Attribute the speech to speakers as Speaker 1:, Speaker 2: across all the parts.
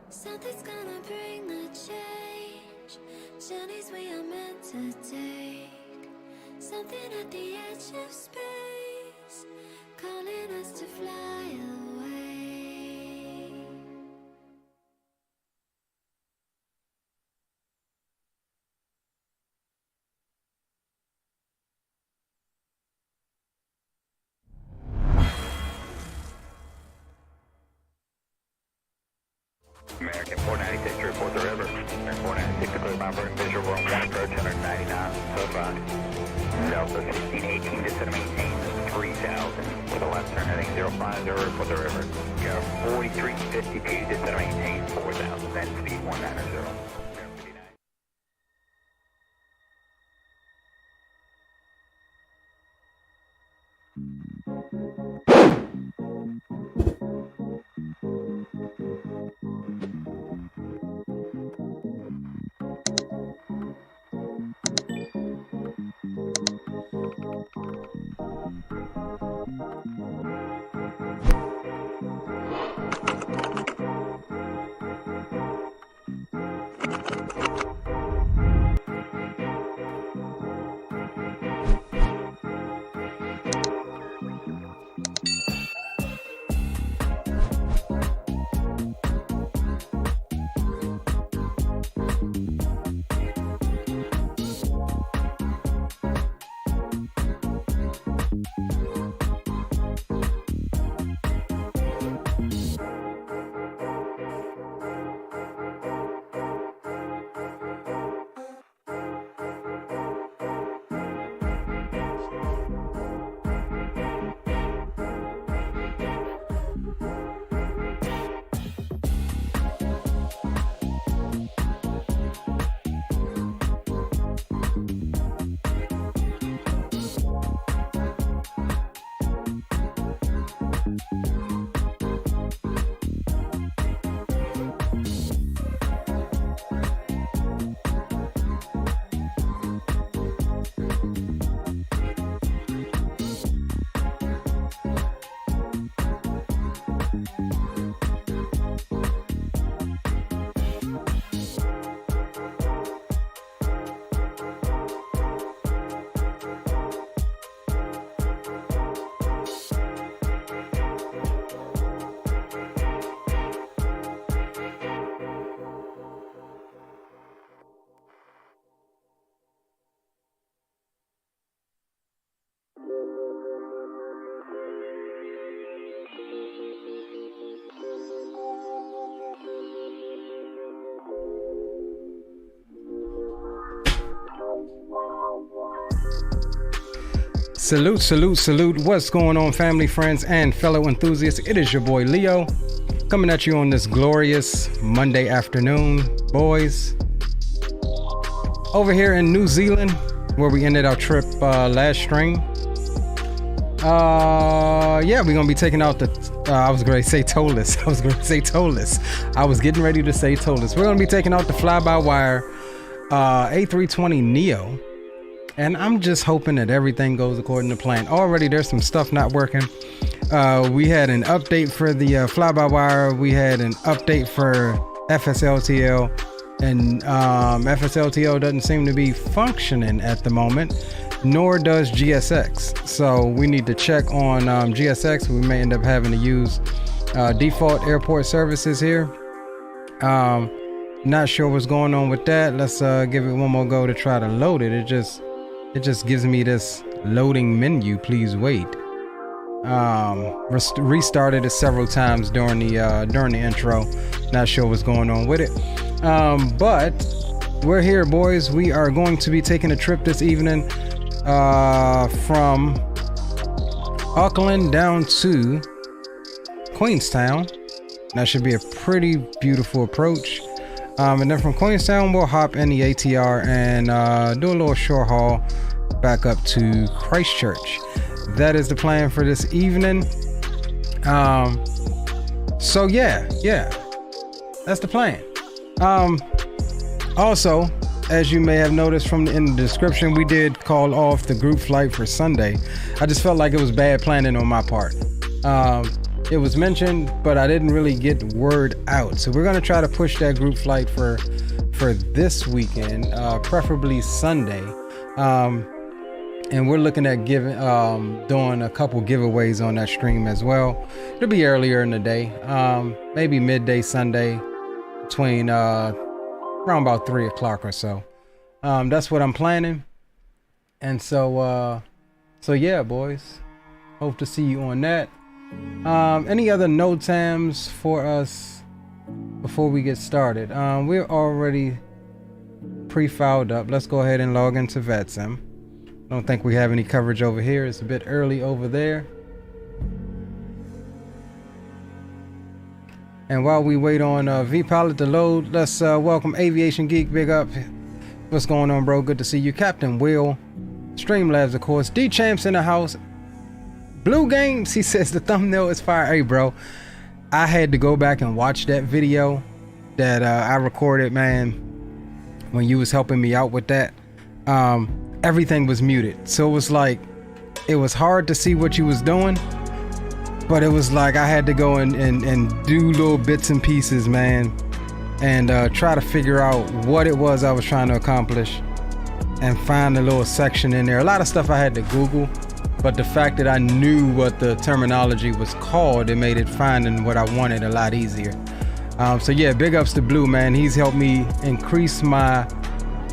Speaker 1: Something's gonna bring the change. Journeys we are meant to take. Something at the edge of space, calling us to fly away.
Speaker 2: American 496 to report the river. American 496 to clear bound visual room 1 approach 199, so far. Delta 1618 to set maintain 3000 to the left turn heading 050 report the river. Go 4352 to set maintain 4000, then speed 190.
Speaker 3: Salute, salute, salute. What's going on, family, friends, and fellow enthusiasts? It is your boy Leo coming at you on this glorious Monday afternoon, boys. Over here in New Zealand, where we ended our trip last stream. Yeah, we're gonna be taking out the I was going to say toeless. I was getting ready to say toeless. We're gonna be taking out the fly-by-wire A320neo. And I'm just hoping that everything goes according to plan. Already there's some stuff not working. We had an update for the fly-by-wire. We had an update for FSLTL. And FSLTL doesn't seem to be functioning at the moment. Nor does GSX. So we need to check on GSX. We may end up having to use default airport services here. Not sure what's going on with that. Let's give it one more go to try to load it. It just it just gives me this loading menu. Please wait. Restarted it several times during the intro. Not sure what's going on with it. But we're here, boys. We are going to be taking a trip this evening from Auckland down to Queenstown. That should be a pretty beautiful approach. And then from Queenstown, we'll hop in the ATR and do a little short haul back up to Christchurch. That is the plan for this evening. So yeah, that's the plan. Also, as you may have noticed in the description, we did call off the group flight for Sunday. I just felt like it was bad planning on my part. It was mentioned, but I didn't really get word out. So we're gonna try to push that group flight for this weekend, preferably Sunday. And we're looking at doing a couple giveaways on that stream as well. It'll be earlier in the day, maybe midday Sunday, between around about 3 o'clock or so. That's what I'm planning. And so yeah, boys, hope to see you on that. Any other NOTAMs for us before we get started? We're already pre-filed up. Let's go ahead and log into VetSim. Don't think we have any coverage over here. It's a bit early over there. And while we wait on VPilot to load, let's welcome Aviation Geek. Big up. What's going on, bro? Good to see you. Captain Will. Streamlabs, of course. D-Champs in the house. Blue Games, he says the thumbnail is fire. Hey, bro. I had to go back and watch that video that I recorded, man, when you was helping me out with that. Everything was muted. So it was like, it was hard to see what you was doing. But it was like I had to go and do little bits and pieces, man, and try to figure out what it was I was trying to accomplish and find a little section in there. A lot of stuff I had to Google, but the fact that I knew what the terminology was called, it made it finding what I wanted a lot easier. So yeah, big ups to Blue, man. He's helped me increase my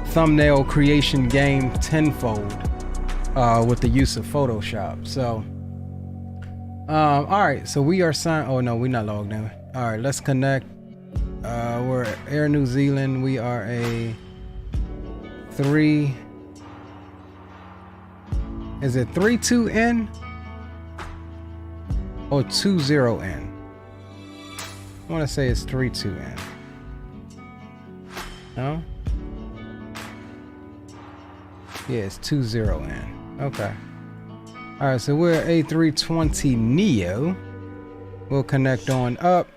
Speaker 3: thumbnail creation game tenfold with the use of Photoshop. So all right, so we are signed. Oh no, we're not logged in. All right, let's connect. We're Air New Zealand. We are a 3. Is it 32N or 20N? I want to say it's 32N. No? Yeah, it's 20N. Okay. All right, so we're A320 Neo. We'll connect on up.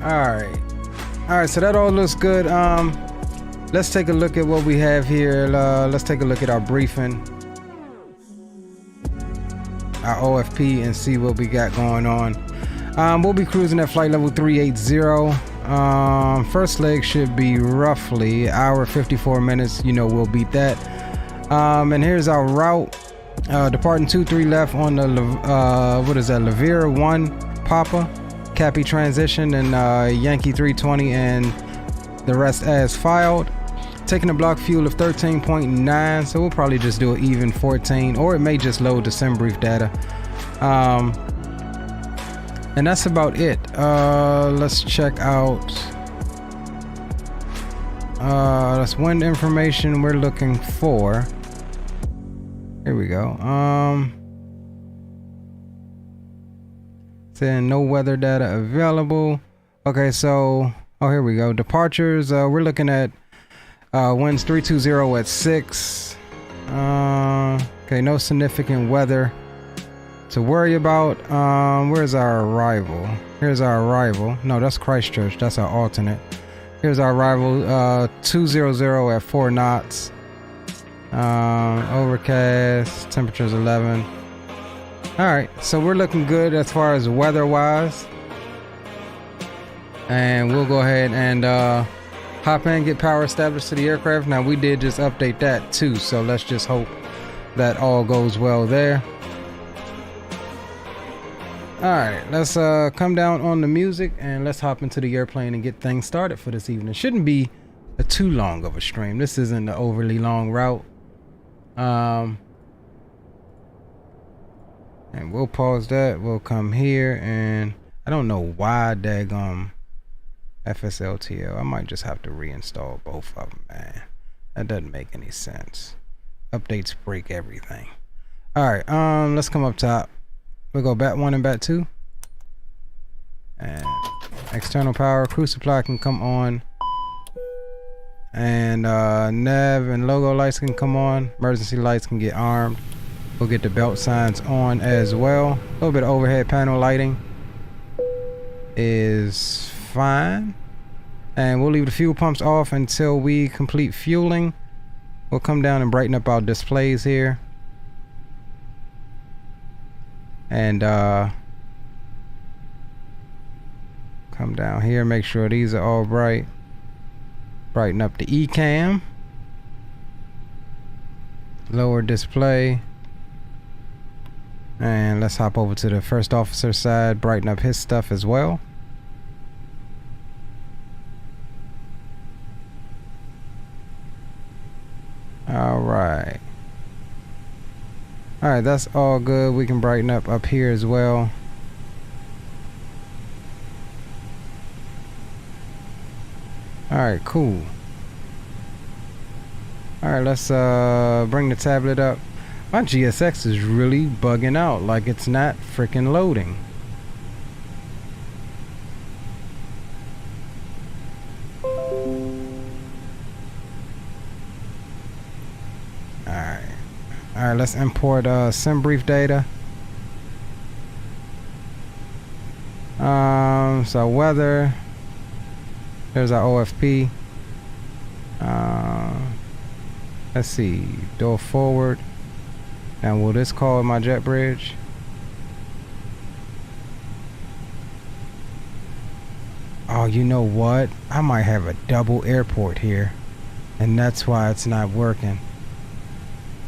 Speaker 3: All right, so that all looks good. Let's take a look at what we have here. Let's take a look at our briefing, our OFP, and see what we got going on. We'll be cruising at flight level 380. First leg should be roughly hour 54 minutes. You know, we'll beat that. And here's our route. Departing 23 left on the what is that, Lavera 1 Papa Cappy transition, and Yankee 320, and the rest as filed. Taking a block fuel of 13.9, so we'll probably just do an even 14, or it may just load the sim brief data. And that's about it. Let's check out. That's wind information we're looking for. Here we go. Saying no weather data available. Okay, so here we go. Departures. We're looking at winds 320 at 6. Okay, no significant weather to worry about. Where's our arrival? Here's our arrival. No, that's Christchurch. That's our alternate. Here's our arrival. 200 at 4 knots. Overcast. Temperature's 11. All right, so we're looking good as far as weather wise. And we'll go ahead and hop in, get power established to the aircraft. Now we did just update that too, so let's just hope that all goes well there. Alright, let's come down on the music and let's hop into the airplane and get things started for this evening. Shouldn't be too long of a stream. This isn't an overly long route. And we'll pause that. We'll come here, and I don't know why daggum FSLTL. I might just have to reinstall both of them, man. That doesn't make any sense. Updates break everything. Alright, let's come up top. We'll go bat 1 and bat 2. And external power, crew supply can come on. And nav and logo lights can come on. Emergency lights can get armed. We'll get the belt signs on as well. A little bit of overhead panel lighting is fine. And we'll leave the fuel pumps off until we complete fueling. We'll come down and brighten up our displays here. And come down here, make sure these are all bright. Brighten up the E-cam. Lower display. And let's hop over to the first officer side, brighten up his stuff as well. Alright. Alright, that's all good. We can brighten up here as well. Alright, cool. Alright, let's bring the tablet up. My GSX is really bugging out, like it's not freaking loading. Alright, let's import sim brief data. So weather. There's our OFP. Let's see, door forward. And will this call my jet bridge? Oh, you know what? I might have a double airport here, and that's why it's not working.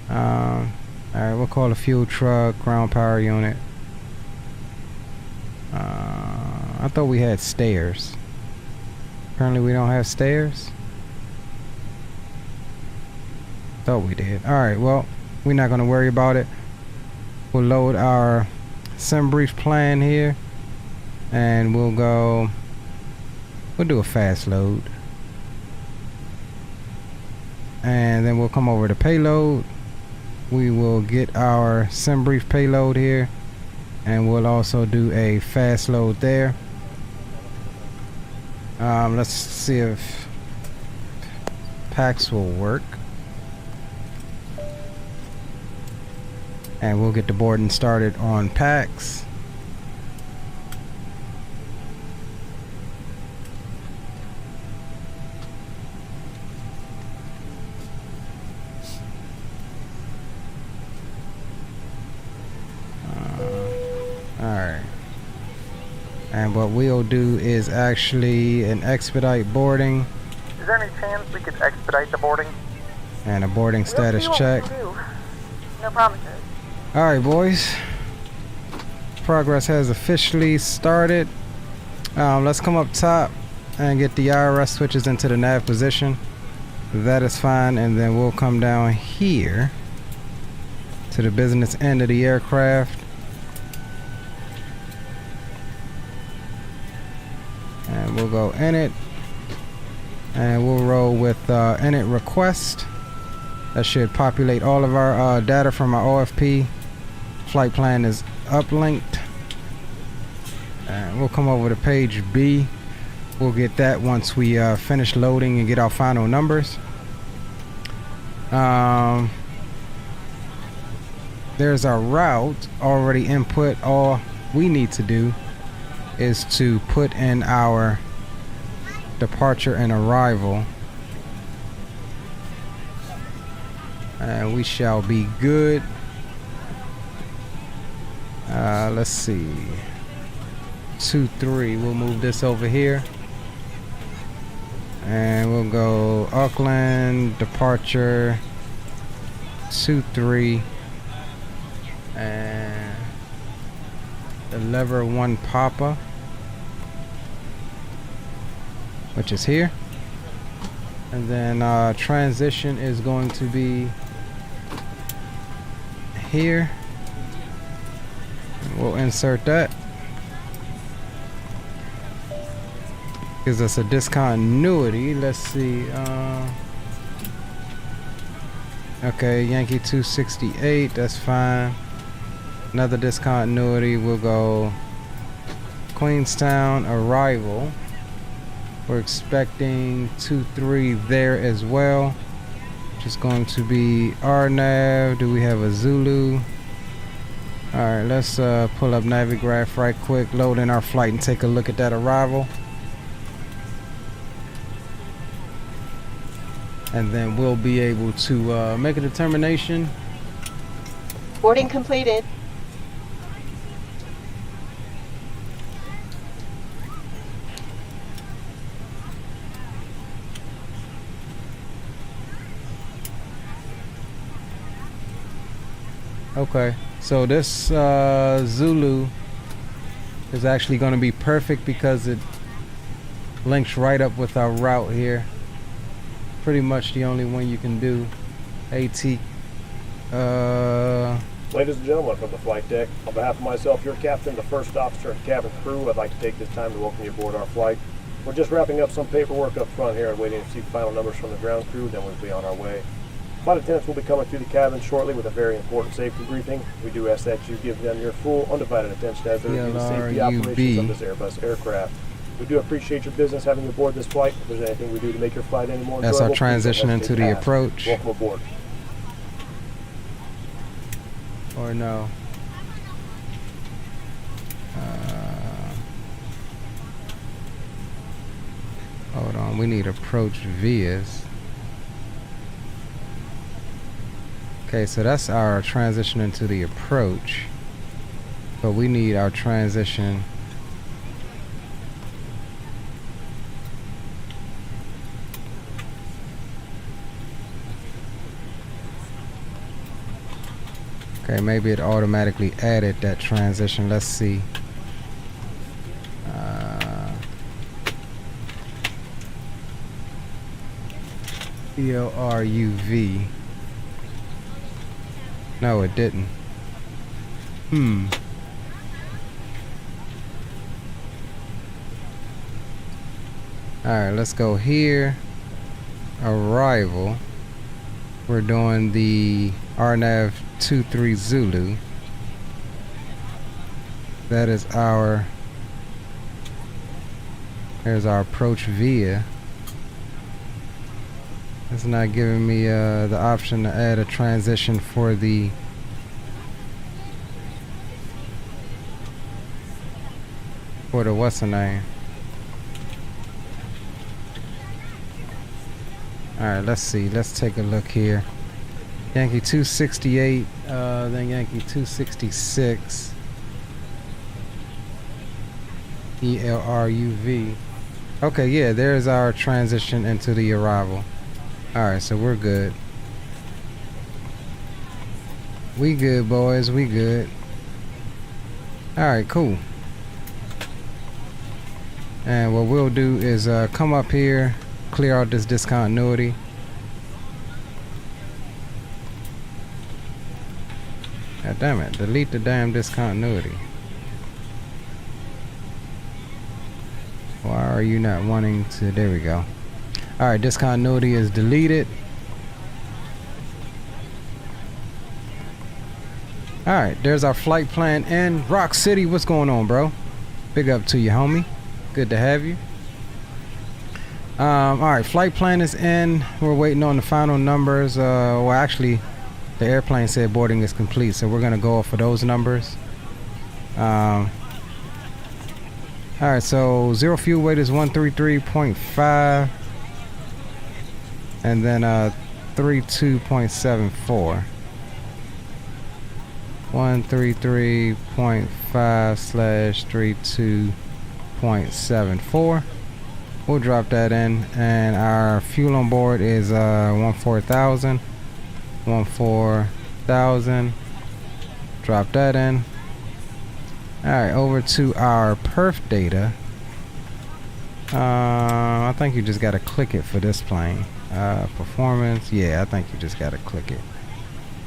Speaker 3: Alright, we'll call a fuel truck, ground power unit. I thought we had stairs. Apparently we don't have stairs. Thought we did. Alright, well, we're not going to worry about it. We'll load our sim brief plan here, and we'll do a fast load, and then we'll come over to payload. We will get our sim brief payload here, and we'll also do a fast load there. Let's see if packs will work. And we'll get the boarding started on packs. Alright. And what we'll do is actually an expedite boarding.
Speaker 4: Is there any chance we could expedite the boarding?
Speaker 3: And a boarding status check.
Speaker 4: No promises.
Speaker 3: Alright, boys. Progress has officially started. Let's come up top and get the Aorus switches into the nav position. That is fine, and then we'll come down here to the business end of the aircraft. And we'll go in it. And we'll roll with init request. That should populate all of our data from our OFP. Flight plan is uplinked. And we'll come over to page B. We'll get that once we finish loading and get our final numbers. There's our route already input. All we need to do is to put in our departure and arrival, and we shall be good. Let's see, 2-3, we'll move this over here, and we'll go Auckland departure 2-3, and lever 1 Papa, which is here. And then transition is going to be here. We'll insert that. Gives us a discontinuity. Let's see. Okay, Yankee 268, that's fine. Another discontinuity, we'll go Queenstown arrival. We're expecting 23 there as well. Just going to be RNAV. Do we have a Zulu? Alright, let's pull up Navigraph right quick, load in our flight and take a look at that arrival. And then we'll be able to make a determination.
Speaker 5: Boarding completed.
Speaker 3: Okay, so this Zulu is actually going to be perfect because it links right up with our route here. Pretty much the only one you can do. AT.
Speaker 6: Ladies and gentlemen, from the flight deck, on behalf of myself, your captain, the first officer, and cabin crew, I'd like to take this time to welcome you aboard our flight. We're just wrapping up some paperwork up front here and waiting to see final numbers from the ground crew, then we'll be on our way. Flight attendants will be coming through the cabin shortly with a very important safety briefing. We do ask that you give them your full, undivided attention as they review the safety operations of this Airbus aircraft. We do appreciate your business having you aboard this flight. If there's anything we do to make your flight any more enjoyable,
Speaker 3: that's our transition into the approach.
Speaker 6: Welcome aboard.
Speaker 3: Or no. Hold on, we need approach vias. Okay, so that's our transition into the approach. But we need our transition. Okay, maybe it automatically added that transition. Let's see. ELRUV. No, it didn't. Alright, let's go here. Arrival. We're doing the RNAV 23 Zulu. That is our, there's our approach via. It's not giving me the option to add a transition for the what's the name. Alright, let's see, let's take a look here. Yankee 268, then Yankee 266, ELRUV. Okay, yeah, there's our transition into the arrival. Alright, so we're good. We good, boys, we good. Alright, cool. And what we'll do is come up here, clear out this discontinuity. God damn it, delete the damn discontinuity. Why are you not wanting to? There we go. Alright, discontinuity is deleted. Alright, there's our flight plan in Rock City. What's going on, bro? Big up to you, homie. Good to have you. Alright, flight plan is in. We're waiting on the final numbers. Well, actually, the airplane said boarding is complete, so we're gonna go off of those numbers. Alright, so zero fuel weight is 133.5, and then 32.74. 133.5/32.74. We'll drop that in, and our fuel on board is 14,000. 14,000. Drop that in. Alright, over to our perf data. I think you just gotta click it for this plane. Performance, yeah, I think you just gotta click it.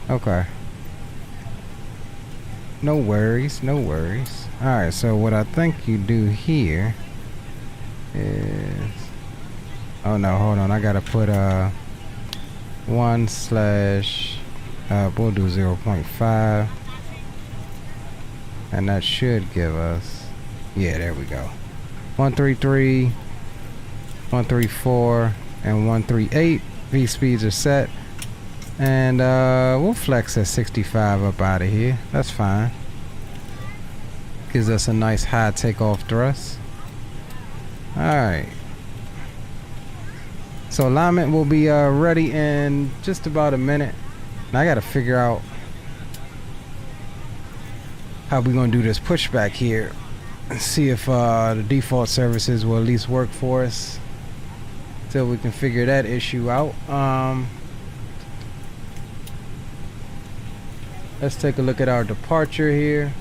Speaker 3: Okay. No worries, no worries. Alright, so what I think you do here is... Oh no, hold on, I gotta put 1 slash... we'll do 0.5. And that should give us... Yeah, there we go. 133, 134, and 138. V speeds are set. And we'll flex at 65 up out of here. That's fine. Gives us a nice high takeoff thrust. Alright. So alignment will be ready in just about a minute. Now I gotta figure out how we gonna do this pushback here. See if the default services will at least work for us till we can figure that issue out. Let's take a look at our departure here.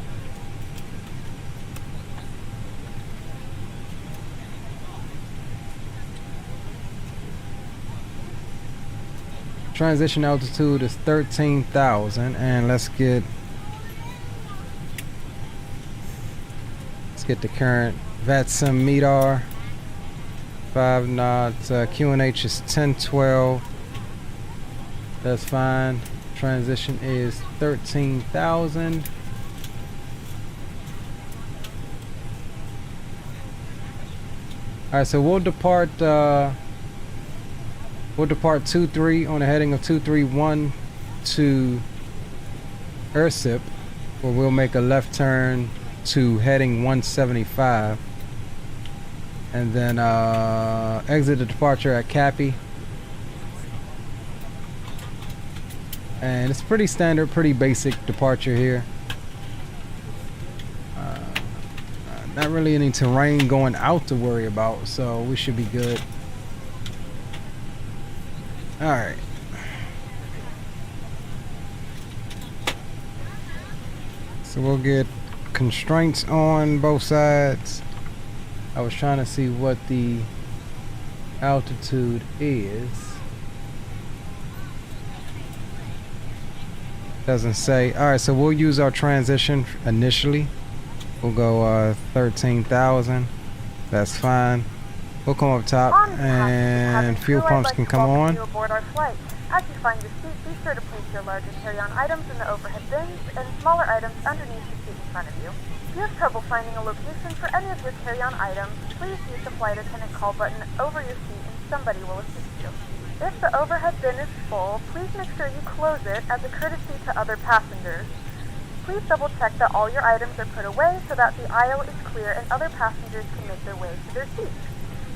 Speaker 3: Transition altitude is 13,000, and let's get the current VATSIM MEDAR 5 knots. QNH is 1012. That's fine. Transition is 13,000. Alright, so we'll depart 23 on a heading of 231 to Ersip, where we'll make a left turn to heading 175, and then exit the departure at Cappy. And it's pretty standard, pretty basic departure here. Not really any terrain going out to worry about, so we should be good. Alright. So we'll get constraints on both sides. I was trying to see what the altitude is. Doesn't say. Alright, so we'll use our transition initially. We'll go 13,000. That's fine. We'll come up top and fuel pumps can come on.
Speaker 4: Aboard our flight. As you find your seat, be sure to place your larger carry-on items in the overhead bins and smaller items underneath the seat in front of you. If you have trouble finding a location for any of your carry-on items, please use the flight attendant call button over your seat and somebody will assist you. If the overhead bin is full, please make sure you close it as a courtesy to other passengers. Please double check that all your items are put away so that the aisle is clear and other passengers can make their way to their seats.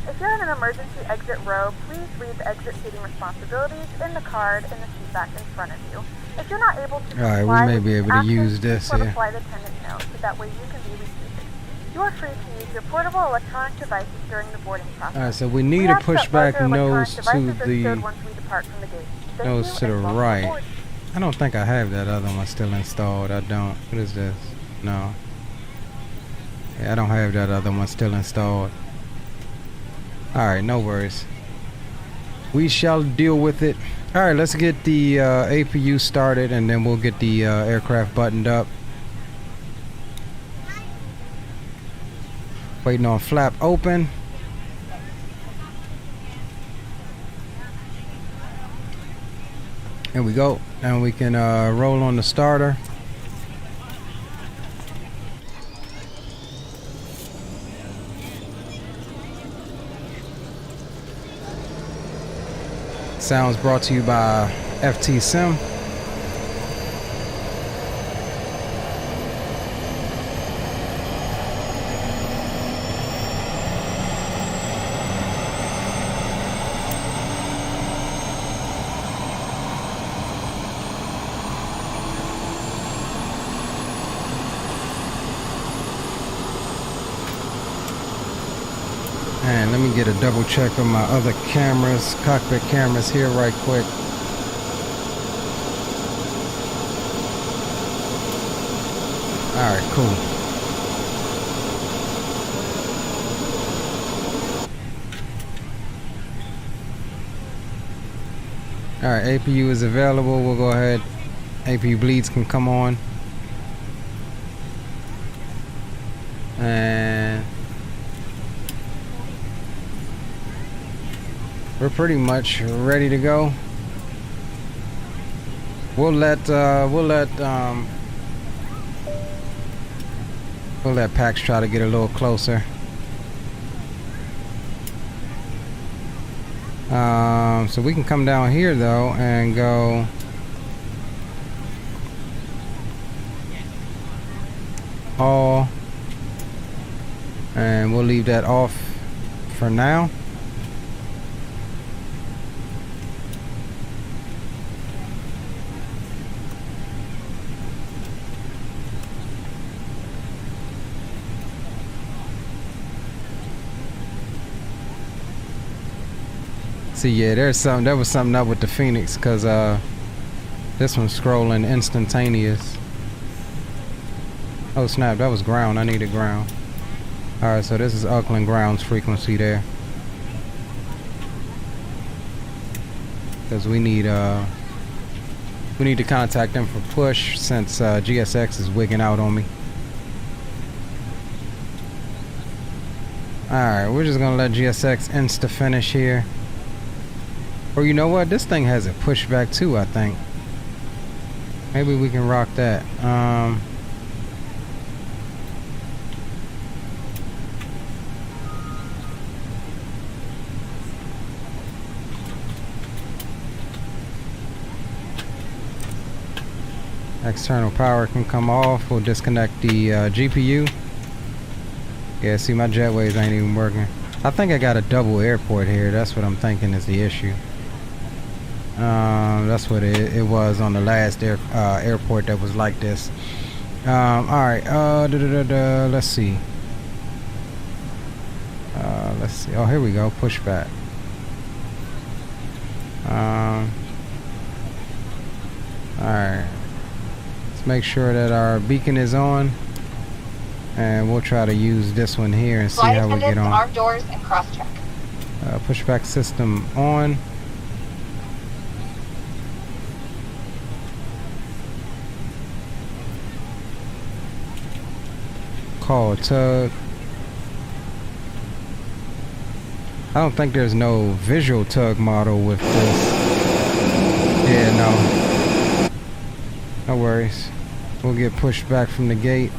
Speaker 4: If you're in an emergency exit row, please read the exit seating responsibilities in the card in the seat back in front of you. If you're not able to comply,
Speaker 3: we may be able to use this
Speaker 4: let
Speaker 3: here.
Speaker 4: the flight attendant know so that way you can be reseated. You are free to use your portable electronic devices during the boarding process.
Speaker 3: Alright, so we need a pushback nose to the right. I don't think I have that other one still installed. I don't. What is this? No. Yeah, I don't have that other one still installed. Alright, no worries. We shall deal with it. Alright, let's get the APU started and then we'll get the aircraft buttoned up. Waiting on flap open. There we go. Now we can roll on the starter. Sounds brought to you by FT Sim. And let me get a double check on my other cameras, cockpit cameras here right quick. Alright, cool. Alright, APU is available. We'll go ahead. APU bleeds can come on. And we're pretty much ready to go. We'll let Pax try to get a little closer. So we can come down here though and go all, and we'll leave that off for now. See, yeah, there was something up with the Phoenix, cause this one's scrolling instantaneous. Oh snap, that was ground. I needed ground. Alright, so this is Auckland grounds frequency there. Cause we need to contact them for push since GSX is wigging out on me. Alright, we're just gonna let GSX insta finish here. Or you know what? This thing has a pushback too, I think. Maybe we can rock that. External power can come off. We'll disconnect the GPU. Yeah, see, my jetways ain't even working. I think I got a double airport here. That's what I'm thinking is the issue. That's what it was on the last airport that was like this. Alright, let's see. Let's see. Oh, here we go. Pushback. Alright. Let's make sure that our beacon is on. And we'll try to use this one here and see how we get on.
Speaker 5: Arm doors and cross-check.
Speaker 3: Pushback system on. Call tug. I don't think there's no visual tug model with this. Yeah, no. No worries. We'll get pushed back from the gate.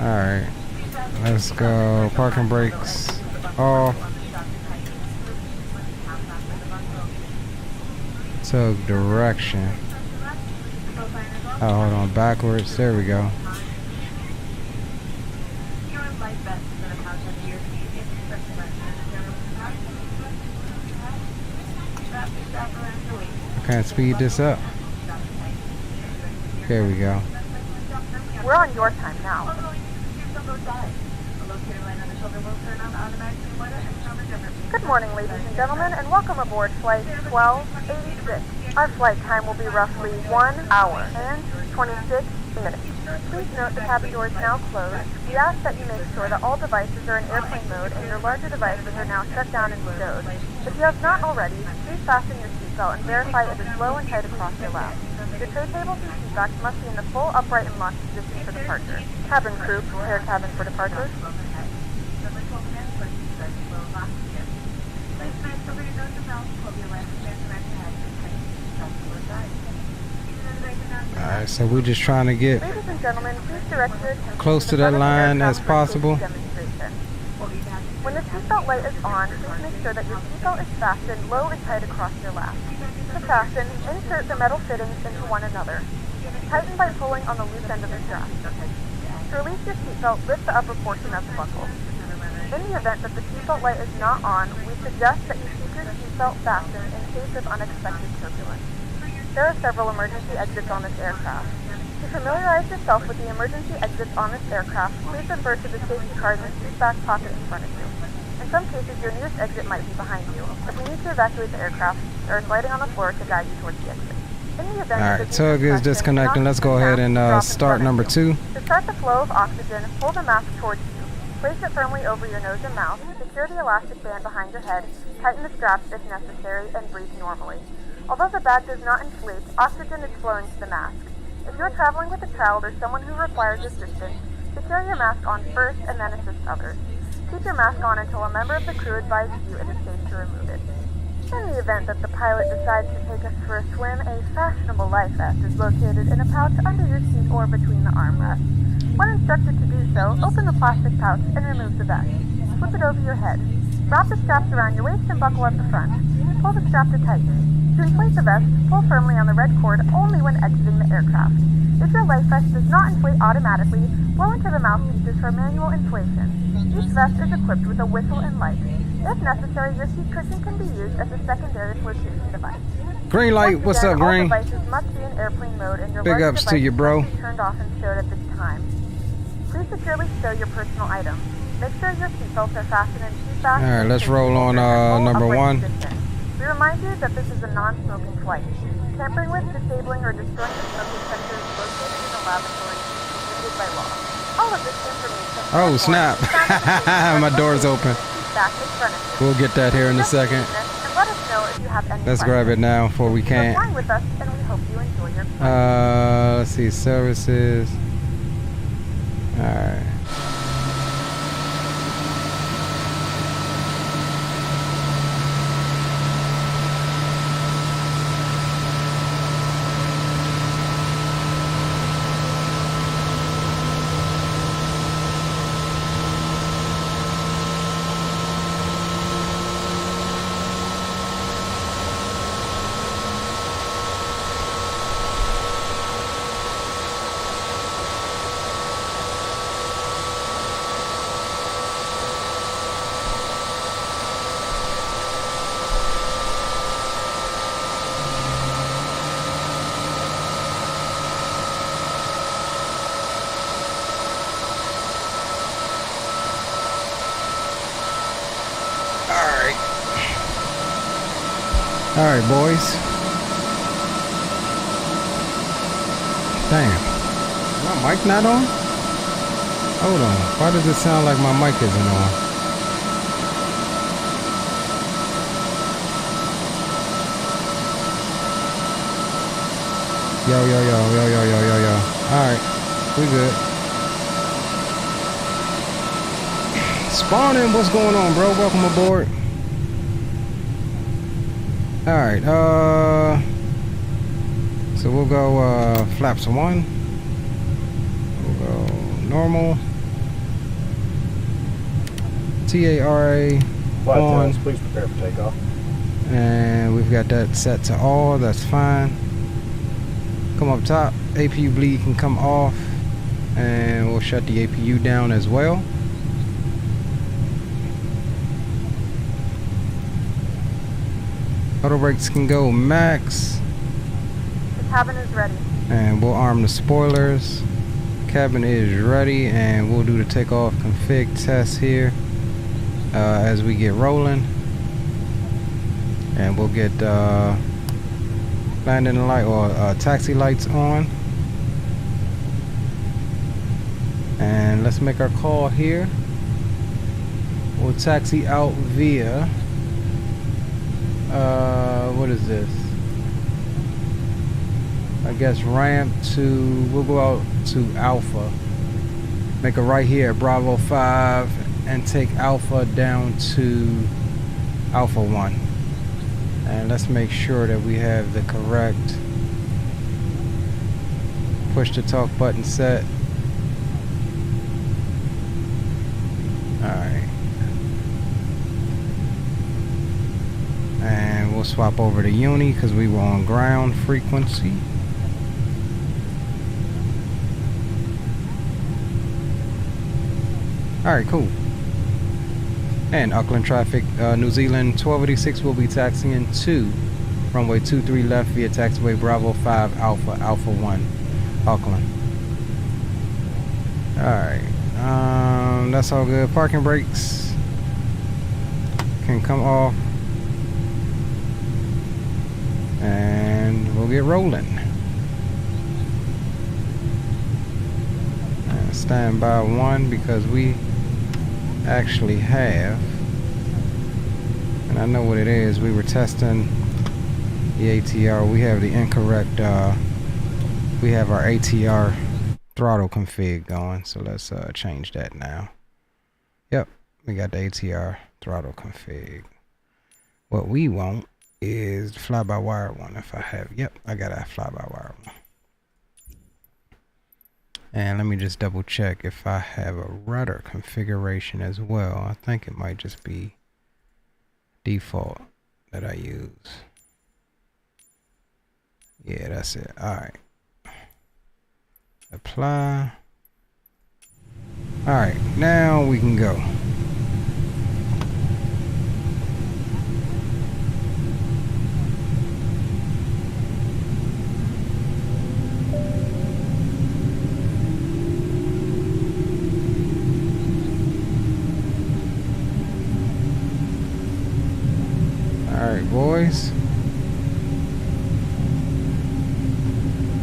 Speaker 3: Alright. Let's go. Parking brakes off. Tug direction. Oh, hold on. Backwards. There we go. I can't speed this up. There we go.
Speaker 4: We're on your time now. Good morning, ladies and gentlemen, and welcome aboard Flight 1286. Our flight time will be roughly 1 hour and 26 minutes. Please note the cabin door is now closed. We ask that you make sure that all devices are in airplane mode and your larger devices are now shut down and stowed. If you have not already, please fasten your seatbelt and verify it is low and tight across your lap. Your tray tables and seat backs must be in the full upright and locked position for departure. Cabin crew, prepare cabin for departure.
Speaker 3: Alright, so we're just trying to get
Speaker 4: Ladies and gentlemen, please direct your attention
Speaker 3: close to that line as possible.
Speaker 4: When the seatbelt light is on, please make sure that your seatbelt is fastened low and tight across your lap. To fasten, insert the metal fittings into one another. Tighten by pulling on the loose end of the strap. To release your seatbelt, lift the upper portion of the buckle. In the event that the seatbelt light is not on, we suggest that you keep your seatbelt fastened in case of unexpected turbulence. There are several emergency exits on this aircraft. To familiarize yourself with the emergency exits on this aircraft, please refer to the safety card in the seat back pocket in front of you. In some cases, your nearest exit might be behind you. If we need to evacuate the aircraft, there is lighting on the floor to guide you towards the exit. In the event
Speaker 3: Alright,
Speaker 4: that the
Speaker 3: tug is
Speaker 4: question
Speaker 3: disconnecting. Let's go
Speaker 4: oxygen
Speaker 3: ahead and
Speaker 4: mask drop in
Speaker 3: start
Speaker 4: front of
Speaker 3: number
Speaker 4: you.
Speaker 3: 2.
Speaker 4: To start the flow of oxygen, pull the mask towards you. Place it firmly over your nose and mouth, secure the elastic band behind your head, tighten the straps if necessary, and breathe normally. Although the bag does not inflate, oxygen is flowing to the mask. If you're traveling with a child or someone who requires assistance, secure your mask on first and then assist others. Keep your mask on until a member of the crew advises you it is safe to remove it. In the event that the pilot decides to take us for a swim, a fashionable life vest is located in a pouch under your seat or between the armrests. When instructed to do so, open the plastic pouch and remove the vest. Flip it over your head. Wrap the straps around your waist and buckle at the front. Pull the strap to tighten. To inflate the vest, pull firmly on the red cord only when exiting the aircraft. If your life vest does not inflate automatically, blow into the mouthpieces for manual inflation. Each vest is equipped with a whistle and light. If necessary, your seat cushion can be used as a secondary flotation device.
Speaker 3: Green light, what's up,
Speaker 4: All
Speaker 3: Green?
Speaker 4: devices must be in airplane mode and your
Speaker 3: Big
Speaker 4: large
Speaker 3: ups to you,
Speaker 4: devices
Speaker 3: bro.
Speaker 4: must be turned off and stowed at this time. Please securely stow your personal items. Make sure your seatbelts are fastened in seat belts.
Speaker 3: Alright, let's roll on number 1.
Speaker 4: We remind you that this is a non-smoking flight. Tampering with, disabling, or destroying the smoking sensor is located in the laboratory prohibited by law. All of this information.
Speaker 3: Oh, snap. My door's open.
Speaker 4: Back in front of you.
Speaker 3: We'll get that here in a second.
Speaker 4: And let us know if you have any
Speaker 3: Let's
Speaker 4: questions.
Speaker 3: grab it now before we
Speaker 4: You're
Speaker 3: can't.
Speaker 4: flying with us, and we hope you enjoy your flight.
Speaker 3: Let's see, services. Alright. Alright, boys. Damn. My mic not on? Hold on. Why does it sound like my mic isn't on? Yo. Alright. We good. Spawning, what's going on, bro? Welcome aboard. Alright, so we'll go flaps 1. We'll go normal. TARA
Speaker 6: Flight
Speaker 3: on.
Speaker 6: attendants, please prepare for takeoff.
Speaker 3: And we've got that set to all, that's fine. Come up top, APU bleed can come off. And we'll shut the APU down as well. Auto brakes can go max.
Speaker 4: The cabin is ready.
Speaker 3: And we'll arm the spoilers. Cabin is ready, and we'll do the takeoff config test here as we get rolling. And we'll get landing light or taxi lights on. And let's make our call here. We'll taxi out via what is this? I guess ramp to, we'll go out to Alpha. Make a right here at Bravo 5 and take Alpha down to Alpha 1. And let's make sure that we have the correct push to talk button set. Alright. And we'll swap over to Uni because we were on ground frequency. Alright, cool. And Auckland traffic, New Zealand 1286 will be taxiing to runway 23 left via taxiway Bravo 5 Alpha, Alpha 1, Auckland. Alright, that's all good. Parking brakes can come off. And we'll we'll get rolling. And stand by 1 because we actually have, and I know what it is. We were testing the ATR. We have the incorrect, we have our ATR throttle config going, so let's change that now. Yep, we got the ATR throttle config. What we want is the fly-by-wire one. If I have, yep, I got a fly-by-wire one. And let me just double check if I have a rudder configuration as well. I think it might just be default that I use. Yeah, that's it. All right. Apply. All right, now we can go. All right, boys.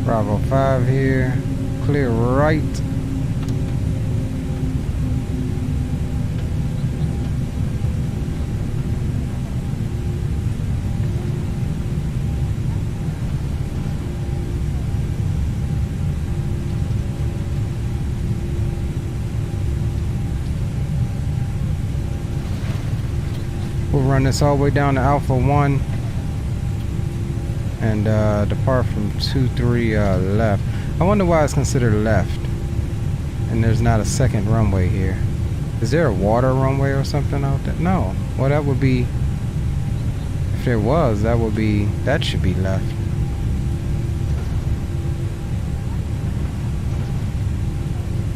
Speaker 3: Bravo 5 here. Clear right. We'll run this all the way down to Alpha 1 and depart from 23 left. I wonder why it's considered left and there's not a second runway here. Is there a water runway or something out there? No. Well, that would be, if there was, that should be left.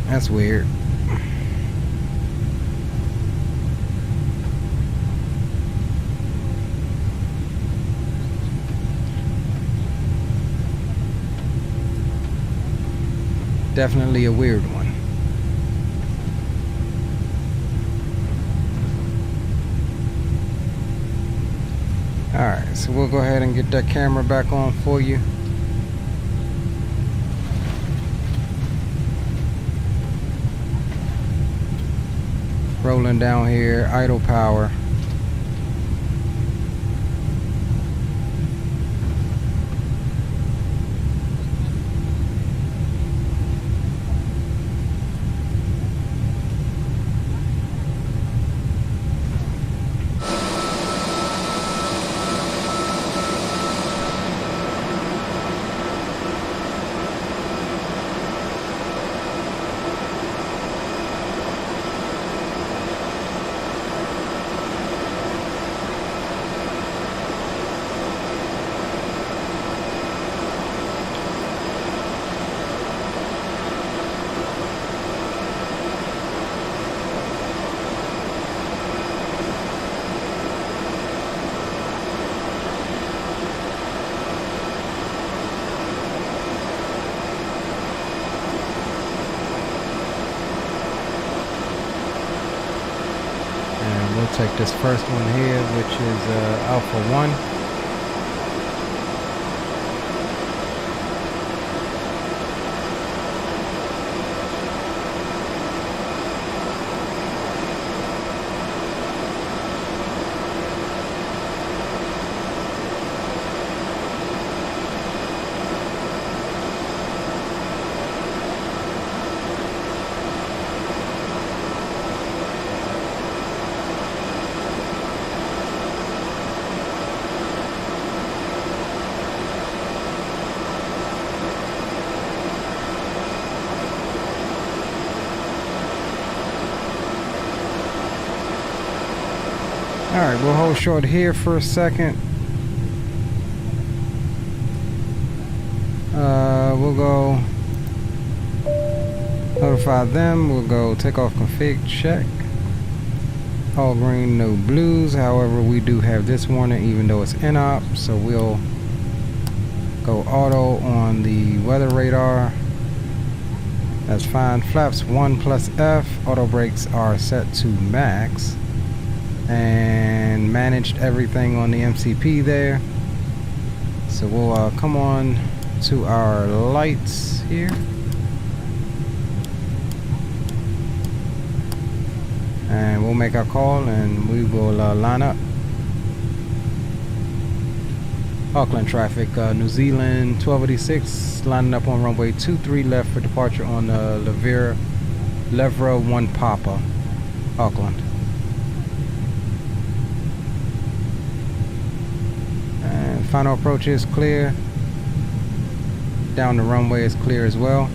Speaker 3: That's weird. Definitely a weird one. Alright, so we'll go ahead and get that camera back on for you. Rolling down here, idle power. Take this first one here, which is Alpha 1. Alright, we'll hold short here for a second. We'll go notify them. We'll go takeoff config check. All green, no blues. However, we do have this warning even though it's in-op, so we'll go auto on the weather radar. That's fine. Flaps 1 plus F. Auto brakes are set to max. And managed everything on the MCP there. So we'll come on to our lights here. And we'll make our call and we will line up. Auckland traffic, New Zealand 1286, lining up on runway 23 left for departure on Levra 1 Papa, Auckland. And final approach is clear. Down the runway is clear as well.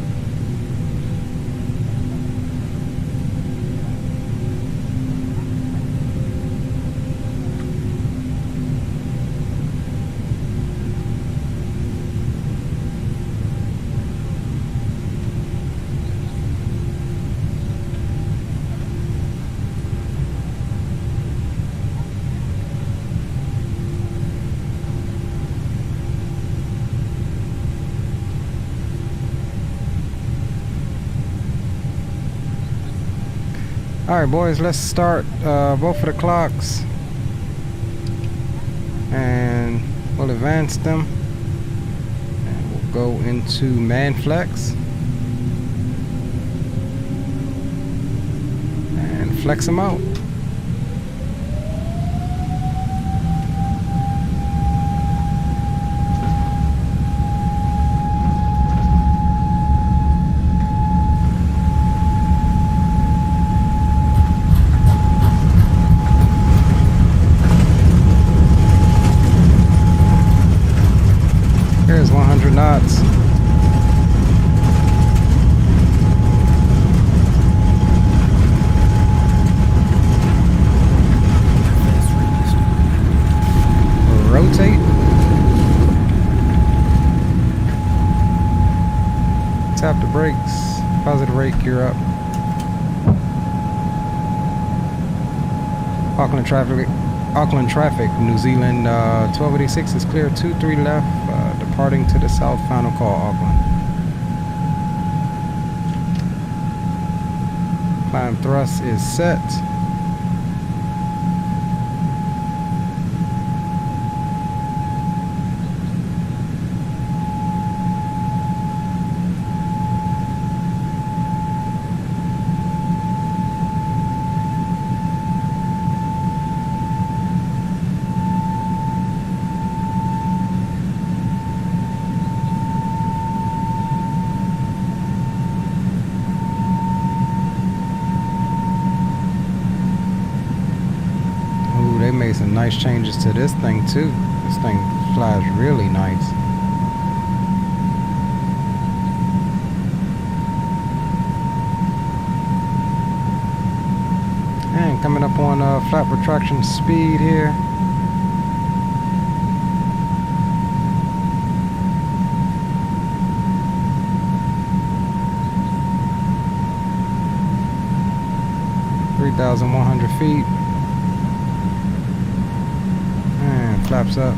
Speaker 3: Alright boys, let's start both of the clocks and we'll advance them and we'll go into man flex and flex them out. Here's 100 knots. Rotate. Tap the brakes. Positive rate, gear up. Auckland traffic, New Zealand 1286 is clear, 23 left, departing to the south, final call, Auckland. Climb thrust is set. They made some nice changes to this thing too. This thing flies really nice. And coming up on flat retraction speed here. (3,100 feet). Flaps up.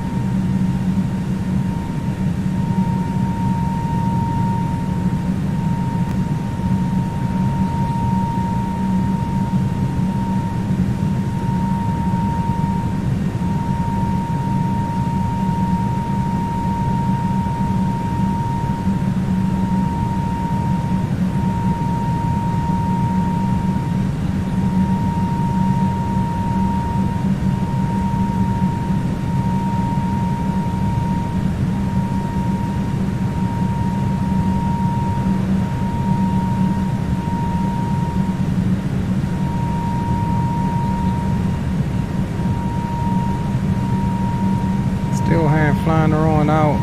Speaker 3: Still hand flying her on out.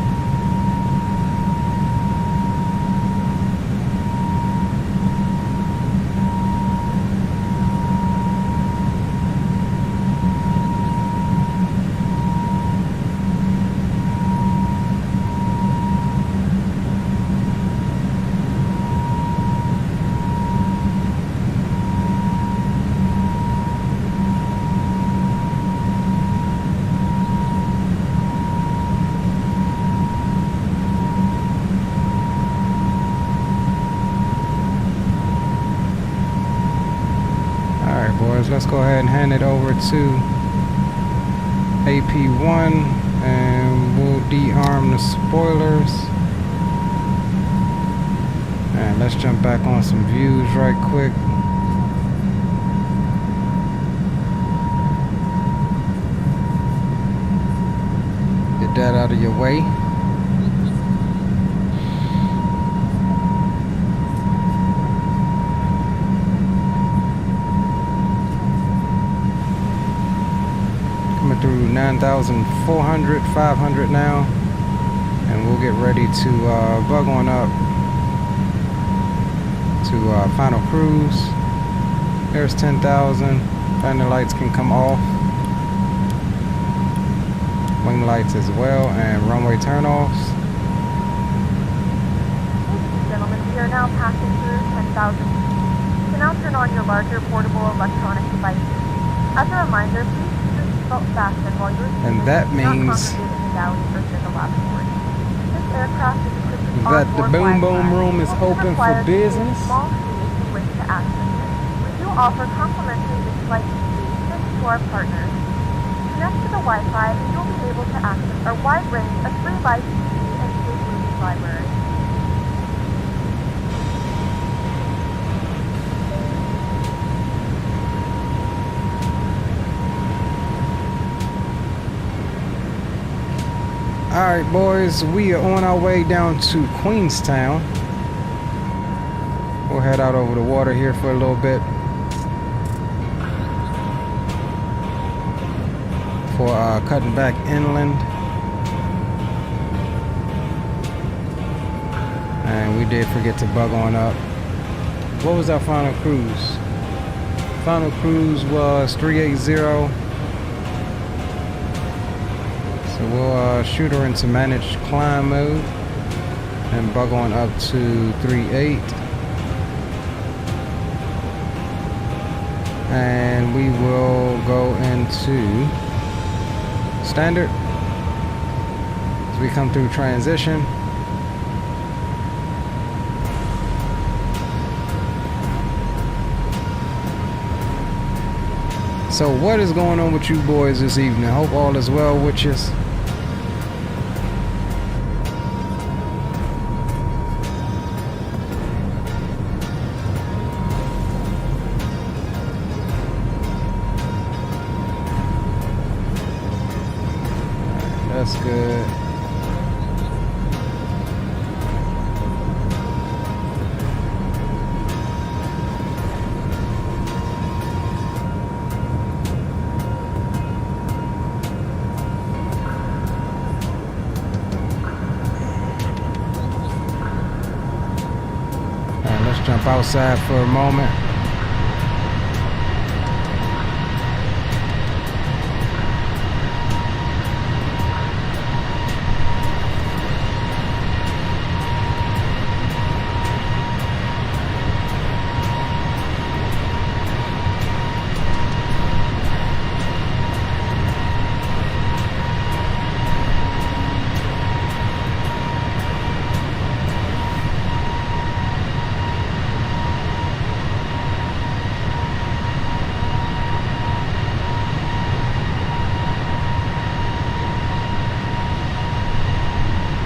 Speaker 3: Let's go ahead and hand it over to AP1 and we'll de-arm the spoilers. And let's jump back on some views right quick. Get that out of your way. Coming through 9,400, 500 now. And we'll get ready to bug on up to final cruise. There's 10,000. Landing lights can come off. Wing lights as well, and runway turnoffs.
Speaker 4: Ladies and gentlemen, we are now passing through 10,000 feet. You can now turn on your larger portable electronic devices. As a reminder, please keep your seatbelt fastened while you're
Speaker 3: And that means
Speaker 4: not congregate in the galley or near the lavatory. This aircraft is equipped with
Speaker 3: that the
Speaker 4: onboard
Speaker 3: boom
Speaker 4: Wi-Fi,
Speaker 3: boom room is
Speaker 4: which will
Speaker 3: open
Speaker 4: require
Speaker 3: for
Speaker 4: to use
Speaker 3: business.
Speaker 4: small key if you wish to access it. We do offer complimentary in-flight TV to our partners. Connect to the Wi-Fi and you'll be able to access our wide range of free live TV and paid movie library.
Speaker 3: Alright boys, we are on our way down to Queenstown. We'll head out over the water here for a little bit. For cutting back inland. And we did forget to bug on up. What was our final cruise? Final cruise was 380. So we'll shoot her into managed climb mode and bug on up to 38. And we will go into standard as we come through transition. So what is going on with you boys this evening? Hope all is well with you. That's good. Alright, let's jump outside for a moment.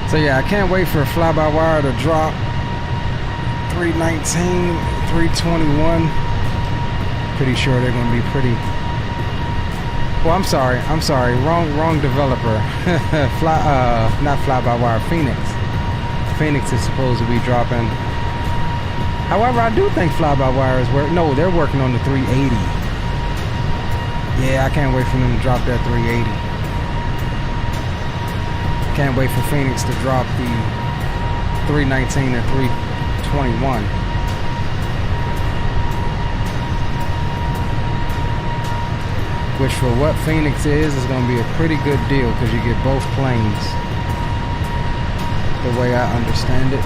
Speaker 3: So yeah, I can't wait for fly-by-wire to drop 319, 321. Pretty sure they're gonna be pretty. Well, I'm sorry, wrong developer. Not fly-by-wire, Phoenix. Phoenix is supposed to be dropping. However, I do think fly-by-wire is working. No, they're working on the 380. Yeah, I can't wait for them to drop that 380. Can't wait for Phoenix to drop the 319 and 321. Which for what Phoenix is going to be a pretty good deal because you get both planes. The way I understand it.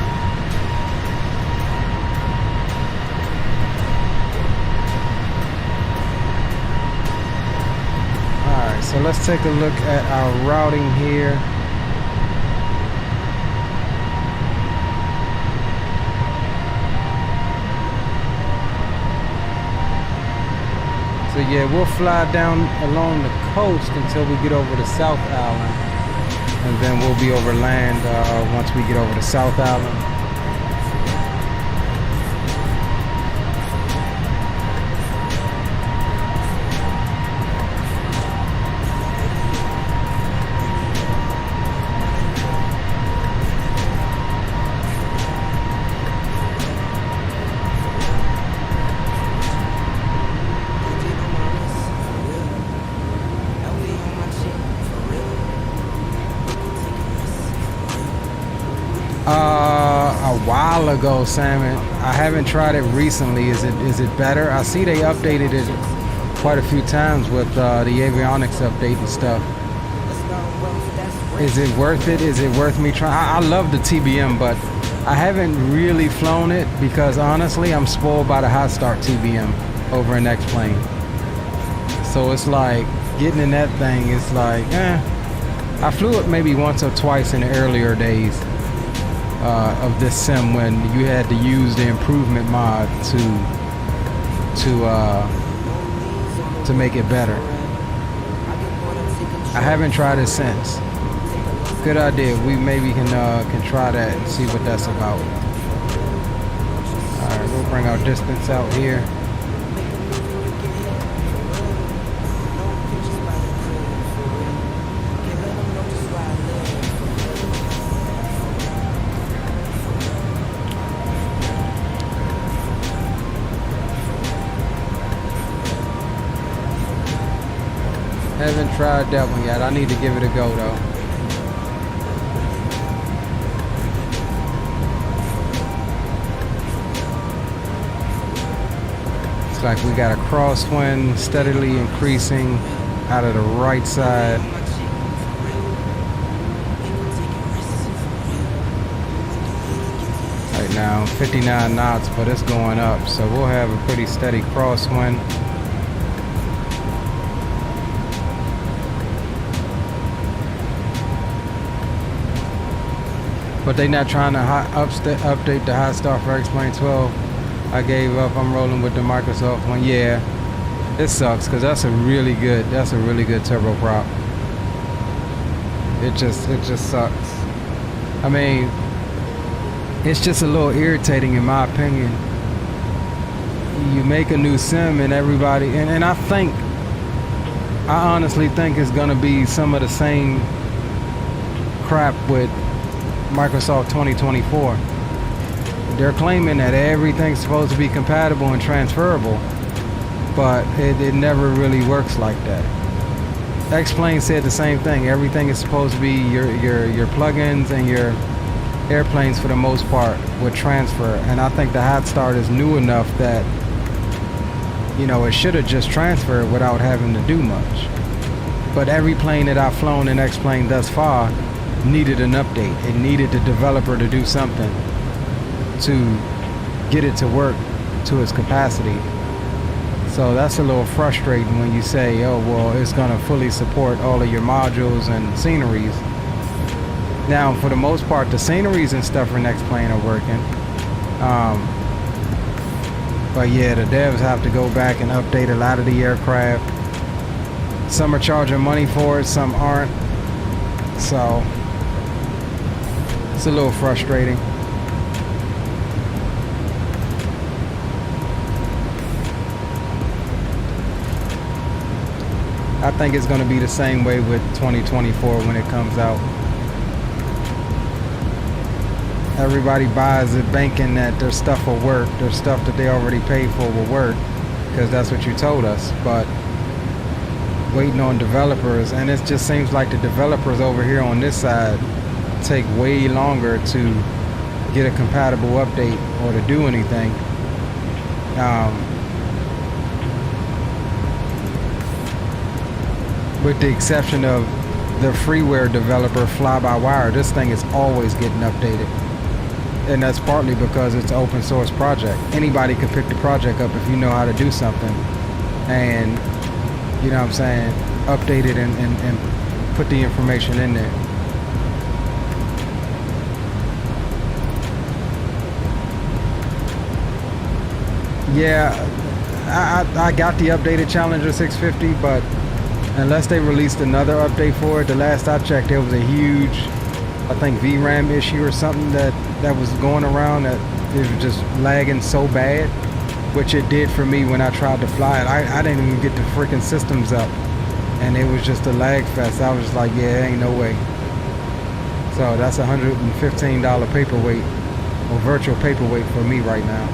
Speaker 3: Alright, so let's take a look at our routing here. So yeah, we'll fly down along the coast until we get over to South Island. and then we'll be over land once we get over to South Island. A while ago, Salmon. I haven't tried it recently. Is it better? I see they updated it quite a few times with the avionics update and stuff. Is it worth it? Is it worth me trying? I love the TBM, but I haven't really flown it because honestly, I'm spoiled by the hot start TBM over in X-Plane. So it's like getting in that thing is like, I flew it maybe once or twice in the earlier days of this sim when you had to use the improvement mod to make it better. I haven't tried it since. Good idea. We maybe can try that and see what that's about. All right, we'll bring our distance out here. Haven't tried that one yet. I need to give it a go though. Looks like we got a crosswind steadily increasing out of the right side. Right now 59 knots, but it's going up, so we'll have a pretty steady crosswind. But they not trying to update the hot start for X-Plane 12. I gave up. I'm rolling with the Microsoft one. Yeah, it sucks because that's a really good turboprop. It just sucks. I mean, it's just a little irritating in my opinion. You make a new sim and everybody, and I honestly think it's gonna be some of the same crap with Microsoft 2024. They're claiming that everything's supposed to be compatible and transferable, but it never really works like that. X-Plane said the same thing. Everything is supposed to be your plugins and your airplanes for the most part would transfer, and I think the hot start is new enough that it should have just transferred without having to do much. But every plane that I've flown in X-Plane thus far needed an update. It needed the developer to do something to get it to work to its capacity. So that's a little frustrating when you say, oh well, it's going to fully support all of your modules and sceneries. Now for the most part the sceneries and stuff in X-Plane are working, but yeah, the devs have to go back and update a lot of the aircraft. Some are charging money for it, some aren't, so it's a little frustrating. I think it's going to be the same way with 2024 when it comes out. Everybody buys it banking that their stuff will work, their stuff that they already paid for will work, because that's what you told us. But waiting on developers, and it just seems like the developers over here on this side take way longer to get a compatible update or to do anything. With the exception of the freeware developer Fly-by-Wire, this thing is always getting updated. And that's partly because it's an open source project. Anybody can pick the project up if you know how to do something. And, you know what I'm saying, update it and put the information in there. Yeah, I got the updated Challenger 650, but unless they released another update for it. The last I checked, there was a huge, I think, VRAM issue or something that was going around, that it was just lagging so bad, which it did for me when I tried to fly it. I didn't even get the freaking systems up, and it was just a lag fest. I was just like, yeah, ain't no way. So that's $115 paperweight, or virtual paperweight for me right now.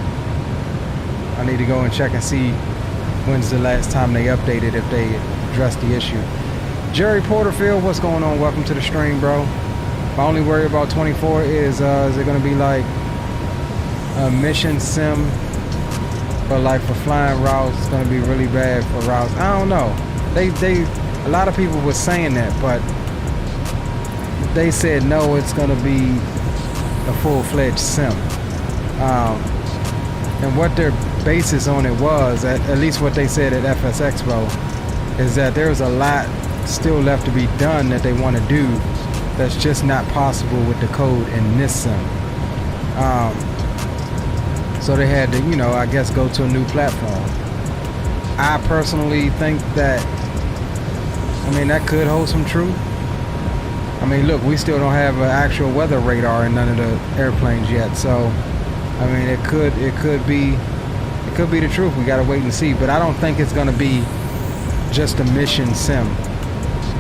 Speaker 3: I need to go and check and see when's the last time they updated, if they addressed the issue. Jerry Porterfield, what's going on? Welcome to the stream, bro. My only worry about 24 is it going to be like a mission sim, but like for flying routes, it's going to be really bad for routes. I don't know. A lot of people were saying that, but they said no, it's going to be a full-fledged sim. And what their basis on it was, at least what they said at FS Expo, is that there's a lot still left to be done that they want to do that's just not possible with the code in this sim. So they had to, you know, I guess go to a new platform. I personally think that, I mean, that could hold some truth. I mean, look, we still don't have an actual weather radar in none of the airplanes yet, so I mean, it could be the truth. We gotta wait and see, but I don't think it's gonna be just a mission sim,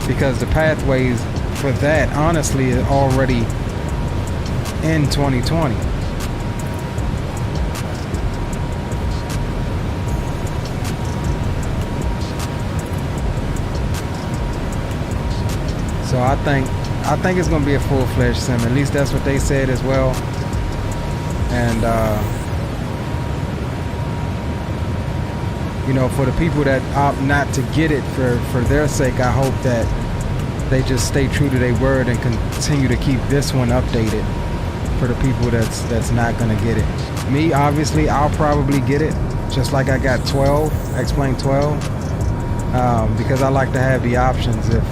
Speaker 3: because the pathways for that honestly are already in 2020. So I think it's gonna be a full-fledged sim. At least that's what they said as well. And you know, for the people that opt not to get it for their sake, I hope that they just stay true to their word and continue to keep this one updated for the people that's not gonna get it. Me, obviously, I'll probably get it, just like I got 12, X-Plane 12, because I like to have the options. If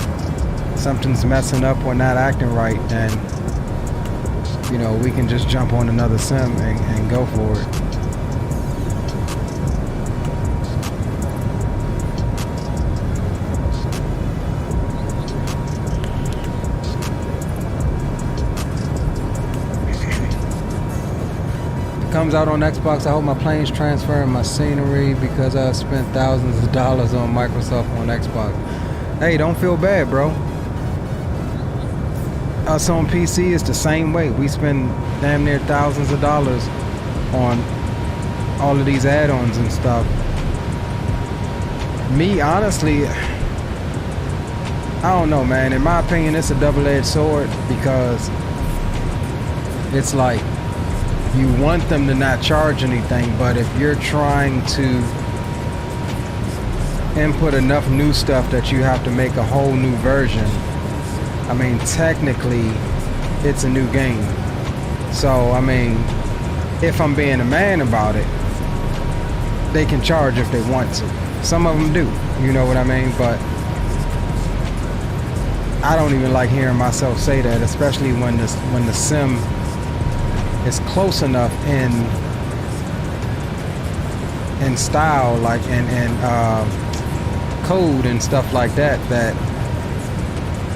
Speaker 3: something's messing up or not acting right, then, you know, we can just jump on another sim and go for it. Comes out on Xbox. I hope my plane's transferring my scenery because I spent thousands of dollars on Microsoft on Xbox. Hey, don't feel bad, bro. Us on PC is the same way. We spend damn near thousands of dollars on all of these add-ons and stuff. Me, honestly, I don't know, man. In my opinion, it's a double-edged sword, because it's like you want them to not charge anything, but if you're trying to input enough new stuff that you have to make a whole new version, I mean, technically, it's a new game. So, I mean, if I'm being a man about it, they can charge if they want to. Some of them do, you know what I mean? But I don't even like hearing myself say that, especially when the sim is close enough in style, like in code and stuff like that, that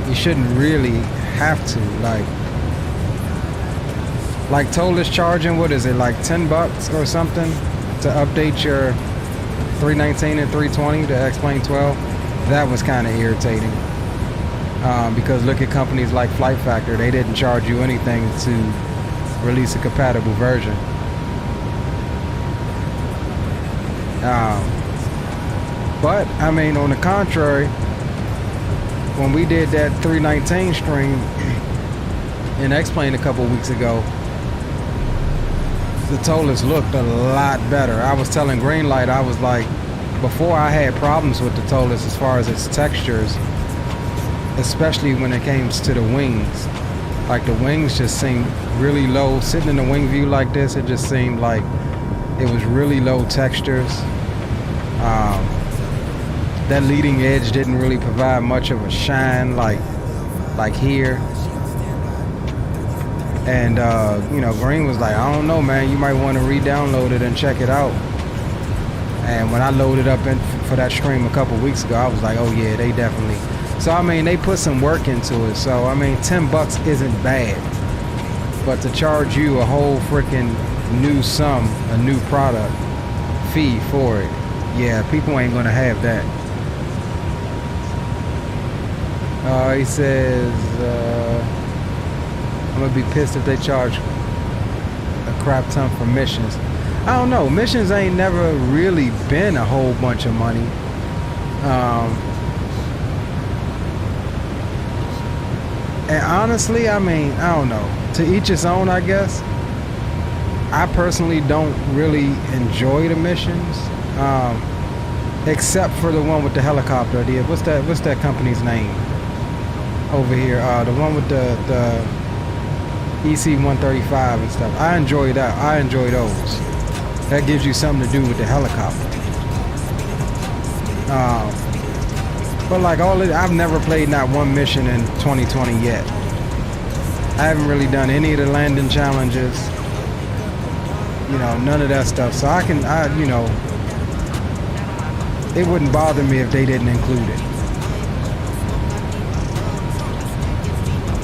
Speaker 3: you shouldn't really have to, like tolless charging. What is it, like $10 or something to update your 319 and 320 to X-Plane 12? That was kind of irritating, because look at companies like Flight Factor. They didn't charge you anything to release a compatible version. But I mean, on the contrary, when we did that 319 stream in X-Plane a couple weeks ago, the tollers looked a lot better. I was telling Greenlight, I was like, before I had problems with the tollers as far as its textures, especially when it came to the wings. Like, the wings just seemed really low. Sitting in the wing view like this, it just seemed like it was really low textures. That leading edge didn't really provide much of a shine like here. And you know, Green was like, I don't know, man, you might want to re-download it and check it out. And when I loaded up for that stream a couple weeks ago, I was like, oh yeah, they definitely. So I mean, they put some work into it. So I mean, $10 isn't bad, but to charge you a whole freaking new sum, a new product fee for it, yeah, people ain't gonna have that. He says, I'm gonna be pissed if they charge a crap ton for missions. I don't know. Missions ain't never really been a whole bunch of money. And honestly, I mean, I don't know. To each his own, I guess. I personally don't really enjoy the missions, except for the one with the helicopter. What's that company's name over here? The one with the EC-135 and stuff. I enjoy that. I enjoy those. That gives you something to do with the helicopter. But like I've never played not one mission in 2020 yet. I haven't really done any of the landing challenges. You know, none of that stuff. So you know, it wouldn't bother me if they didn't include it.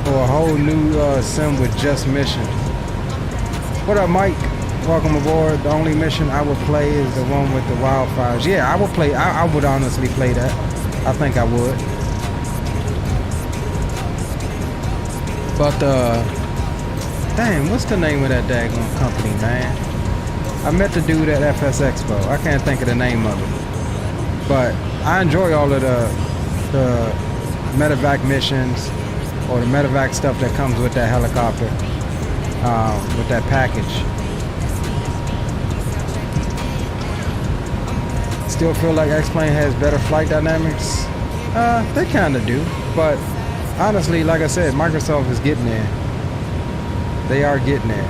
Speaker 3: Or a whole new sim with just missions. What up, Mike? Welcome aboard. The only mission I would play is the one with the wildfires. Yeah, I would play. I would honestly play that. I think I would. But dang, what's the name of that daggone company, man? I met the dude at FS Expo. I can't think of the name of it. But I enjoy all of the medevac missions or the medevac stuff that comes with that helicopter, with that package. Still feel like X-Plane has better flight dynamics? They kind of do. But honestly, like I said, Microsoft is getting there. They are getting there.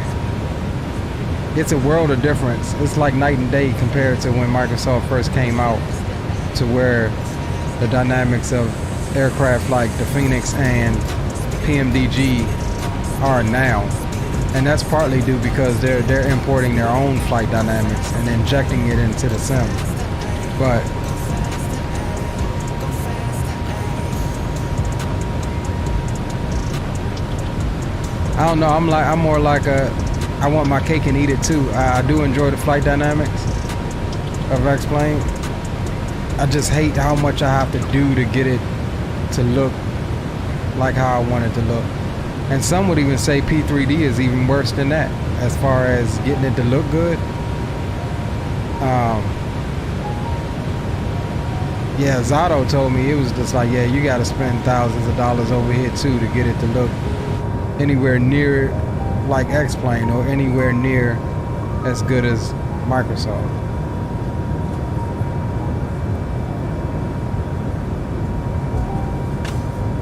Speaker 3: It's a world of difference. It's like night and day compared to when Microsoft first came out to where the dynamics of aircraft like the Phoenix and PMDG are now. And that's partly due because they're importing their own flight dynamics and injecting it into the sim. But I don't know. I'm more like I want my cake and eat it too. I do enjoy the flight dynamics of X-Plane. I just hate how much I have to do to get it to look like how I want it to look. And some would even say P3D is even worse than that as far as getting it to look good. Yeah, Zato told me it was just like, yeah, you got to spend thousands of dollars over here too to get it to look anywhere near like X-Plane or anywhere near as good as Microsoft.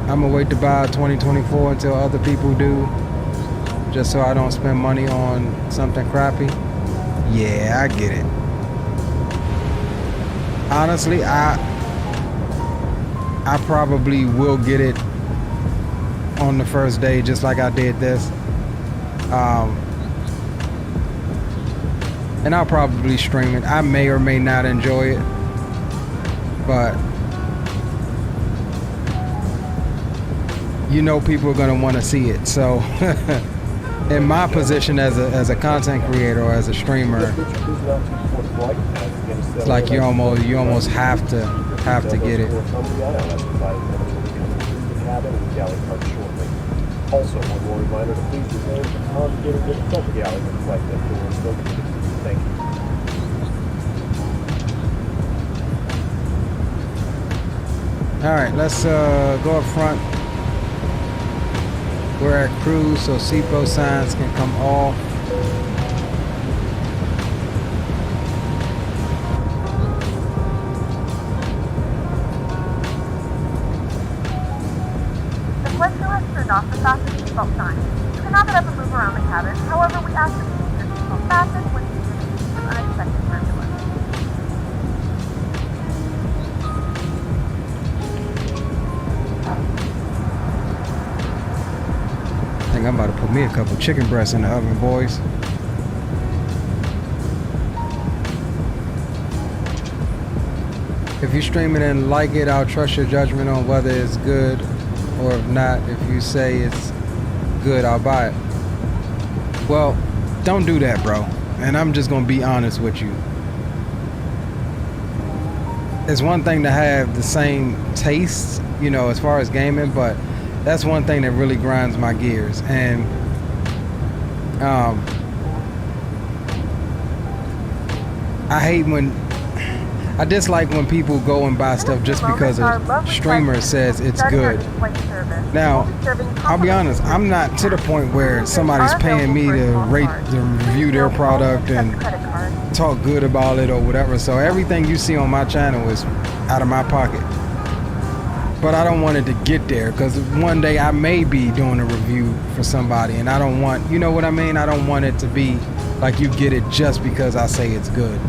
Speaker 3: I'm gonna wait to buy 2024 until other people do, just so I don't spend money on something crappy. Yeah, I get it. Honestly, I probably will get it on the first day, just like I did this. And I'll probably stream it. I may or may not enjoy it, but you know people are gonna want to see it. So in my position as a content creator or as a streamer, it's like you almost have to get it.
Speaker 6: Also, one more reminder to please remain on the front galley when the flight deck door is open. Thank you.
Speaker 3: All right, let's go up front. We're at cruise, so SIPO signs can come off.
Speaker 4: The flight crew has turned off the fasten seatbelt sign. You cannot get up and move around the cabin. However, we ask that you keep your seatbelt fastened when you use unexpected turbulence.
Speaker 3: I think I'm about to put me a couple chicken breasts in the oven, boys. If you stream it and like it, I'll trust your judgment on whether it's good or if not. If you say it's good, I'll buy it. Well, don't do that, bro. And I'm just gonna be honest with you. It's one thing to have the same tastes, you know, as far as gaming, but that's one thing that really grinds my gears. And I dislike when people go and buy stuff just because a streamer says it's good. Now, I'll be honest, I'm not to the point where somebody's paying me to review their product and talk good about it or whatever. So everything you see on my channel is out of my pocket. But I don't want it to get there, because one day I may be doing a review for somebody, and I don't want, you know what I mean? I don't want it to be like you get it just because I say it's good.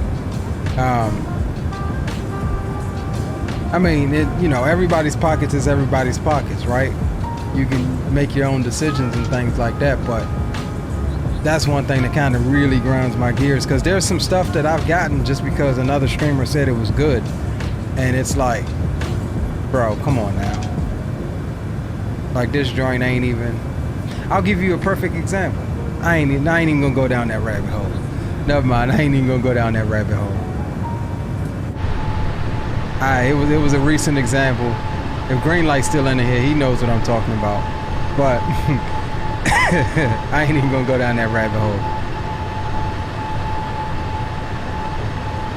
Speaker 3: I mean, you know, everybody's pockets is everybody's pockets, right? You can make your own decisions and things like that, but that's one thing that kind of really grinds my gears, because there's some stuff that I've gotten just because another streamer said it was good, and it's like, bro, come on now. Like, this joint ain't even... I'll give you a perfect example. I ain't even gonna go down that rabbit hole. Never mind, I ain't even gonna go down that rabbit hole. It was a recent example. If Greenlight's still in here, he knows what I'm talking about. But I ain't even gonna go down that rabbit hole.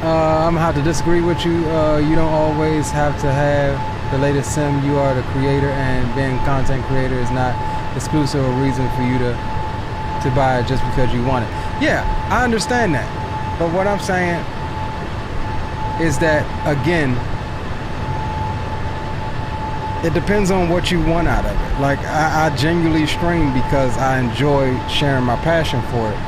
Speaker 3: I'm gonna have to disagree with you. You don't always have to have the latest sim. You are the creator, and being a content creator is not exclusive or reason for you to buy it just because you want it. Yeah, I understand that. But what I'm saying is that, again, it depends on what you want out of it. Like, I genuinely stream because I enjoy sharing my passion for it.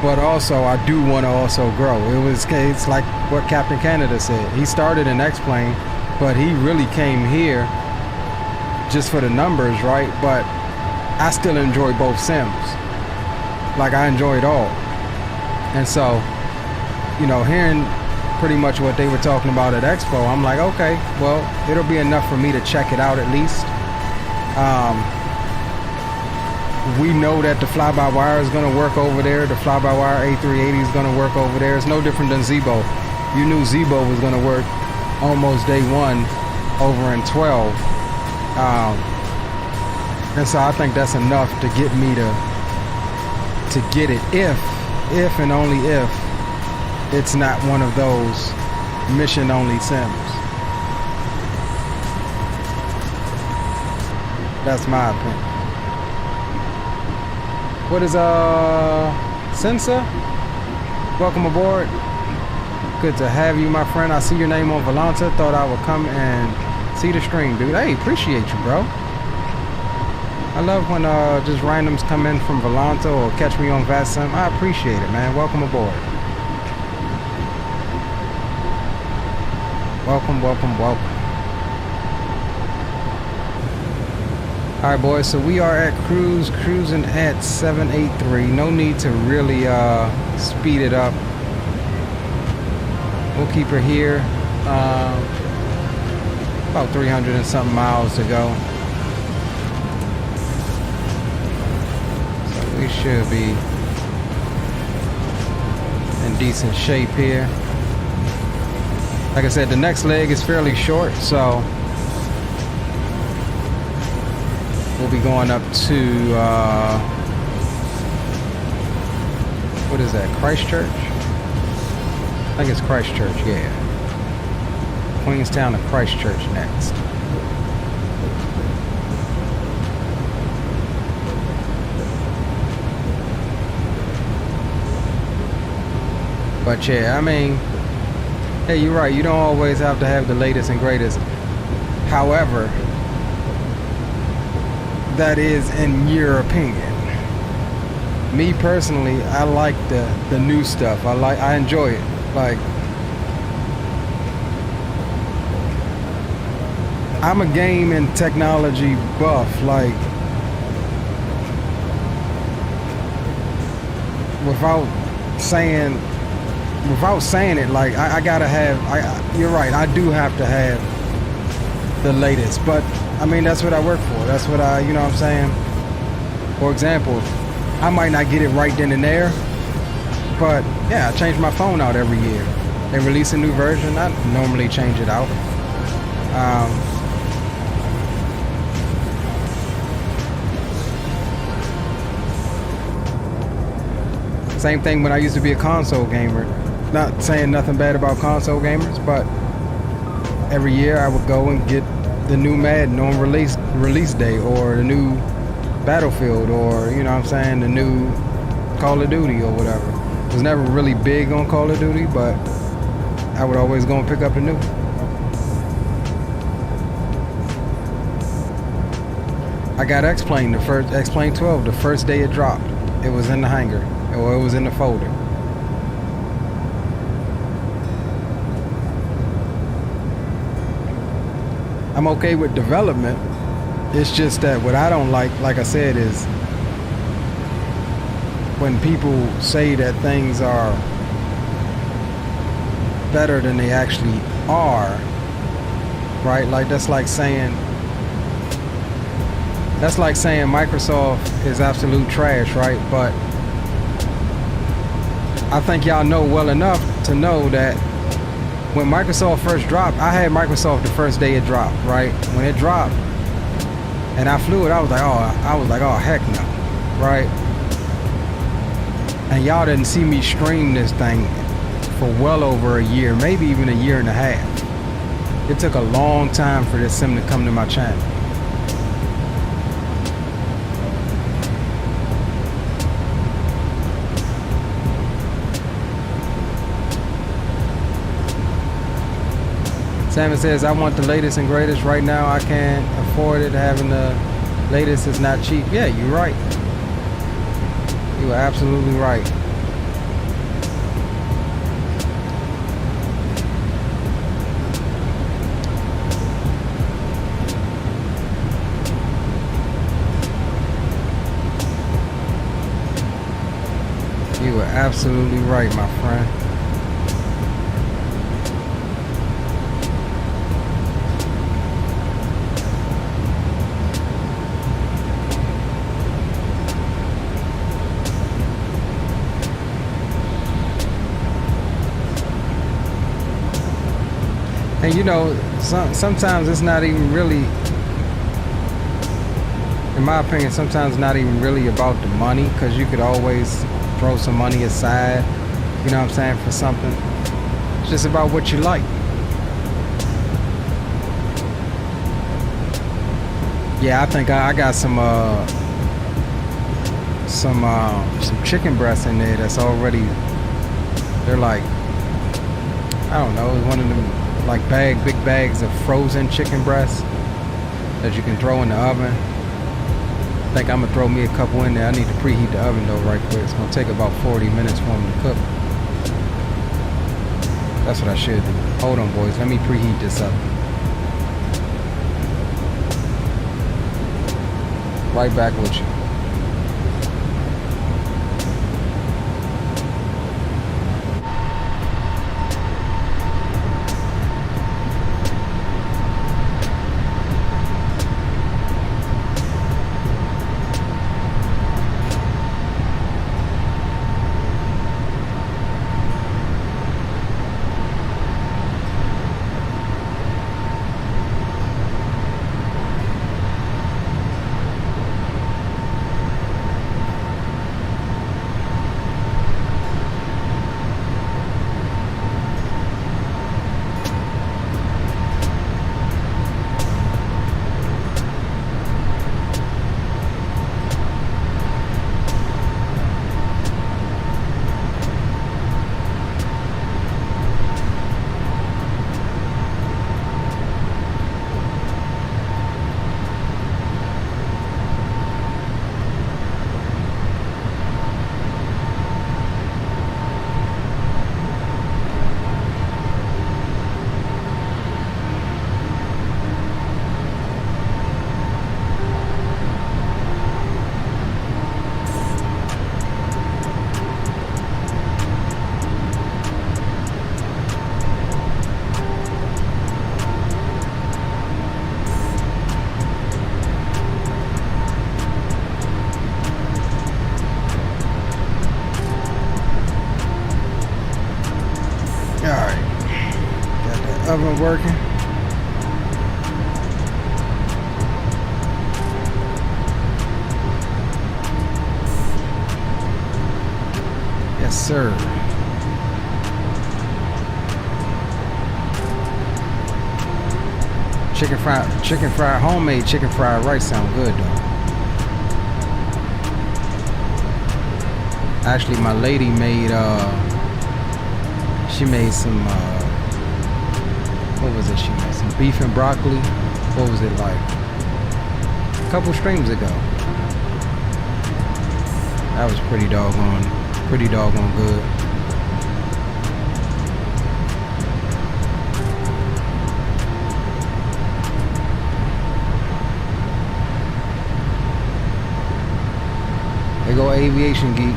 Speaker 3: But also, I do want to also grow. It's like what Captain Canada said. He started in X-Plane, but he really came here just for the numbers, right? But I still enjoy both sims. Like, I enjoy it all. And so, you know, hearing pretty much what they were talking about at Expo, I'm like, okay, well, it'll be enough for me to check it out at least. We know that the fly-by-wire is going to work over there. The fly-by-wire A380 is going to work over there. It's no different than Zebo. You knew Zebo was going to work almost day one over in 12. And so I think that's enough to get me to get it, if and only if it's not one of those mission-only sims. That's my opinion. What is Sensa? Welcome aboard. Good to have you, my friend. I see your name on Volanta. Thought I would come and see the stream, dude. Hey, appreciate you, bro. I love when just randoms come in from Volanta or catch me on VATSIM. I appreciate it, man. Welcome aboard. Welcome, welcome, welcome. All right, boys, so we are at cruising at 783. No need to really speed it up. We'll keep her here. About 300 and something miles to go. So we should be in decent shape here. Like I said, the next leg is fairly short, so we'll be going up to, what is that, Christchurch? I think it's Christchurch, yeah. Queenstown to Christchurch next. But yeah, I mean, hey, you're right, you don't always have to have the latest and greatest. However, that is in your opinion. Me personally, I like the new stuff. I enjoy it. Like, I'm a game and technology buff. Like, without saying without saying it, like I gotta have. You're right. I do have to have the latest, but I mean that's what I work for. That's what I, you know what I'm saying. For example, I might not get it right then and there, but yeah, I change my phone out every year. They release a new version, I normally change it out. Same thing when I used to be a console gamer. Not saying nothing bad about console gamers, but every year I would go and get the new Madden on release day, or the new Battlefield, or you know what I'm saying, the new Call of Duty or whatever. I was never really big on Call of Duty, but I would always go and pick up the new. I got X-Plane 12, the first day it dropped. It was in the hangar, or it was in the folder. I'm okay with development. It's just that what I don't like I said, is when people say that things are better than they actually are, right? Like that's like saying Microsoft is absolute trash, right? But I think y'all know well enough to know that when Microsoft first dropped, I had Microsoft the first day it dropped, right? When it dropped and I flew it, I was like, oh heck no, right? And y'all didn't see me stream this thing for well over a year, maybe even a year and a half. It took a long time for this sim to come to my channel. Salmon says, I want the latest and greatest right now. I can't afford it. Having the latest is not cheap. Yeah, you're right. You are absolutely right. You are absolutely right, my friend. And you know, sometimes it's not even really, in my opinion, sometimes not even really about the money, because you could always throw some money aside, you know what I'm saying, for something. It's just about what you like. Yeah, I think I got some chicken breasts in there that's already, they're like, I don't know, one of them like big bags of frozen chicken breasts that you can throw in the oven. I think I'm gonna throw me a couple in there. I need to preheat the oven though right quick. It's gonna take about 40 minutes for them to cook. That's what I should do. Hold on, boys, let me preheat this up. Right back with you. equipment working. Yes, sir. Chicken fried, homemade chicken fried rice sound good though. Actually, my lady made, she made some, what was it she made? Some beef and broccoli. What was it like? A couple streams ago. That was pretty doggone good. There go Aviation Geek.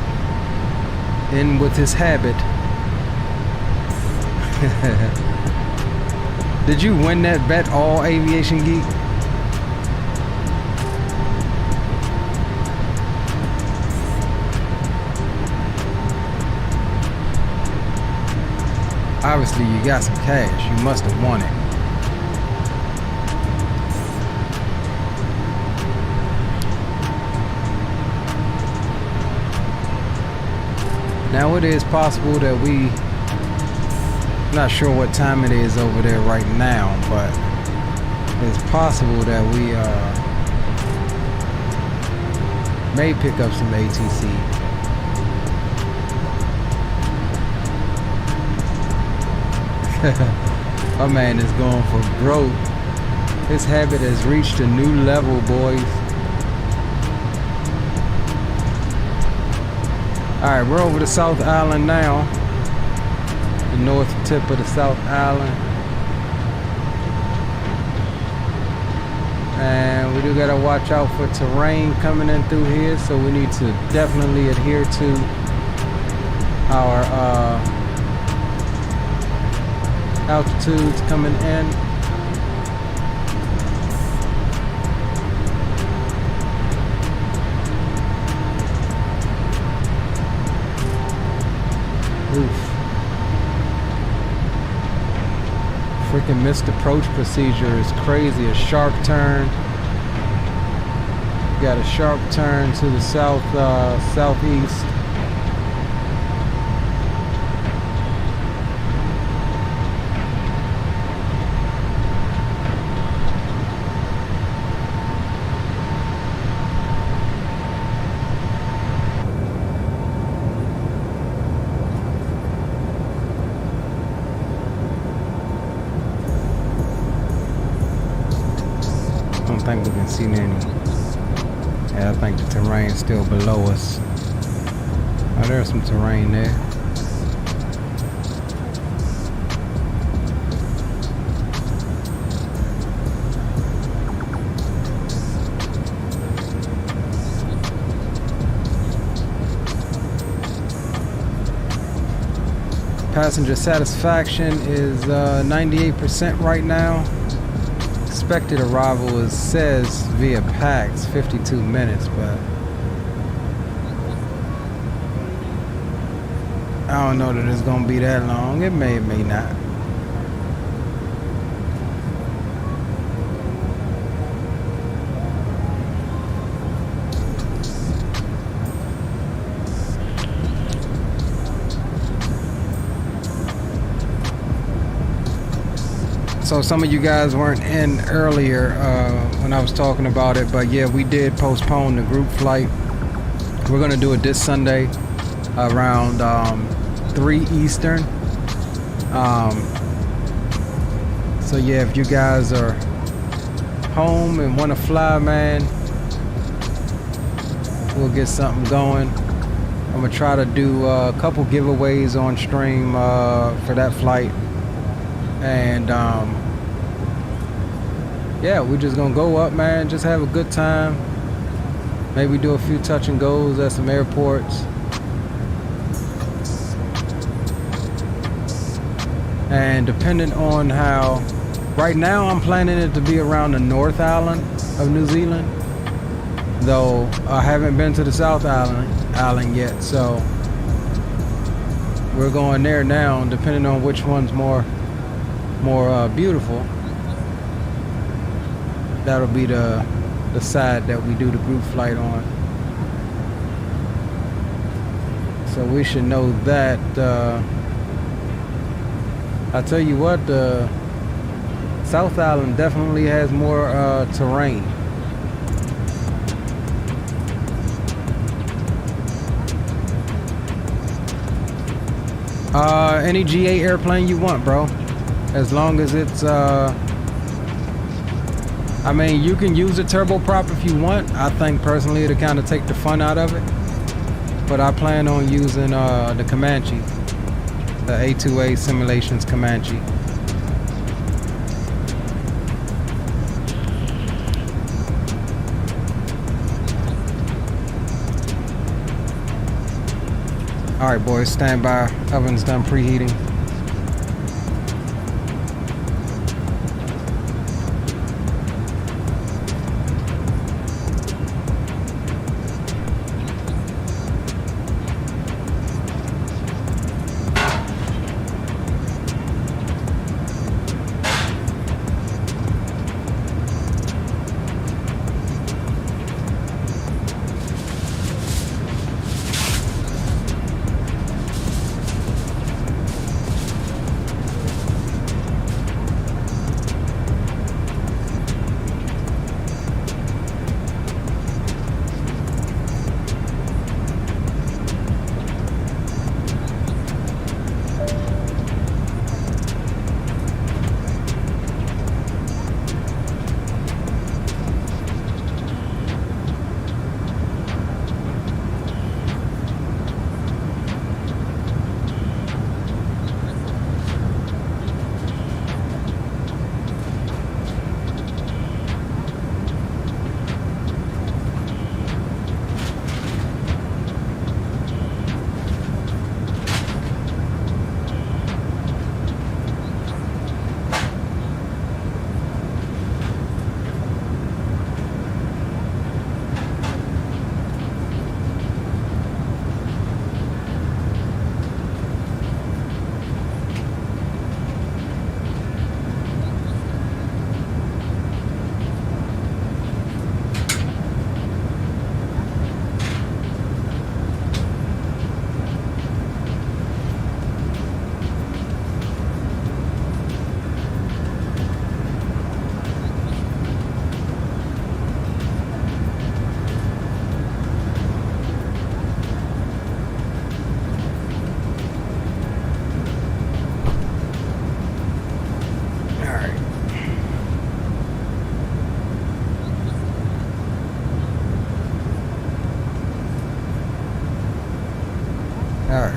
Speaker 3: In with his habit. Did you win that bet, all Aviation Geek? Obviously, you got some cash. You must have won it. Now it is possible that we, not sure what time it is over there right now, but it's possible that we may pick up some ATC. My man is going for broke. His habit has reached a new level, boys. Alright, we're over the South Island now. The north tip of the South Island. And we do gotta watch out for terrain coming in through here, so we need to definitely adhere to our altitudes coming in. Oof. Freaking missed approach procedure is crazy. A sharp turn. Got a sharp turn to the southeast. I don't think we can see any. Yeah, I think the terrain's still below us. Oh, there's some terrain there. Passenger satisfaction is 98% right now. Expected arrival is says via PAX 52 minutes, but I don't know that it's gonna be that long. It may not. So some of you guys weren't in earlier when I was talking about it, but yeah, we did postpone the group flight. We're gonna do it this Sunday around 3 Eastern. So yeah, if you guys are home and want to fly, man, we'll get something going. I'm gonna try to do a couple giveaways on stream for that flight. And yeah, we're just gonna go up, man, just have a good time. Maybe do a few touch and goes at some airports. And depending on how, right now I'm planning it to be around the North Island of New Zealand, though I haven't been to the South Island yet, so we're going there now, depending on which one's more more beautiful, that'll be the side that we do the group flight on. So we should know that. I tell you what, South Island definitely has more terrain. Any GA airplane you want, bro. As long as it's, I mean, you can use a turboprop if you want. I think personally it'll kind of take the fun out of it. But I plan on using the Comanche, the A2A Simulations Comanche. All right, boys, stand by. Oven's done preheating.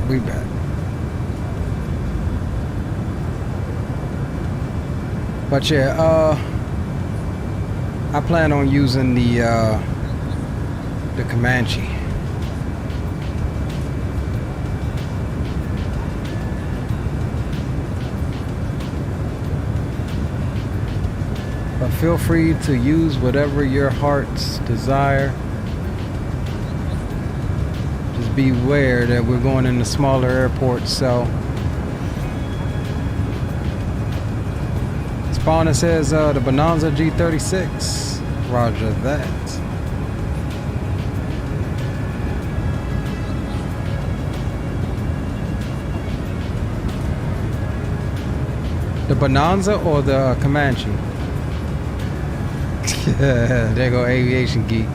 Speaker 3: We back. But yeah, I plan on using the Comanche. But feel free to use whatever your heart's desire. Just beware that we're going into smaller airports, so Spawner says the Bonanza G36. Roger that. The Bonanza or the Comanche? There go Aviation Geek.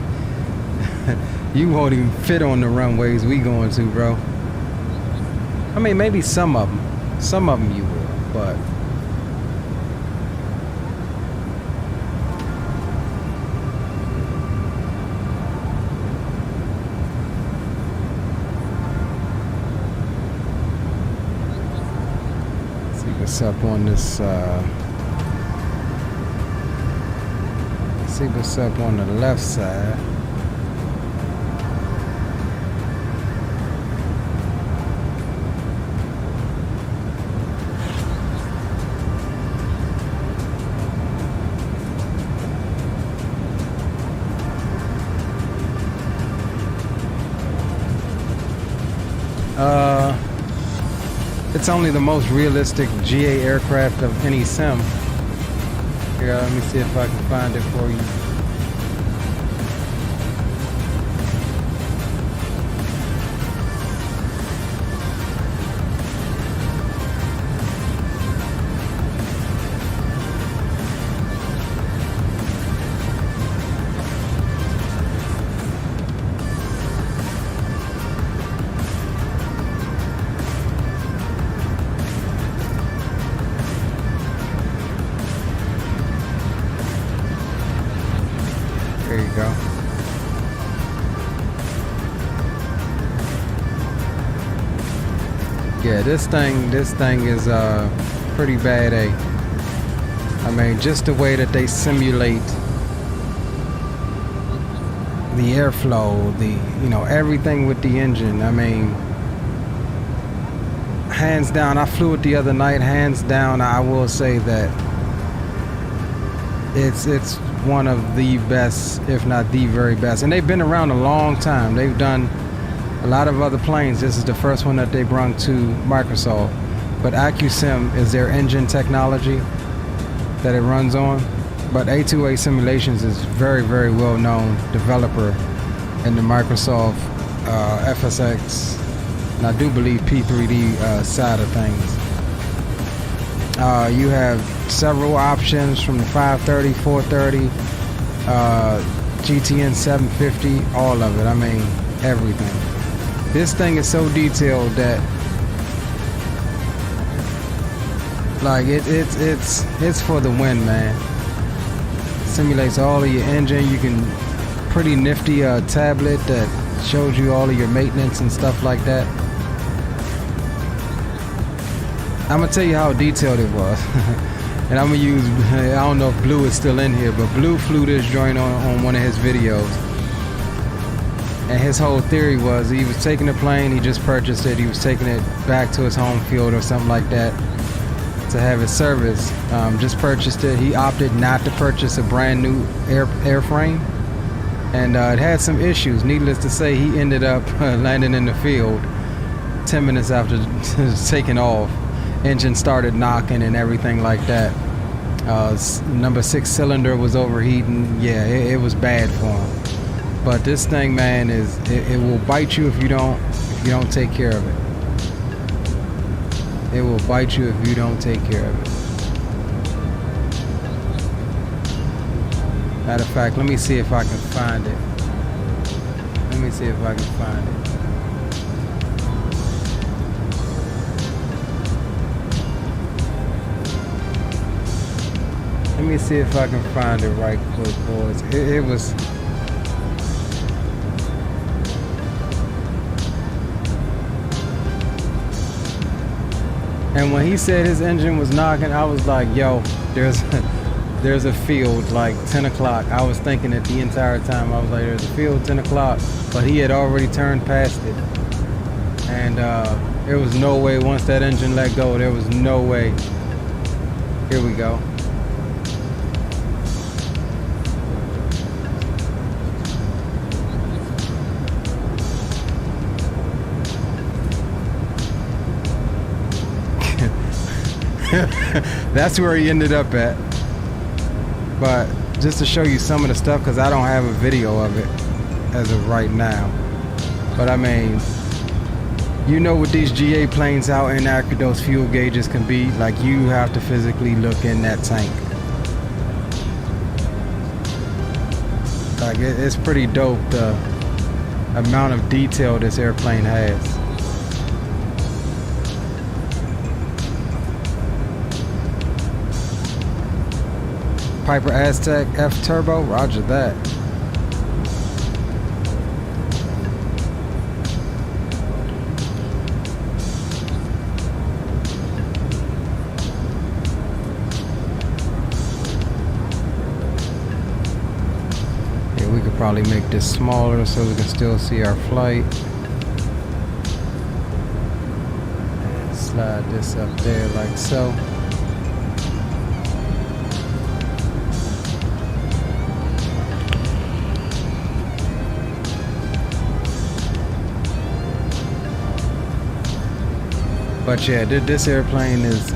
Speaker 3: You won't even fit on the runways we going to, bro. I mean, maybe some of them. Some of them you will, but let's see what's up on this. See what's up on the left side. It's only the most realistic GA aircraft of any sim. Here, let me see if I can find it for you. There you go. Yeah, this thing is pretty bad, eh? I mean, just the way that they simulate the airflow, everything with the engine. I mean, hands down, I flew it the other night. Hands down, I will say that it's one of the best, if not the very best. And they've been around a long time. They've done a lot of other planes. This is the first one that they brought to Microsoft. But AccuSim is their engine technology that it runs on. But A2A Simulations is very, very well known developer in the Microsoft FSX, and I do believe P3D side of things. You have several options from the 530, 430, GTN 750, all of it. I mean, everything. This thing is so detailed that, like, it's for the win, man. Simulates all of your engine. You can pretty nifty tablet that shows you all of your maintenance and stuff like that. I'm gonna tell you how detailed it was. And I'm gonna use, I don't know if Blue is still in here, but Blue flew this joint on one of his videos. And his whole theory was he was taking the plane, he just purchased it, he was taking it back to his home field or something like that to have it serviced. Just purchased it. He opted not to purchase a brand new airframe. And it had some issues. Needless to say, he ended up landing in the field 10 minutes after taking off. Engine started knocking and everything like that. Number 6 cylinder was overheating. Yeah, it was bad for him. But this thing, man, it will bite you if you don't take care of it. It will bite you if you don't take care of it. Matter of fact, let me see if I can find it. Let me see if I can find it. Let me see if I can find it right quick, boys. It was... And when he said his engine was knocking, I was like, yo, there's a field like 10 o'clock. I was thinking it the entire time. I was like, there's a field 10 o'clock. But he had already turned past it. And there was no way, once that engine let go, there was no way. Here we go. That's where he ended up at. But just to show you some of the stuff, because I don't have a video of it as of right now. But I mean, you know, with these GA planes, how inaccurate those fuel gauges can be. Like, you have to physically look in that tank. Like, it's pretty dope, the amount of detail this airplane has. Piper Aztec F Turbo, roger that. Yeah, we could probably make this smaller so we can still see our flight. And slide this up there like so. But yeah, this airplane is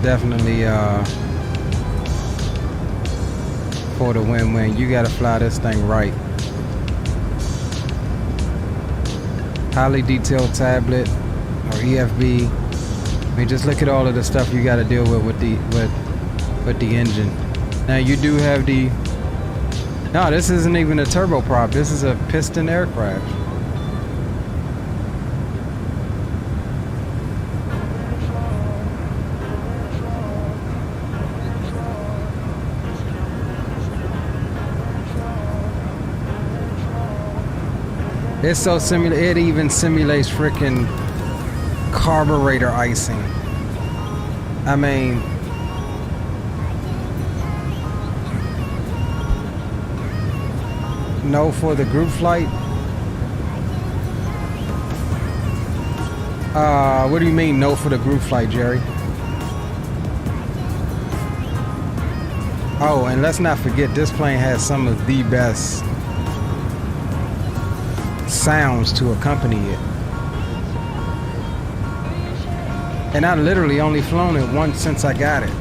Speaker 3: definitely for the win-win. You gotta fly this thing right. Highly detailed tablet or EFB. I mean, just look at all of the stuff you gotta deal with the engine. Now you do have the. No, this isn't even a turboprop. This is a piston aircraft. It's so it even simulates freaking carburetor icing. I mean, no for the group flight. What do you mean no for the group flight, Jerry? Oh, and let's not forget this plane has some of the best sounds to accompany it. And I literally only flown it once since I got it.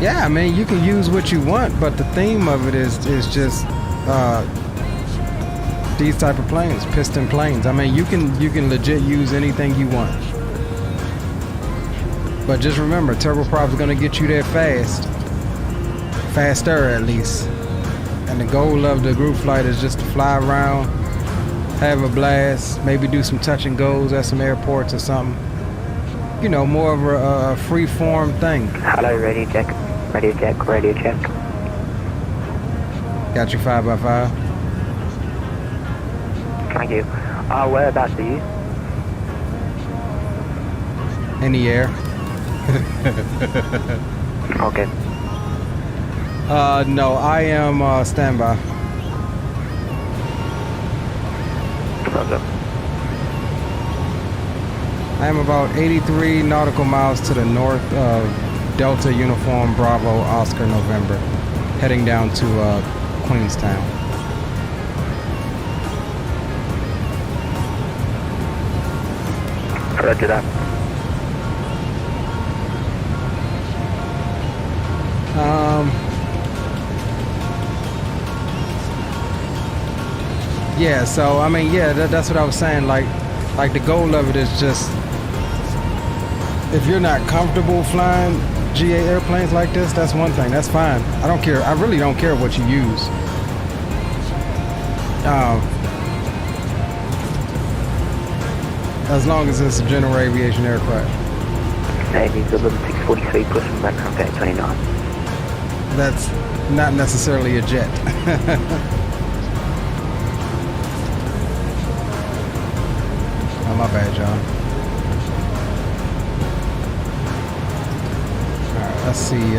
Speaker 3: Yeah, I mean, you can use what you want, but the theme of it is just these type of planes, piston planes. I mean, you can legit use anything you want. But just remember, turboprop is gonna get you there fast. Faster, at least. And the goal of the group flight is just to fly around, have a blast, maybe do some touch and goes at some airports or something. You know, more of a free-form thing.
Speaker 2: Hello, radio check. Radio check, radio check.
Speaker 3: Got you 5x5.
Speaker 2: Thank you. Whereabouts are you?
Speaker 3: In the air.
Speaker 2: Okay.
Speaker 3: No, I am standby.
Speaker 2: Roger.
Speaker 3: I am about 83 nautical miles to the north of Delta Uniform Bravo Oscar November, heading down to Queenstown.
Speaker 2: Roger that.
Speaker 3: Yeah, so I mean, yeah, that's what I was saying. Like the goal of it is just, if you're not comfortable flying GA airplanes like this, that's one thing. That's fine. I don't care. I really don't care what you use. As long as it's a general aviation aircraft.
Speaker 2: Navy 643, pushing back contact 29.
Speaker 3: That's not necessarily a jet. Oh, my bad, John. Alright, let's see,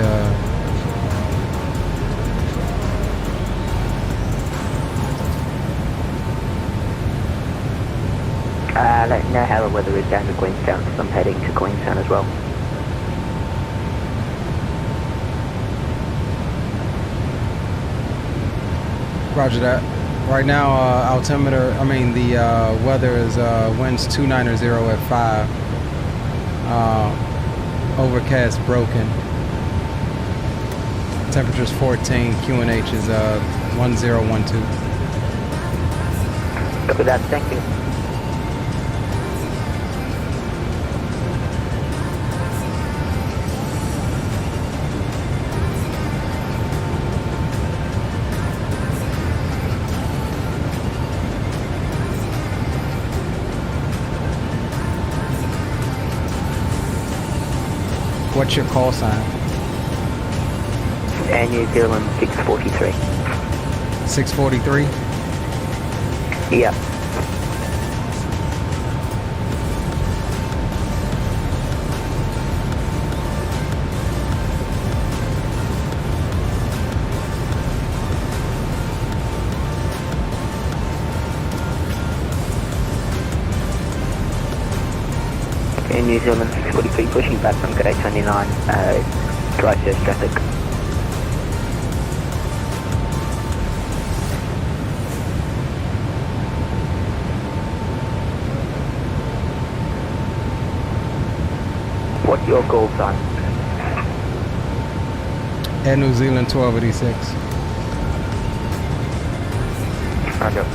Speaker 2: let me know how the weather is down to Queenstown, because I'm heading to Queenstown as well.
Speaker 3: Roger that. Right now, altimeter, the weather is winds 290 at 5. Overcast broken. Temperature's 14. QNH is 1012.
Speaker 2: Copy that, thank you.
Speaker 3: What's your call sign?
Speaker 2: Air New Zealand 643.
Speaker 3: 643?
Speaker 2: Yeah. In New Zealand 643, pushing back from gate 29, Christchurch traffic. What's your call sign?
Speaker 3: Air New Zealand 1286.
Speaker 2: Roger.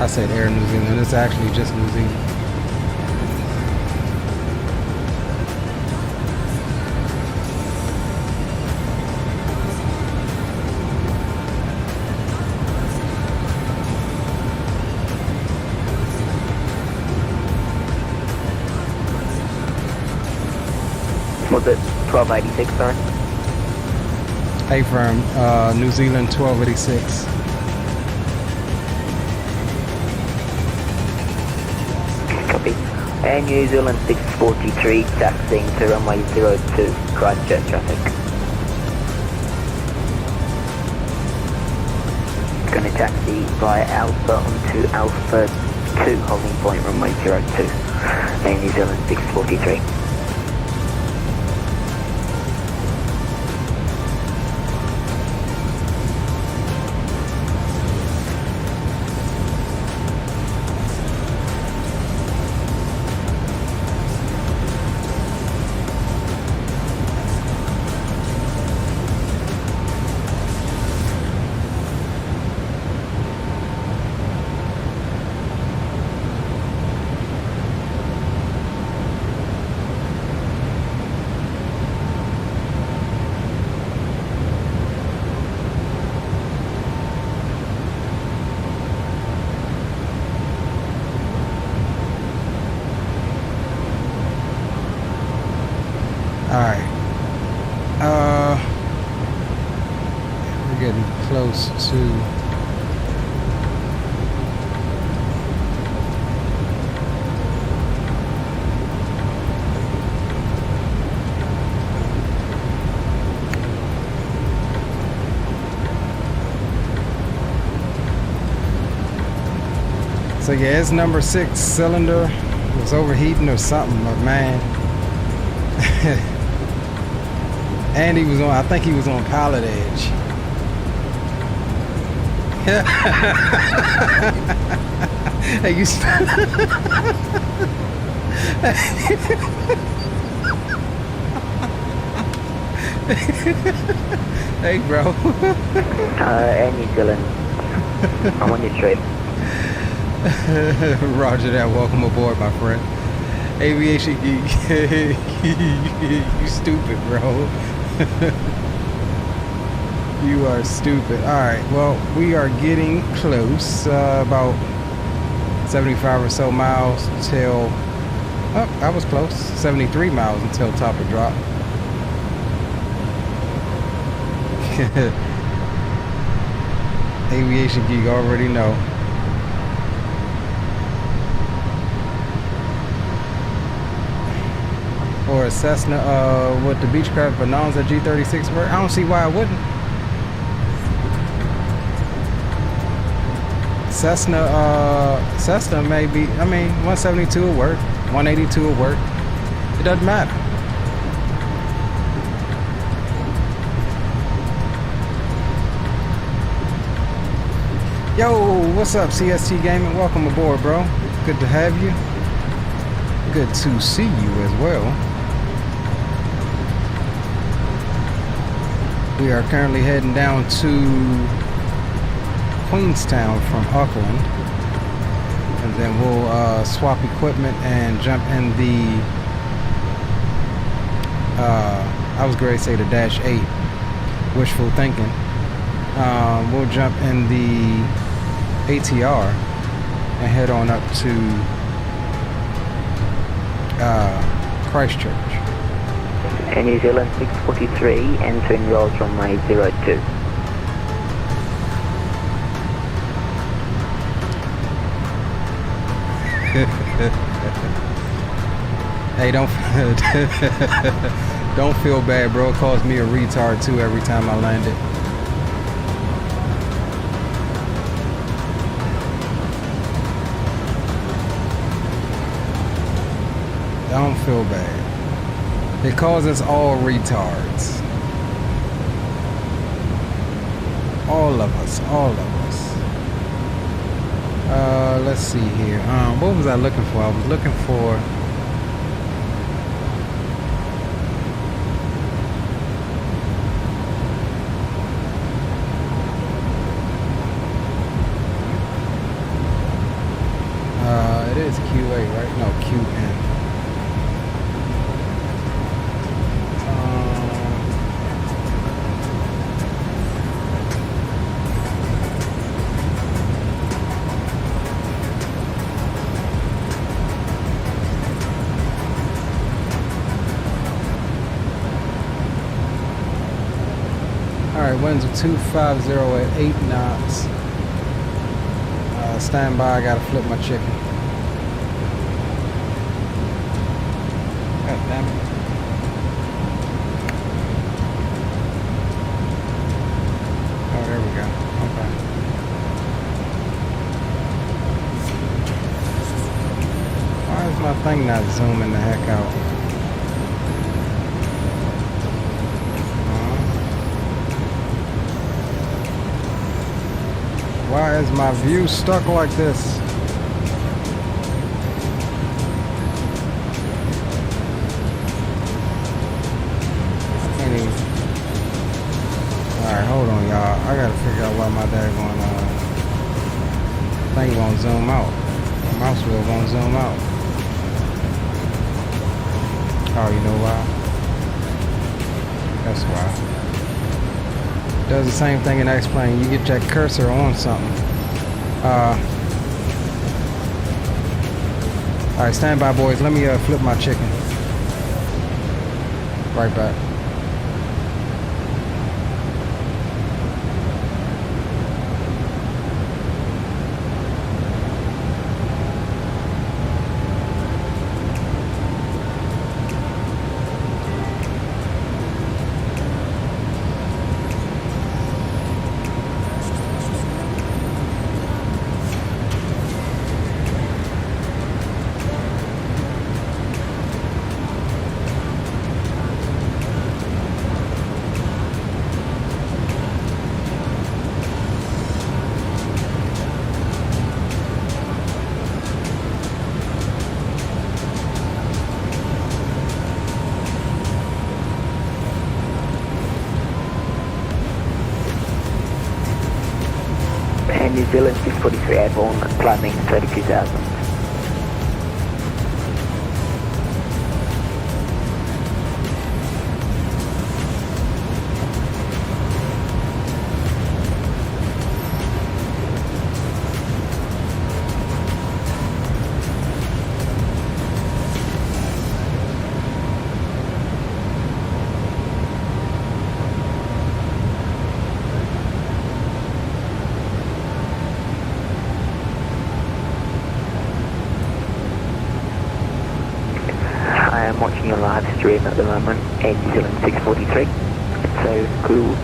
Speaker 3: I said Air New Zealand. It's actually just New Zealand.
Speaker 2: Was it 1286, sorry?
Speaker 3: A firm, New Zealand 1286.
Speaker 2: Copy. And New Zealand 643, taxiing to runway 02, Christchurch traffic. Going to taxi via Alpha onto Alpha 2, holding point runway 02, and New Zealand 643. Alright. We're getting close to so yeah, it's number 6 cylinder was overheating or something, but man. And he was on, I think he was on pilot edge. Hey, you hey, bro. Air New Zealand, I'm on your trip.
Speaker 3: Roger that, welcome aboard, my friend. Aviation geek. You stupid, bro. You are stupid. Alright, well, we are getting close. About 75 or so miles till... Oh, I was close. 73 miles until top of drop. Aviation geek already know. Or a Cessna with the Beechcraft Bonanza G36 work. I don't see why I wouldn't. Cessna may be, I mean, 172 will work, 182 will work. It doesn't matter. Yo, what's up, CST Gaming? Welcome aboard, bro. Good to have you. Good to see you as well. We are currently heading down to Queenstown from Auckland, and then we'll swap equipment and jump in the I was going to say the Dash 8, wishful thinking. We'll jump in the ATR and head on up to Christchurch.
Speaker 2: Air New Zealand 643, entering rolls runway 02.
Speaker 3: Hey, don't don't feel bad, bro. It calls me a retard too every time I land it. Don't feel bad. It calls us all retards. All of us. Let's see here. What was I looking for? I was looking for... it is QA, right? No, QN. Alright, winds are 250 at 8 knots. Stand by, I gotta flip my chicken. God damn it. Oh, there we go. Okay. Why is my thing not zooming the heck out? Why is my view stuck like this? Alright, hold on, y'all. I gotta figure out why my daggone thing won't zoom out. My mouse wheel won't zoom out. Oh, you know why? That's why. Does the same thing in X-Plane. You get that cursor on something. Alright, stand by, boys. Let me flip my chicken. Right back.
Speaker 2: New Zealand 643 airborne, climbing 32,000. Watching your live stream at the moment, New Zealand 643. So cool.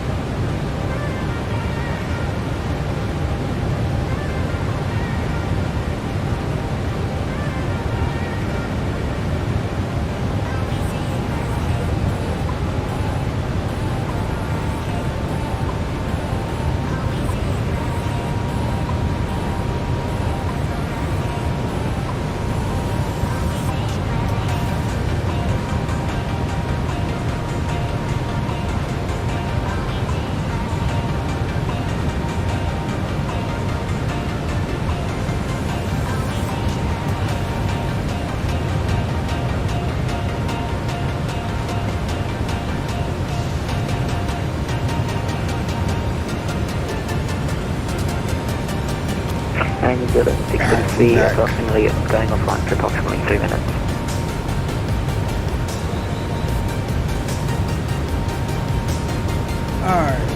Speaker 2: New Zealand 643, approximately going offline for approximately 3 minutes.
Speaker 3: Alright,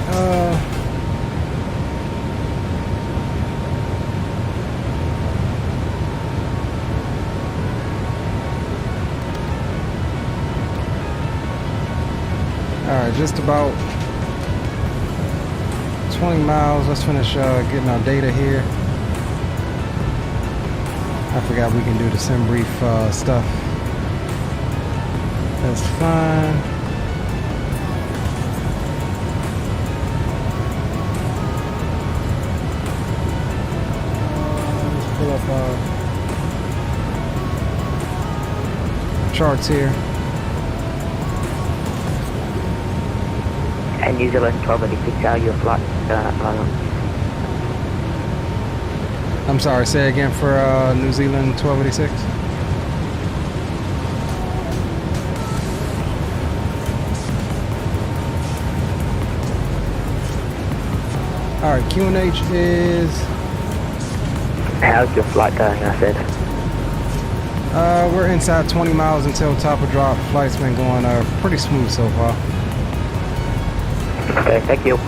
Speaker 3: Alright, just about 20 miles. Let's finish getting our data here. I forgot we can do the sim brief stuff. That's fine. Let's pull up our charts here.
Speaker 2: And New Zealand 1286, how are your flight?
Speaker 3: I'm sorry, say again for New Zealand 1286. Alright, QNH is...
Speaker 2: How's your flight going, I said?
Speaker 3: We're inside 20 miles until top of drop. Flight's been going pretty smooth so far.
Speaker 2: Okay, thank you.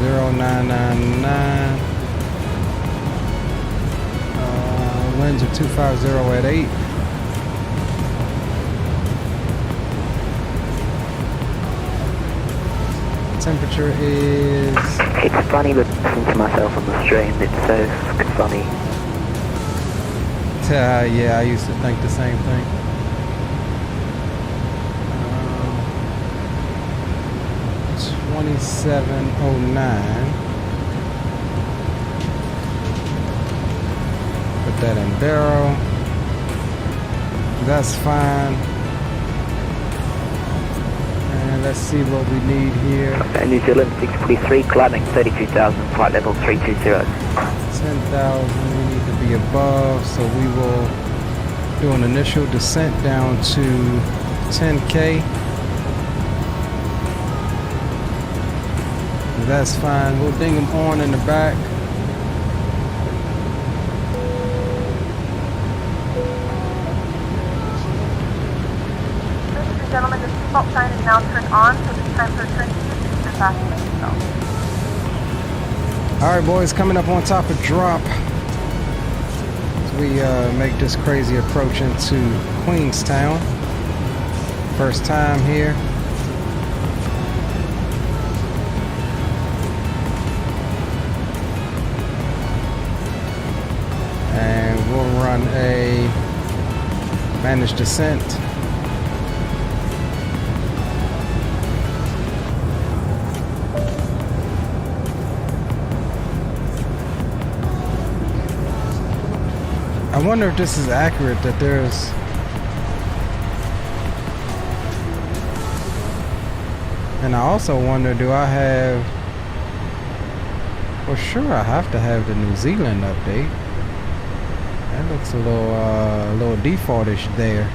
Speaker 3: 0999. Winds are 250 at 8. Temperature is...
Speaker 2: It's funny listening to myself on the stream, it's so funny.
Speaker 3: Yeah, I used to think the same thing. 2709. Put that in barrel. That's fine. And let's see what we need here.
Speaker 2: New Zealand 643, climbing 32,000, flight level 320.
Speaker 3: 10,000 we need to be above, so we will do an initial descent down to 10K. That's fine. We'll ding them on in the back.
Speaker 4: Ladies and gentlemen, the seatbelt sign is now turned on, so it's time for return to your seats and fasten your seatbelt.
Speaker 3: All right, boys, coming up on top of drop as we make this crazy approach into Queenstown. First time here. And we'll run a managed descent. I wonder if this is accurate, that there's... And I also wonder, do I have... Well, sure, I have to have the New Zealand update. That looks a little defaultish there.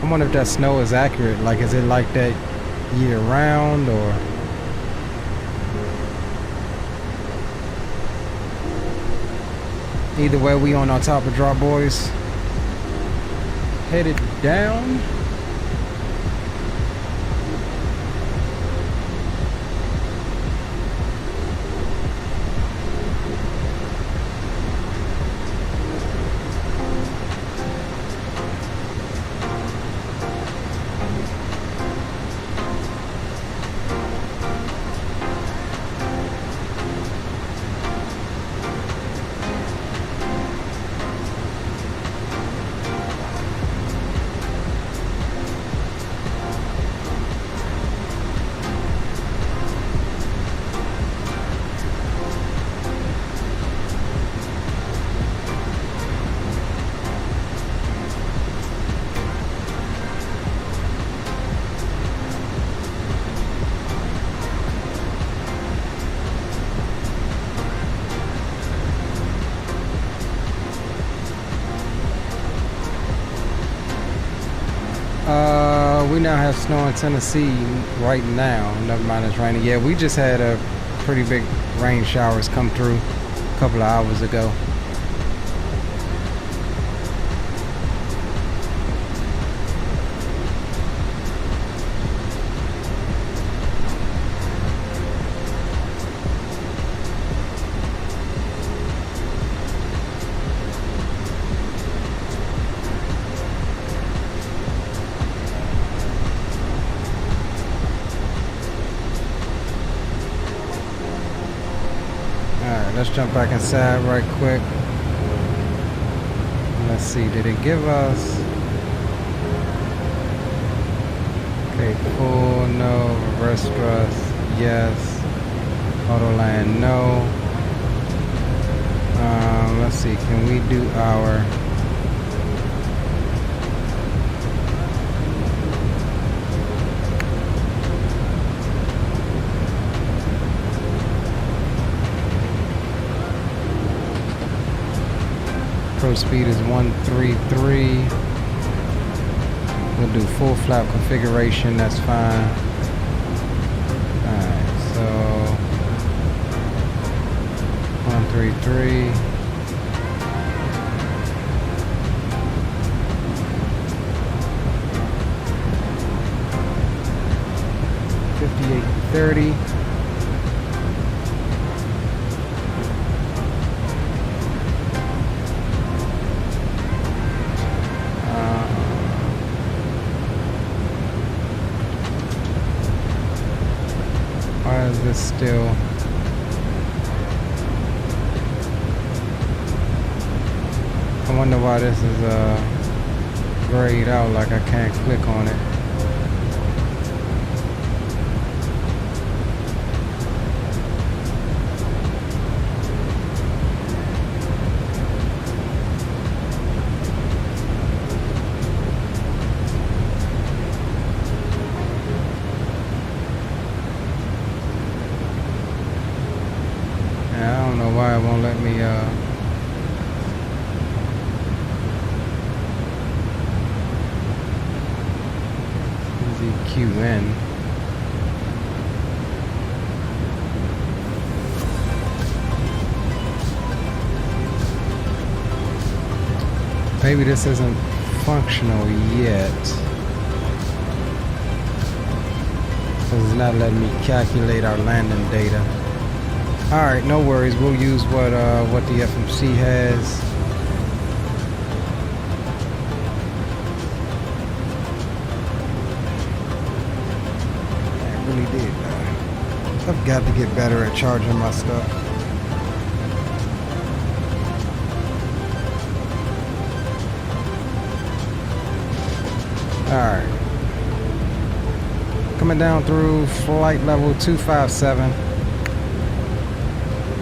Speaker 3: I wonder if that snow is accurate. Like, is it like that year round, or... Either way, we on top of drop, boys. Headed down. We now have snow in Tennessee right now. Never mind, it's raining. Yeah, we just had a pretty big rain showers come through a couple of hours ago. let's jump back inside right quick. Let's see, did it give us... Okay, full, no. Reverse thrust, yes. Auto land, no. Let's see, can we do our... Pro speed is 133. We'll do full flap configuration, that's fine. Alright, so 133. $58.30. Why is this still? I wonder why this is grayed out, like I can't click on it. Why it won't let me ZQN. Maybe this isn't functional yet. Because it's not letting me calculate our landing data. Alright, no worries. We'll use what the FMC has. I really did. I've got to get better at charging my stuff. Alright. Coming down through flight level 257.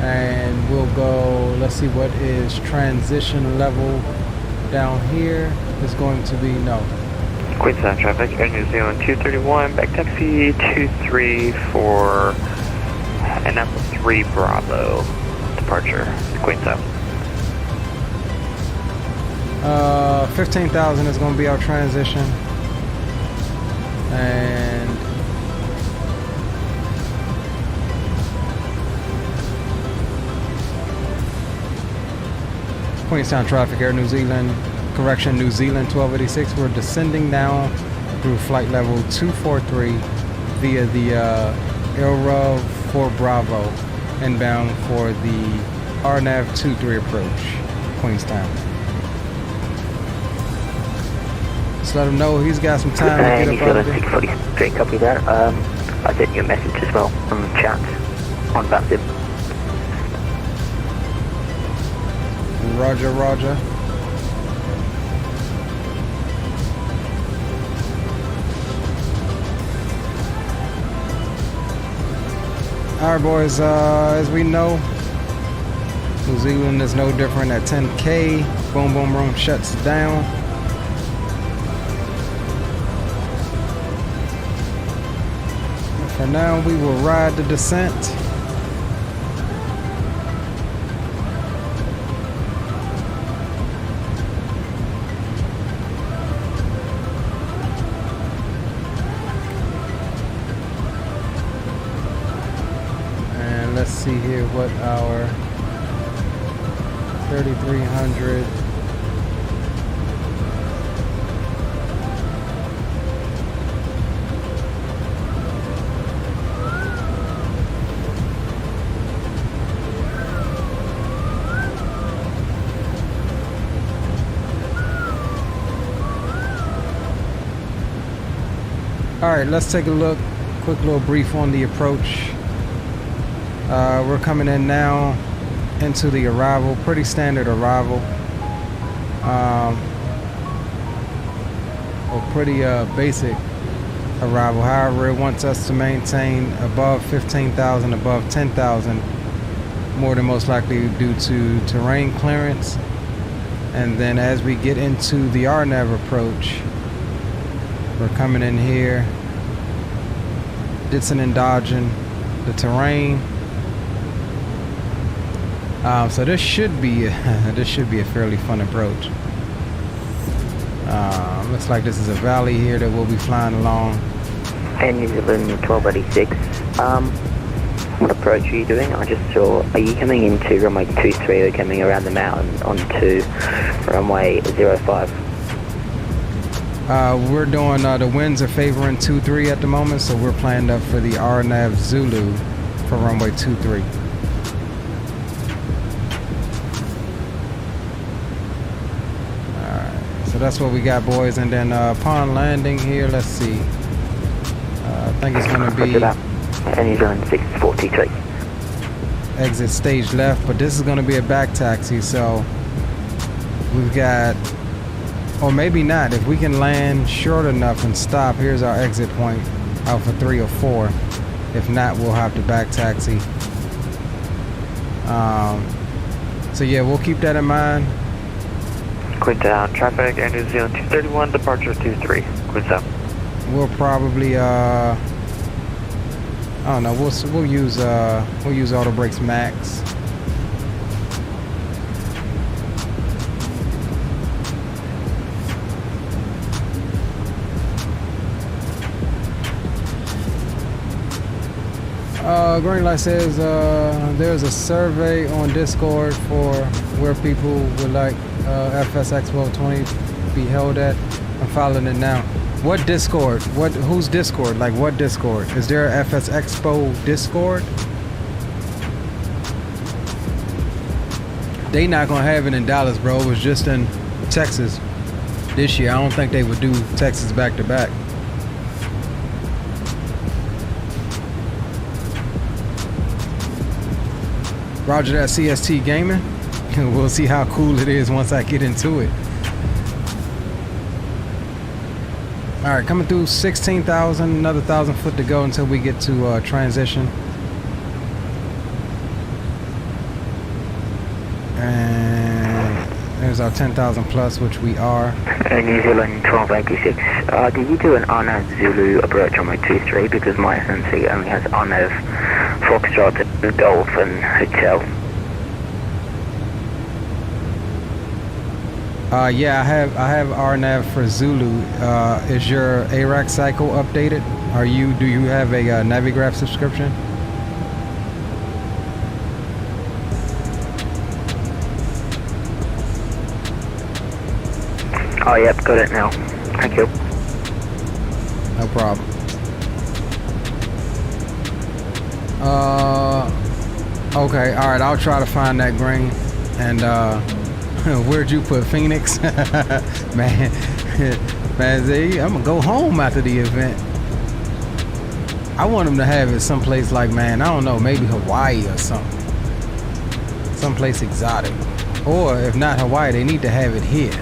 Speaker 3: And we'll go, let's see, what is transition level down here is going to be no.
Speaker 7: Queenstown traffic, Air New Zealand 231, back taxi 23 for an Apple 3 Bravo departure, Queenstown.
Speaker 3: 15,000 is going to be our transition. And Queenstown traffic, Air New Zealand, correction, New Zealand 1286. We're descending now through flight level 243 via the Aorus 4 Bravo, inbound for the RNAV 23 approach, Queenstown. Just let him know he's got some time to get up out of there.
Speaker 7: Straight copy that. I sent you a message as well from the chat on Baptist.
Speaker 3: Roger, roger. Alright boys, as we know, New Zealand is no different at 10K. Boom, boom, boom, shuts down. And for now, we will ride the descent. Let's see here what our 3300 All right, let's take a look, quick little brief on the approach. We're coming in now into the arrival. Pretty standard arrival. Or pretty basic arrival. However, it wants us to maintain above 15,000, above 10,000, more than most likely due to terrain clearance. And then as we get into the RNAV approach, we're coming in here, ditzing and dodging the terrain. So this should be a fairly fun approach. Looks like this is a valley here that we'll be flying along.
Speaker 7: And New Zealand 1286, what approach are you doing? I just saw, are you coming into runway 23 or coming around the mountain onto runway 05?
Speaker 3: We're doing, the winds are favoring 23 at the moment, so we're planned up for the RNAV Zulu for runway 23. So that's what we got, boys. And then upon landing here, let's see. I think it's going to be
Speaker 7: and New Zealand 643.
Speaker 3: Exit stage left, but this is going to be a back taxi. So we've got, or maybe not. If we can land short enough and stop, here's our exit point, Alpha 3 or 4. If not, we'll have to back taxi. So yeah, we'll keep that in mind.
Speaker 7: Queenstown traffic and New Zealand 231, departure 23, Queenstown.
Speaker 3: We'll probably I don't know, we'll use auto brakes max. Green light says there's a survey on Discord for where people would like FS Expo 20 be held at. I'm following it now. What Discord? Who's Discord? Like what Discord? Is there a FS Expo Discord? They not gonna have it in Dallas, bro. It was just in Texas this year. I don't think they would do Texas back to back. Roger that, CST Gaming. We'll see how cool it is once I get into it. All right, coming through 16,000, another 1,000 foot to go until we get to transition. And there's our 10,000 plus, which we are.
Speaker 7: New Zealand 1286, did you do an RNAV Zulu approach on my 23? Because my SNC only has RNAV Foxtrot and Golf and Hotel.
Speaker 3: Yeah, I have RNAV for Zulu. Is your ARAC cycle updated? Do you have a Navigraph subscription?
Speaker 7: Oh, yep, got it now. Thank you.
Speaker 3: No problem. Okay, all right, I'll try to find that green. And where'd you put Phoenix? man, I'm gonna go home after the event. I want them to have it someplace like, man, I don't know, maybe Hawaii or something. Someplace exotic. Or if not Hawaii, they need to have it here.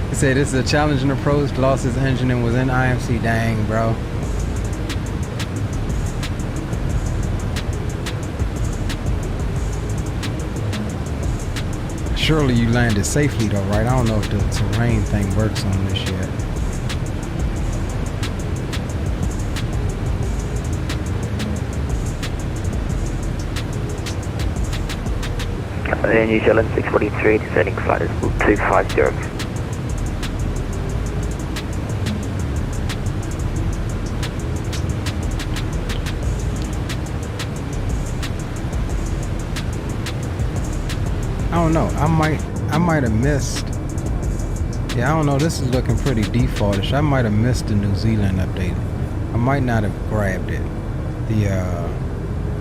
Speaker 3: He said this is a challenging approach, lost his engine and was in IMC. Dang, bro. Surely you landed safely though, right? I don't know if the terrain thing works on this yet.
Speaker 7: New Zealand 643, descending flight is 250.
Speaker 3: I don't know. I might have missed. Yeah, I don't know. This is looking pretty defaultish. I might have missed the New Zealand update. I might not have grabbed it. The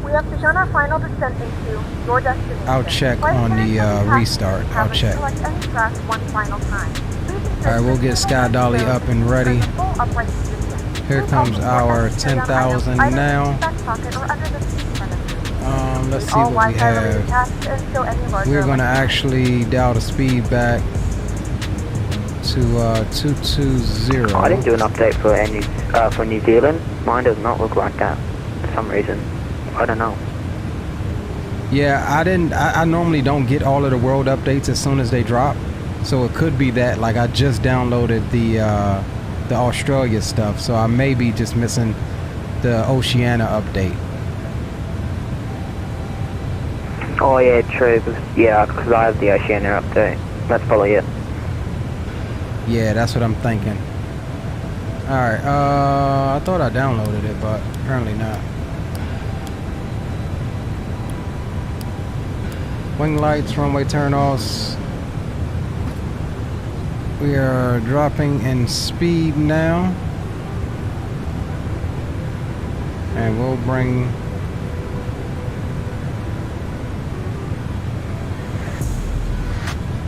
Speaker 4: We have begun our final descent into your destination.
Speaker 3: I'll check
Speaker 4: Flight
Speaker 3: on the
Speaker 4: attendants and
Speaker 3: restart.
Speaker 4: passengers
Speaker 3: I'll
Speaker 4: have
Speaker 3: check.
Speaker 4: select any track one final time.
Speaker 3: Alright, we'll get Sky Dolly up and ready. Here comes our 10,000 now. Let's see what we have. We're going to actually dial the speed back to 220.
Speaker 7: I didn't do an update for New Zealand. Mine does not look like that for some reason. I don't know.
Speaker 3: Yeah, I normally don't get all of the world updates as soon as they drop. So it could be that, like, I just downloaded the Australia stuff, so I may be just missing the Oceania update.
Speaker 7: Oh yeah, true. Because I have the Oceania update. That's probably it.
Speaker 3: Yeah, that's what I'm thinking. Alright, I thought I downloaded it, but apparently not. Wing lights, runway turn-offs. We are dropping in speed now. And we'll bring...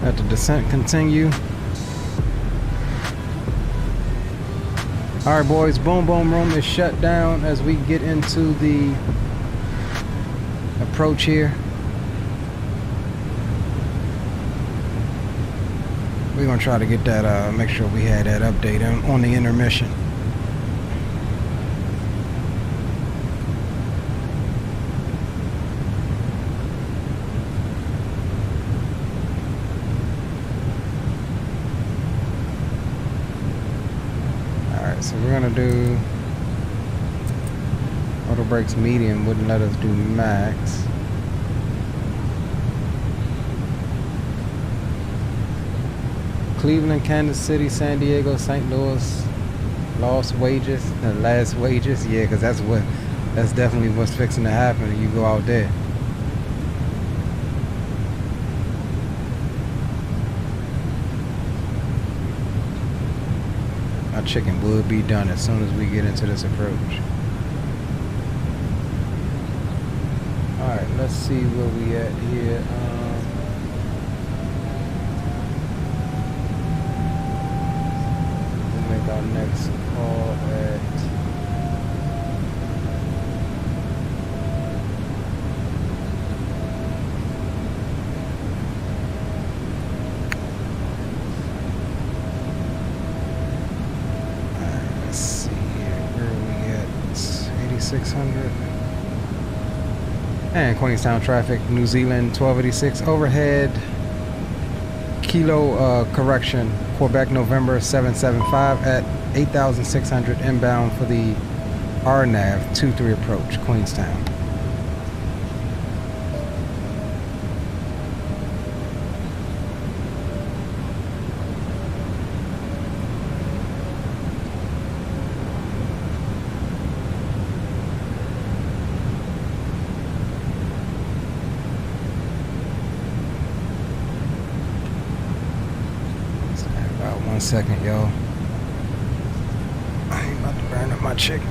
Speaker 3: Let the descent continue. Alright boys, boom boom room is shut down as we get into the approach here. We're gonna try to get that, make sure we had that update on the intermission. Alright, so we're gonna do auto brakes medium, wouldn't let us do max. Cleveland, Kansas City, San Diego, St. Louis, last wages, yeah, because that's definitely what's fixing to happen when you go out there. Our chicken would be done as soon as we get into this approach. Alright, let's see where we at here. Our next call at let's see here, where are we at? 8600 and Queenstown traffic, New Zealand 1286 overhead. Kilo correction, Quebec November 775 at 8,600 inbound for the RNAV 23 approach, Queenstown. Second, y'all. I ain't about to burn up my chicken.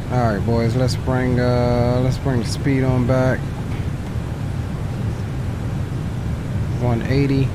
Speaker 3: Alright boys, let's bring the speed on back. 180.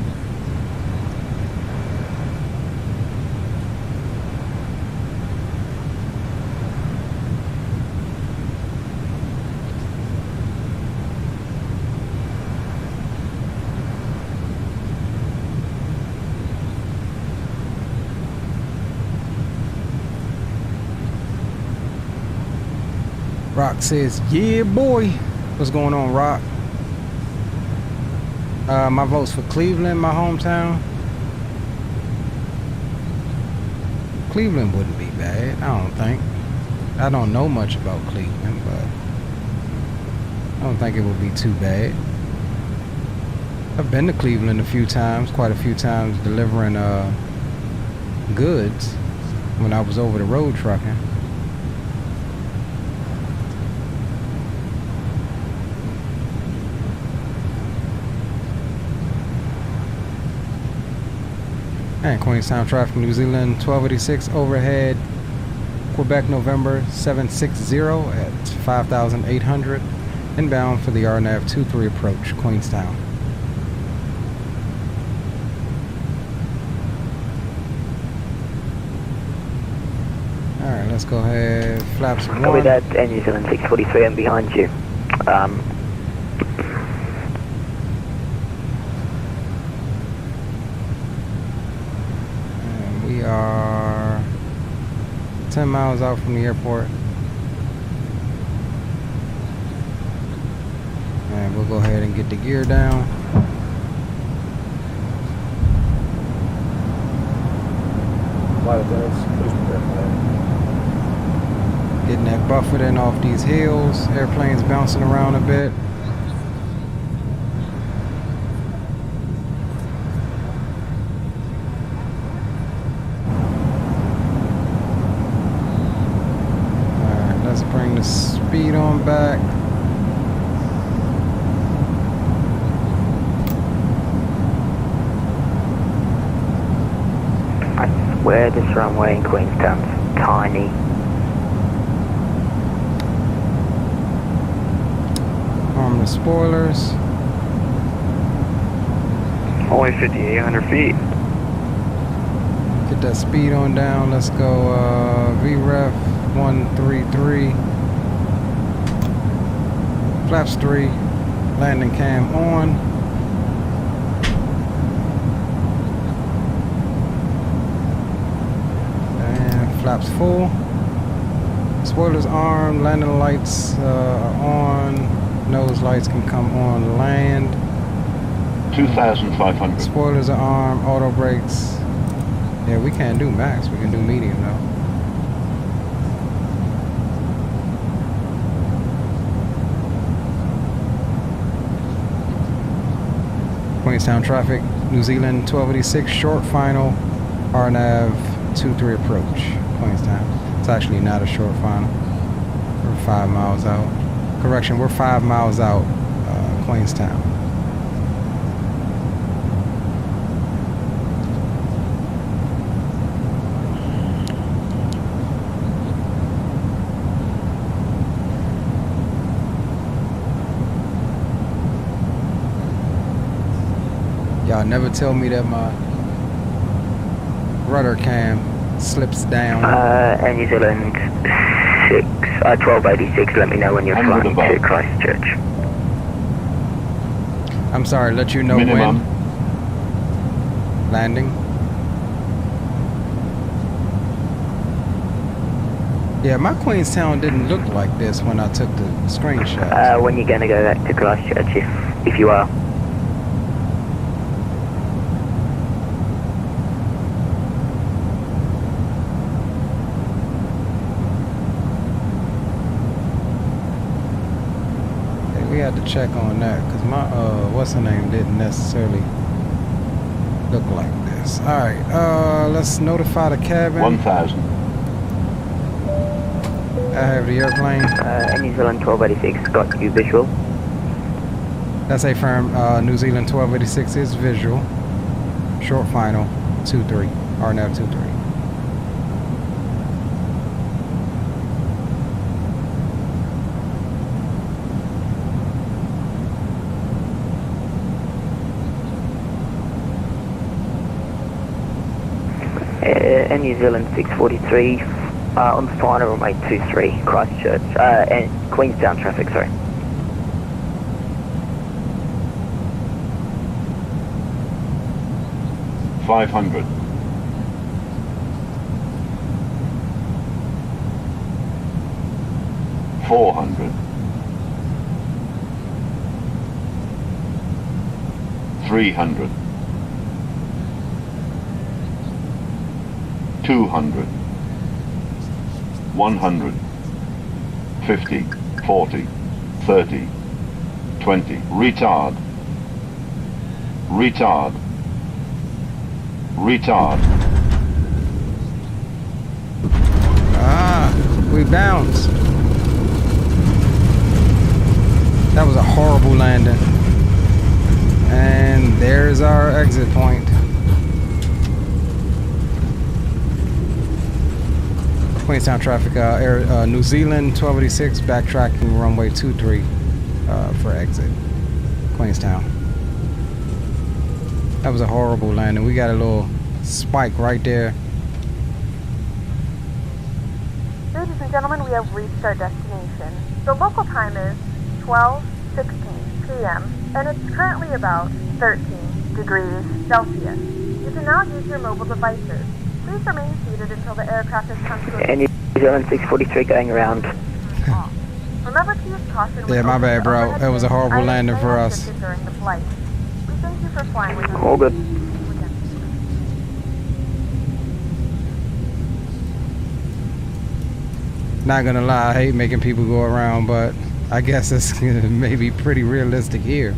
Speaker 3: Rock says, yeah, boy. What's going on, Rock? My vote's for Cleveland, my hometown. Cleveland wouldn't be bad, I don't think. I don't know much about Cleveland, but I don't think it would be too bad. I've been to Cleveland a few times, quite a few times, delivering goods when I was over the road trucking. And Queenstown traffic, New Zealand 1286 overhead, Quebec November 760 at 5,800, inbound for the RNAV 23 approach, Queenstown. Alright, let's go ahead, flaps 1.
Speaker 7: Copy that, and New Zealand 643, I'm behind you.
Speaker 3: And we are 10 miles out from the airport. And we'll go ahead and get the gear down.
Speaker 6: Flight attendants, please prepare for that.
Speaker 3: Getting that buffered in off these hills. Airplanes bouncing around a bit. Alright, let's bring the speed on back.
Speaker 7: I swear this runway in Queenstown's tiny.
Speaker 3: Arm the spoilers.
Speaker 8: Only 5,800 feet.
Speaker 3: Get that speed on down. Let's go VREF 133. Flaps 3. Landing cam on. And flaps full. Spoilers armed. Landing lights are on. Nose lights can come on land.
Speaker 8: 2,500.
Speaker 3: Spoilers are armed. Auto brakes. Yeah, we can't do max. We can do medium though. Queenstown traffic, New Zealand 1286 short final, RNAV 23 approach, Queenstown. It's actually not a short final. We're 5 miles out. Correction, we're 5 miles out, Queenstown. Y'all never tell me that my rudder cam slips down.
Speaker 7: And New Zealand 1286, let me know when you're flying to Christchurch.
Speaker 3: I'm sorry, let you know
Speaker 8: Minimum.
Speaker 3: when. Landing. Yeah, my Queenstown didn't look like this when I took the screenshot.
Speaker 7: When you're gonna go back to Christchurch, if you are.
Speaker 3: We had to check on that because my what's her name didn't necessarily look like this. All right, let's notify the cabin.
Speaker 8: 1,000.
Speaker 3: I have the airplane.
Speaker 7: New Zealand 1286 got you visual.
Speaker 3: That's a firm. New Zealand 1286 is visual. Short final 23. RNAV 23.
Speaker 7: And New Zealand 643 on the final runway 23 Christchurch and Queenstown traffic, sorry.
Speaker 8: $500. 400. 300. 200. 100, 50, 40, 30, 20, retard, retard, retard.
Speaker 3: Ah, we bounced. That was a horrible landing. And there's our exit point. Queenstown traffic, New Zealand 1286, backtracking runway 23 for exit. Queenstown. That was a horrible landing. We got a little spike right there.
Speaker 4: Ladies and gentlemen, we have reached our destination. The local time is 12:16 p.m. and it's currently about 13 degrees Celsius. You can now use your mobile devices. Please remain seated until the aircraft has come to a...
Speaker 7: And New Zealand 643 going around.
Speaker 4: Remember to use caution.
Speaker 3: Yeah, my bad, bro. That was a horrible landing for us.
Speaker 4: During the flight. We thank you for flying with us.
Speaker 7: All good.
Speaker 3: Not gonna lie, I hate making people go around, but I guess it's maybe pretty realistic here.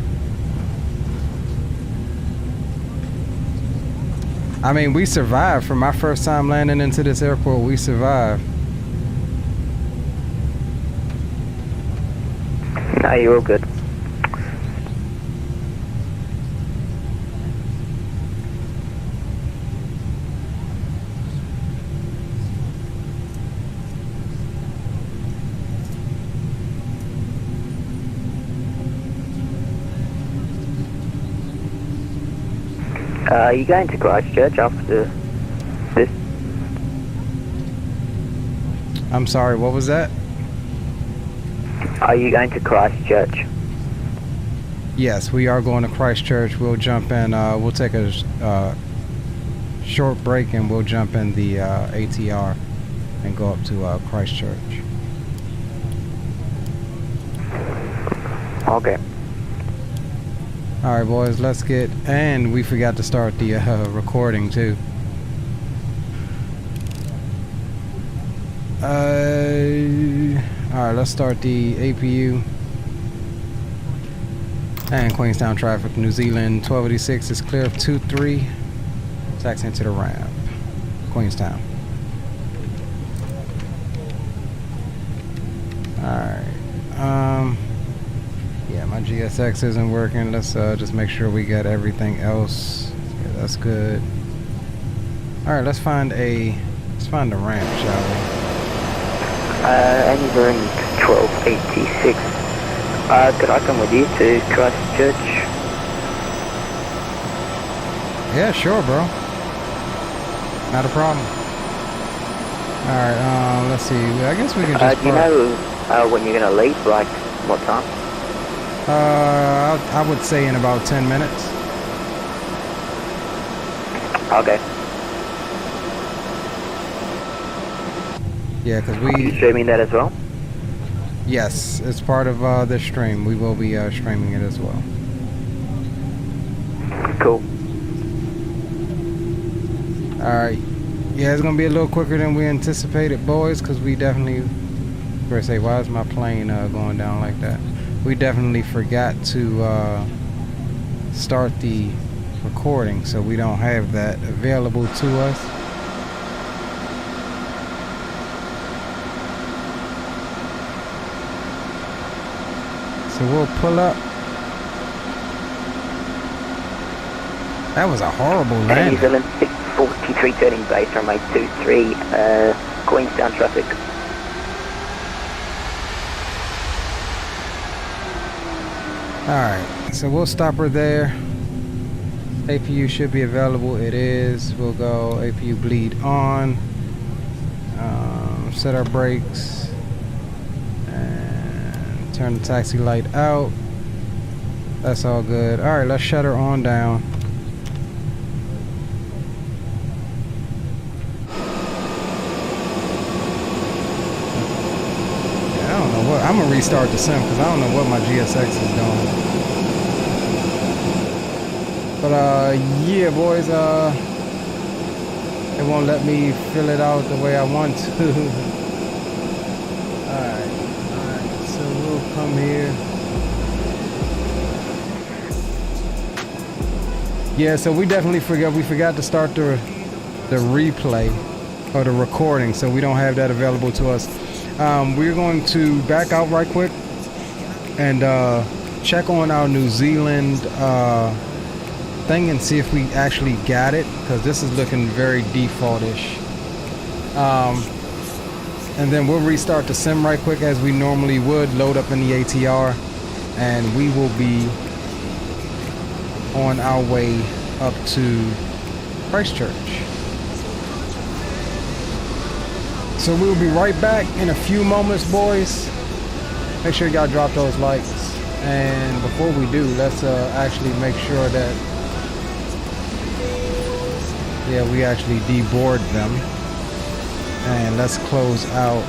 Speaker 3: I mean, we survived. For my first time landing into this airport, we survived.
Speaker 7: No, you're all good. Are you going to Christchurch after this?
Speaker 3: I'm sorry, what was that?
Speaker 7: Are you going to Christchurch?
Speaker 3: Yes, we are going to Christchurch. We'll jump in, we'll take a short break and we'll jump in the ATR and go up to Christchurch.
Speaker 7: Okay.
Speaker 3: Alright boys, let's get, and we forgot to start the recording too. Alright, let's start the APU. And Queenstown traffic, New Zealand 1286 is clear of 23. Taxi into the ramp. Queenstown. Alright. Yeah, my GSX isn't working. Let's just make sure we got everything else. Yeah, that's good. Alright, let's find a ramp, shall we?
Speaker 7: Anything 1286. Could I come with you to Christchurch?
Speaker 3: Yeah, sure, bro. Not a problem. Alright, let's see. I guess we can just
Speaker 7: do you know when you're gonna leave? Like, what time?
Speaker 3: I would say in about 10 minutes.
Speaker 7: Okay.
Speaker 3: Yeah, because
Speaker 7: Are you streaming that as well?
Speaker 3: Yes, it's part of this stream. We will be streaming it as well.
Speaker 7: Cool.
Speaker 3: Alright. Yeah, it's going to be a little quicker than we anticipated, boys, because we definitely... I say, why is my plane going down like that? We definitely forgot to start the recording, so we don't have that available to us. So we'll pull up. That was a horrible landing.
Speaker 7: New Zealand 643 turning base runway 23, Queenstown traffic.
Speaker 3: Alright, so we'll stop her there. APU should be available. It is. We'll go APU bleed on. Set our brakes. And turn the taxi light out. That's all good. Alright, let's shut her on down. I'm gonna restart the sim because I don't know what my GSX is doing. But yeah, boys, it won't let me fill it out the way I want to. Alright, so we'll come here. Yeah, so we definitely forgot to start the replay or the recording, so we don't have that available to us. We're going to back out right quick and check on our New Zealand thing and see if we actually got it, because this is looking very default-ish. And then we'll restart the sim right quick as we normally would, load up in the ATR, and we will be on our way up to Christchurch. So we'll be right back in a few moments, boys. Make sure y'all drop those likes. And before we do, let's actually make sure that, yeah, we actually deboard them. And let's close out.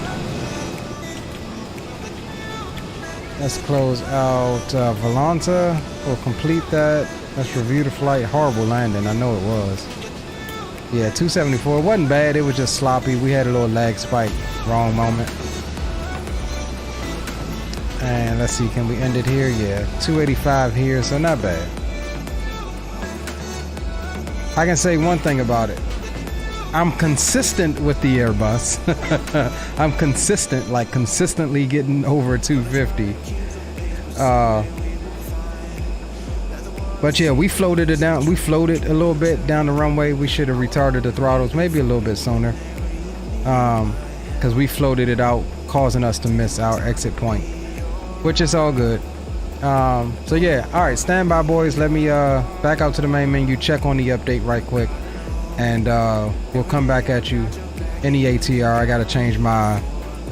Speaker 3: Let's close out Volanta. We'll complete that. Let's review the flight. Horrible landing. I know it was. Yeah, 274. It wasn't bad. It was just sloppy. We had a little lag spike. Wrong moment. And let's see. Can we end it here? Yeah. 285 here. So not bad. I can say one thing about it. I'm consistent with the Airbus. I'm consistent, like consistently getting over 250. But yeah, we floated it down. We floated a little bit down the runway. We should have retarded the throttles maybe a little bit sooner, because we floated it out, causing us to miss our exit point, which is all good. So yeah, all right, stand by, boys. Let me back out to the main menu, check on the update right quick, and we'll come back at you in the ATR. I gotta change my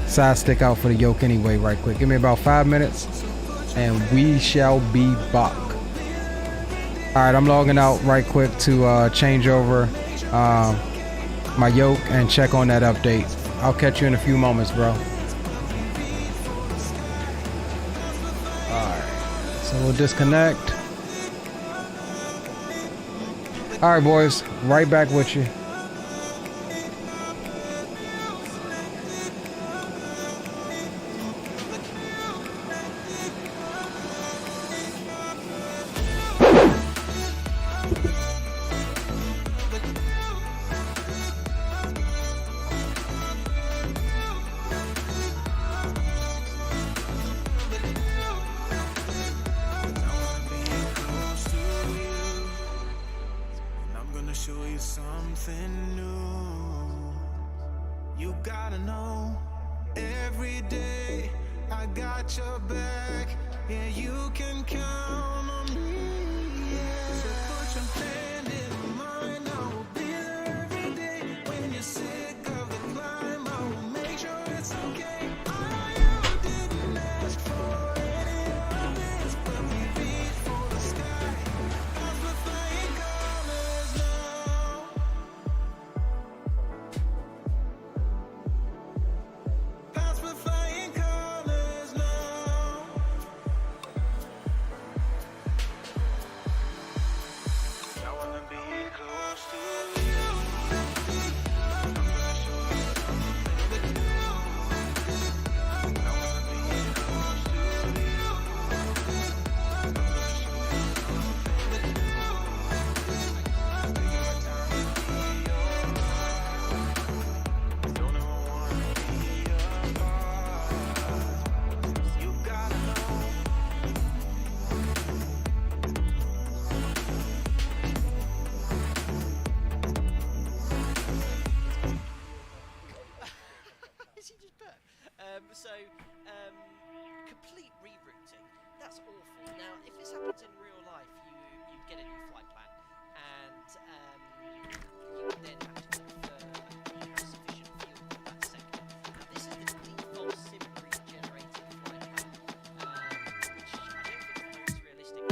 Speaker 3: side stick out for the yoke anyway right quick. Give me about 5 minutes and we shall be back. All right, I'm logging out right quick to change over my yoke and check on that update. I'll catch you in a few moments, bro. All right, so we'll disconnect. All right, boys, right back with you.
Speaker 9: Complete rerouting. That's awful. Now, if this happens in real life, you get a new flight plan, and you then have to look for sufficient fuel for that sector. Now, this is the default sim pre-generated flight plan, which I don't think is realistic.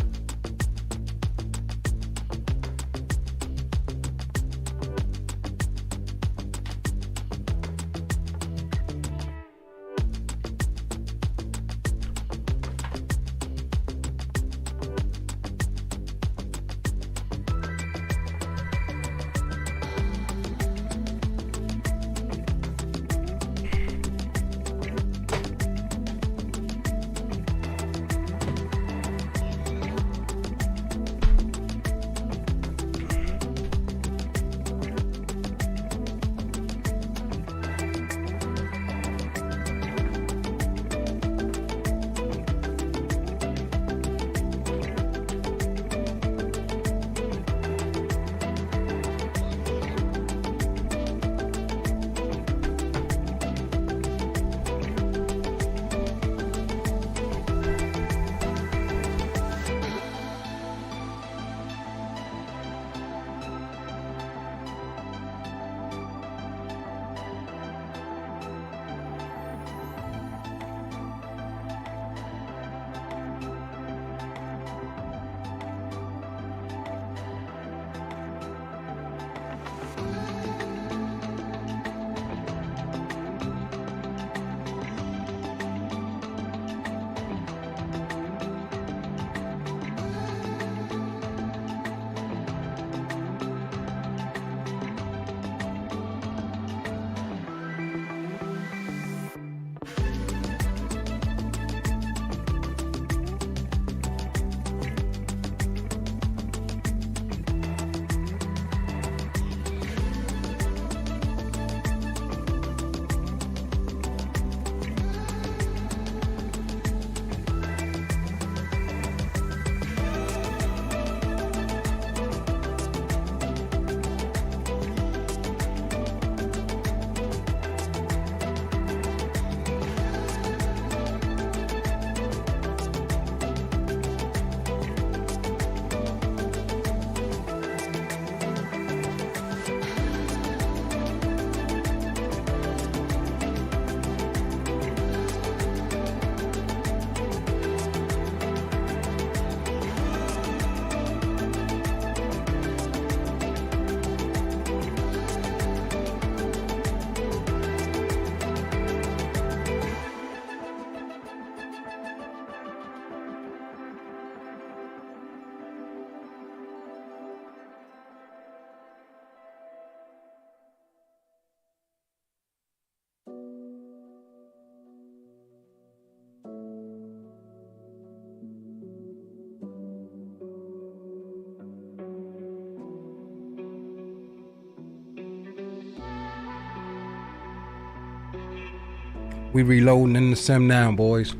Speaker 3: We reloading in the sim now, boys.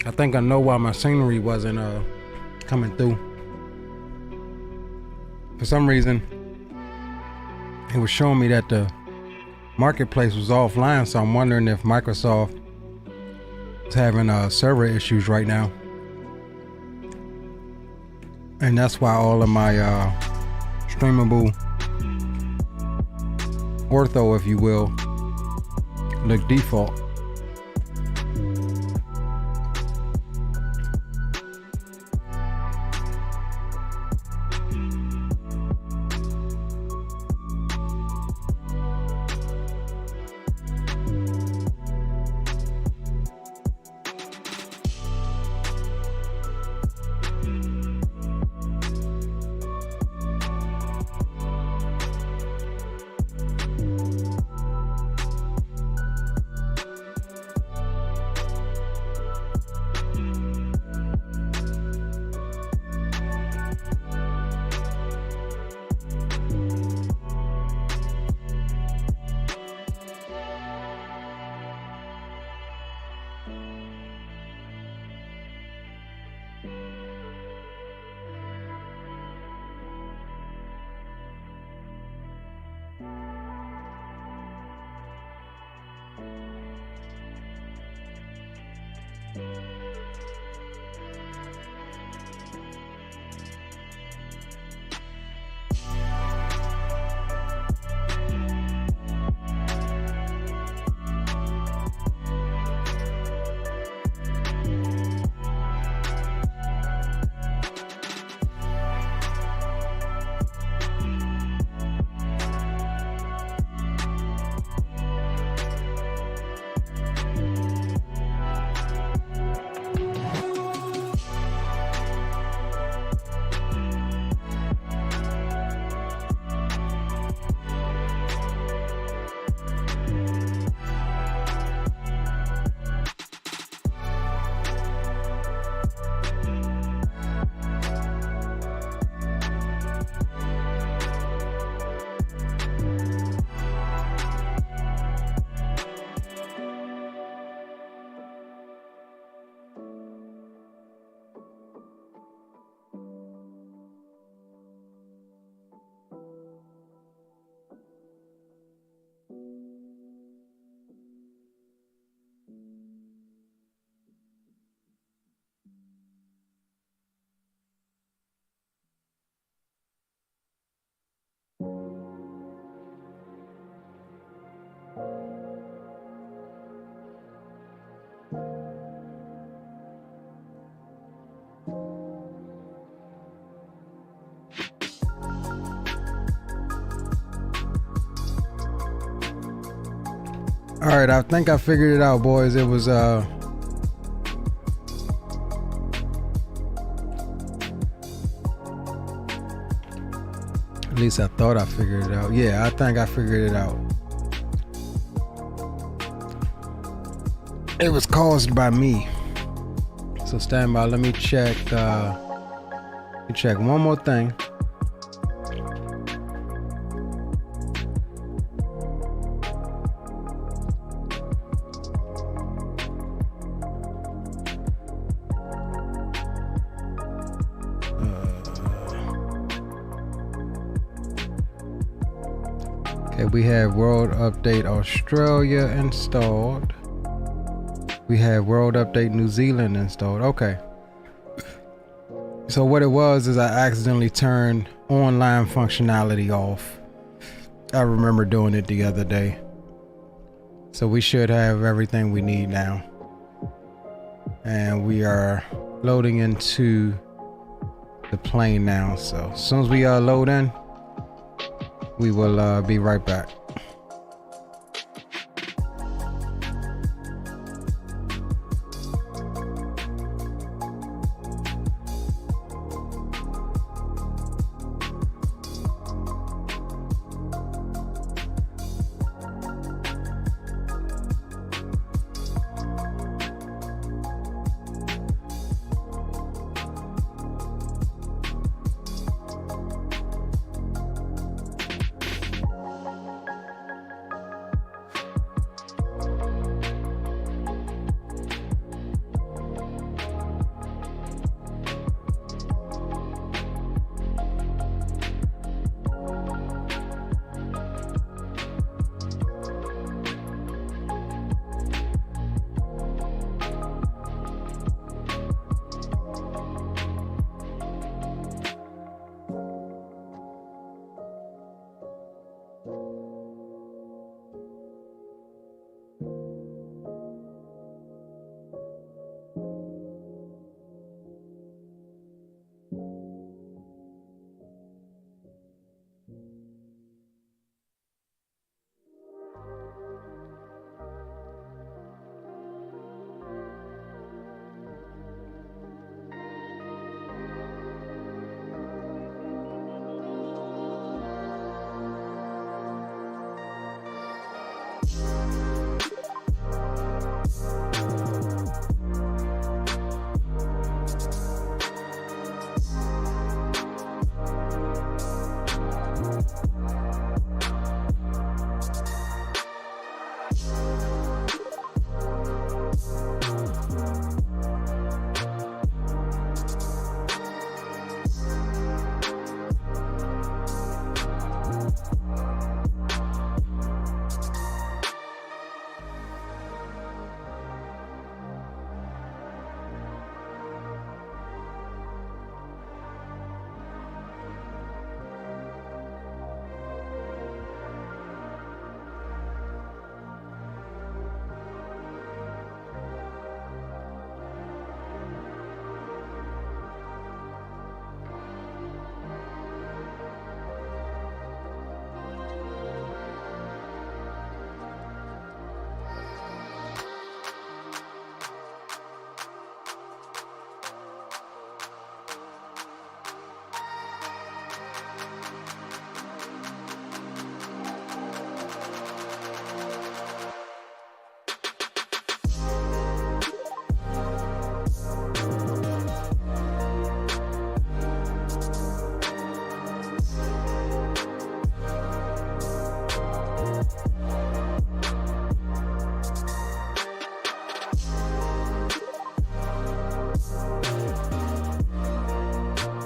Speaker 3: I think I know why my scenery wasn't coming through. For some reason, it was showing me that the marketplace was offline, so I'm wondering if Microsoft is having server issues right now. And that's why all of my streamable ortho, if you will, look default. All right, I think I figured it out, boys. It was at least I thought I figured it out. Yeah, I think I figured it out. It was caused by me. So stand by. Let me check. Check one more thing. Okay, we have World Update Australia installed. We have World Update New Zealand installed. Okay. So what it was is I accidentally turned online functionality off. I remember doing it the other day. So we should have everything we need now. And we are loading into the plane now. So as soon as we load in, we will be right back.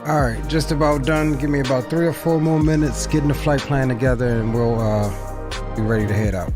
Speaker 3: All right, just about done. Give me about 3 or 4 more minutes getting the flight plan together, and we'll be ready to head out.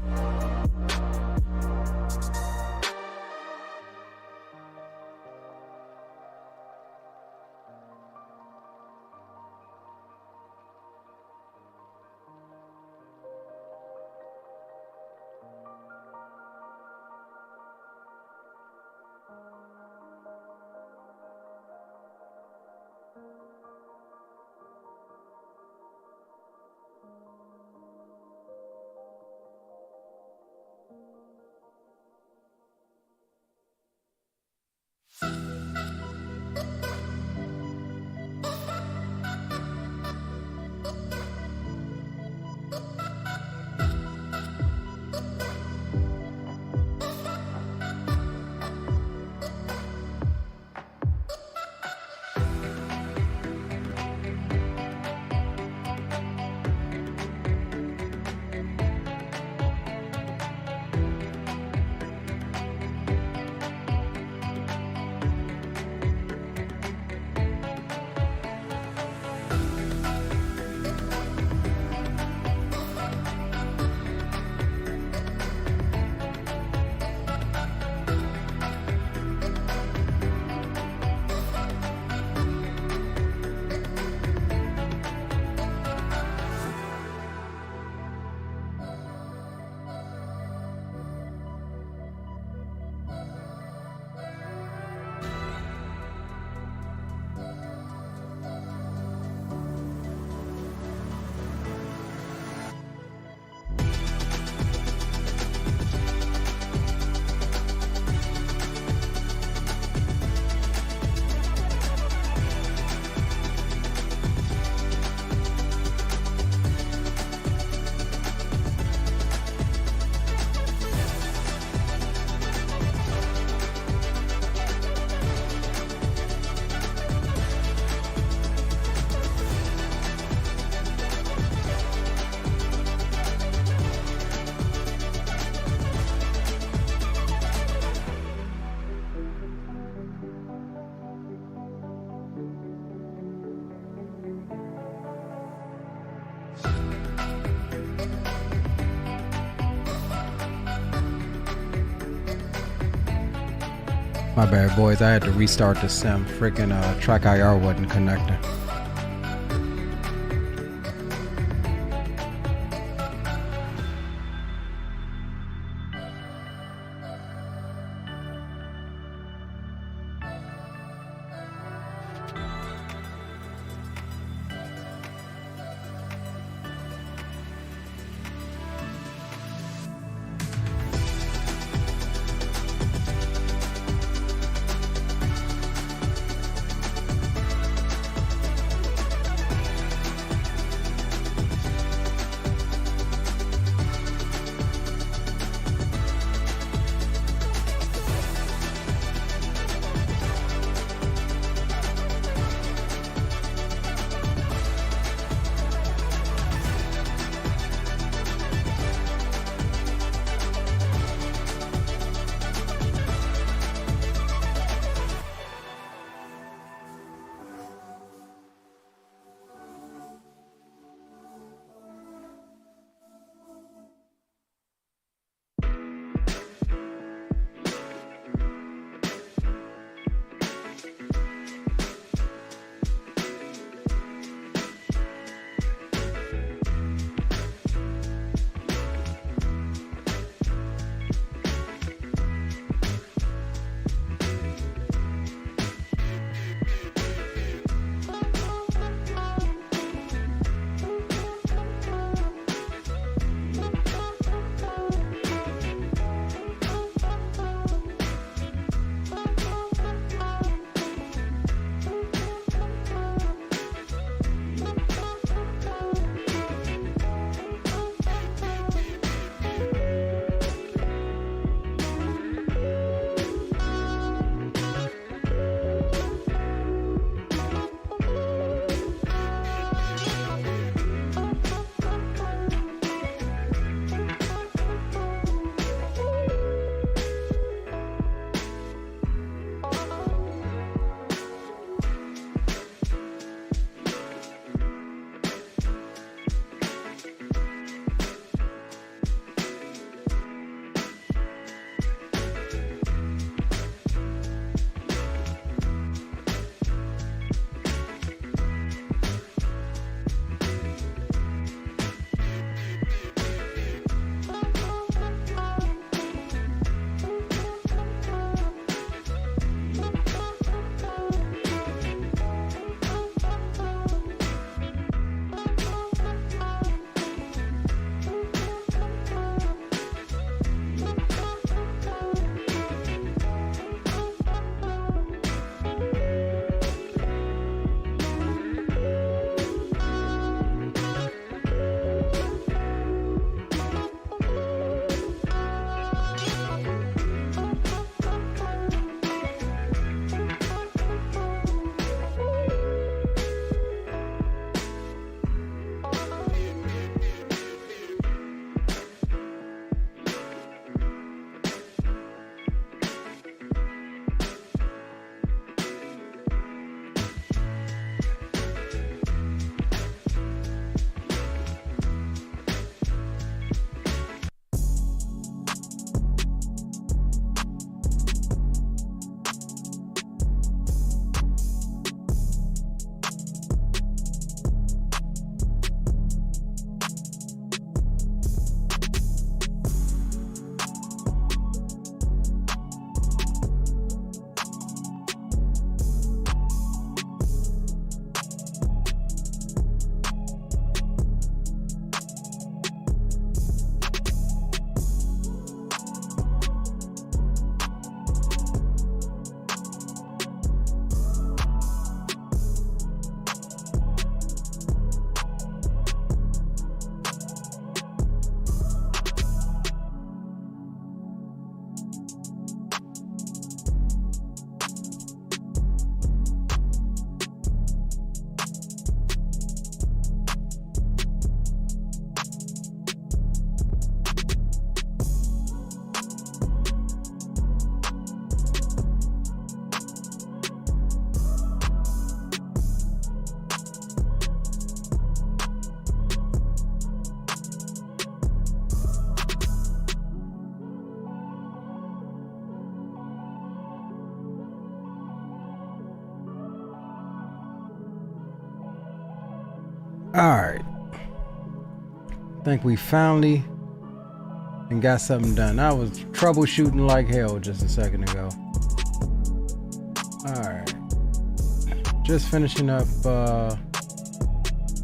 Speaker 3: My bad, boys. I had to restart the sim. Freaking track IR wasn't connecting. Alright. I think we finally got something done. I was troubleshooting like hell just a second ago. Alright. Just finishing up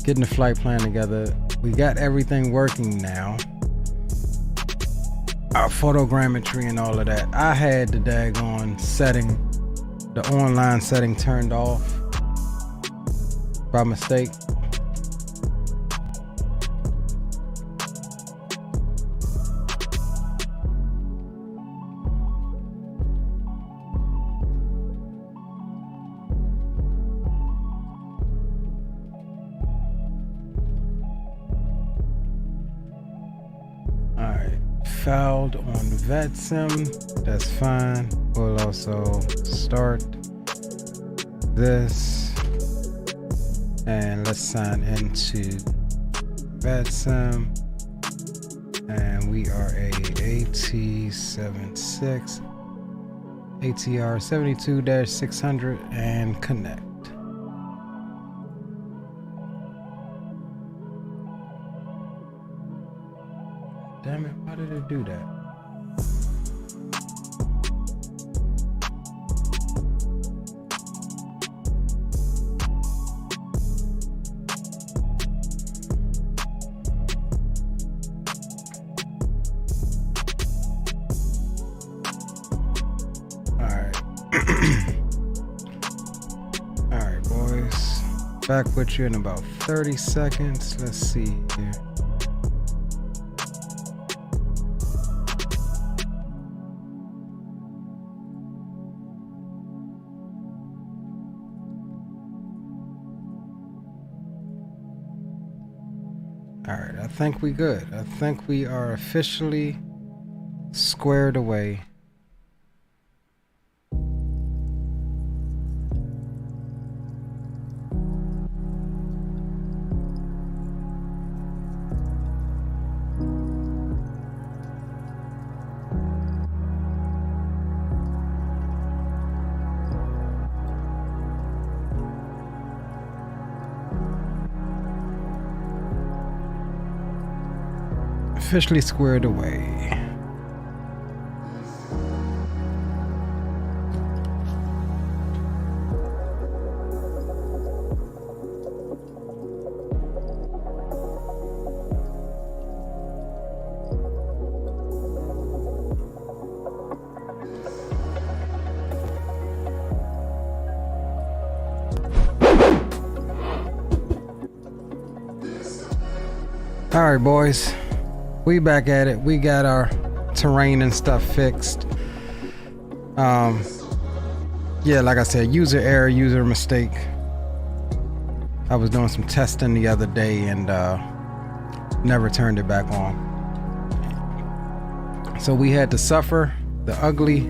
Speaker 3: getting the flight plan together. We got everything working now. Our photogrammetry and all of that. I had the daggone setting, the online setting turned off by mistake. Fouled on VetSim, that's fine. We'll also start this and let's sign into VetSim, and we are a ATR72-600 and connect. Damn it, why did it do that? Alright. Alright, boys. Back with you in about 30 seconds. Let's see here. Alright, I think we good. I think we are officially squared away. Officially squared away. All right, boys. We back at it. We got our terrain and stuff fixed. Yeah, like I said, user error, user mistake. I was doing some testing the other day and never turned it back on. So we had to suffer the ugly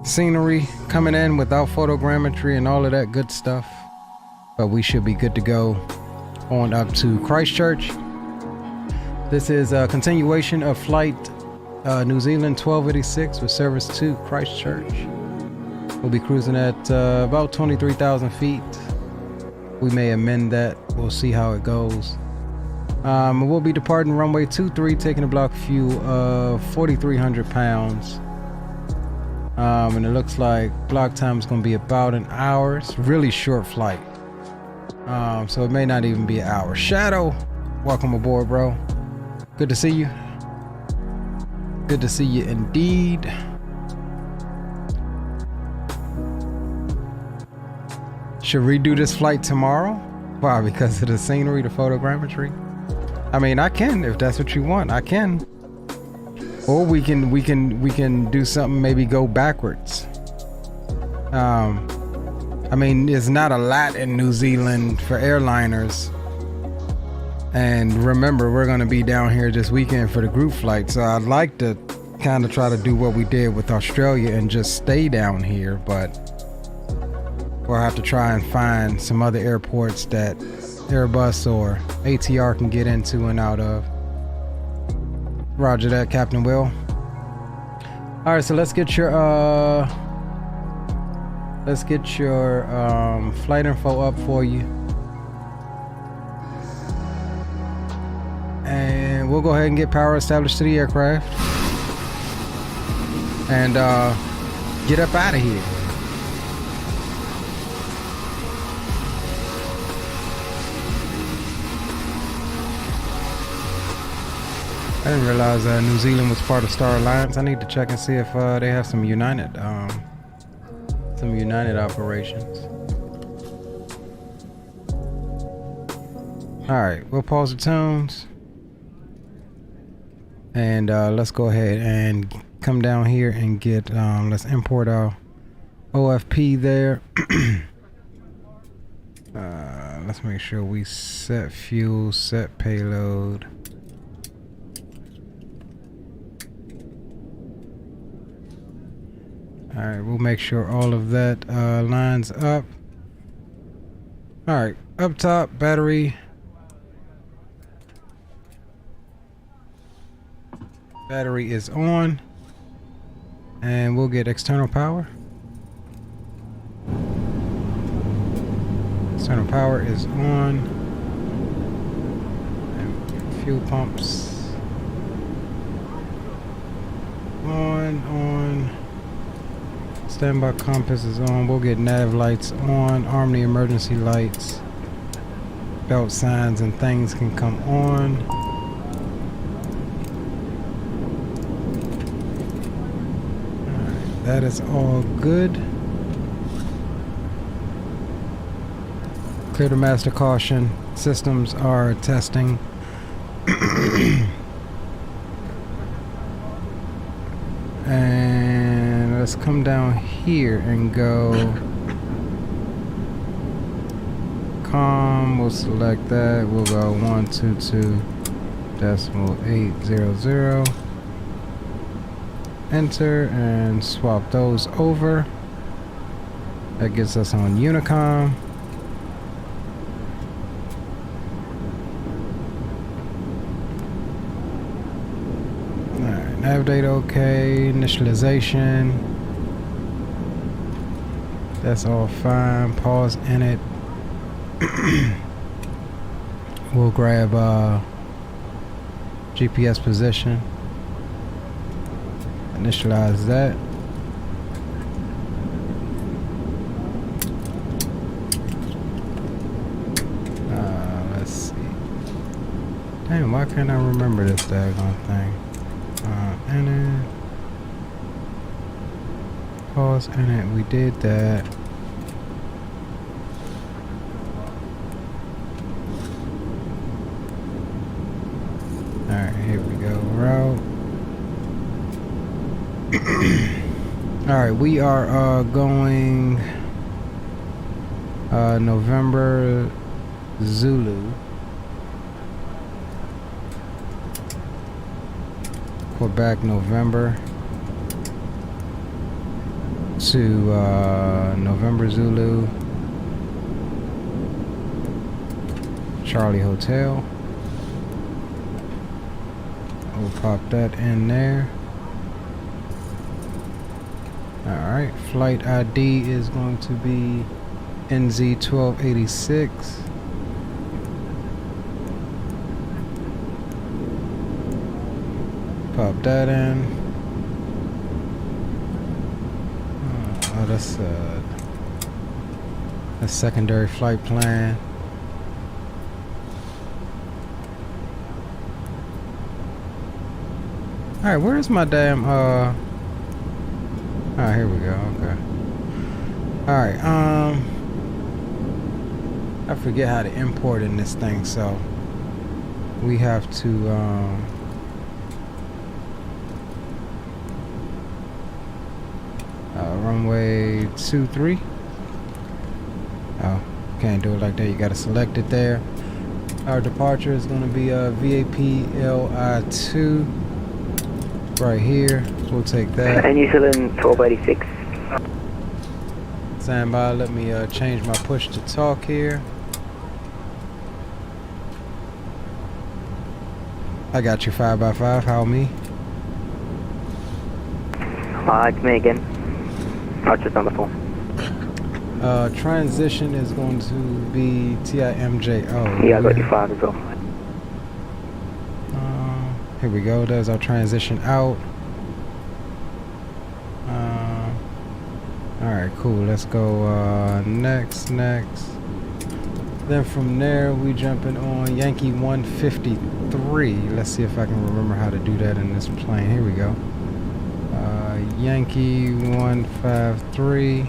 Speaker 3: scenery coming in without photogrammetry and all of that good stuff. But we should be good to go on up to Christchurch. This is a continuation of flight New Zealand 1286 with service to Christchurch. We'll be cruising at about 23,000 feet. We may amend that. We'll see how it goes. We'll be departing runway 23, taking a block fuel of 4,300 pounds. And it looks like block time is going to be about an hour. It's a really short flight. So it may not even be an hour. Shadow, welcome aboard, bro. Good to see you. Good to see you indeed. Should redo this flight tomorrow? Why? Because of the scenery, the photogrammetry? I mean, I can, if that's what you want, I can. Or we can do something, maybe go backwards. I mean, there's not a lot in New Zealand for airliners. And remember, we're going to be down here this weekend for the group flight. So I'd like to kind of try to do what we did with Australia and just stay down here. But we'll have to try and find some other airports that Airbus or ATR can get into and out of. Roger that, Captain Will. All right, so let's get your flight info up for you. we'll go ahead and get power established to the aircraft and get up out of here. I didn't realize New Zealand was part of Star Alliance. I need to check and see if they have some United operations. All right, we'll pause the tunes, and let's go ahead and come down here and get. Let's import our OFP there. Let's make sure we set fuel, set payload. All right, we'll make sure all of that lines up. All right, up top, battery. Battery is on. And we'll get external power. External power is on. And fuel pumps. On. Standby compass is on. We'll get nav lights on. Arm the emergency lights. Belt signs and things can come on. Alright, that is all good. Clear to master caution. Systems are testing. And let's come down here and go COM. We'll select that. We'll go 122.800. Enter and swap those over. That gets us on Unicom. Alright, nav data okay. Initialization. That's all fine. Pause in it. We'll grab GPS position. Initialize that. Let's see. Damn, why can't I remember this daggone thing? Enter. Pause in it. We did that. Alright, here we go. Route. Alright, we are going November Zulu. Quebec November to November Zulu Charlie Hotel. We'll pop that in there. Alright, flight ID is going to be NZ1286. Pop that in. Oh, that's a secondary flight plan. Alright, where's my damn alright, here we go, okay. Alright, I forget how to import in this thing, so we have to runway 23. Oh, can't do it like that. You gotta select it there. Our departure is gonna be VAP LI2 right here. We'll take that.
Speaker 7: And New Zealand 1286.
Speaker 3: Stand by. Let me change my push to talk here. I got you 5x5. How me?
Speaker 7: It's me again. I'll just on the phone.
Speaker 3: Transition is going to be TIMJO.
Speaker 7: Yeah, I got you 5 as well.
Speaker 3: Here we go. There's our transition out. Alright, cool. Let's go next. Then from there, we jumping on Yankee 153. Let's see if I can remember how to do that in this plane. Here we go. Yankee 153.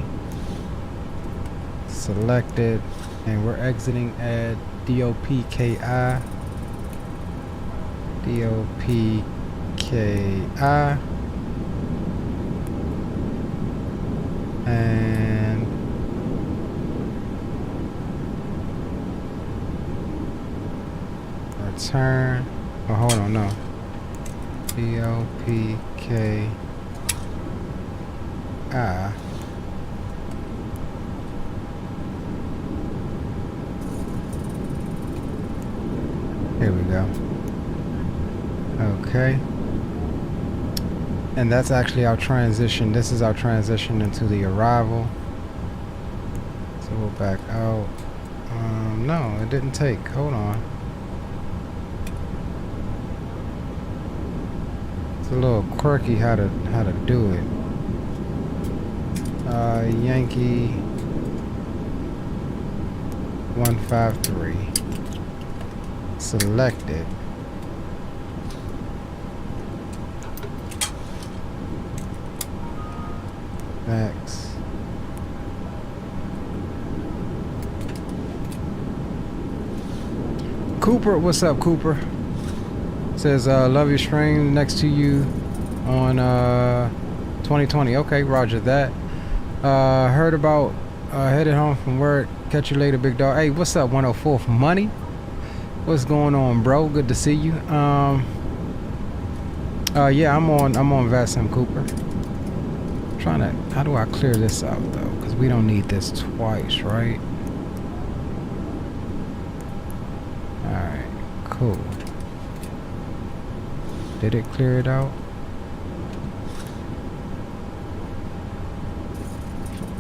Speaker 3: Selected. And we're exiting at DOPKI. DOPKI. And return. Oh, hold on, no. DOPKI. Here we go. Okay. And that's actually our transition. This is our transition into the arrival. So we'll back out. No, it didn't take. Hold on. It's a little quirky how to do it. Yankee 153. Selected. Next. Cooper, what's up, Cooper? Says love your stream, next to you on 2020. Okay, roger that. Heard about headed home from work. Catch you later, big dog. Hey, what's up, 104 for money? What's going on, bro? Good to see you. Yeah, I'm on VASM, Cooper. Trying to, how do I clear this out though? Because we don't need this twice, right? Alright, cool. Did it clear it out?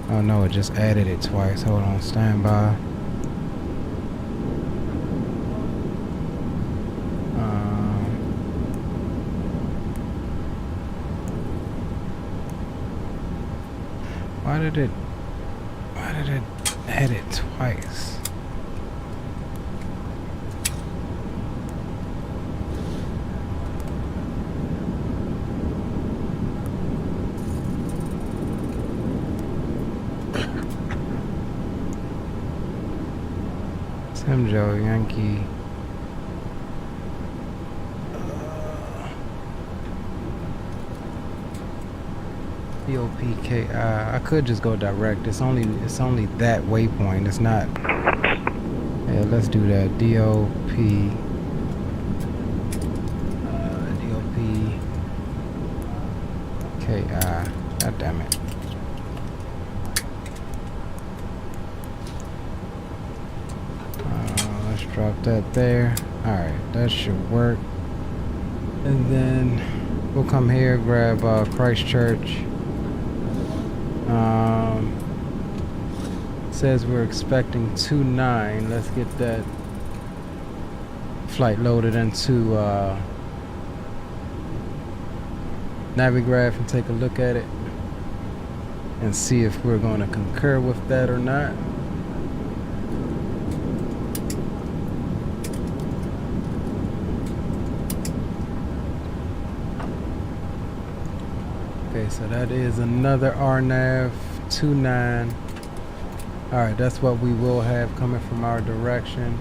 Speaker 3: Oh no, it just added it twice. Hold on, stand by. Why did it add it twice? Sam Joe Yankee. DOPKI. I could just go direct. It's only that waypoint. It's not. Yeah, let's do that. DOPKI. God damn it. Let's drop that there. All right, that should work. And then we'll come here, grab Christchurch. Says we're expecting 29. Let's get that flight loaded into Navigraph and take a look at it and see if we're going to concur with that or not. Okay, so that is another RNAV 29. Alright, that's what we will have coming from our direction.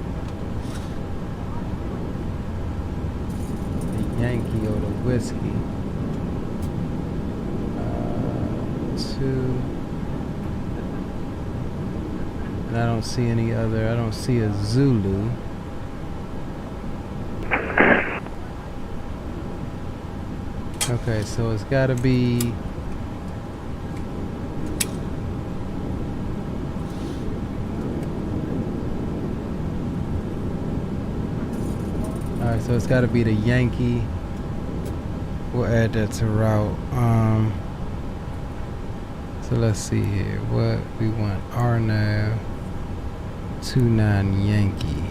Speaker 3: The Yankee or the Whiskey. 2. And I don't see any other, I don't see a Zulu. Okay, so it's gotta be alright, so it's gotta be the Yankee. We'll add that to route. So let's see here. What we want, RNAV 29 Yankee.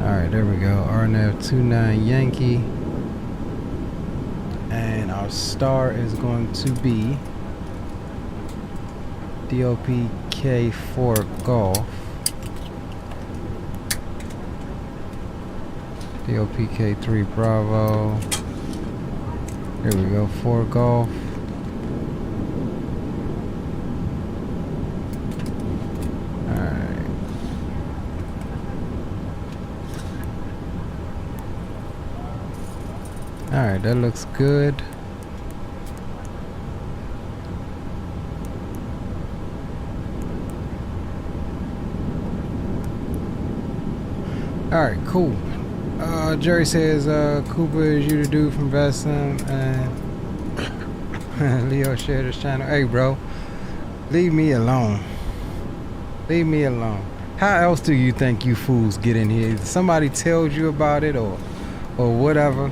Speaker 3: Alright, there we go. RNF 29 Yankee. And our star is going to be DOPK4 Golf. DOPK3 Bravo. Here we go, 4 Golf. Alright. Alright, that looks good. Alright, cool. Jerry says, Cooper is you to do from Vesum, and Leo shared his channel. Hey, bro, leave me alone. Leave me alone. How else do you think you fools get in here? Somebody tells you about it or whatever.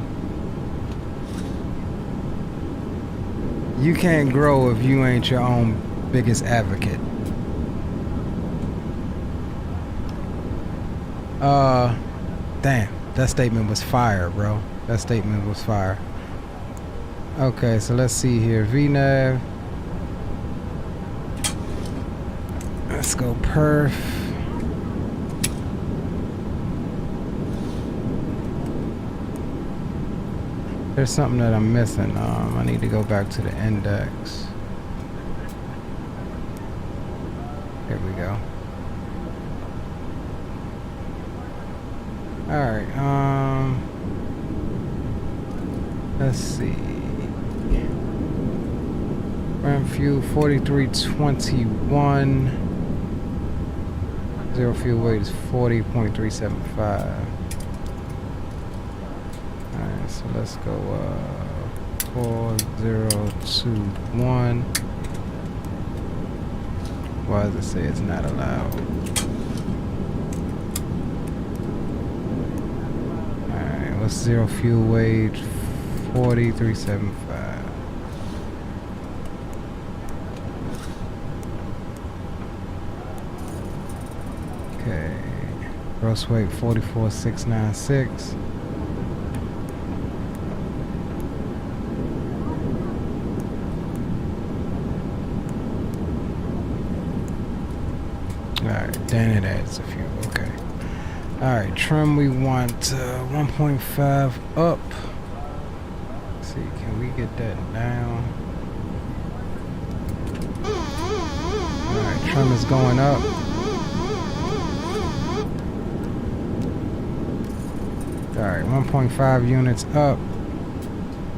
Speaker 3: You can't grow if you ain't your own biggest advocate. Damn, that statement was fire, bro. That statement was fire. Okay, so let's see here. VNav. Let's go perf. There's something that I'm missing. I need to go back to the index. Here we go. Alright, let's see. Ram fuel 4321. Zero fuel weight is 40.375. Alright, so let's go 4021. Why does it say it's not allowed? Alright, what's zero fuel weight? 40.375. Okay, gross weight 44,696. Alright, then it adds a few. Okay. Alright, trim we want 1.5 up. Let's see, can we get that down? Alright, trim is going up. Alright, 1.5 units up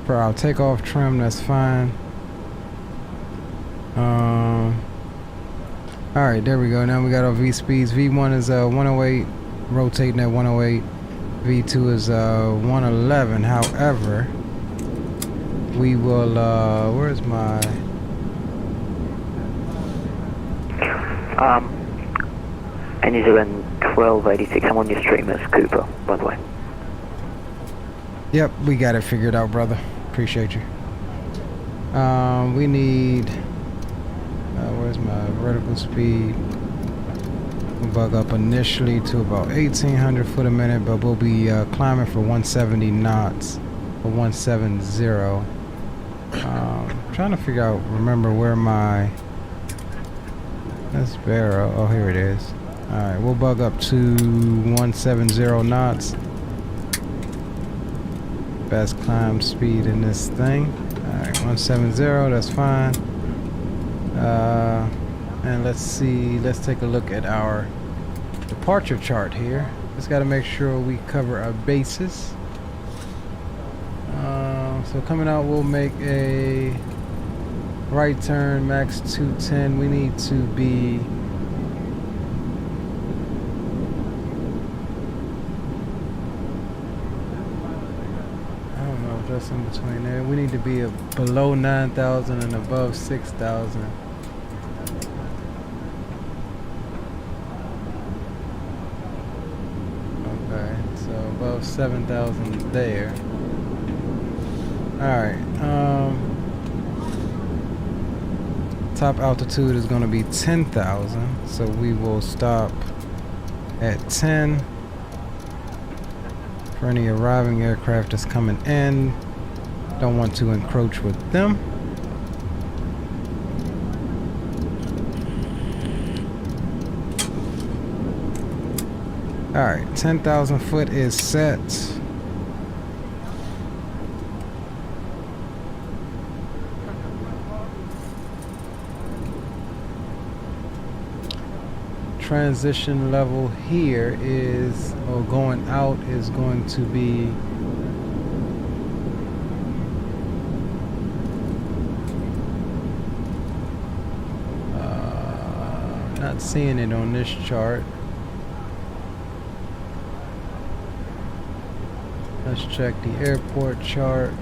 Speaker 3: for our takeoff trim, that's fine. Alright, there we go. Now we got our V speeds. V1 is 108, rotating at 108. V2 is 111. However, we will, where's my...
Speaker 7: And is around 1286. I'm on your stream as Cooper, by the way.
Speaker 3: Yep, we got it figured out, brother. Appreciate you. We need... where's my vertical speed? We'll bug up initially to about 1,800 foot a minute, but we'll be climbing for 170 knots, or 170. Trying to figure out, remember where my... That's barrel. Oh, here it is. Alright, we'll bug up to 170 knots. Best climb speed in this thing. Alright, 170, that's fine. And let's see, let's take a look at our departure chart here. Just got to make sure we cover our bases. So coming out, we'll make a right turn, max 210. We need to be just in between there. We need to be below 9,000 and above 6,000. Okay, so above 7,000 there. Alright, top altitude is going to be 10,000, so we will stop at 10. for any arriving aircraft that's coming in. Don't want to encroach with them. Alright, 10,000 foot is set. Transition level here is, or going out is going to be not seeing it on this chart. Let's check the airport chart.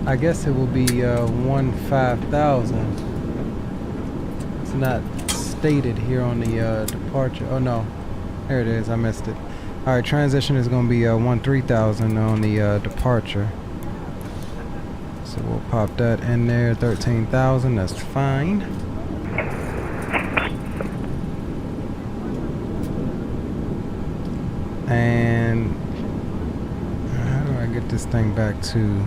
Speaker 3: I guess it will be 15,000. It's not stated here on the departure. Oh no, there it is. I missed it. All right, transition is going to be 13,000 on the departure. So we'll pop that in there. 13,000. That's fine. And how do I get this thing back to?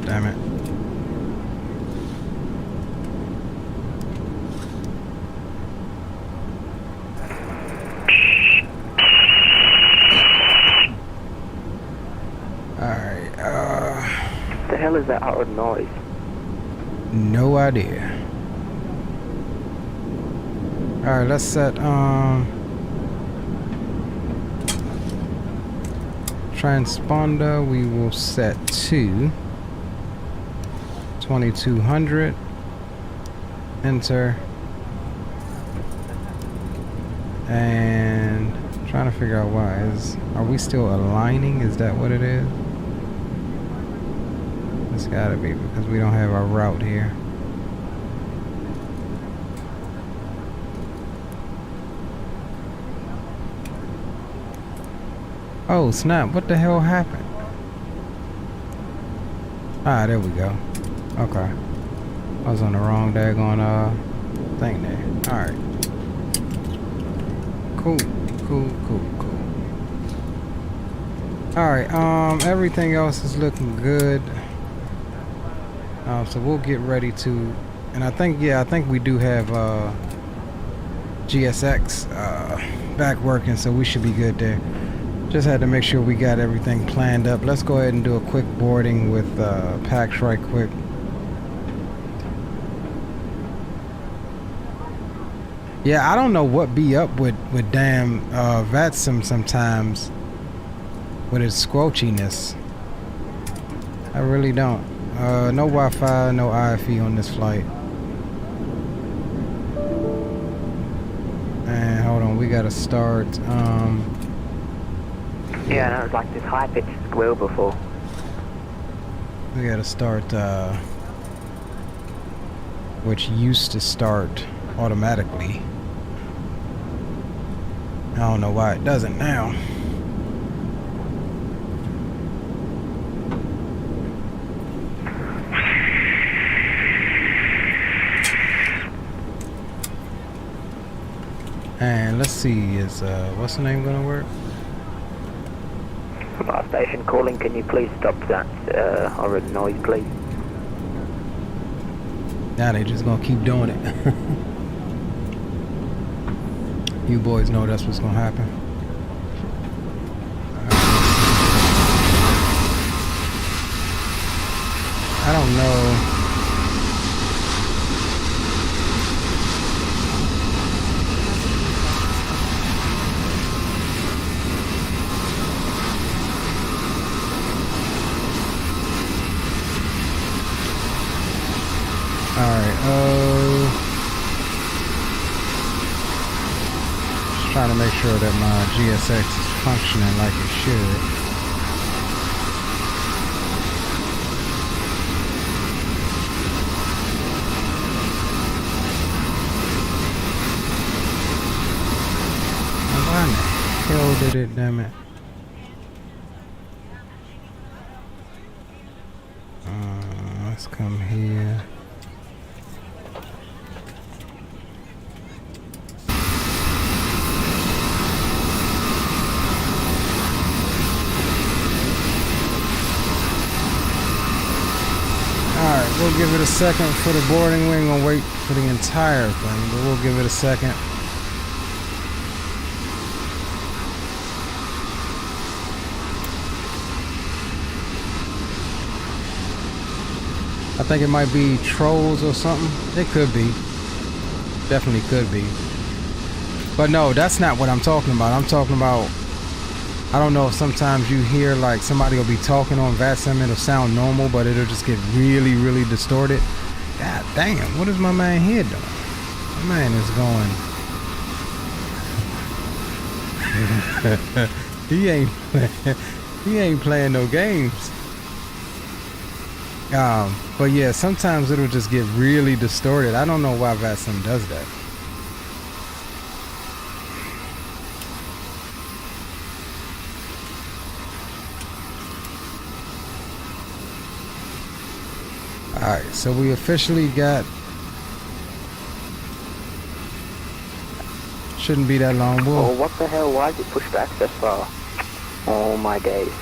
Speaker 3: Damn it. Alright,
Speaker 7: the hell is that odd noise?
Speaker 3: No idea. Alright, let's set transponder we will set to 2200. Enter. And trying to figure out why are we still aligning? Is that what it is? It's gotta be because we don't have our route here. Oh snap, what the hell happened? Ah, there we go. Okay. I was on the wrong daggone thing there. Alright. Cool. Alright, everything else is looking good. So we'll get ready to, and I think we do have GSX back working, so we should be good there. Just had to make sure we got everything planned up. Let's go ahead and do a quick boarding with Pax right quick. Yeah, I don't know what be up with damn VATSIM sometimes with its squelchiness. I really don't. No Wi-Fi, no IFE on this flight. And hold on, we gotta start.
Speaker 7: Yeah, and it was like this high-pitched squeal before.
Speaker 3: We gotta start, which used to start automatically. I don't know why it doesn't now. And let's see, is what's the name gonna work?
Speaker 7: Our station calling, can you please stop that horrid noise, please?
Speaker 3: Now they just gonna keep doing it. You boys know that's what's gonna happen. I don't know. Just trying to make sure that my GSX is functioning like it should. Why in the hell did it, damn it? Let's come here. Alright, we'll give it a second for the boarding. We ain't gonna wait for the entire thing, but we'll give it a second. I think it might be trolls or something. It could be. Definitely could be. But no, that's not what I'm talking about. I'm talking about, I don't know if sometimes you hear like somebody will be talking on VATSIM, it'll sound normal, but it'll just get really, really distorted. God damn, what is my man here doing? My man is going. he ain't playing no games. But yeah, sometimes it'll just get really distorted. I don't know why VATSIM does that. Alright, so we officially got, shouldn't be that long.
Speaker 7: Oh, what the hell? Why did it push back so far? Oh my days.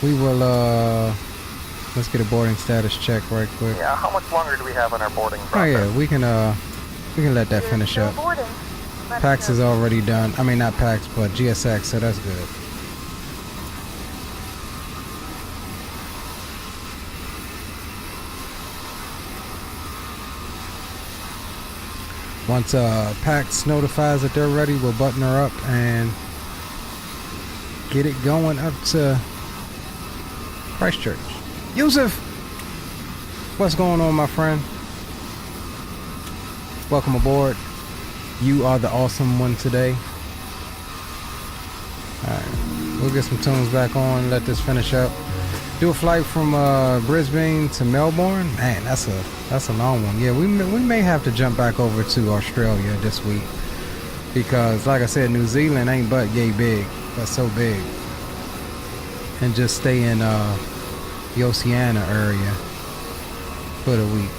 Speaker 3: We will, let's get a boarding status check right quick.
Speaker 6: Yeah, how much longer do we have on our boarding process?
Speaker 3: Oh yeah, we can let that finish up. PAX is already done. I mean, not PAX, but GSX, so that's good. Once PAX notifies that they're ready, we'll button her up and get it going up to Christchurch. Yusuf! What's going on, my friend? Welcome aboard. You are the awesome one today. Alright, we'll get some tunes back on, let this finish up. Do a flight from Brisbane to Melbourne. Man, that's a long one. Yeah, we may have to jump back over to Australia this week because, like I said, New Zealand ain't but yay big, but so big, and just stay in the Oceania area for the week.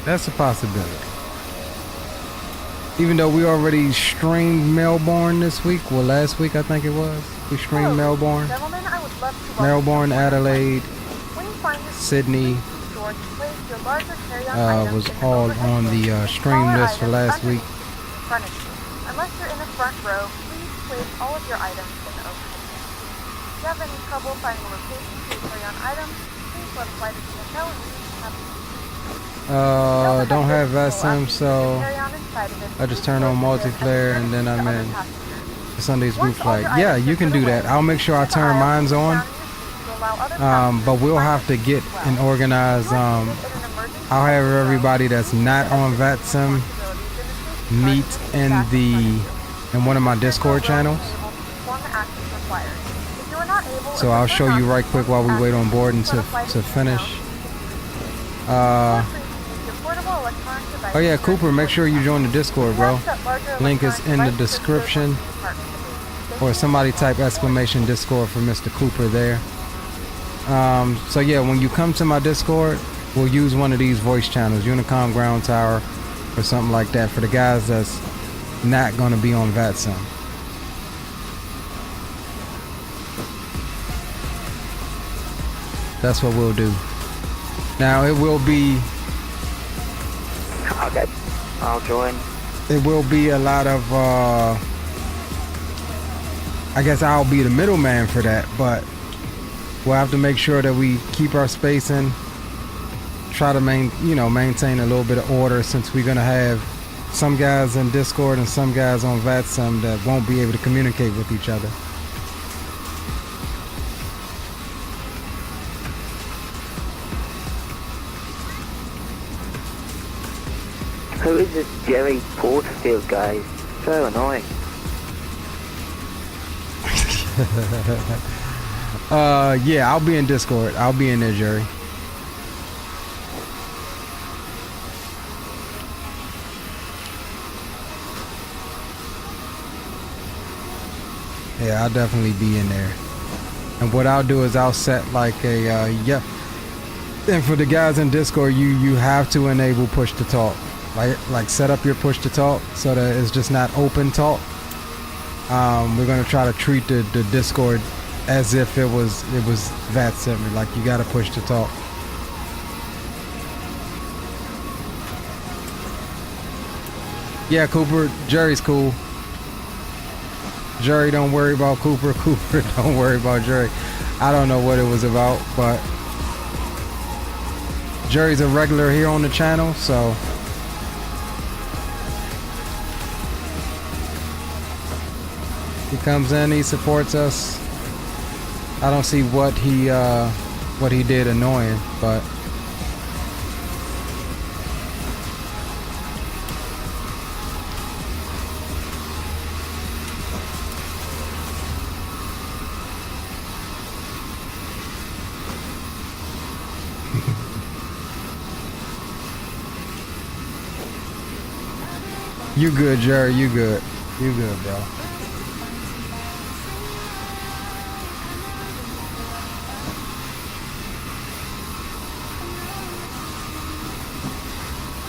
Speaker 3: That's a possibility. Even though we already streamed Melbourne this week, well, last week I think it was. We streamed Melbourne. Melbourne, Adelaide, Sydney was all on the stream list for last week.
Speaker 4: Unless you're in the front row, please place all of your items in the overhead bin. If you have any trouble finding a location to carry on items, please let flight attendant know and
Speaker 3: don't have VATSIM, so I just turn on multiplayer and then I'm in Sunday's group flight. Yeah, you can do that. I'll make sure I turn mine's on. But we'll have to get and organize. I'll have everybody that's not on VATSIM meet in one of my Discord channels. So I'll show you right quick while we wait on board and to finish. Oh yeah, Cooper, make sure you join the Discord, bro. Link is in the description. Or somebody type exclamation Discord for Mr. Cooper there. So yeah, when you come to my Discord, we'll use one of these voice channels, Unicom Ground Tower or something like that, for the guys that's not going to be on VATSIM. That's what we'll do. Now it will be...
Speaker 7: Okay, I'll join.
Speaker 3: It will be a lot of... I guess I'll be the middleman for that, but we'll have to make sure that we keep our spacing, try to maintain a little bit of order, since we're gonna have some guys in Discord and some guys on VATSIM that won't be able to communicate with each other.
Speaker 7: Who is this Jerry Porterfield guy? He's so annoying.
Speaker 3: Yeah, I'll be in Discord. I'll be in there, Jerry. Yeah, I'll definitely be in there. And what I'll do is I'll set like a yeah. And for the guys in Discord, you have to enable push to talk. Like set up your push to talk so that it's just not open talk. We're gonna try to treat the Discord as if it was VAT server. Like you gotta push to talk. Yeah, Cooper, Jerry's cool. Jerry, don't worry about Cooper. Cooper, don't worry about Jerry. I don't know what it was about, but Jerry's a regular here on the channel, so he comes in, he supports us. I don't see what he did annoying, but you good, Jerry, you good. You good, bro.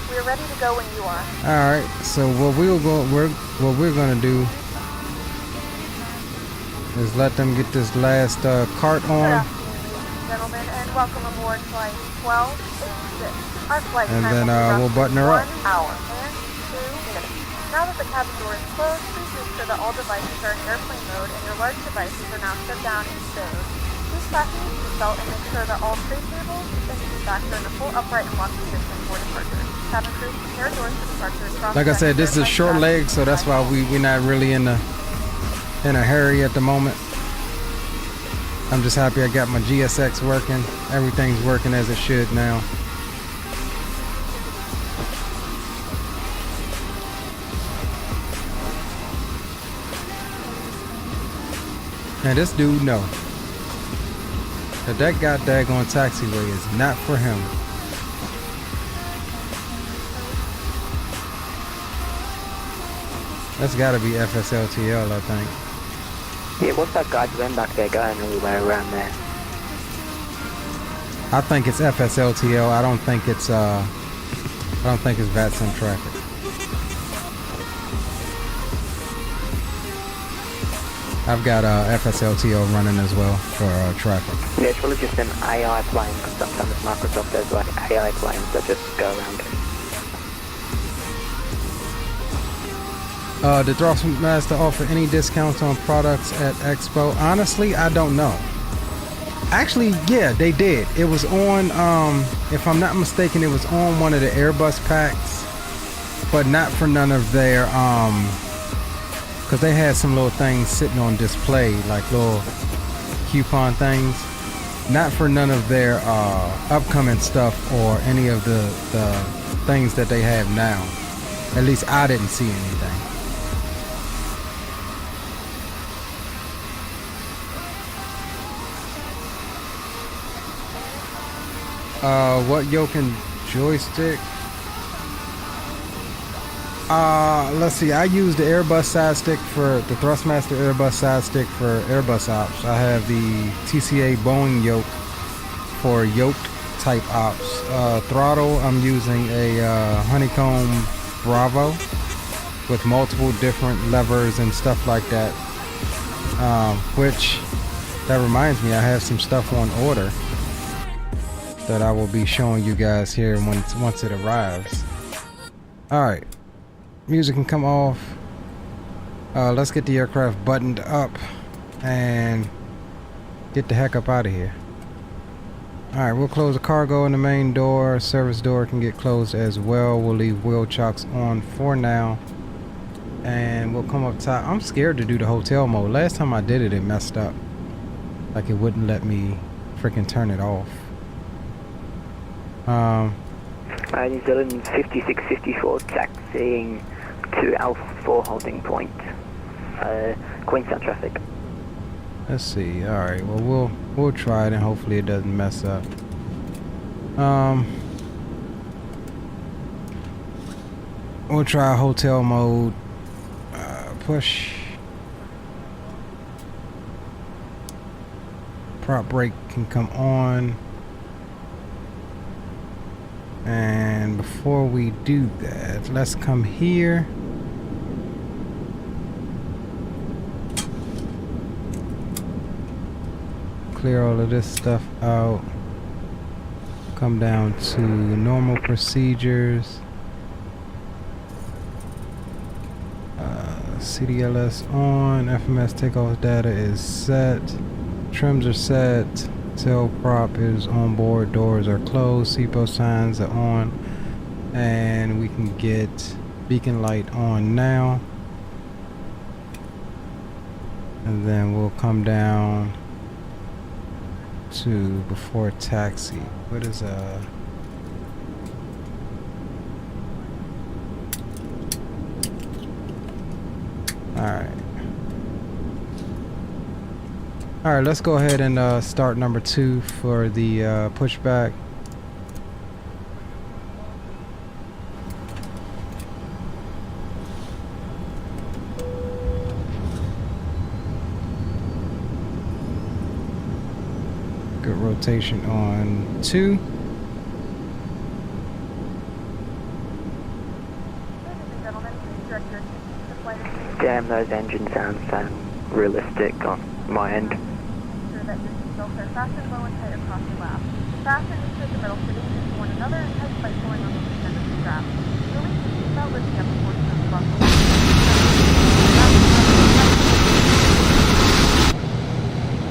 Speaker 4: We're ready to go when you are.
Speaker 3: Alright, so what we're gonna do is let them get this last cart
Speaker 4: Good
Speaker 3: on,
Speaker 4: afternoon, ladies and gentlemen, and welcome aboard flight 1286. Our flight
Speaker 3: and
Speaker 4: time
Speaker 3: then
Speaker 4: will be
Speaker 3: we'll button her up.
Speaker 4: 1 hour and 2 minutes. Now that the cabin door is closed, please make sure that all devices are in airplane mode and your large devices are now shut down and stowed. Please fasten your seatbelt and make sure that all tray tables and seat backs are in a full upright and locked position for departure. Cabin crew, prepare doors for departure.
Speaker 3: Like I said, this is a short leg, so that's why we're not really in a hurry at the moment. I'm just happy I got my GSX working. Everything's working as it should now. And this dude know that got daggone taxiway is not for him. That's gotta be FSLTL, I think.
Speaker 7: Yeah, what's that guy doing back there going all the way around there?
Speaker 3: I think it's FSLTL. I don't think it's VATSIM traffic. I've got FSLTL running as well for traffic.
Speaker 7: Yeah, it's really just an AI plane, because sometimes Microsoft has like AI planes that just go around.
Speaker 3: Did Thrustmaster offer any discounts on products at Expo? Honestly, I don't know. Actually, yeah, they did. It was on, if I'm not mistaken, it was on one of the Airbus packs, but not for none of their, because they had some little things sitting on display, like little coupon things. Not for none of their upcoming stuff or any of the things that they have now. At least I didn't see anything. What yoke and joystick? Let's see. I use the Airbus side stick for the Thrustmaster Airbus side stick for Airbus ops. I have the TCA Boeing yoke for yoked type ops. Throttle, I'm using a Honeycomb Bravo with multiple different levers and stuff like that. Which, that reminds me, I have some stuff on order that I will be showing you guys here once it arrives. Alright, music can come off. Let's get the aircraft buttoned up and get the heck up out of here. Alright, we'll close the cargo and the main door. Service door can get closed as well. We'll leave wheel chocks on for now. And we'll come up top. I'm scared to do the hotel mode. Last time I did it, it messed up. Like it wouldn't let me freaking turn it off.
Speaker 7: New Zealand 5654 taxiing to Alpha 4 holding point. Queenstown traffic.
Speaker 3: Let's see. All right. Well, we'll try it and hopefully it doesn't mess up. We'll try hotel mode. Push. prop brake can come on. And before we do that, let's come here. Clear all of this stuff out. Come down to normal procedures. CDLS on. FMS takeoff data is set. Trims are set. Tail prop is on board. Doors are closed. Seatbelt signs are on. And we can get beacon light on now. And then we'll come down to before taxi. What is Alright, let's go ahead and start number 2 for the pushback. Good rotation on 2.
Speaker 7: Damn, those engine sounds sound realistic on my end.
Speaker 4: Ensure that your seatbelts are fastened low and tight across your lap. Fasten each of the middle fittings into one another and tight by pulling on the end of the strap. Release the seatbelt, lifting up a portion of the buckle.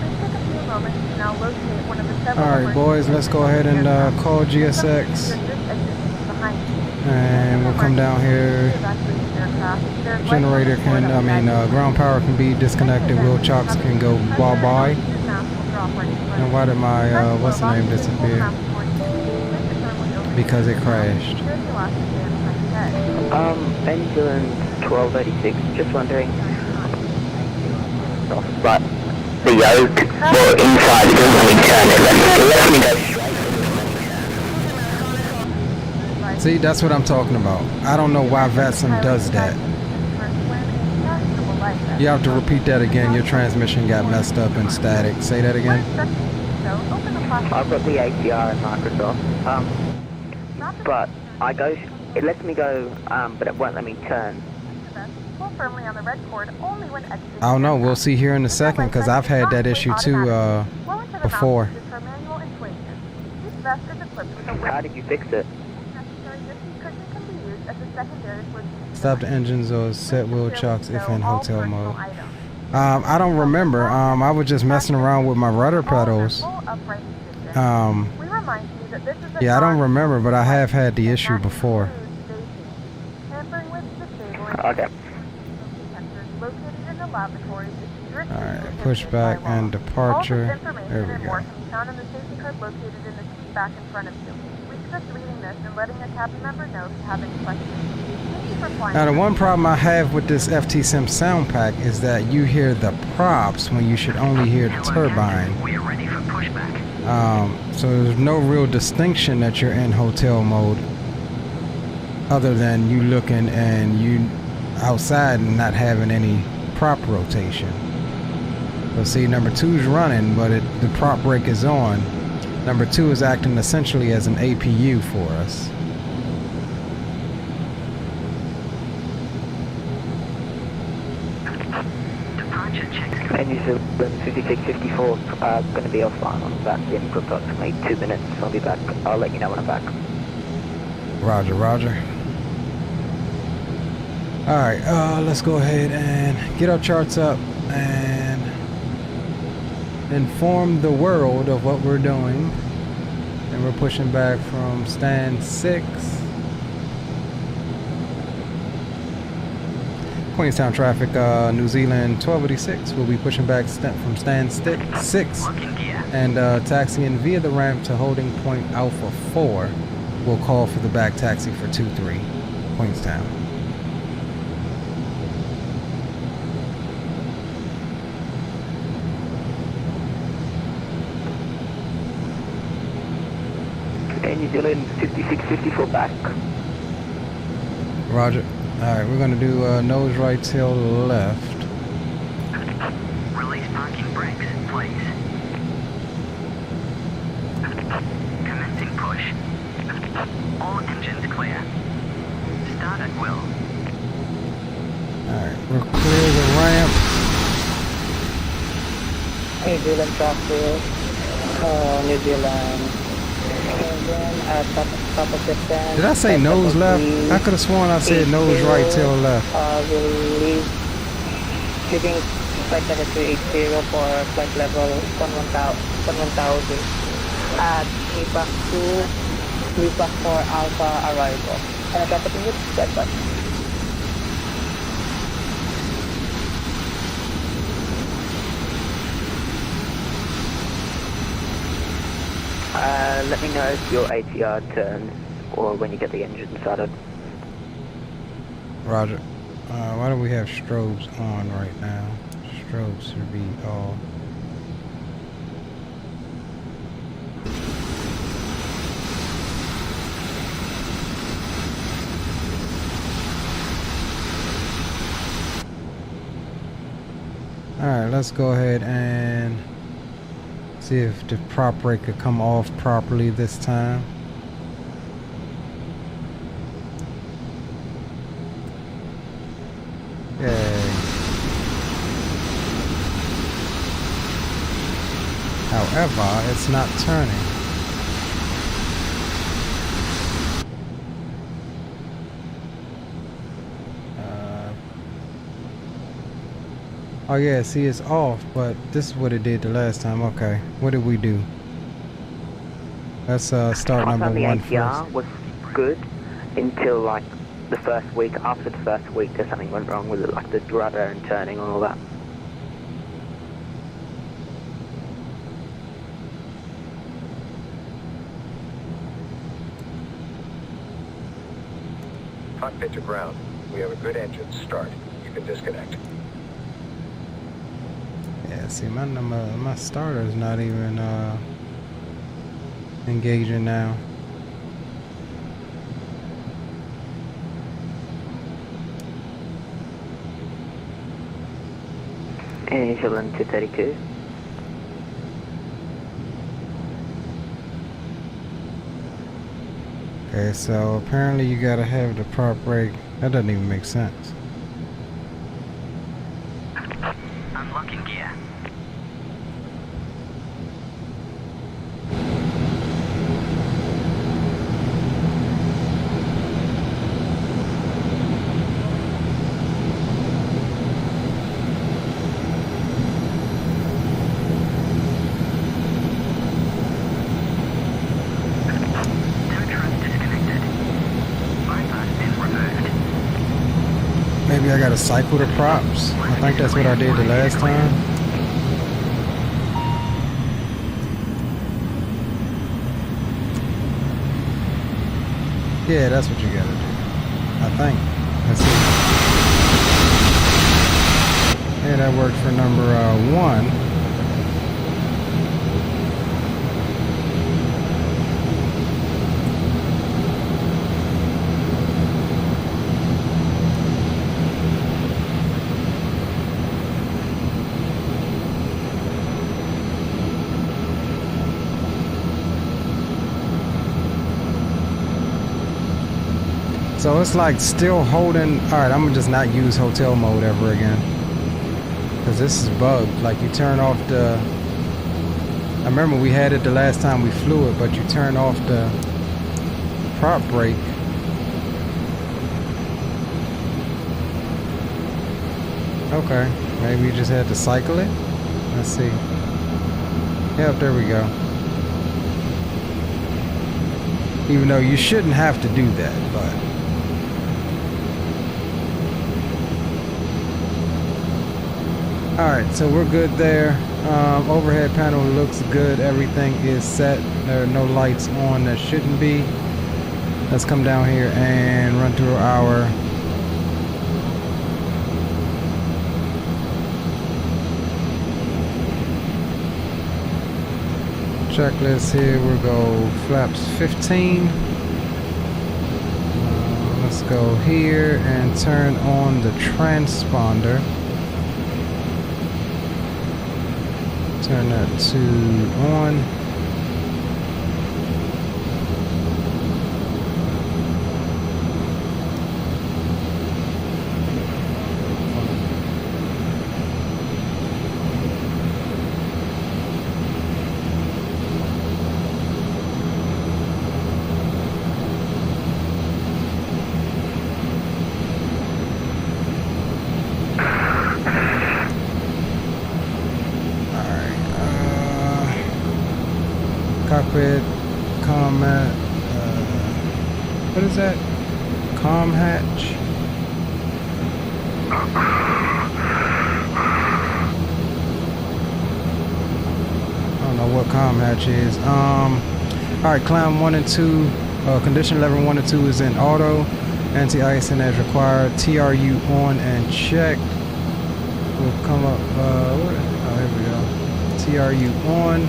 Speaker 4: Please take a few moments to now locate one of the several.
Speaker 3: Alright boys, let's go ahead and call GSX. And we'll come down here. Generator can, ground power can be disconnected. Wheel chocks can go bye-bye. And why did my, what's the name disappear? Because it crashed.
Speaker 7: Engine 1286, just wondering. But the yoke, well, inside it doesn't let me turn it. It lets me go straight.
Speaker 3: See, that's what I'm talking about. I don't know why Vatsim does that. You have to repeat that again. Your transmission got messed up and static. Say that again.
Speaker 7: I've got the ATR in Microsoft. But I go, it lets me go, but it won't let me turn.
Speaker 3: I don't know. We'll see here in a second because I've had that issue too before.
Speaker 7: How did you fix it?
Speaker 3: Stop the engines or set wheel chocks if in hotel mode. I don't remember. I was just messing around with my rudder pedals. Yeah, I don't remember, but I have had the issue before.
Speaker 7: Okay.
Speaker 3: Alright, pushback and departure. There we go. Now the one problem I have with this FT Sim sound pack is that you hear the props when you should only hear the turbine. So there's no real distinction that you're in hotel mode other than you looking and you outside and not having any prop rotation. So see, number 2 is running, but the prop brake is on. Number 2 is acting essentially as an APU for us.
Speaker 7: Engine 5654 going to be offline. I'm back in for approximately 2 minutes. I'll be back. I'll let you know when I'm back.
Speaker 3: Roger, roger. Alright, let's go ahead and get our charts up and inform the world of what we're doing. And we're pushing back from stand 6. Queenstown traffic, New Zealand 1286. We'll be pushing back from stand 6 and taxiing via the ramp to holding point Alpha 4. We'll call for the back taxi for 23, Queenstown.
Speaker 7: New Zealand 5654 back.
Speaker 3: Roger. Alright, we're going to do nose right, tail left.
Speaker 2: Release parking brakes, please. push. All engines clear. Start at will.
Speaker 3: Alright, we'll clear the ramp.
Speaker 7: New Zealand traffic, New Zealand, top of the stand.
Speaker 3: Did I say nose left? I could have sworn I said nose right, tail left.
Speaker 7: We'll leave, leaving flight level 380 for flight level 11,000 at VPAC for Alpha arrival. And I got it dead button. Let me know if your ATR turns or when you get the engine started.
Speaker 3: Roger. Why do we have strobes on right now? Strobes should be off. Alright, let's go ahead and see if the prop brake could come off properly this time. Yay. However, it's not turning. Oh yeah, see it's off, but this is what it did the last time. Okay, what did we do? Let's start number one first.
Speaker 7: The ATR was good until like the first week. After the first week, there's something went wrong with it, like the rudder and turning and all that.
Speaker 10: Cockpit to ground. We have a good engine start. You can disconnect.
Speaker 3: Yeah, see my starter's not even engaging now.
Speaker 7: Initial in 232.
Speaker 3: Okay, so apparently you gotta have the prop brake. That doesn't even make sense.
Speaker 2: Unlocking gear.
Speaker 3: Maybe I gotta cycle the props. I think that's what I did the last time. Yeah, that's what you gotta do. I think. That's it. Yeah, that worked for number 1. So it's like still holding. Alright, I'm gonna just not use hotel mode ever again, because this is bugged. Like you turn off the, I remember we had it the last time we flew it, but you turn off the prop brake. Okay, maybe you just had to cycle it. Let's see. Yep, there we go. Even though you shouldn't have to do that, but alright, so we're good there. Overhead panel looks good. Everything is set. There are no lights on that shouldn't be. Let's come down here and run through our checklist here. We'll go flaps 15. Let's go here and turn on the transponder. Turn that to on. cockpit, combat, what is that? Com hatch. I don't know what com hatch is. Alright, climb 1 and 2. Condition level 1 and 2 is in auto. Anti-icing as required. TRU on and check. We'll come up, oh, here we go. TRU on.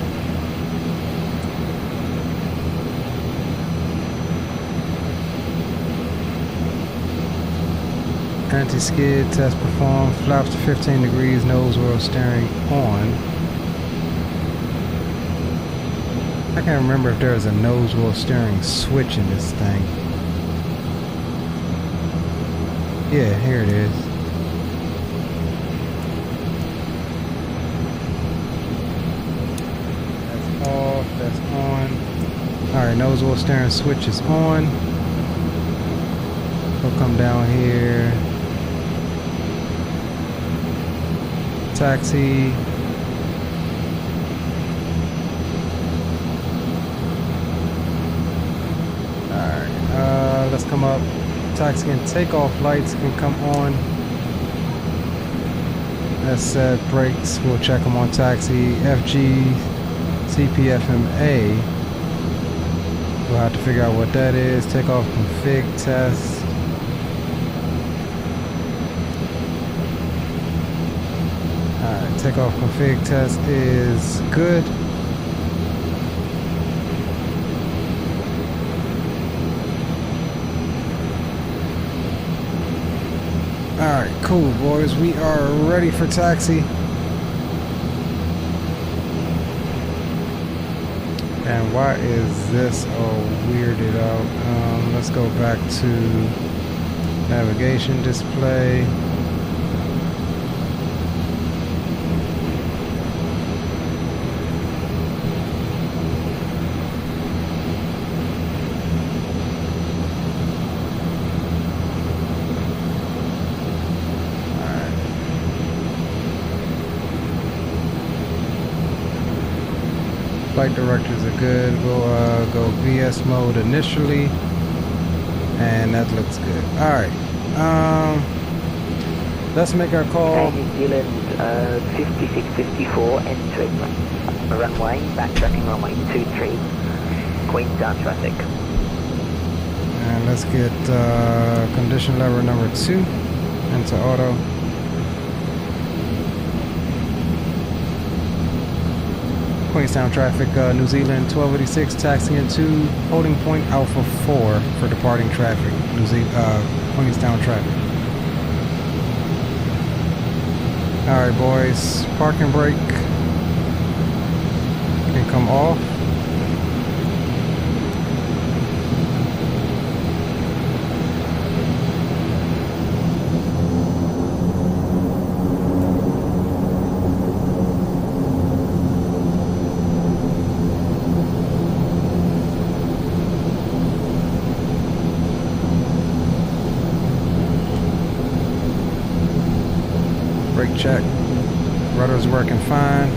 Speaker 3: Anti-skid test performed. Flaps to 15 degrees. Nose wheel steering on. I can't remember if there's a nose wheel steering switch in this thing. Yeah, here it is. That's off, that's on. Alright, nose wheel steering switch is on. We'll come down here. Taxi. Alright, let's come up. Taxi and takeoff lights can come on. That's set. Brakes, we'll check them on taxi. FG, CPFMA. We'll have to figure out what that is. Takeoff config test. Alright, takeoff config test is good. Alright, cool boys, we are ready for taxi. And why is this all weirded out? Let's go back to navigation display. Flight directors are good. We'll go VS mode initially, and that looks good. All right, let's make our call.
Speaker 7: New Zealand 5654 entering runway, backtracking runway 23, Queenstown traffic.
Speaker 3: And let's get condition lever number 2 into auto. Queenstown traffic, New Zealand 1286, taxiing to holding point Alpha 4 for departing traffic, Queenstown traffic. Alright boys, park and brake can come off. Check. Rudder's working fine.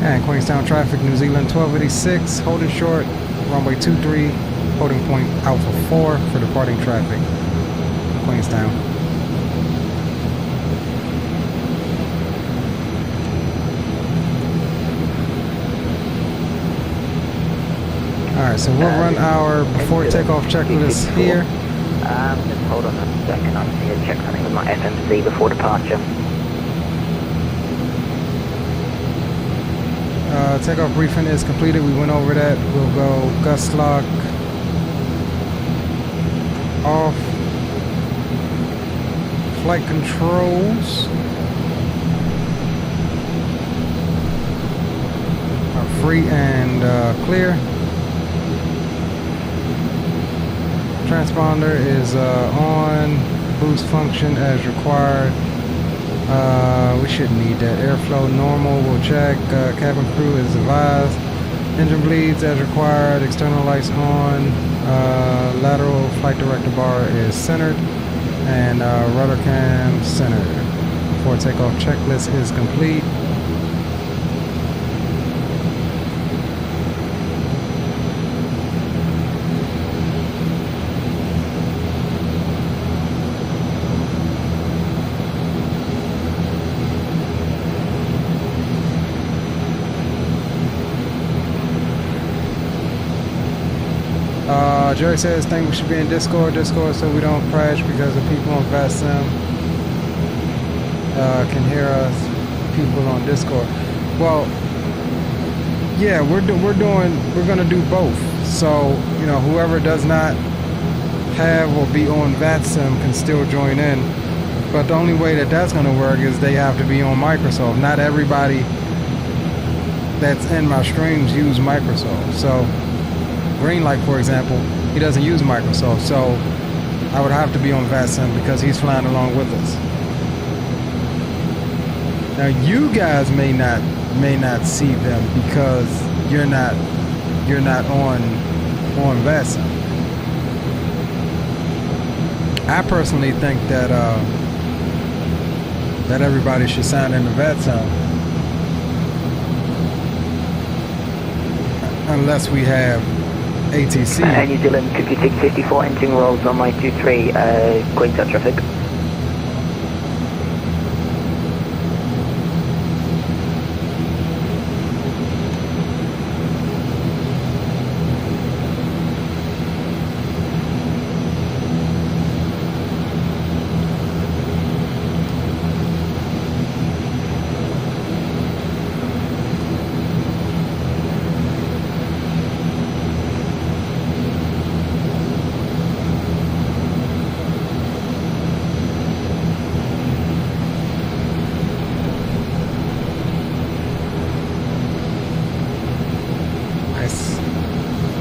Speaker 3: And Queenstown traffic, New Zealand 1286, holding short, runway 23, holding point Alpha 4 for departing traffic, Queenstown. Alright, so we'll run our before takeoff checklist here.
Speaker 7: Just hold on a second, I just need to check something with my FMC before departure.
Speaker 3: Takeoff briefing is completed. We went over that. We'll go gust lock off. Flight controls are free and clear. Transponder is on. Boost function as required. We shouldn't need that. Airflow normal, we'll check. Cabin crew is advised. Engine bleeds as required. External lights on. Lateral flight director bar is centered. And rudder cam centered. Before takeoff checklist is complete. Jerry says, think we should be in Discord so we don't crash because the people on VASM can hear us, people on Discord. Well, yeah, we're gonna do both. So, you know, whoever does not have or be on VATSIM can still join in. But the only way that that's gonna work is they have to be on Microsoft. Not everybody that's in my streams use Microsoft. So Greenlight, for example, he doesn't use Microsoft, so I would have to be on VATSIM because he's flying along with us. Now you guys may not see them because you're not on VATSIM. I personally think that that everybody should sign into VATSIM unless we have ATC.
Speaker 7: New Zealand 5654 entering rolls runway 23, Queenstown traffic.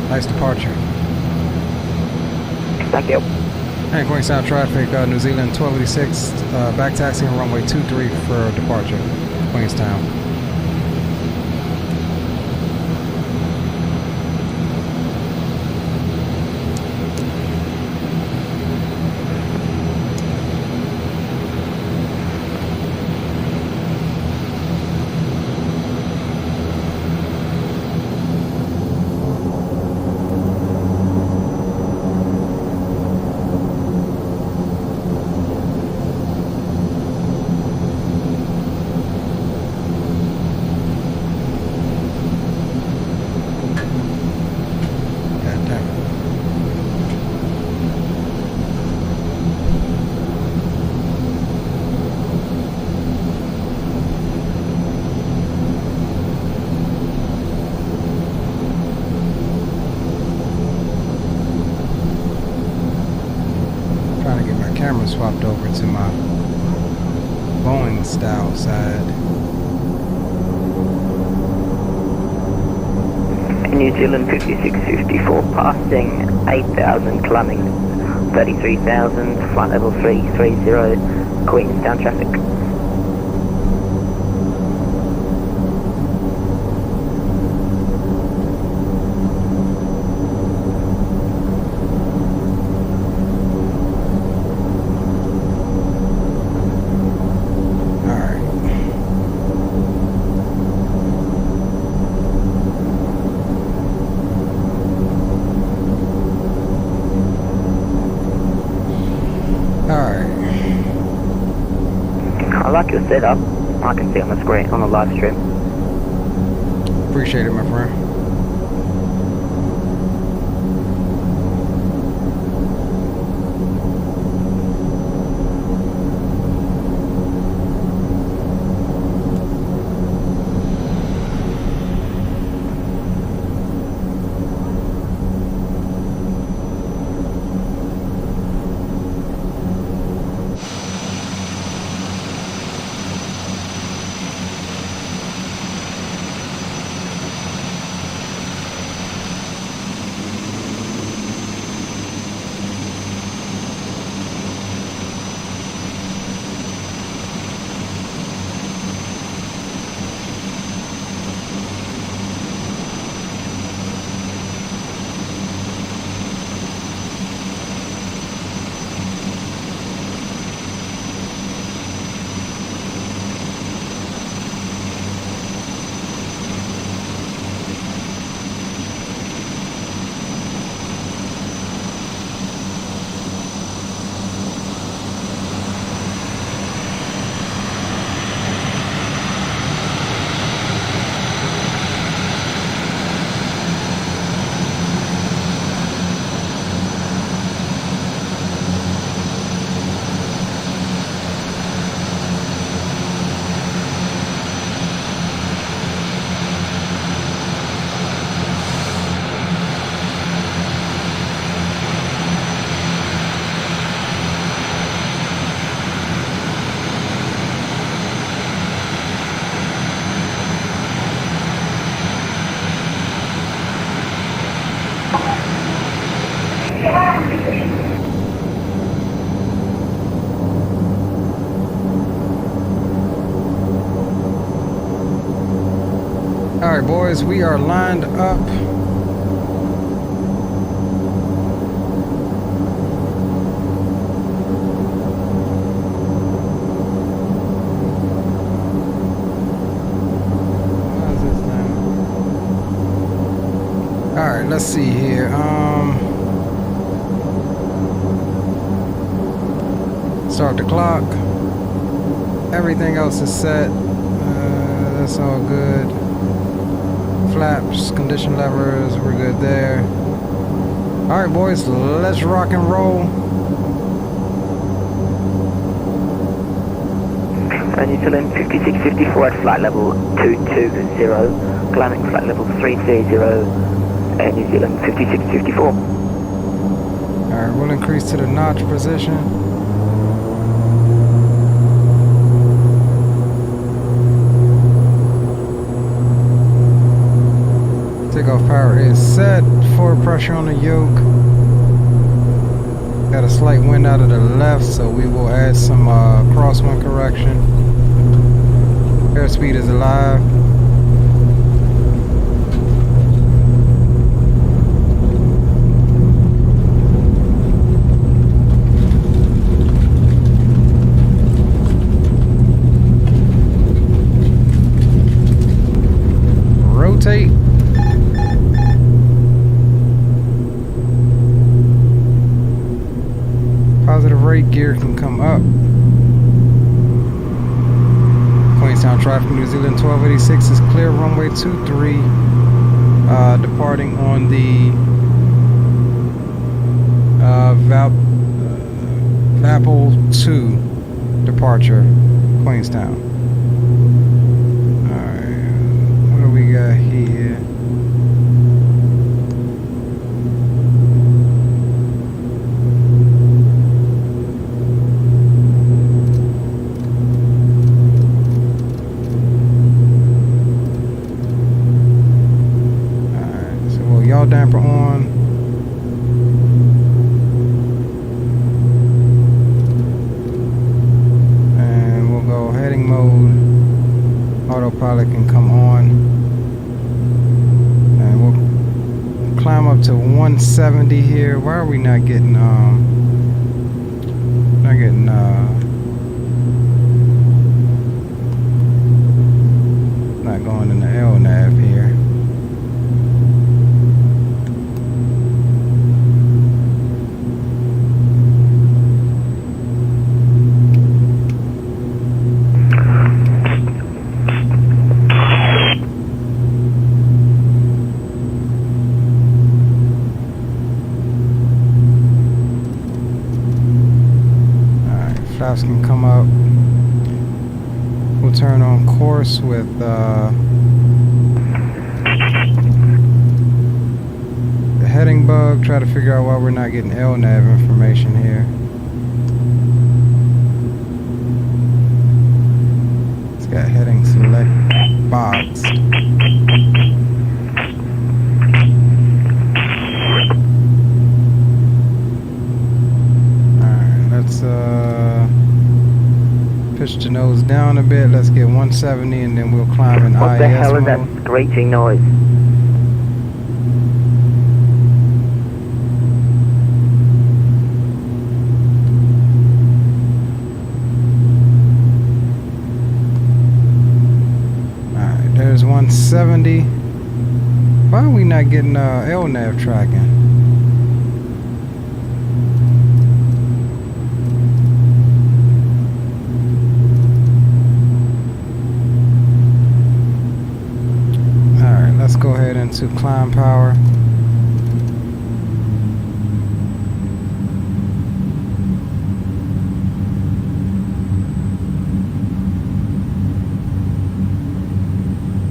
Speaker 3: Nice departure.
Speaker 7: Thank you.
Speaker 3: And Queenstown traffic, New Zealand 1286, back taxiing on runway 23 for departure, Queenstown. Swapped over to my Boeing style side.
Speaker 7: New Zealand 5654 passing 8,000, climbing 33,000, flight level 330, Queenstown traffic. like your setup. I can see on the screen, on the live stream.
Speaker 3: Appreciate it, my friend. All right, boys, we are lined up. All right, let's see here. Start the clock. Everything else is set. That's all good. Flaps, condition levers, we're good there. All right, boys, let's rock and roll.
Speaker 7: New Zealand 5654 at flight level 220, climbing flight level 330, and New Zealand 5654.
Speaker 3: All right, we'll increase to the notch position. Takeoff power is set. Forward pressure on the yoke. Got a slight wind out of the left, so we will add some crosswind correction. Airspeed is alive. Rotate. Positive rate gear can come up. Queenstown traffic, New Zealand 1286 is clear, runway 23, departing on the Vapel 2 departure, Queenstown. Alright, what do we got here? Damper on. And we'll go heading mode. Autopilot can come on. And we'll climb up to 170 here. Why are we not getting not going in the LNAV here. takeoffs can come up. We'll turn on course with the heading bug. Try to figure out why we're not getting LNAV information here. It's got heading select boxed. Pitch the nose down a bit. Let's get 170 and then we'll climb in IAS mode.
Speaker 7: What the hell is that screeching noise?
Speaker 3: Alright, there's 170. Why are we not getting LNAV tracking? Let's go ahead into climb power.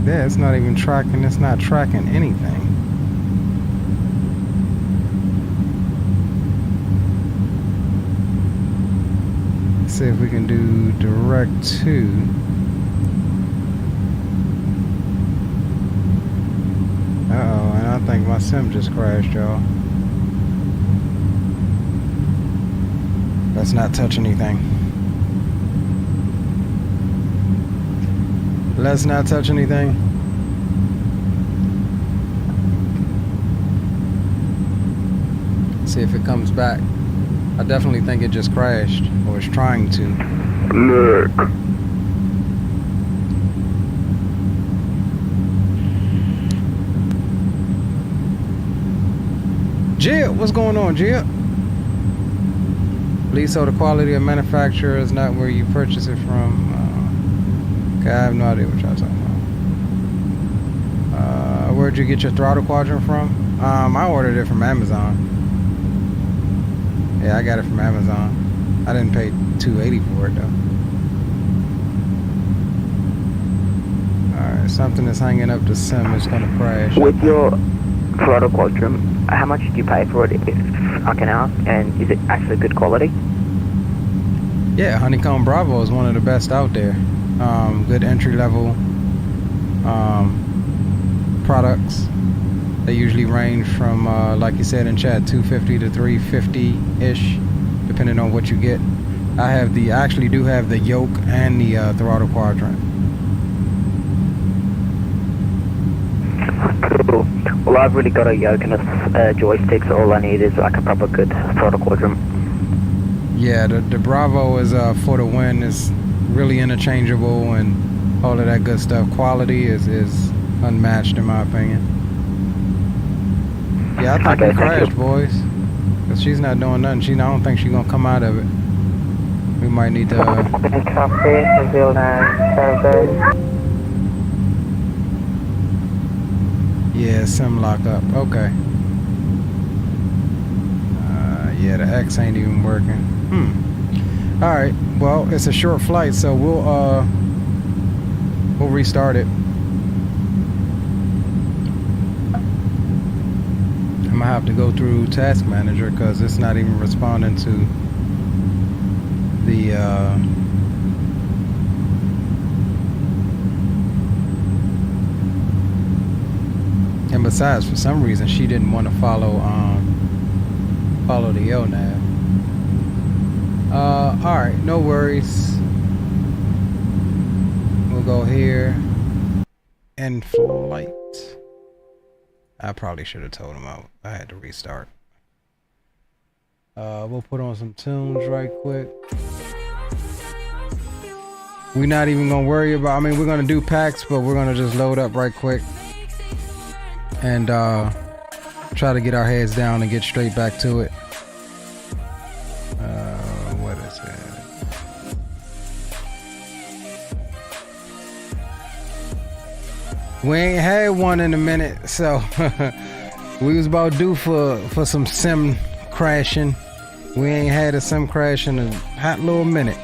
Speaker 3: Yeah, it's not even tracking. It's not tracking anything. Let's see if we can do direct to. Uh-oh, and I think my sim just crashed, y'all. Let's not touch anything. Let's not touch anything. See if it comes back. I definitely think it just crashed, or is trying to.
Speaker 7: Look.
Speaker 3: Jill, what's going on, Jill? Please, so the quality of manufacturer is not where you purchase it from. Okay, I have no idea what y'all talking about. Where'd you get your throttle quadrant from? I ordered it from Amazon. Yeah, I got it from Amazon. I didn't pay $280 for it though. Alright, something is hanging up the sim. It's gonna crash.
Speaker 7: With your throttle quadrant, how much did you pay for it, if I can ask, and is it actually good quality?
Speaker 3: Yeah, Honeycomb Bravo is one of the best out there. Good entry level products. They usually range from, like you said in chat, 250 to 350-ish, depending on what you get. I actually do have the yoke and the throttle quadrant.
Speaker 7: Cool. Well, I've really got a yoke and a joystick, so all I need is like a proper good throttle quadrant.
Speaker 3: Yeah, the Bravo is for the win. It's really interchangeable and all of that good stuff. Quality is unmatched in my opinion. Yeah, I think it crashed, boys. Cause she's not doing nothing. I don't think she's gonna come out of it. We might need to. Yeah, sim lock up. Okay. Yeah, the X ain't even working. All right. Well, it's a short flight, so we'll restart it. I'm gonna have to go through Task Manager because it's not even responding to the and besides, for some reason she didn't want to follow the LNAV. Alright, no worries. We'll go here. In flight. I probably should have told him I had to restart. We'll put on some tunes right quick. We're not even gonna worry about, I mean, we're gonna do packs, but we're gonna just load up right quick and try to get our heads down and get straight back to it. What is it? We ain't had one in a minute, so we was about due for some sim crashing. We ain't had a sim crash in a hot little minute.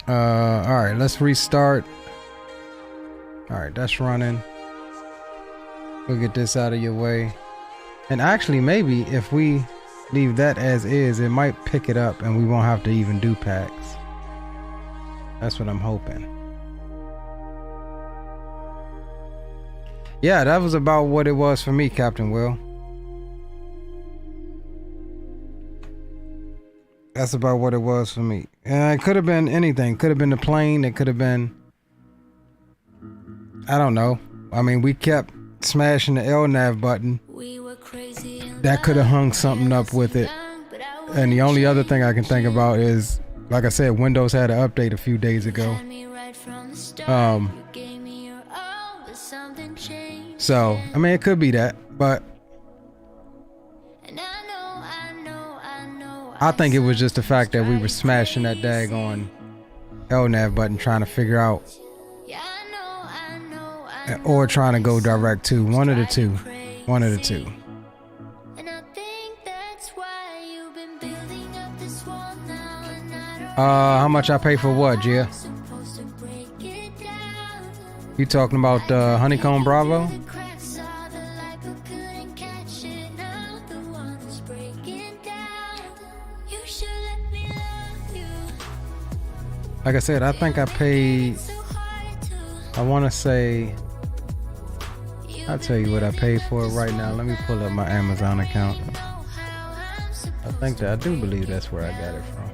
Speaker 3: Alright, let's restart. Alright, that's running. We'll get this out of your way. And actually, maybe if we leave that as is, it might pick it up and we won't have to even do packs. That's what I'm hoping. Yeah, that was about what it was for me, Captain Will. That's about what it was for me. And it could have been anything. Could have been the plane. It could have been, I don't know. I mean, we kept smashing the LNAV button. That could have hung something up with it. And the only other thing I can think about is, like I said, Windows had an update a few days ago. So, I mean, it could be that, but I think it was just the fact that we were smashing that daggone LNAV button trying to figure out, or trying to go direct to one of the two. One of the two. How much I pay for what, Gia? You talking about Honeycomb Bravo? Like I said, I think I paid, I want to say, I'll tell you what I paid for it right now. Let me pull up my Amazon account. I think that, I do believe that's where I got it from.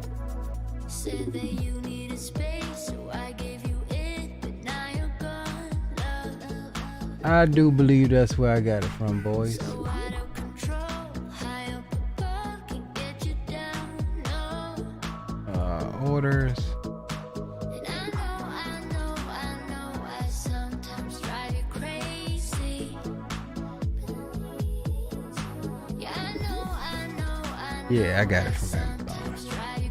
Speaker 3: I do believe that's where I got it from, boys. Orders. Yeah, I got it from Amazon.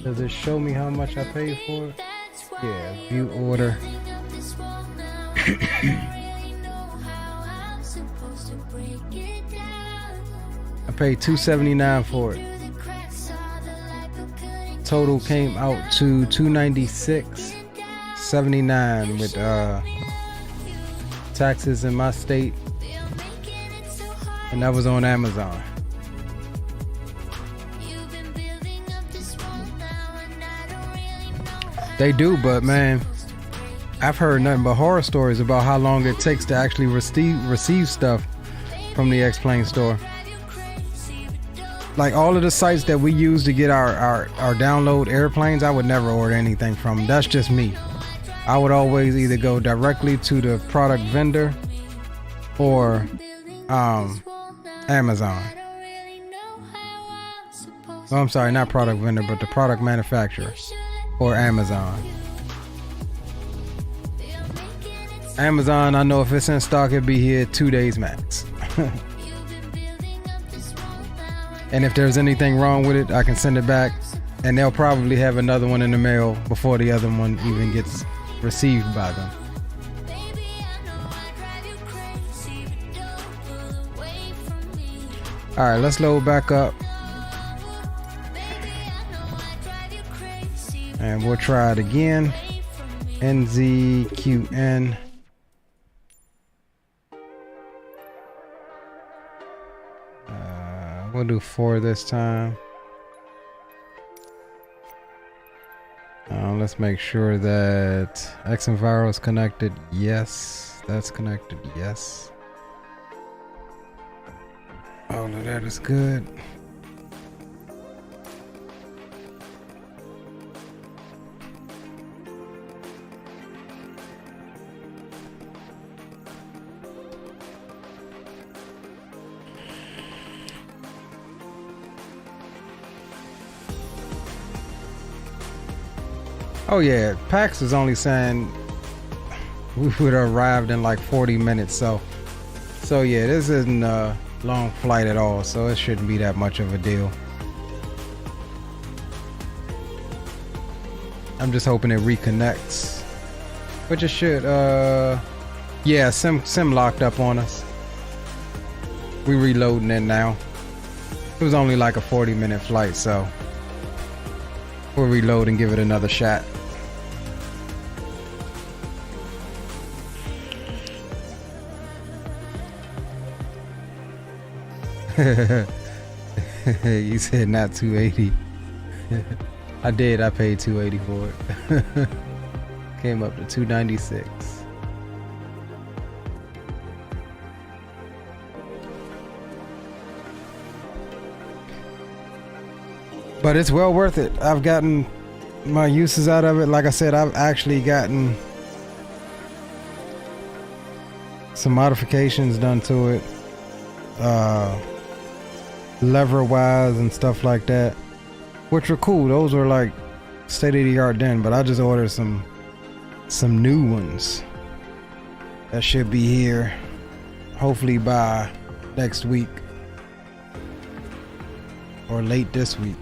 Speaker 3: Does it show me how much I paid for it? Yeah, view order. I paid $279 for it. Total came out to $296.79 with taxes in my state, and that was on Amazon. They do, but man, I've heard nothing but horror stories about how long it takes to actually receive stuff from the X-Plane store. Like all of the sites that we use to get our download airplanes, I would never order anything from. That's just me. I would always either go directly to the product vendor or Amazon. Oh, I'm sorry, not product vendor, but the product manufacturer or Amazon. Amazon, I know if it's in stock, it'll be here 2 days max. And if there's anything wrong with it, I can send it back, and they'll probably have another one in the mail before the other one even gets received by them. All right, let's load back up, and we'll try it again. NZQN. We'll do 4 this time. Let's make sure that XenViro is connected. Yes, that's connected. Yes. All of that is good. Oh yeah, PAX is only saying we would have arrived in like 40 minutes, so yeah, this isn't a long flight at all, so it shouldn't be that much of a deal. I'm just hoping it reconnects, which it should. Yeah, sim locked up on us. We reloading it now. It was only like a 40-minute flight, so we'll reload and give it another shot. You said not 280. I did. I paid 280 for it. Came up to 296. But it's well worth it. I've gotten my uses out of it. Like I said, I've actually gotten some modifications done to it, lever wise and stuff like that, which were cool. Those were like state of the art then, but I just ordered some new ones that should be here hopefully by next week or late this week.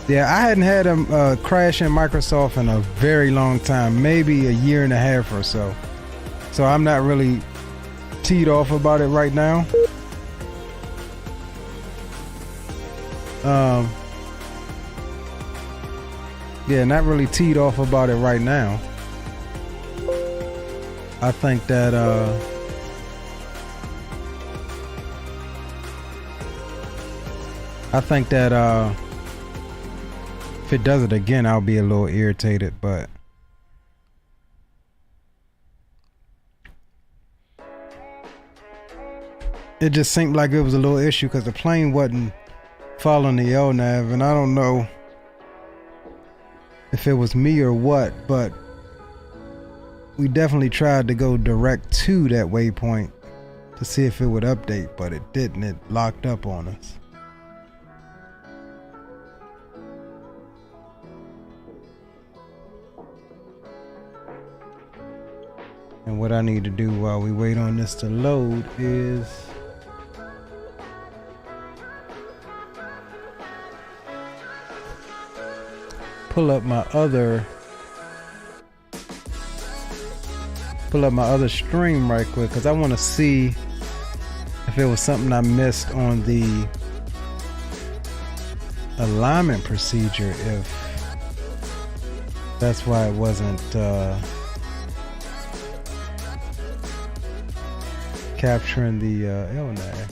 Speaker 3: Yeah, I hadn't had a crash in Microsoft in a very long time, maybe a year and a half or so. So I'm not really teed off about it right now. Yeah, not really teed off about it right now. I think that if it does it again, I'll be a little irritated, but it just seemed like it was a little issue because the plane wasn't following the LNAV, and I don't know if it was me or what, but we definitely tried to go direct to that waypoint to see if it would update, but it didn't. It locked up on us. And what I need to do while we wait on this to load is pull up my other stream right quick, because I want to see if it was something I missed on the alignment procedure, if that's why it wasn't capturing the LNAV.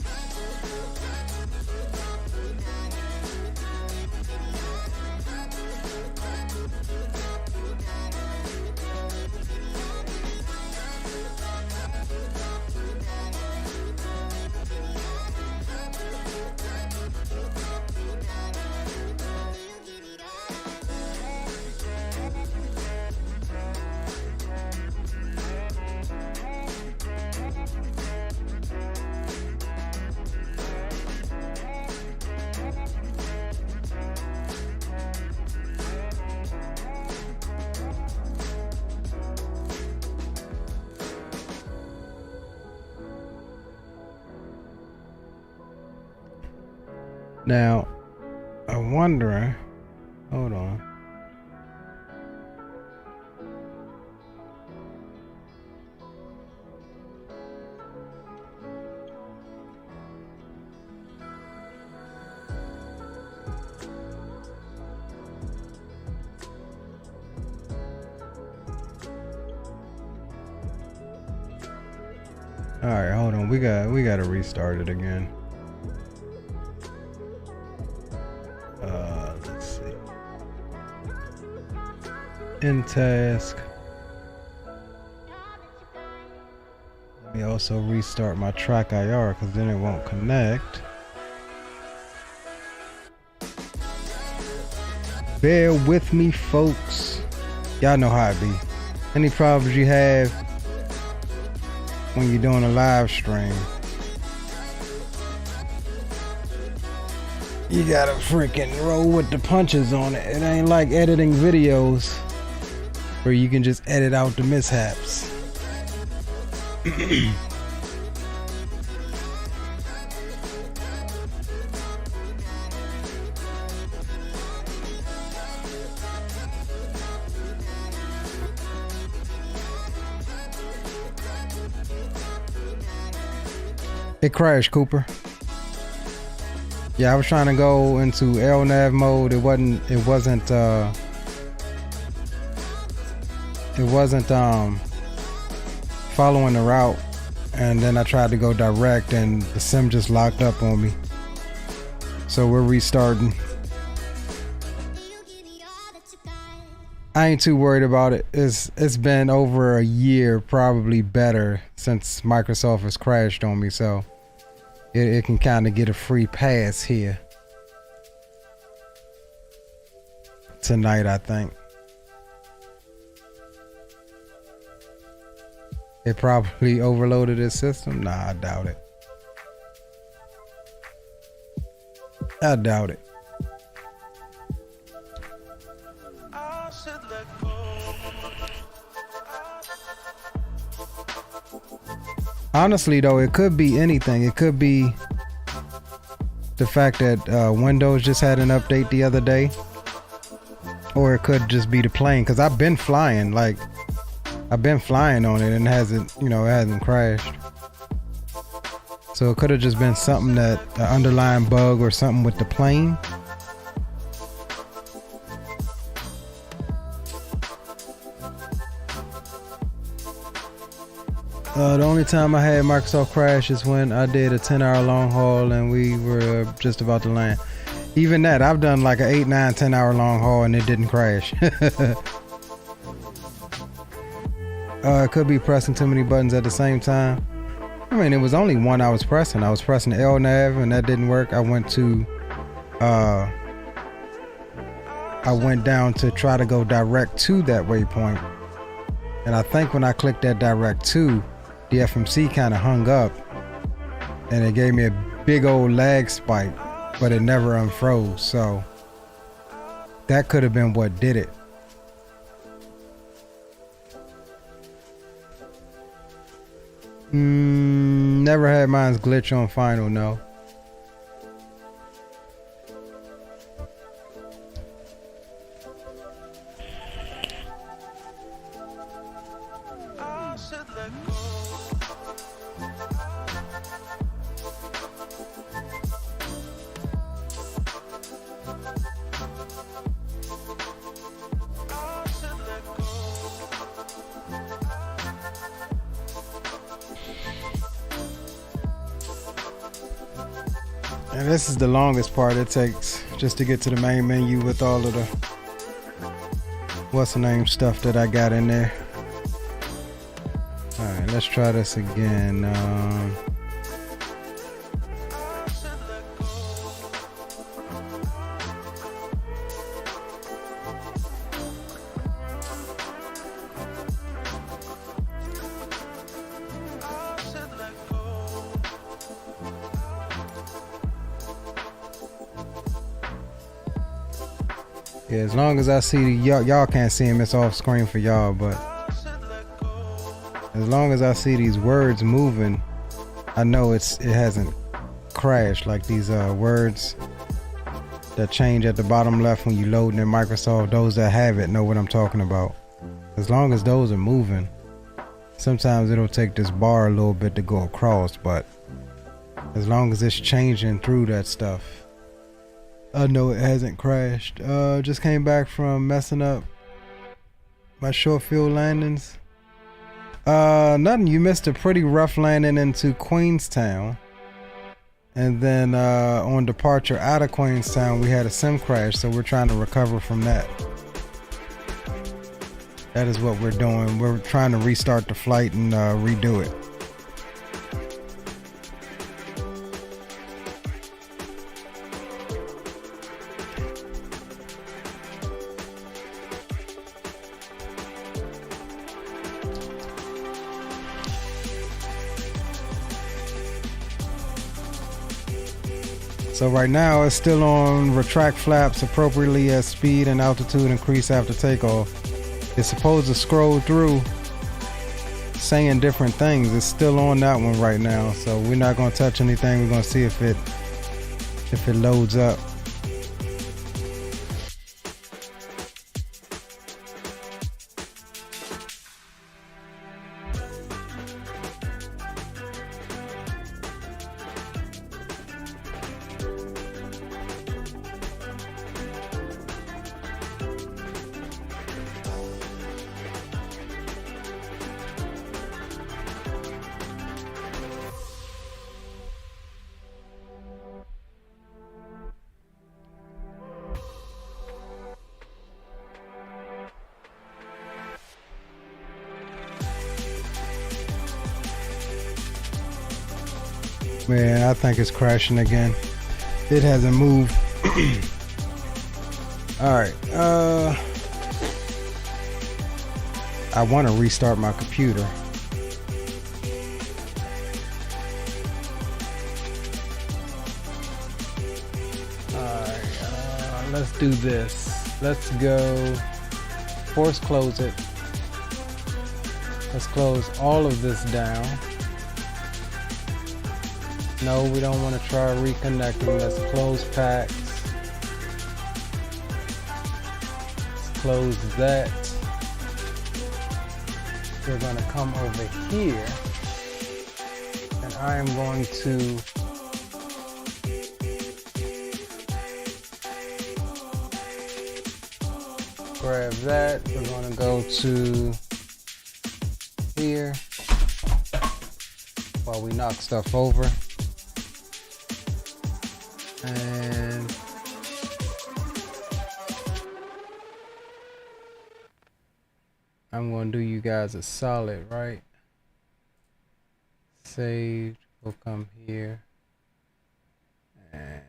Speaker 3: Now, I'm wondering, hold on. All right, hold on. We got to restart it again. Let's see. In task. Let me also restart my track IR because then it won't connect. Bear with me, folks. Y'all know how it be. Any problems you have when you're doing a live stream, you gotta freaking roll with the punches on it. It ain't like editing videos where you can just edit out the mishaps. It crashed, Cooper. Yeah, I was trying to go into LNAV mode. It wasn't following the route, and then I tried to go direct and the sim just locked up on me. So we're restarting. I ain't too worried about it. It's been over a year, probably better, since Microsoft has crashed on me, so it can kind of get a free pass here tonight, I think. It probably overloaded its system. Nah, I doubt it. I doubt it. Honestly, though, it could be anything. It could be the fact that Windows just had an update the other day, or it could just be the plane. Because I've been flying, like I've been flying on it, and it hasn't, it hasn't crashed. So it could have just been something that an underlying bug or something with the plane. The only time I had Microsoft crash is when I did a 10-hour long haul and we were just about to land. Even that, I've done like an 8, 9, 10-hour long haul and it didn't crash. It could be pressing too many buttons at the same time. I mean, it was only one I was pressing. I was pressing LNAV and that didn't work. I went down to try to go direct to that waypoint. And I think when I clicked that direct to, the FMC kind of hung up and it gave me a big old lag spike, but it never unfroze. So that could have been what did it. Never had mine's glitch on final, no. And this is the longest part it takes just to get to the main menu with all of the what's the name stuff that I got in there. Alright, let's try this again. Yeah, as long as I see y'all can't see him, it's off screen for y'all, but as long as I see these words moving, I know it hasn't crashed. Like these words that change at the bottom left when you load in Microsoft, those that have it know what I'm talking about. As long as those are moving, sometimes it'll take this bar a little bit to go across, but as long as it's changing through that stuff, I know it hasn't crashed. Just came back from messing up my short field landings. Nothing. You missed a pretty rough landing into Queenstown. And then on departure out of Queenstown, we had a sim crash, so we're trying to recover from that. That is what we're doing. We're trying to restart the flight and redo it. So right now it's still on retract flaps appropriately as speed and altitude increase after takeoff. It's supposed to scroll through saying different things. It's still on that one right now, so we're not going to touch anything. We're going to see if it loads up. Man, I think it's crashing again. It hasn't moved. Alright, I want to restart my computer. Alright, let's do this. Let's go force close it. Let's close all of this down. No, we don't want to try reconnecting. Let's close packs. Let's close that. We're going to come over here and I am going to grab that. We're going to go to here while we knock stuff over. And I'm going to do you guys a solid, right? Save, we'll come here. And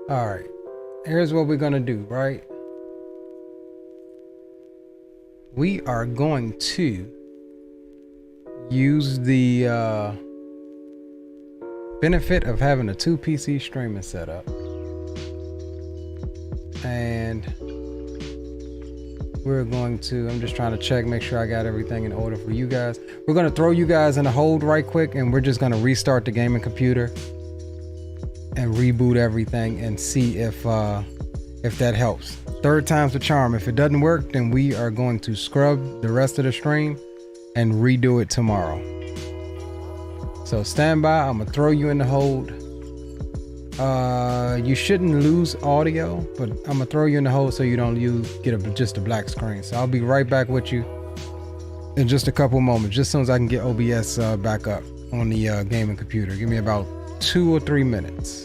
Speaker 3: all right. Here's what we're gonna do, right? We are going to use the benefit of having a 2 PC streaming setup, and we're going to, I'm just trying to check, make sure I got everything in order for you guys. We're gonna throw you guys in a hold right quick, and we're just gonna restart the gaming computer and reboot everything and see if that helps. Third time's the charm. If it doesn't work, then we are going to scrub the rest of the stream and redo it tomorrow. So stand by. I'm gonna throw you in the hold. You shouldn't lose audio, but I'm gonna throw you in the hold so you don't get just a black screen. So I'll be right back with you in just a couple moments, just as soon as I can get OBS back up on the gaming computer. Give me about 2 or 3 minutes.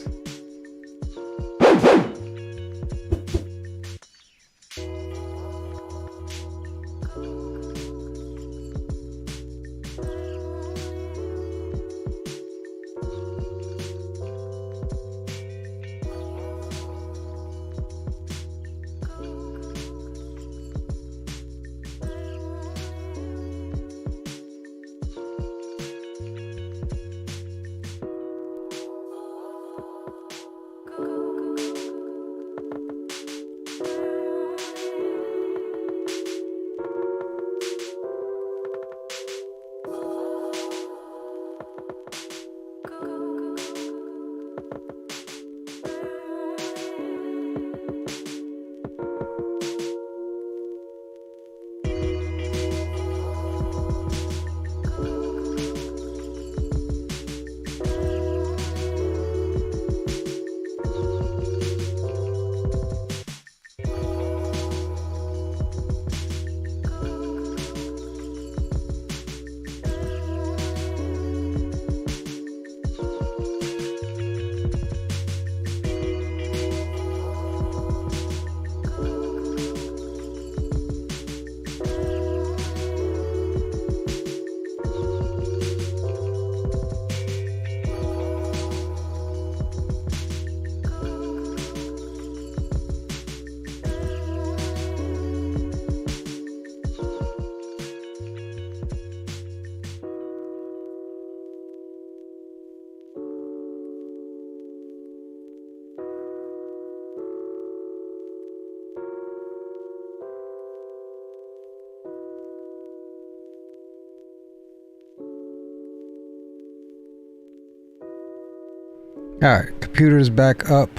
Speaker 3: All right, computer's back up.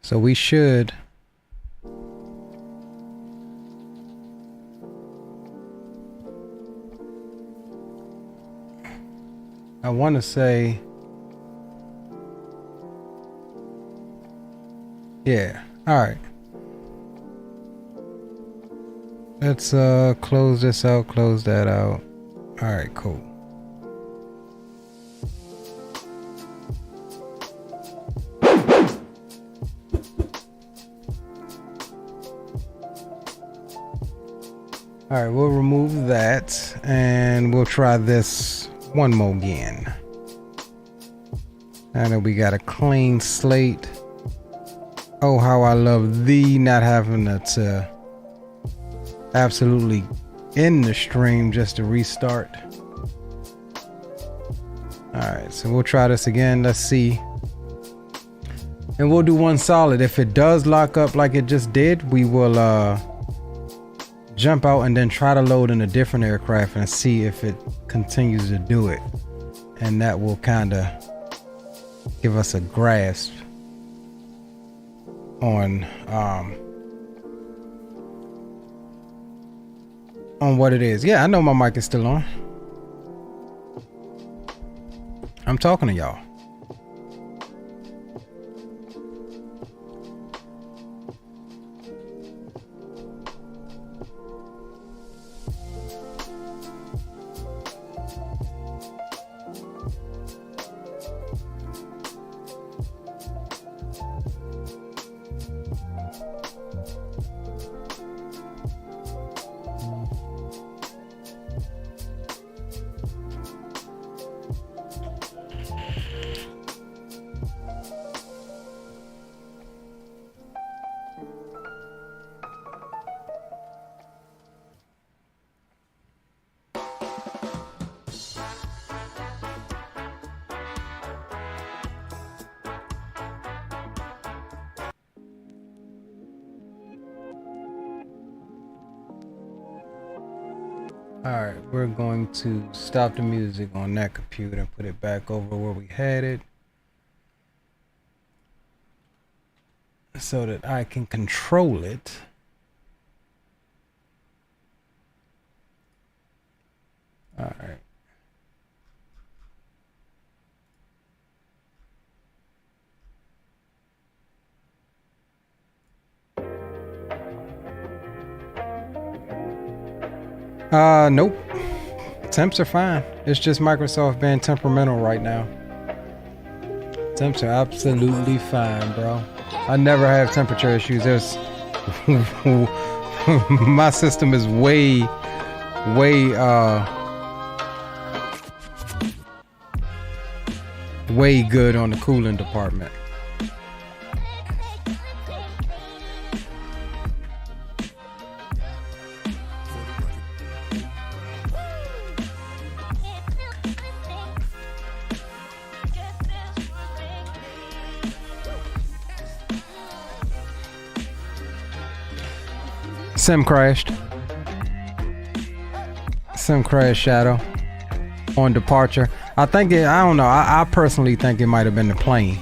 Speaker 3: So we should I want to say yeah. All right. Let's close this out, close that out. All right, cool. All right, we'll remove that and we'll try this one more again. Now that we got a clean slate. Oh, how I love thee not having to absolutely end the stream just to restart. All right, so we'll try this again. Let's see. And we'll do one solid. If it does lock up like it just did, we will jump out and then try to load in a different aircraft and see if it continues to do it. And that will kind of give us a grasp on what it is. Yeah, I know my mic is still on. I'm talking to y'all. Alright, we're going to stop the music on that computer and put it back over where we had it so that I can control it. Alright. Nope. Temps are fine. It's just Microsoft being temperamental right now. Temps are absolutely fine, bro. I never have temperature issues. There's my system is way good on the cooling department. Sim crashed. Sim crash shadow on departure. I think it, I don't know. I personally think it might have been the plane.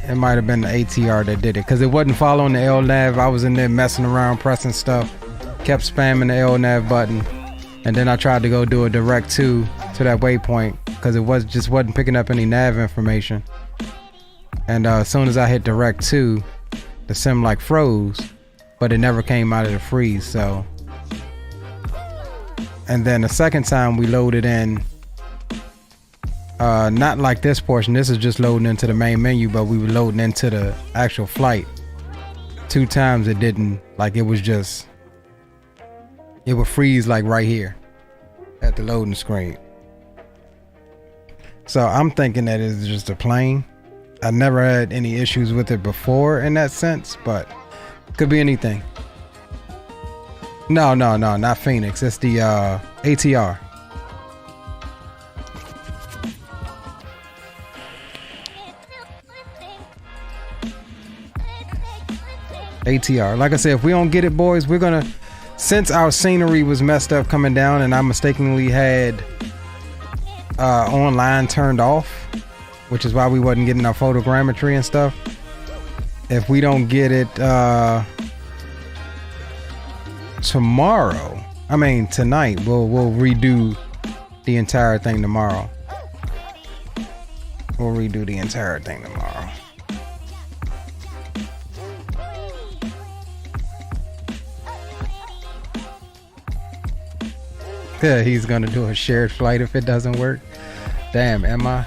Speaker 3: It might have been the ATR that did it because it wasn't following the LNAV. I was in there messing around, pressing stuff, kept spamming the LNAV button, and then I tried to go do a direct to that waypoint because it wasn't picking up any nav information. And as soon as I hit direct to, the sim like froze, but it never came out of the freeze. So, and then the second time we loaded in, not like this portion, this is just loading into the main menu, but we were loading into the actual flight. 2 times it didn't, like it would freeze like right here at the loading screen. So I'm thinking that it's just a plane. I never had any issues with it before in that sense, but could be anything. No, not Phoenix. It's the ATR. ATR. Like I said, if we don't get it, boys, we're gonna, since our scenery was messed up coming down and I mistakenly had online turned off, which is why we wasn't getting our photogrammetry and stuff. If we don't get it tonight, we'll redo the entire thing tomorrow. We'll redo the entire thing tomorrow. Yeah, he's gonna do a shared flight if it doesn't work. Damn, am I?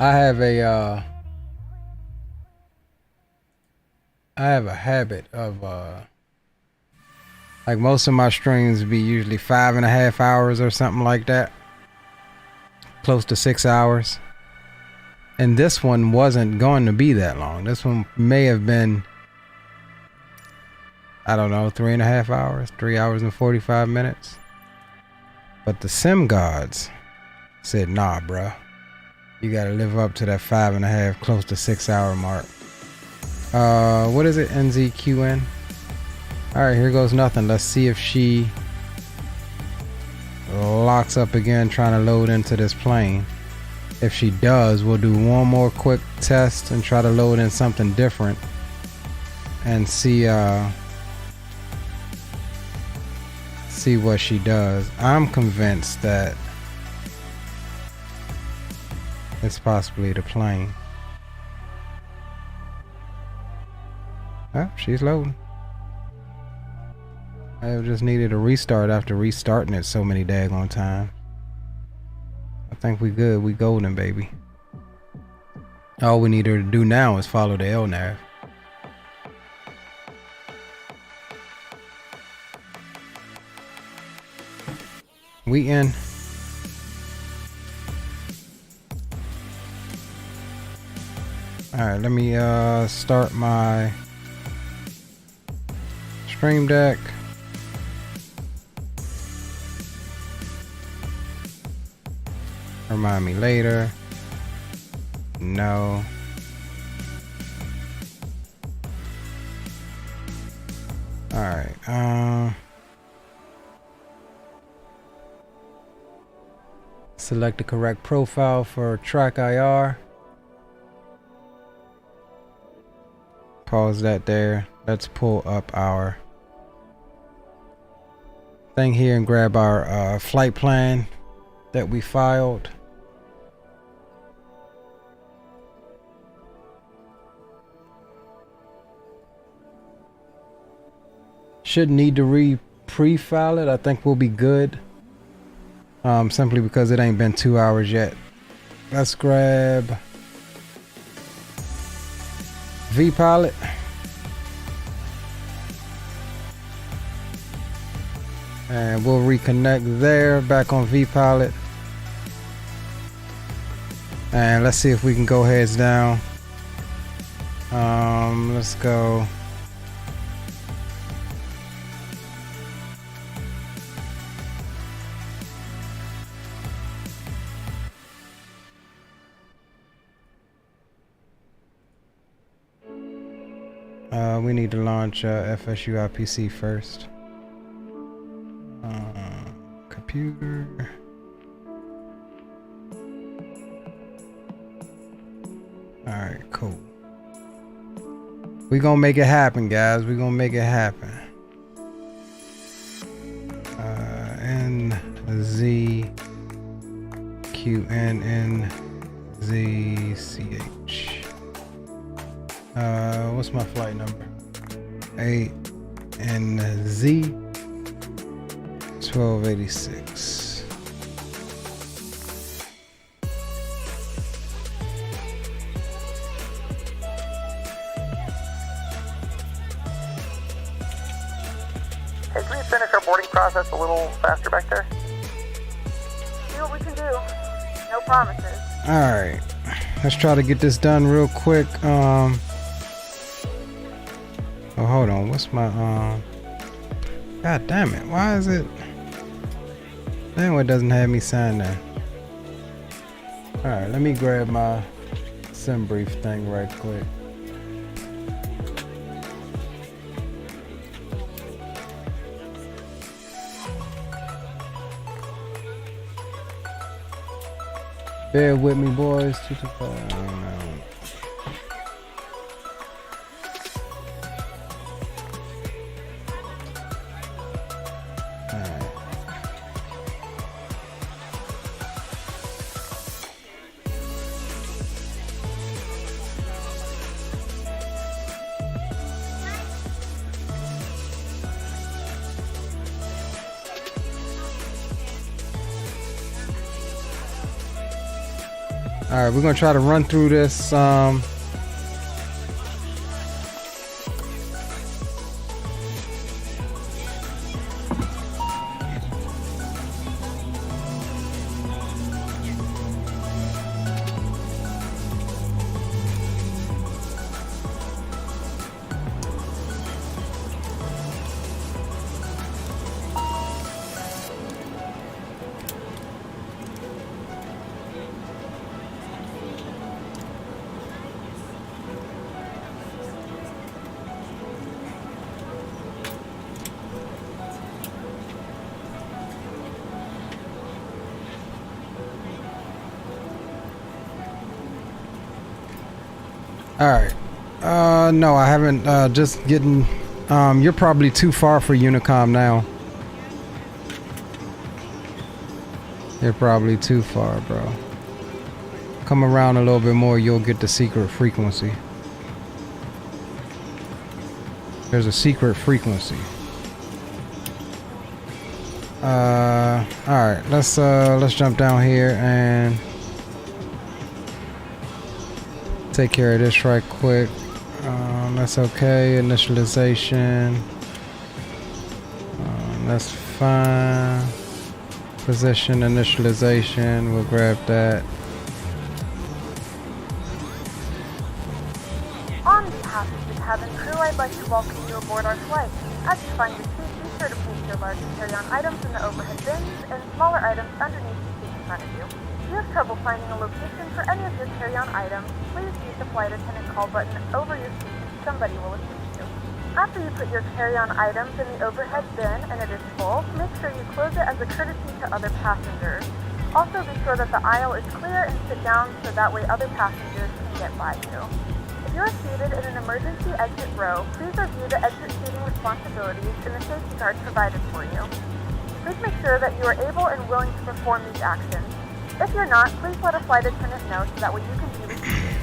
Speaker 3: I have a habit of like most of my streams be usually 5.5 hours or something like that, close to 6 hours, and this one wasn't going to be that long. This one may have been, I don't know, 3.5 hours, 3 hours and 45 minutes, but the sim gods said, nah bruh, you gotta live up to that 5.5, close to 6 hour mark. What is it? NZQN. All right, here goes nothing. Let's see if she locks up again trying to load into this plane. If she does, we'll do one more quick test and try to load in something different and see what she does. I'm convinced that it's possibly the plane. Oh, she's loading. I just needed a restart after restarting it so many daggone times. I think we good. We golden, baby. All we need her to do now is follow the LNAV. We in. Alright, let me start my Stream Deck. Remind me later. No. Alright, select the correct profile for track IR. Pause that there. Let's pull up our thing here and grab our flight plan that we filed. Shouldn't need to pre-file it. I think we'll be good. Simply because it ain't been 2 hours yet. Let's grab V-Pilot. And we'll reconnect there, back on V-Pilot. And let's see if we can go heads down. Let's go. We need to launch FSU IPC first. Computer. Alright, cool. We gonna make it happen, guys. We gonna make it happen. NZQNNZCH. What's my flight number? ANZ 1286.
Speaker 2: Hey, can we finish our boarding process a little faster back there?
Speaker 4: See what we can do. No promises.
Speaker 3: Alright. Let's try to get this done real quick. Oh, hold on. What's my God damn it. Why is it? Damn, it doesn't have me sign that. Alright, let me grab my sim brief thing right quick. Bear with me, boys. 225. All right, we're gonna try to run through this. All right. No, I haven't. Just getting. You're probably too far for Unicom now. You're probably too far, bro. Come around a little bit more, you'll get the secret frequency. There's a secret frequency. All right. Let's jump down here and take care of this right quick. That's okay. Initialization. That's fine. Position initialization. We'll grab that.
Speaker 4: On behalf of the cabin crew, I'd like to welcome you aboard our flight. As you find your seat, be sure to place your large carry-on items in the overhead bins and smaller items underneath the seat in front of you. If you have trouble finding a location for any of your carry-on items, please use the flight attendant call button over your seat and somebody will assist you. After you put your carry-on items in the overhead bin and it is full, make sure you close it as a courtesy to other passengers. Also be sure that the aisle is clear and sit down so that way other passengers can get by you. If you are seated in an emergency exit row, please review the exit seating responsibilities and the safety guard provided for you. Please make sure that you are able and willing to perform these actions. If you're not, please let a flight attendant know so that way you can be reseated.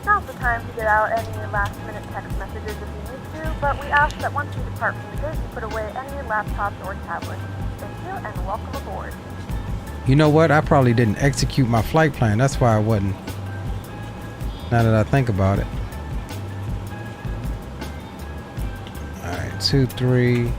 Speaker 4: Now's the time to get out any last-minute text messages if you need to, but we ask that once you depart from the gate, you put away any laptops or tablets. Thank you and welcome aboard.
Speaker 3: You know what? I probably didn't execute my flight plan. That's why I wasn't. Now that I think about it. Alright, 2, 3.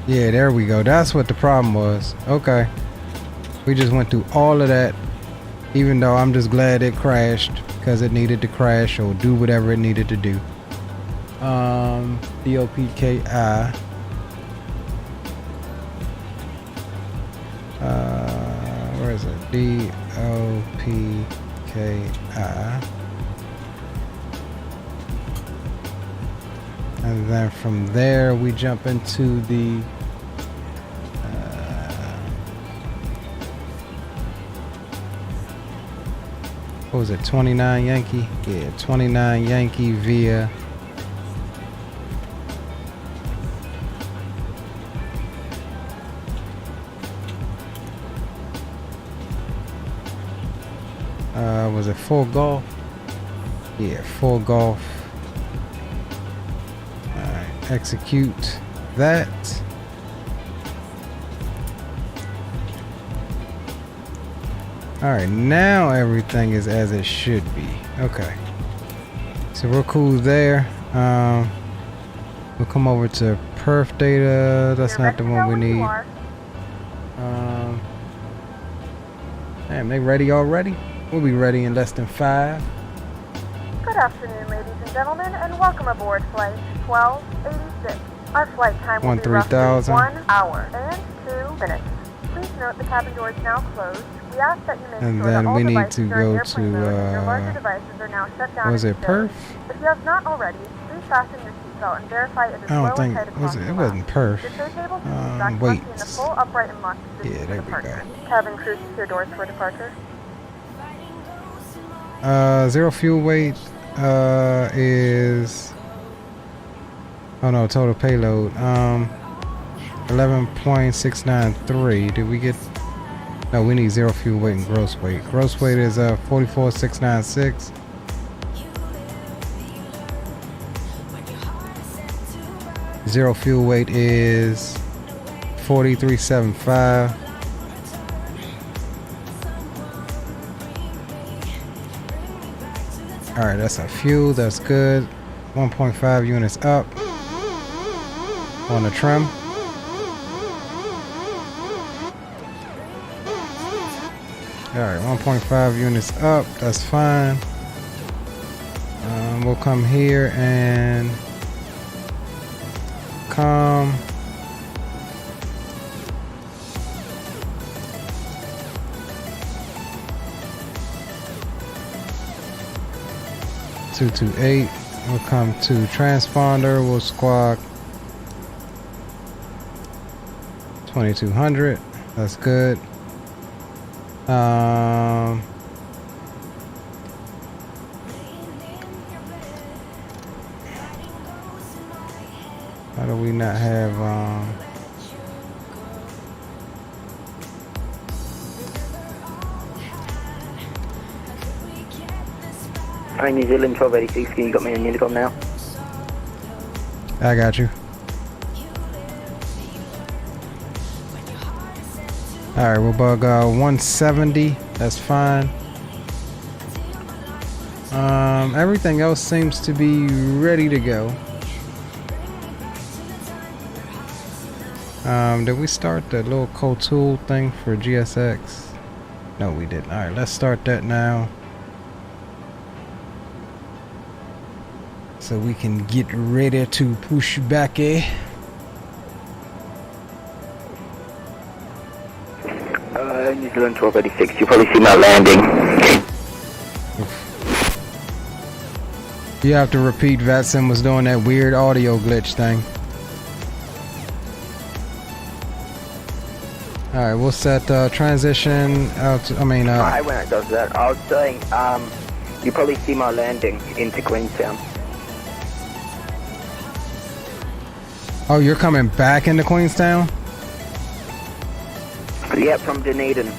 Speaker 3: Yeah, there we go. That's what the problem was. Okay. We just went through all of that. Even though I'm just glad it crashed because it needed to crash or do whatever it needed to do. DOPKI. Where is it? DOPKI. And then from there we jump into the what was it, 29 Yankee? Yeah, 29 Yankee via was it 4 Golf? Yeah, 4 Golf. Alright, execute that. Alright, now everything is as it should be. Okay. So we're cool there. We'll come over to perf data. That's not the one we need. Damn, they ready already? We'll be ready in less than 5.
Speaker 4: Good afternoon, ladies and gentlemen, and welcome aboard Flight 1286. Our flight time will be roughly 1 hour and 2 minutes. Please note the cabin door is now closed. We ask that you make sure that all devices are in airplane mode and your larger devices are now shut down.
Speaker 3: Was it perf?
Speaker 4: If you have not already, please fasten your seatbelt and verify it is
Speaker 3: I
Speaker 4: low
Speaker 3: don't think
Speaker 4: and tight across the
Speaker 3: it wasn't perf.
Speaker 4: Your tray table should be strapped
Speaker 3: Wait.
Speaker 4: in the full upright and locked position
Speaker 3: Yeah,
Speaker 4: for
Speaker 3: there we
Speaker 4: departure.
Speaker 3: go.
Speaker 4: Cabin crew, secure doors for departure.
Speaker 3: Zero fuel weight is, oh no, total payload 11.693. Did we get No, we need zero fuel weight and gross weight. Gross weight is 44,696. Zero fuel weight is 4375. All right, that's our fuel. That's good. 1.5 units up on the trim. All right, 1.5 units up. That's fine. We'll come here and come. (228). We'll come to transponder. We'll squawk 2200. That's good. How do we not have
Speaker 7: Hi, New Zealand 1286, can you got me on Unicom now?
Speaker 3: I got you. Alright, we'll bug 170. That's fine. Everything else seems to be ready to go. Did we start the little co-tool thing for GSX? No, we didn't. Alright, let's start that now. So we can get ready to push back,
Speaker 7: New Zealand 1286, you probably see my landing.
Speaker 3: You have to repeat. Vatsim was doing that weird audio glitch thing. Alright, we'll set transition out to,
Speaker 7: When it does that, I was saying, you probably see my landing into Queenstown.
Speaker 3: Oh, you're coming back into Queenstown?
Speaker 7: Yeah, from Dunedin.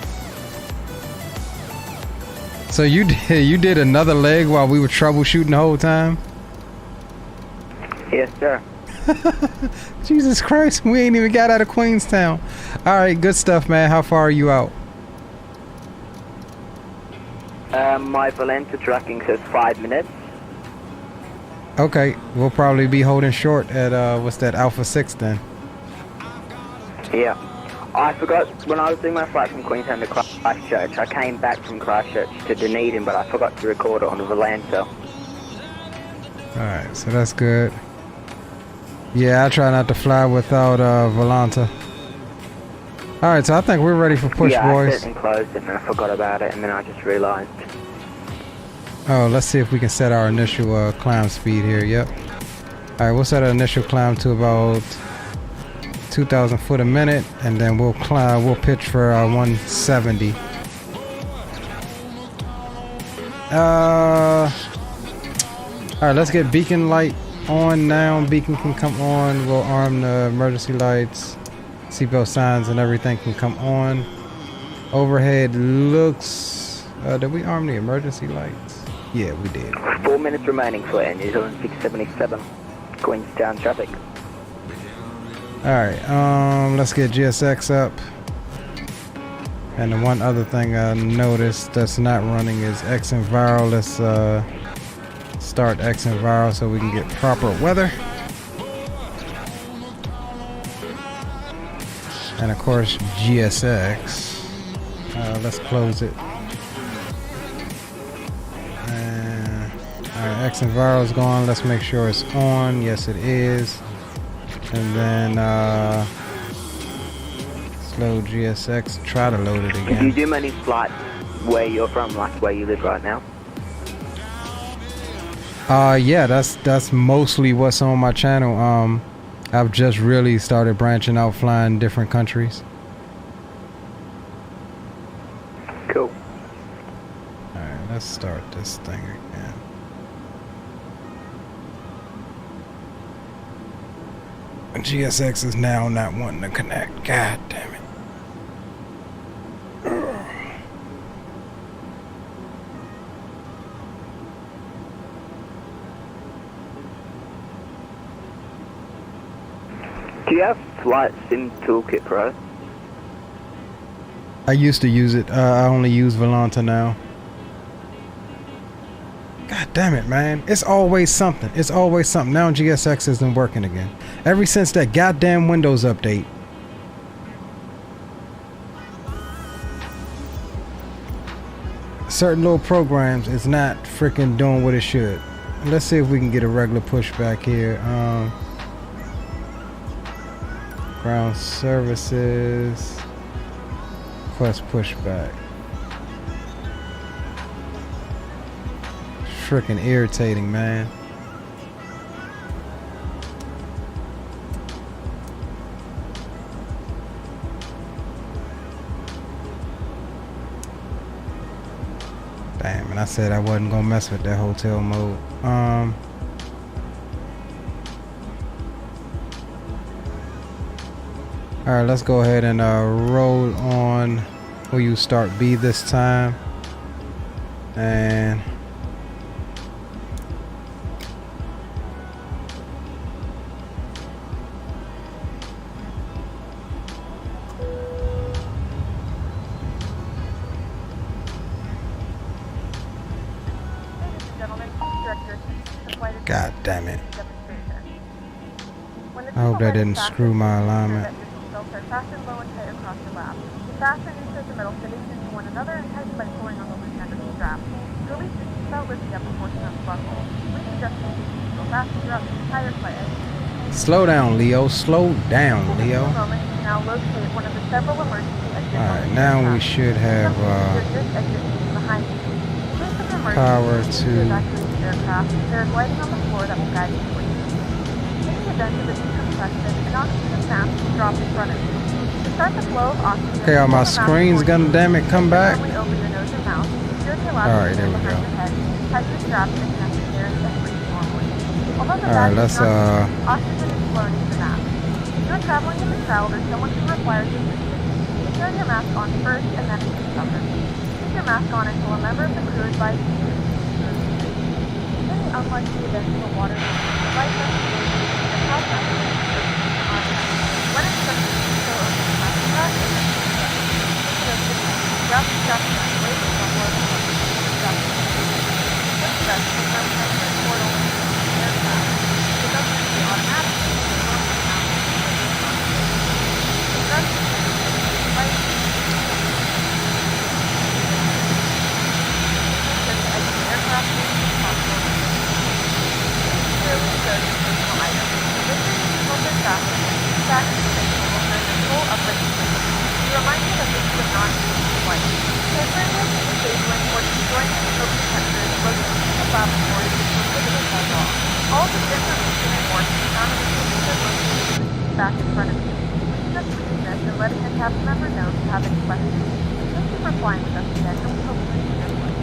Speaker 3: So you did another leg while we were troubleshooting the whole time?
Speaker 7: Yes, sir.
Speaker 3: Jesus Christ, we ain't even got out of Queenstown. Alright, good stuff, man. How far are you out?
Speaker 7: My Valenta tracking says 5 minutes.
Speaker 3: Okay, we'll probably be holding short at, what's that, Alpha 6 then?
Speaker 7: Yeah. I forgot, when I was doing my flight from Queenstown to Christchurch, I came back from Christchurch to Dunedin, but I forgot to record it on the Valenta.
Speaker 3: Alright, so that's good. Yeah, I try not to fly without Volanta. Alright, so I think we're ready for push, boys.
Speaker 7: Yeah, I set and closed it and I forgot about it, and then I just realized.
Speaker 3: Oh, let's see if we can set our initial climb speed here. Yep. Alright, we'll set our initial climb to about 2,000 foot a minute, and then we'll pitch for 170. Alright, let's get beacon light on now. Beacon can come on. We'll arm the emergency lights. Seatbelt signs and everything can come on. Overhead looks... did we arm the emergency lights? Yeah, we did.
Speaker 7: 4 minutes remaining for New Zealand 677. Queenstown traffic.
Speaker 3: Alright, let's get GSX up. And the one other thing I noticed that's not running is X Enviro. Let's start X Enviro so we can get proper weather. And of course GSX. Let's close it. Alright, X Enviro is gone. Let's make sure it's on. Yes, it is. And then slow GSX. Try to load it again.
Speaker 7: Do you do many flights where you're from, like where you live right now?
Speaker 3: Yeah, that's mostly what's on my channel. I've just really started branching out, flying different countries.
Speaker 7: Cool.
Speaker 3: Alright, let's start this thing again. GSX is now not wanting to connect. God damn it.
Speaker 7: Do you have Flight Sim Toolkit Pro?
Speaker 3: I used to use it. I only use Volanta now. God damn it, man. It's always something. It's always something. Now GSX isn't working again. Ever since that goddamn Windows update. Certain little programs is not freaking doing what it should. Let's see if we can get a regular pushback here. Ground services. Request pushback. Freaking irritating, man. Damn, and I said I wasn't gonna mess with that hotel mode. Alright, let's go ahead and roll on. Will you start B this time? And God damn it. I hope that didn't screw my alignment.
Speaker 4: Fasten low and tight across your lap. Fasten insert the middle fittings into one another and tighten by pulling on the loose end of the strap. To release the seatbelt, lift the upper portion of the buckle. Please adjust the seat so fasten throughout the entire flight.
Speaker 3: Slow down, Leo. Slow down, Leo.
Speaker 4: Now locate one of the several emergency exits.
Speaker 3: Alright, now we should have power to
Speaker 4: aircraft. There is lighting on the floor that will guide you towards it. In the event of a decompression, an oxygen mask will drop in front of you. To start the flow of oxygen,
Speaker 3: okay, are my screens gonna damn it come back?
Speaker 4: open your nose and mouth.
Speaker 3: Alright, there we go.
Speaker 4: Tighten the strap and connect the air and breathe normally. Although the
Speaker 3: Alright, let's
Speaker 4: oxygen is flowing into the mask. If you are traveling in the crowd or someone who requires assistance, turn your mask on first and then into the cover. Keep your mask on until a member of the crew advises you to in the unlikely event of a water leak, the life vest and top mask when instructed to go over the mask strap and then grab the strap away from the floor of the strap. Push vest will firm pressure and portal into the aircraft. It doesn't be automatic. The rest is light. Aircraft is possible. Clearly shows personal items. This is open fasten and back to the will turn the full upright position. To remind you that this is a non-moving flight. Transferring the cabling or destroying the smoke detectors located in the laboratory is prohibited by law. All of this information and more can be found in the cases that located in the seat back in front of you. Please just reading this and letting your cabin member know if you have any questions. Thank you for flying with us today, and we hope you enjoy your flight.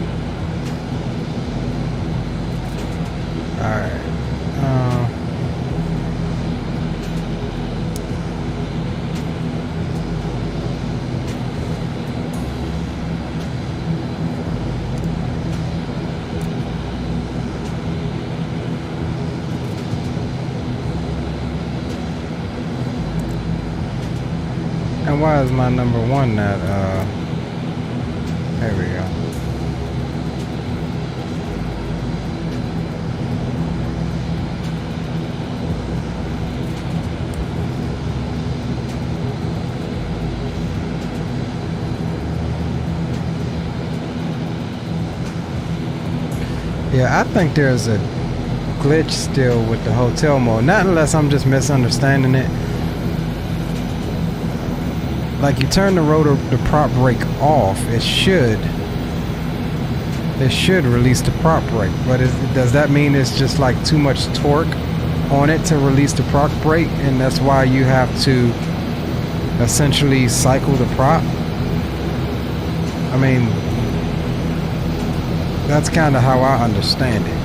Speaker 3: Alright. And why is my number one not, there we go. Yeah, I think there's a glitch still with the hotel mode. Not unless I'm just misunderstanding it. Like you turn the prop brake off, it should release the prop brake. But does that mean it's just like too much torque on it to release the prop brake, and that's why you have to essentially cycle the prop? I mean, that's kind of how I understand it.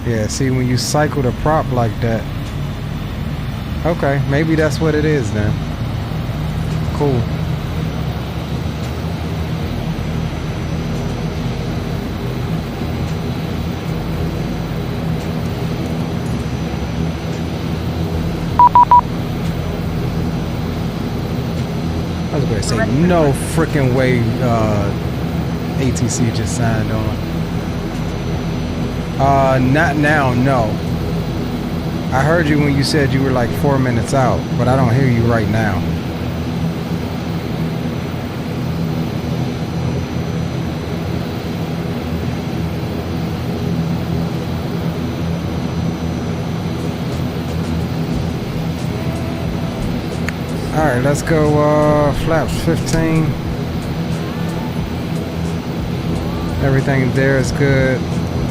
Speaker 3: Yeah, see, when you cycle the prop like that. Okay, maybe that's what it is then. Cool. I was going to say, no freaking way ATC just signed on. Not now, no. I heard you when you said you were like 4 minutes out, but I don't hear you right now. All right, let's go flaps 15. Everything there is good.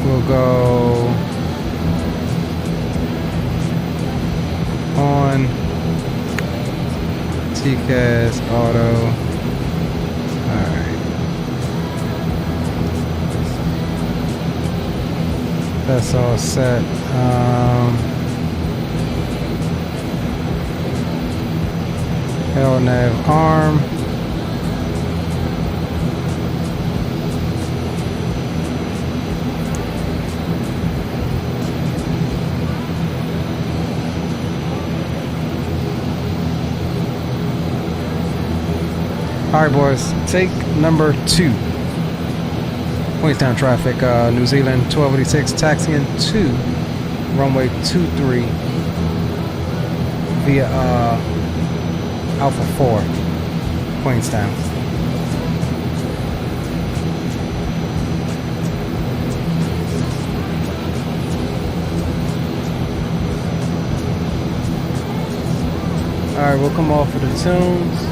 Speaker 3: We'll go on TCAS auto. All right, that's all set. LNAV arm. Alright boys, take number 2. Queenstown traffic, New Zealand 1286, taxiing to runway 23 via Alpha 4, Queenstown. Alright, we'll come off of the tunes.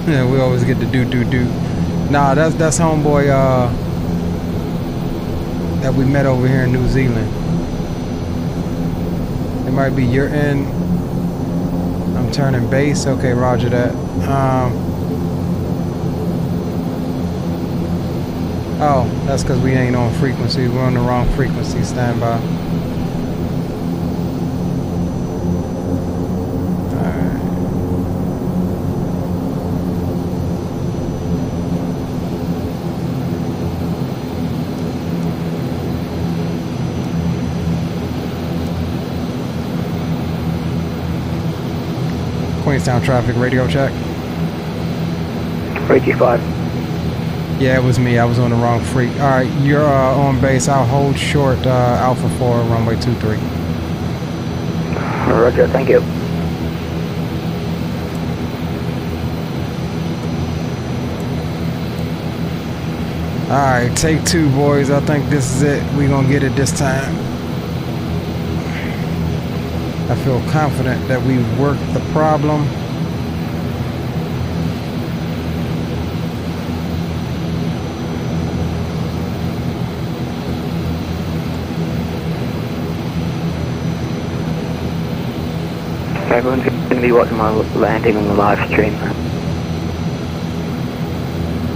Speaker 3: Yeah, we always get to do. Nah, that's homeboy that we met over here in New Zealand. It might be your end. I'm turning base. Okay, roger that. Oh, that's because we ain't on frequency. We're on the wrong frequency. Stand by. Queenstown traffic, radio check.
Speaker 7: Radio 5.
Speaker 3: Yeah, it was me. I was on the wrong freak. All right, you're on base. I'll hold short Alpha 4, runway 23.
Speaker 7: Roger, thank you.
Speaker 3: All right, take 2, boys. I think this is it. We're going to get it this time. I feel confident that we worked the problem.
Speaker 7: Everyone's going to be watching my landing on the live stream.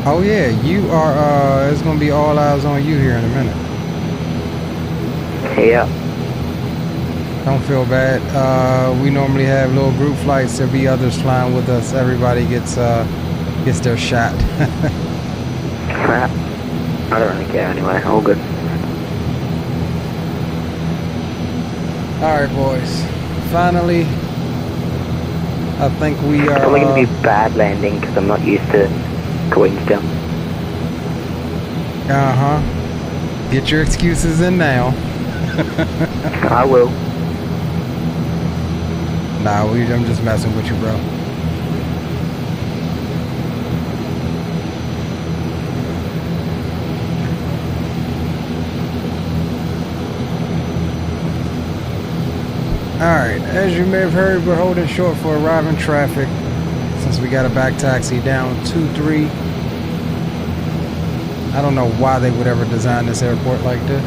Speaker 3: Oh yeah, you are, it's going to be all eyes on you here in a minute.
Speaker 7: Yeah.
Speaker 3: Don't feel bad. We normally have little group flights. There'll be others flying with us. Everybody gets their shot.
Speaker 7: I don't really care anyway. All good.
Speaker 3: All right, boys. Finally, I think we are.
Speaker 7: It's probably going to be bad landing because I'm not used to Queenstown.
Speaker 3: Get your excuses in now.
Speaker 7: I will.
Speaker 3: Nah, I'm just messing with you, bro. Alright, as you may have heard, we're holding short for arriving traffic since we got a back taxi down 2-3. I don't know why they would ever design this airport like this.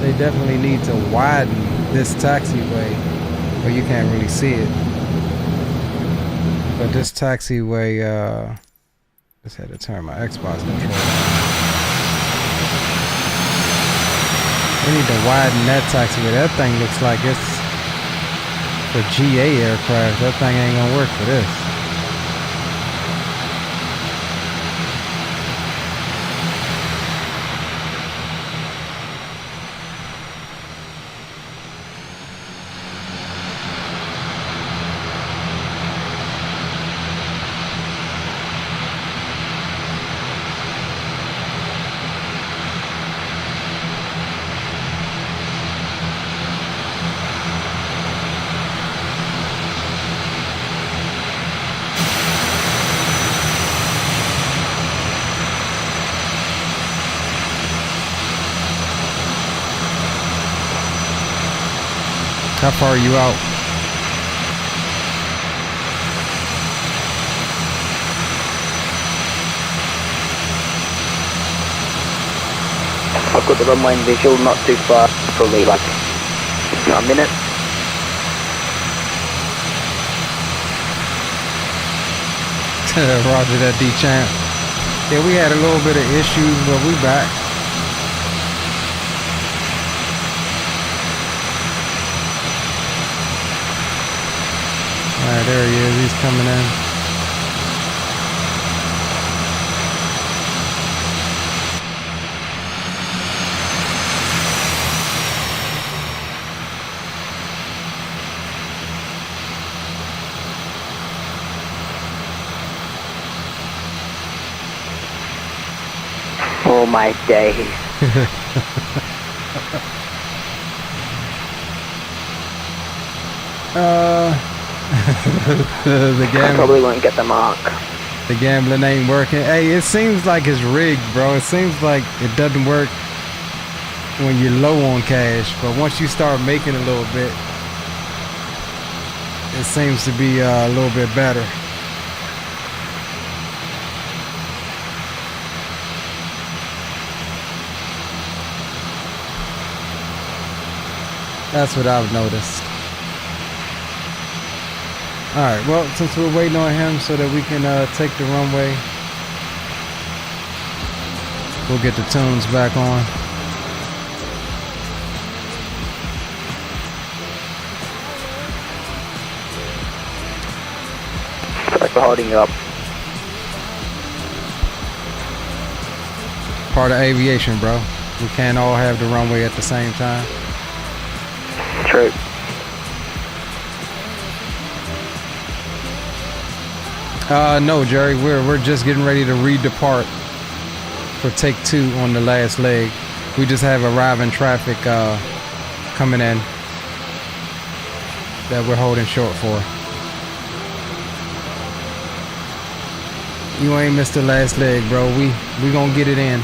Speaker 3: They definitely need to widen this taxiway, but you can't really see it. But this taxiway, just had to turn my Xbox controller on. We need to widen that taxiway. That thing looks like it's for GA aircraft. That thing ain't gonna work for this. How far are you out?
Speaker 7: I've got the runway in visual, not too far, probably like a minute.
Speaker 3: Roger that, D-Champ. Yeah, we had a little bit of issues, but we back. Alright, there he is. He's coming in.
Speaker 7: Oh my days.
Speaker 3: The
Speaker 7: I probably won't get the mark.
Speaker 3: The gambling ain't working. Hey, it seems like it's rigged, bro. It seems like it doesn't work when you're low on cash, but once you start making a little bit, it seems to be a little bit better. That's what I've noticed. Alright, well, since we're waiting on him so that we can take the runway, we'll get the tunes back on.
Speaker 7: Sorry for holding you up.
Speaker 3: Part of aviation, bro. We can't all have the runway at the same time.
Speaker 7: True.
Speaker 3: No, Jerry, we're just getting ready to redepart for take 2 on the last leg. We just have arriving traffic coming in that we're holding short for. You ain't missed the last leg, bro. We gonna get it in.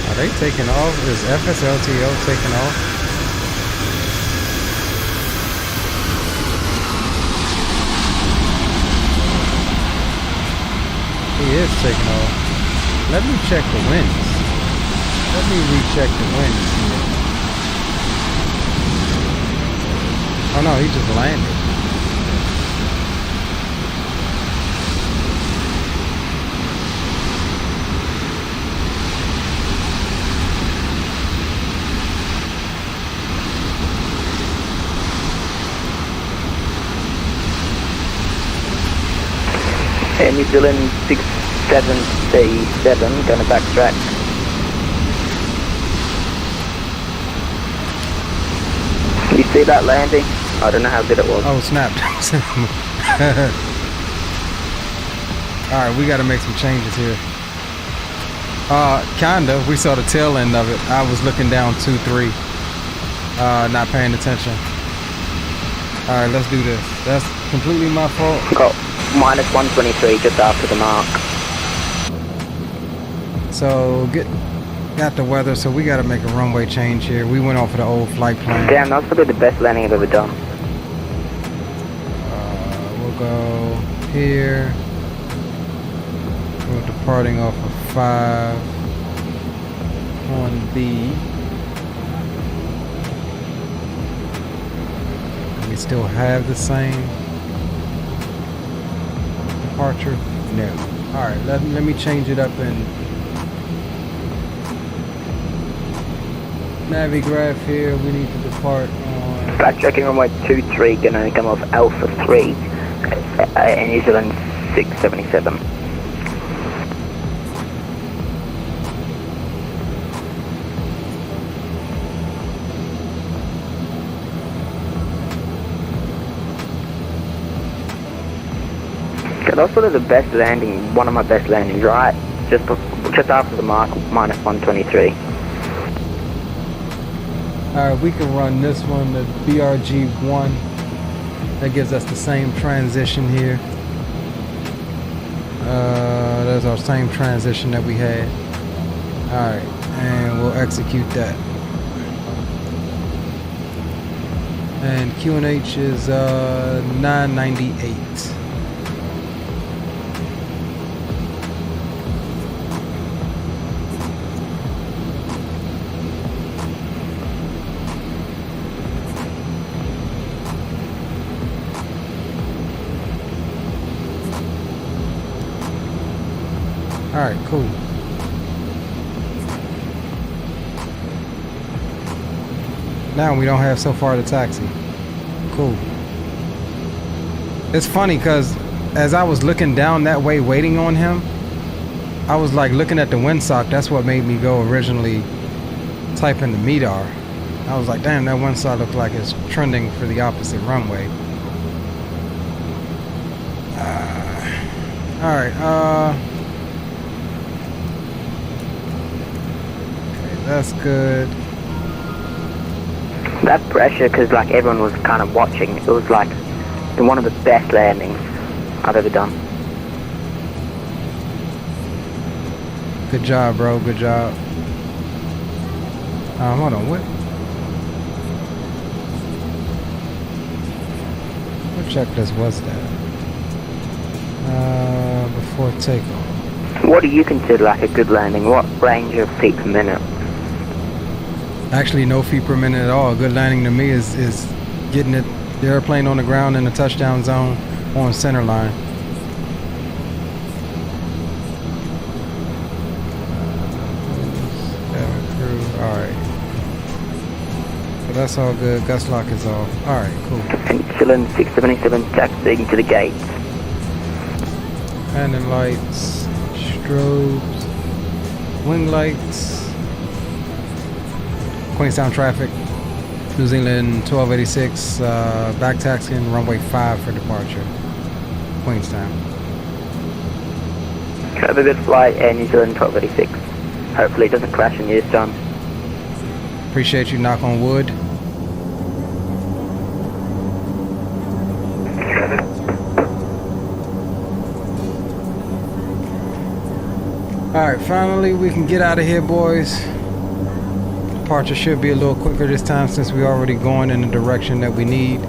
Speaker 3: Are they taking off? Is FSLTO taking off? He is taking off. Let me check the winds. Let me recheck the winds here. Oh no, he just landed.
Speaker 7: New Zealand 67C7, going to backtrack. You see that landing? I don't know how good it was.
Speaker 3: Oh, snapped. Alright, we got to make some changes here. Kinda. We saw the tail end of it. I was looking down 2-3. Not paying attention. Alright, let's do this. That's completely my fault.
Speaker 7: Cool. minus 123 just after the mark.
Speaker 3: So got the weather, so we got to make a runway change here. We went off of the old flight plan.
Speaker 7: Damn, that's probably the best landing I've ever done.
Speaker 3: We'll go here. We're departing off of 5 on B. We still have the same departure? No. Alright, let me change it up in Navigraph here. We need to depart on...
Speaker 7: Back checking runway 23, gonna come off Alpha 3 in New Zealand 677. That's sort of the best landing, one of my best landings, right? Just after the mark, minus 123.
Speaker 3: Alright, we can run this one, the BRG1. That gives us the same transition here. That's our same transition that we had. Alright, and we'll execute that. And QNH is 998. Alright, cool. Now we don't have so far to taxi. Cool. It's funny because as I was looking down that way waiting on him, I was like looking at the windsock. That's what made me go originally type in the MEDAR. I was like, damn, that windsock looked like it's trending for the opposite runway. Alright, that's good.
Speaker 7: That pressure, because like everyone was kind of watching, it was like one of the best landings I've ever done.
Speaker 3: Good job, bro. Good job. Hold on. What checklist was that? Before takeoff.
Speaker 7: What do you consider like a good landing? What range of feet per minute?
Speaker 3: Actually, no feet per minute at all. A good landing to me is getting the airplane on the ground in the touchdown zone on center line. Alright. So that's all good. Gust lock is off. Alright, cool.
Speaker 7: Penicillin 677 taxiing to the gate.
Speaker 3: Landing lights, strobes, wing lights. Queenstown traffic, New Zealand 1286, back taxiing runway 5 for departure, Queenstown.
Speaker 7: Have a good flight, Air New Zealand 1286. Hopefully it doesn't crash in years time.
Speaker 3: Appreciate you, knock on wood. Alright, finally we can get out of here, boys. Departure should be a little quicker this time since we're already going in the direction that we need.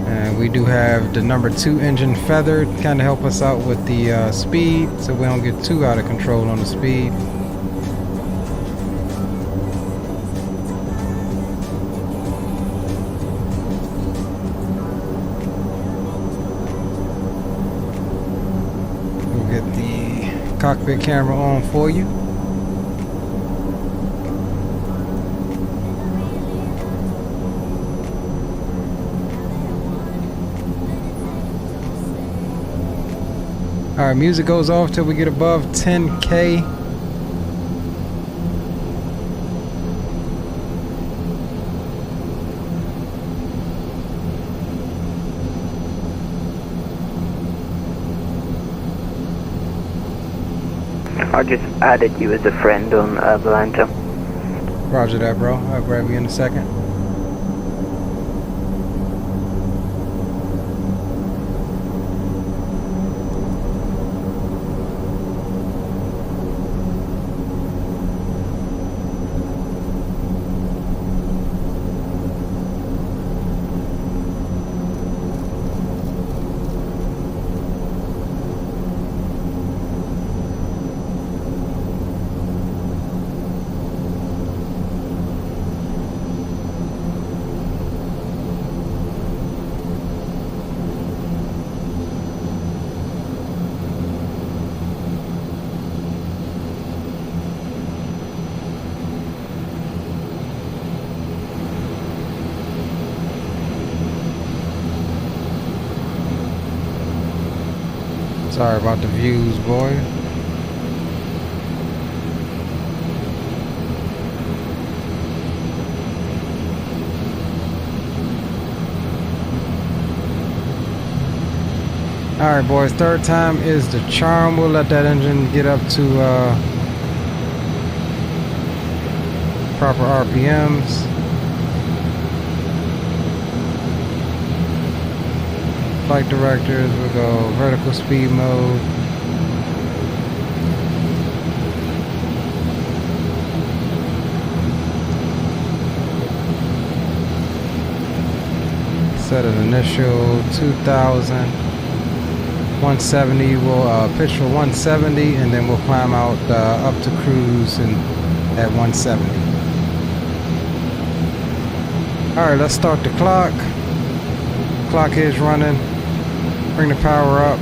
Speaker 3: And we do have the number 2 engine feathered, kind of help us out with the speed so we don't get too out of control on the speed. Cockpit camera on for you. Alright, music goes off till we get above 10K.
Speaker 7: I just added you as a friend on banter.
Speaker 3: Roger that, bro. I'll grab you in a second. Sorry about the views, boy. Alright boys, third time is the charm. We'll let that engine get up to proper RPMs. Flight directors, we'll go vertical speed mode. Set an initial 2000. 170, we'll pitch for 170 and then we'll climb out up to cruise and at 170. Alright, let's start the clock. Clock is running. Bring the power up.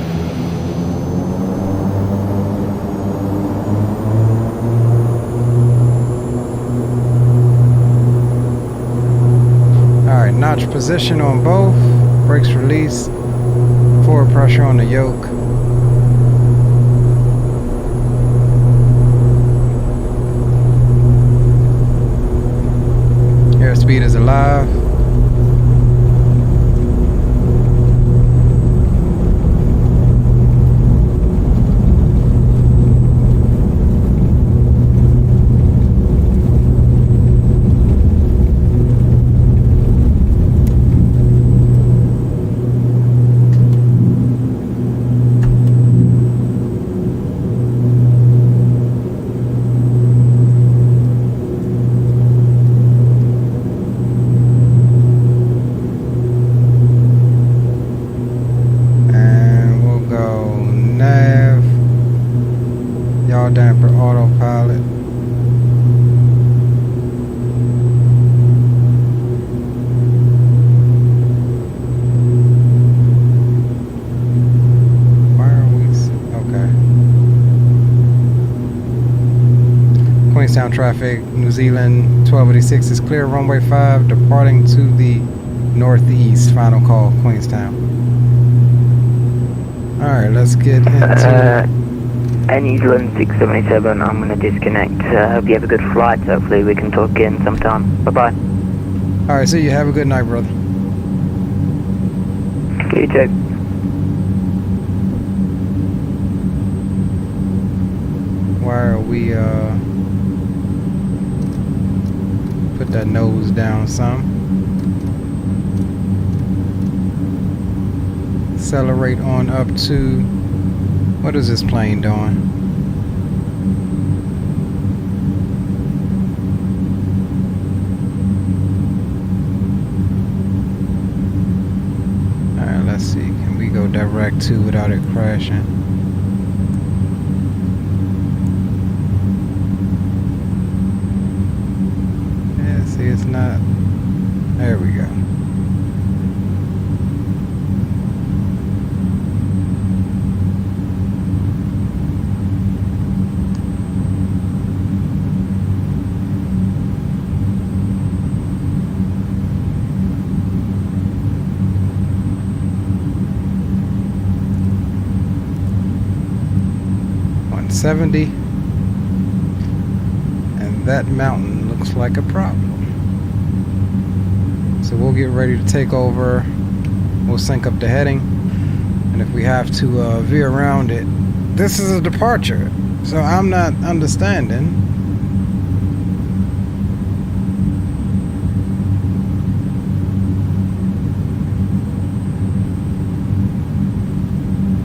Speaker 3: Alright, notch position on both. Brakes release. Forward pressure on the yoke. Airspeed is alive. Damper autopilot. Why are we okay? Queenstown traffic, New Zealand 1286 is clear. Runway 5 departing to the northeast. Final call, Queenstown. Alright, let's get into
Speaker 7: New Zealand 677, I'm going to disconnect. Hope you have a good flight. Hopefully we can talk again sometime. Bye-bye.
Speaker 3: Alright, so you have a good night, brother.
Speaker 7: You too.
Speaker 3: Why are we, put that nose down some. Accelerate on up to, what is this plane doing? Alright, let's see. Can we go direct to without it crashing? Yeah, see, it's not. There we go. .70, and that mountain looks like a problem. So we'll get ready to take over. We'll sync up the heading, and if we have to veer around it, this is a departure, so I'm not understanding.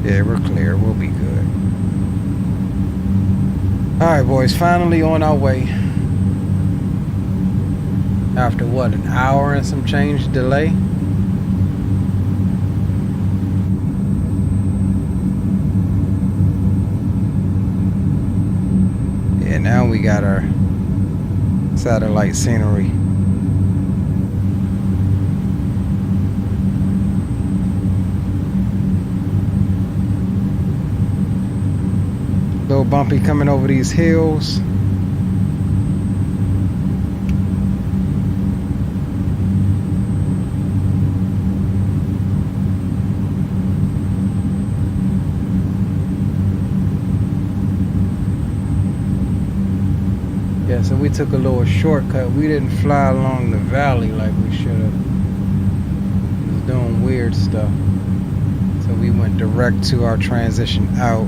Speaker 3: Yeah, we're clear. We'll be good. Alright boys, finally on our way. After what, an hour and some change delay? Yeah, now we got our satellite scenery. Little bumpy coming over these hills. Yeah, so we took a little shortcut. We didn't fly along the valley like we should have. It was doing weird stuff. So we went direct to our transition out.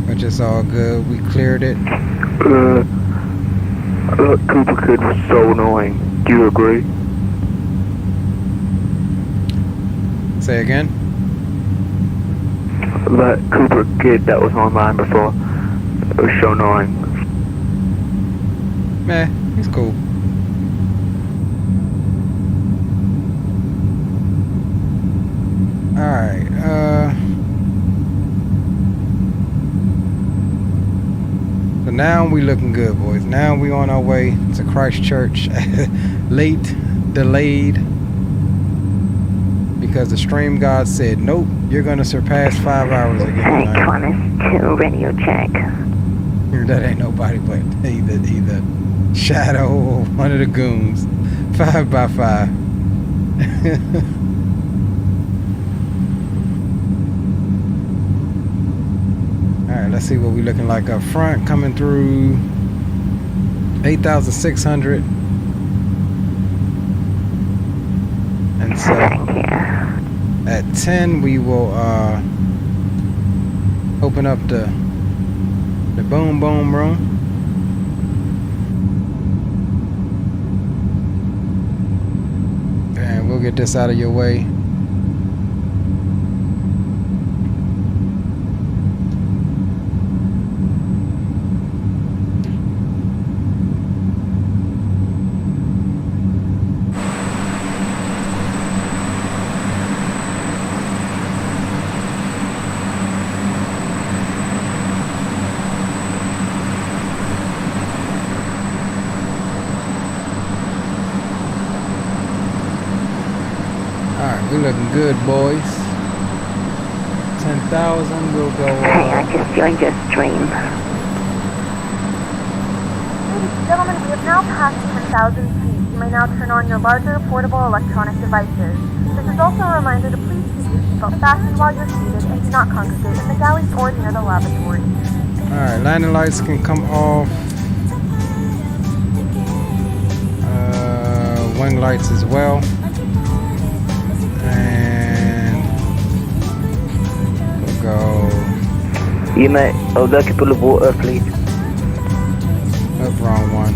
Speaker 3: Which is all good. We cleared it.
Speaker 7: That Cooper kid was so annoying. Do you agree?
Speaker 3: Say again?
Speaker 7: That Cooper kid that was online before, it was so annoying.
Speaker 3: Meh, he's cool. Alright, so now we looking good, boys. Now we on our way to Christchurch. Late, delayed, because the stream god said, nope, you're gonna surpass 5 hours again.
Speaker 7: Hey, Thomas, to radio check.
Speaker 3: That ain't nobody but either Shadow or one of the goons. 5x5. Alright, let's see what we looking like up front. Coming through 8,600. And so at 10 we will open up the boom boom room. And we'll get this out of your way. We're looking good, boys. 10,000, we'll go.
Speaker 7: Hey, I just joined your stream.
Speaker 4: Ladies and gentlemen, we have now passed 10,000 feet. You may now turn on your larger portable electronic devices. This is also a reminder to please keep your seatbelt fastened while you're seated and do not congregate in the galleys or near the lavatory.
Speaker 3: Alright, landing lights can come off. Wing lights as well. Go.
Speaker 7: You may, like a pool of water, please.
Speaker 3: Oh, wrong one.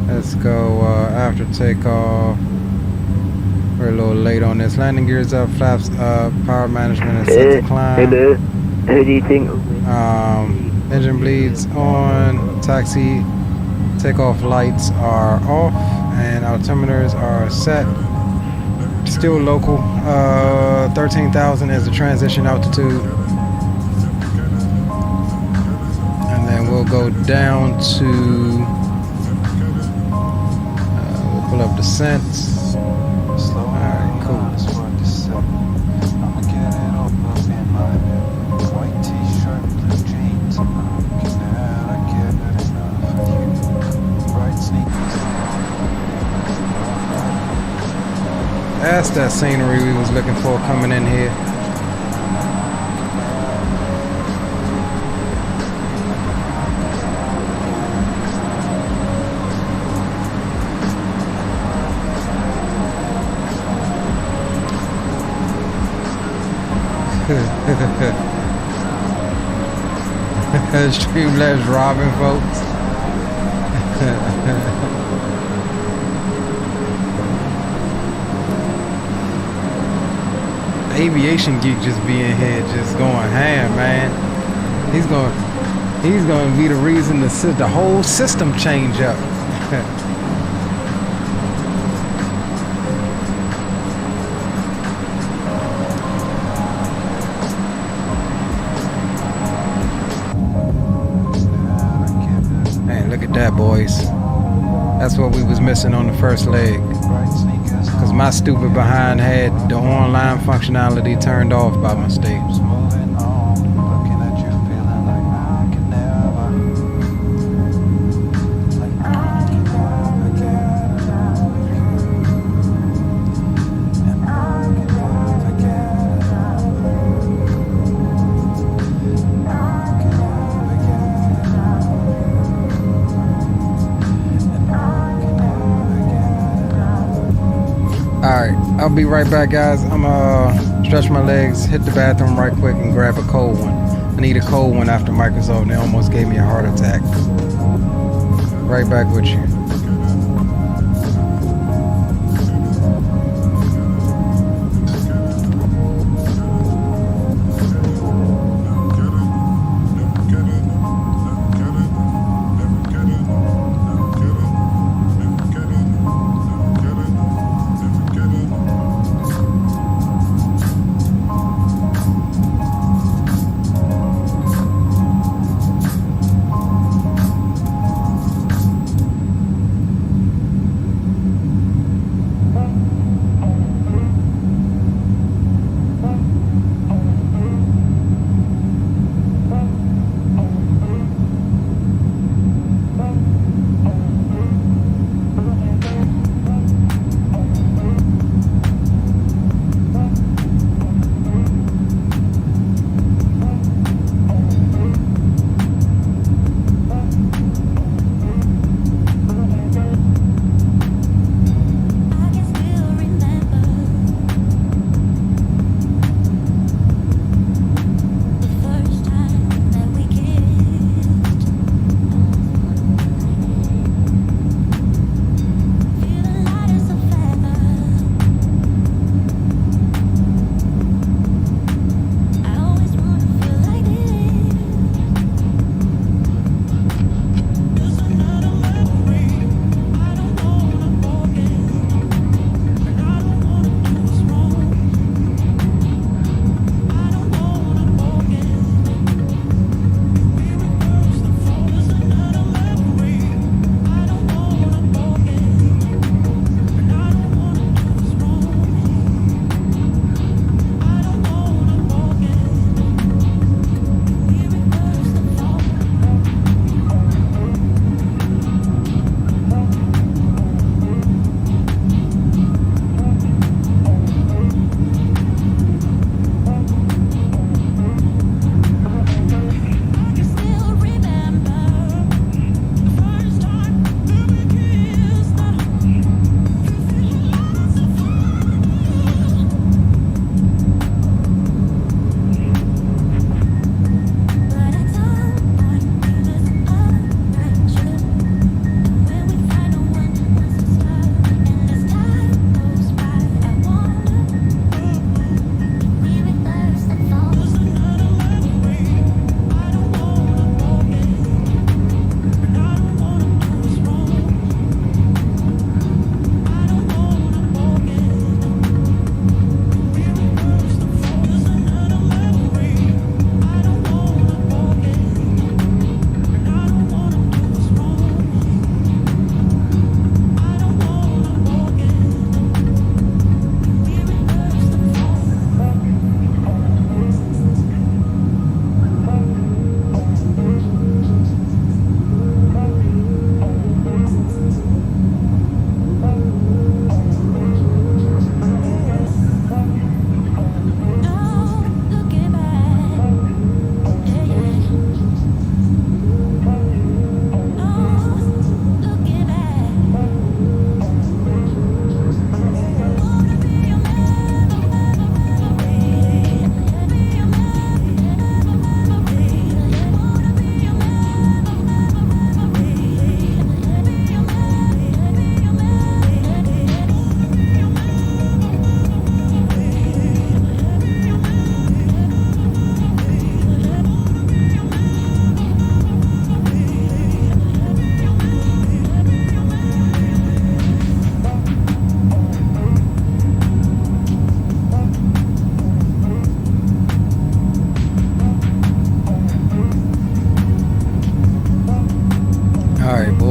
Speaker 3: Let's go after takeoff. We're a little late on this. Landing gears up, flaps up, power management is set to climb.
Speaker 7: Hello. Who do you think?
Speaker 3: Engine bleeds on, taxi. Takeoff lights are off and altimeters are set. Still local. 13,000 is the transition altitude. And then we'll go down to we'll pull up descent. Alright, cool. That's that scenery we was looking for coming in here. Streamlabs robbing folks. Aviation geek just being here, just going ham, man. He's going to be the reason the whole system change up. Man, look at that, boys. That's what we was missing on the first leg. Because my stupid behind had the online functionality turned off by mistake. I'll be right back, guys. I'm stretch my legs, hit the bathroom right quick, and grab a cold one. I need a cold one after Microsoft. They almost gave me a heart attack. Right back with you.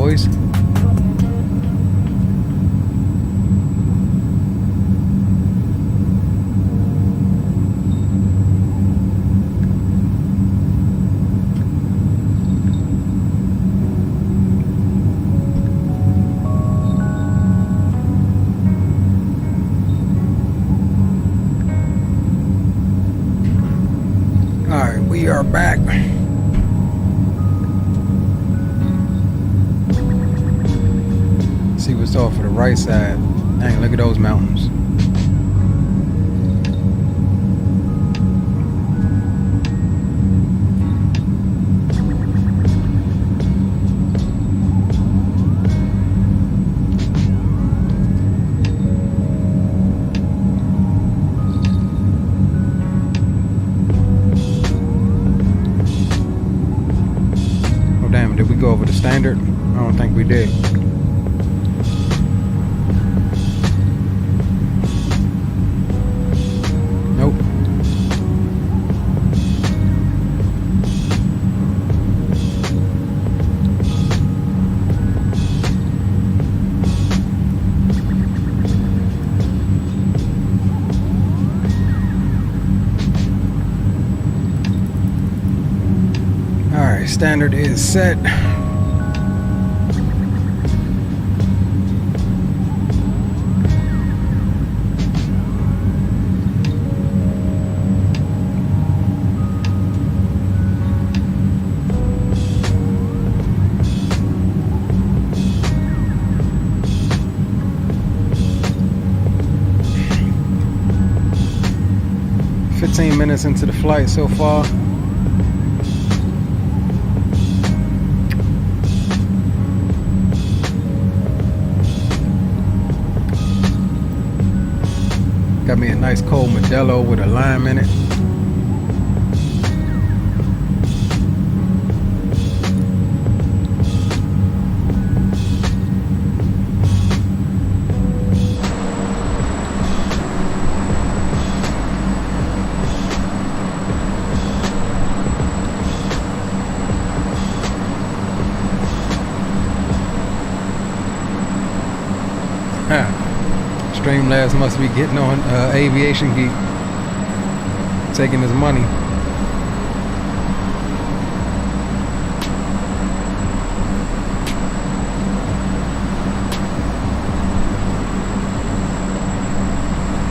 Speaker 3: boys. Alright, we are back. See what's off of the right side. Dang, look at those mountains. did. Nope. Alright, standard is set. Minutes into the flight so far. Got me a nice cold Modelo with a lime in it. Streamlabs must be getting on Aviation Geek, taking his money.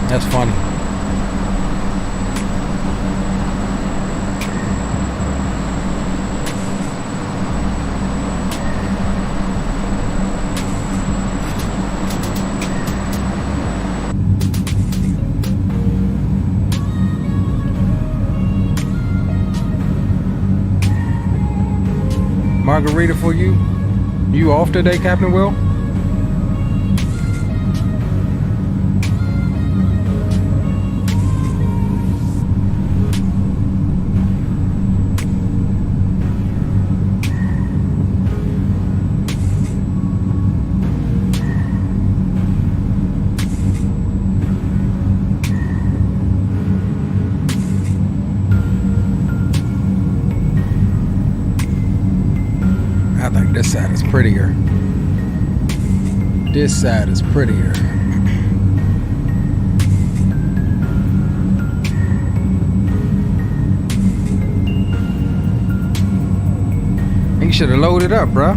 Speaker 3: That's funny. Margarita for you. You off today, Captain Will? This side is prettier. This side is prettier. You should have loaded up, bro.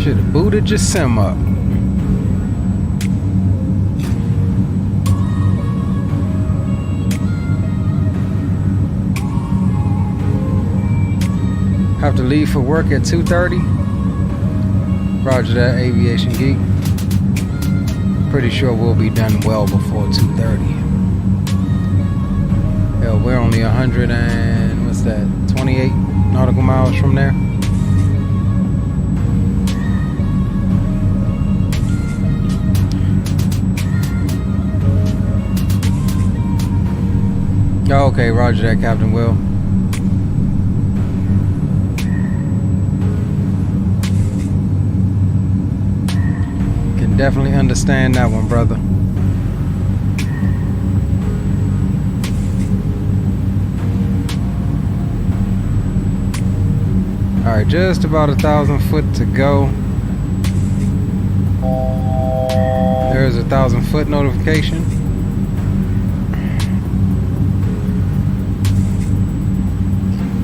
Speaker 3: Should have booted your sim up. Have to leave for work at 2:30. Roger that, Aviation Geek. Pretty sure we'll be done well before 2:30. Hell, we're only 100 and what's that? 28 nautical miles from there. Oh, okay, roger that, Captain Will. Definitely understand that one, brother. Alright, just about 1,000 foot to go. There's a 1,000 foot notification.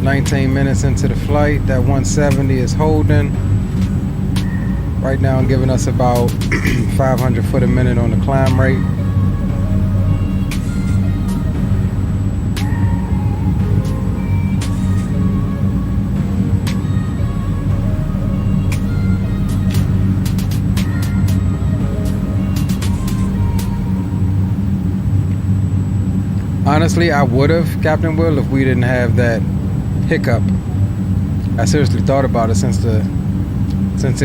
Speaker 3: "19 minutes into the flight, that 170 is holding. Right now I'm giving us about 500 foot a minute on the climb rate. Honestly, I would have, Captain Will, if we didn't have that hiccup. I seriously thought about it since it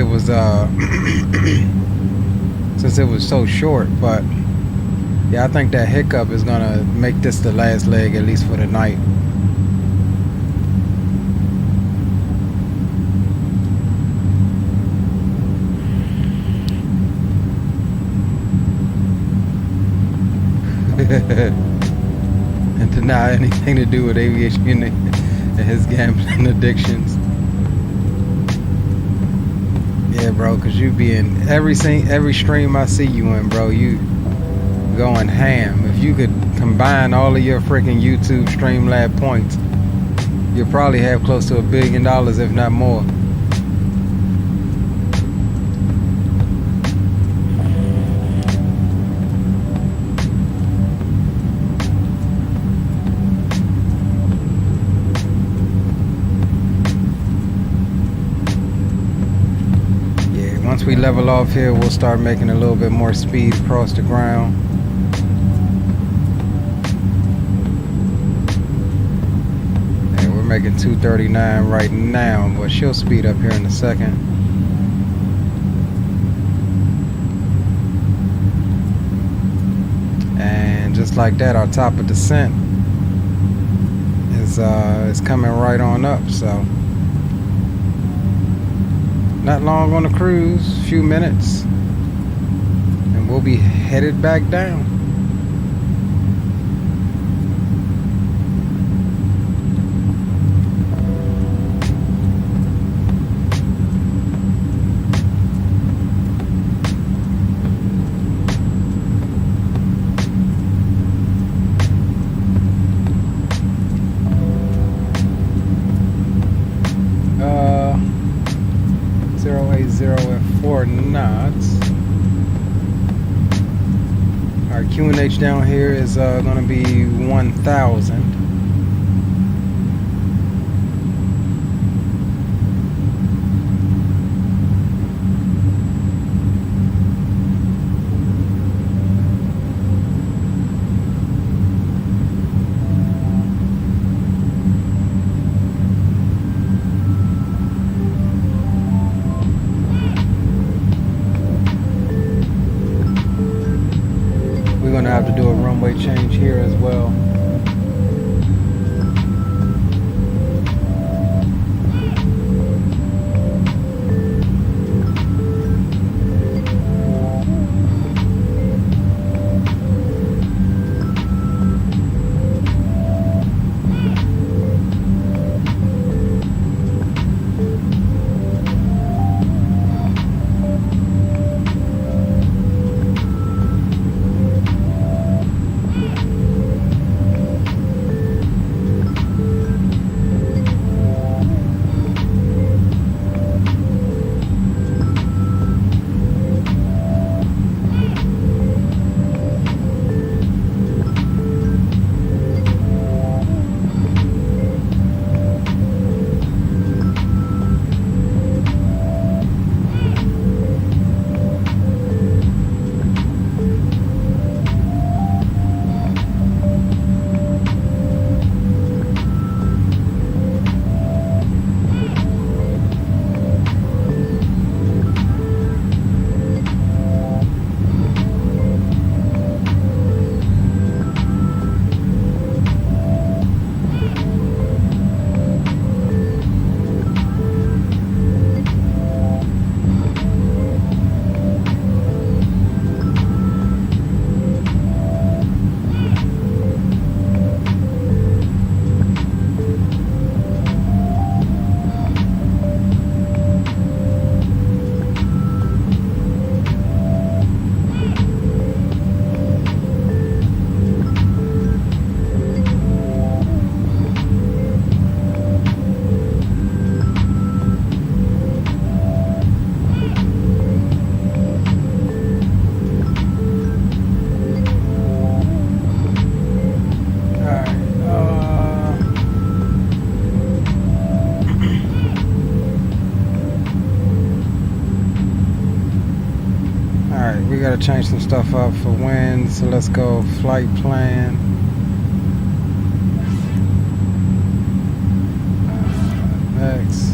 Speaker 3: was since it was so short, but Yeah, I think that hiccup is gonna make this the last leg, at least for the night. And deny anything to do with aviation and his gambling addictions. Yeah, bro, cause you be in every stream I see you in, bro. You going ham. If you could combine all of your freaking YouTube Streamlab points, you'll probably have close to $1 billion, if not more. Once we level off here, we'll start making a little bit more speed across the ground. And we're making 239 right now, but she'll speed up here in a second. And just like that, our top of descent is coming right on up, so. Not long on the cruise, few minutes, and we'll be headed back down. At 4 knots. Our QNH down here is going to be 1,000. Have to do a runway change here as well. Gotta change some stuff up for wind, so let's go flight plan. Next.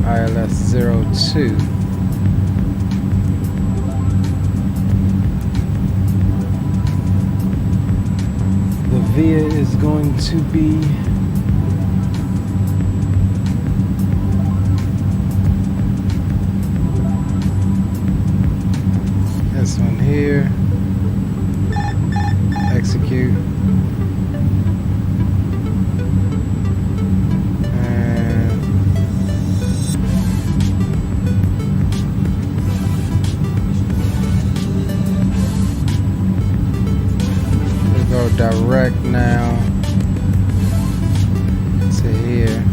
Speaker 3: ILS 02. The VIA is going to be this one here. Execute. Direct now to here.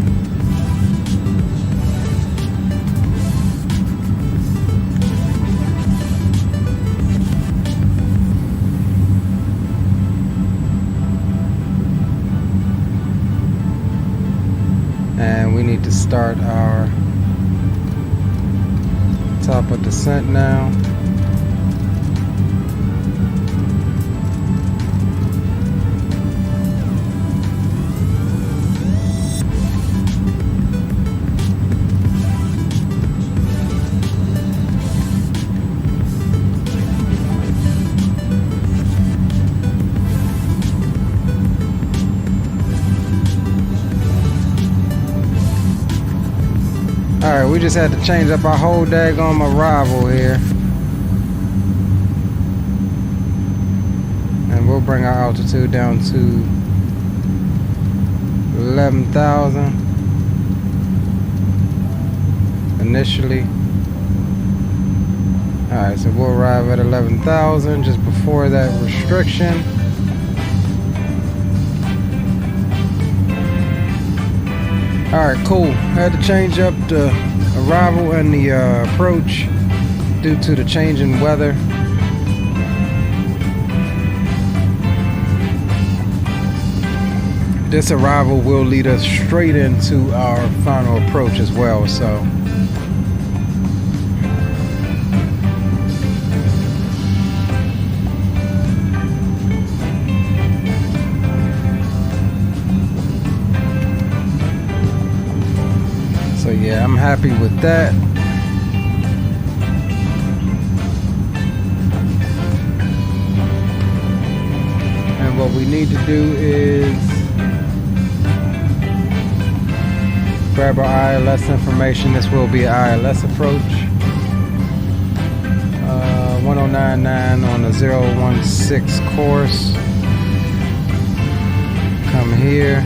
Speaker 3: And we need to start our top of descent now. Alright, we just had to change up our whole daggone arrival here. And we'll bring our altitude down to 11,000 initially. Alright, so we'll arrive at 11,000 just before that restriction. Alright, cool. Had to change up the arrival and the approach due to the change in weather. This arrival will lead us straight into our final approach as well, so yeah, I'm happy with that. And what we need to do is grab our ILS information. This will be an ILS approach. 1099 on the 016 course. Come here.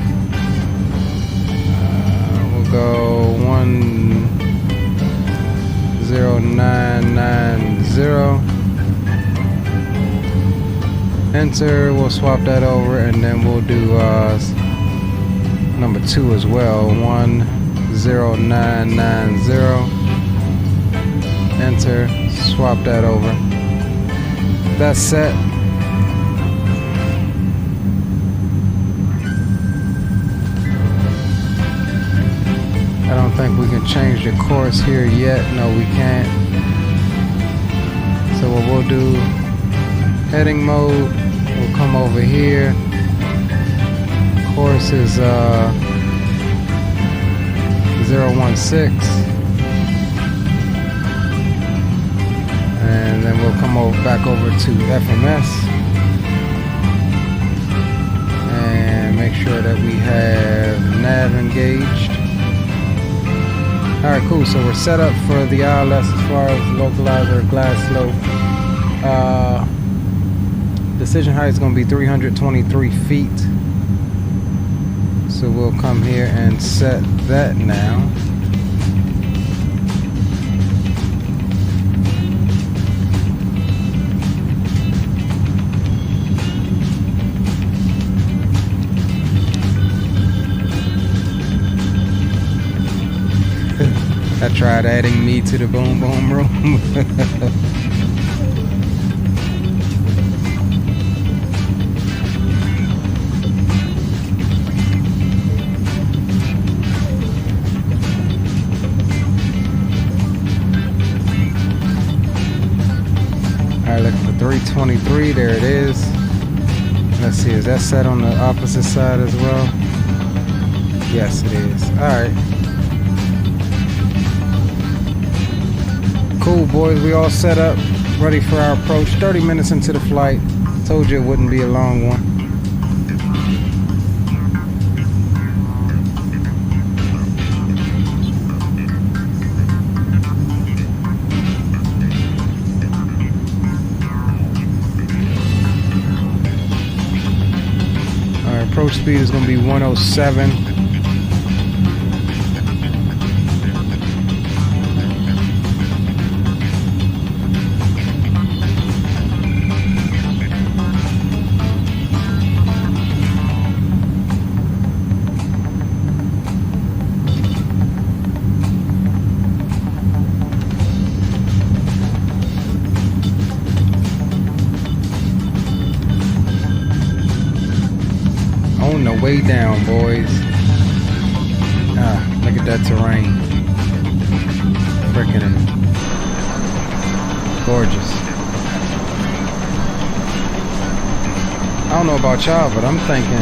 Speaker 3: Go 10990. Enter. We'll swap that over, and then we'll do number 2 as well. 10990. Enter. Swap that over. That's set. I don't think we can change the course here yet. No, we can't. So what we'll do, heading mode, we'll come over here. Course is 016. And then we'll come back over to FMS. And make sure that we have nav engaged. Alright, cool. So we're set up for the ILS as far as localizer glide slope. Decision height is going to be 323 feet. So we'll come here and set that now. I tried adding me to the boom boom room. Alright, looking for 323. There it is. Let's see, is that set on the opposite side as well? Yes, it is. Alright. boys, we all set up, ready for our approach. 30 minutes into the flight. Told you it wouldn't be a long one. Alright, approach speed is going to be 107. Way down, boys. Look at that terrain. Freaking gorgeous. I don't know about y'all, but I'm thinking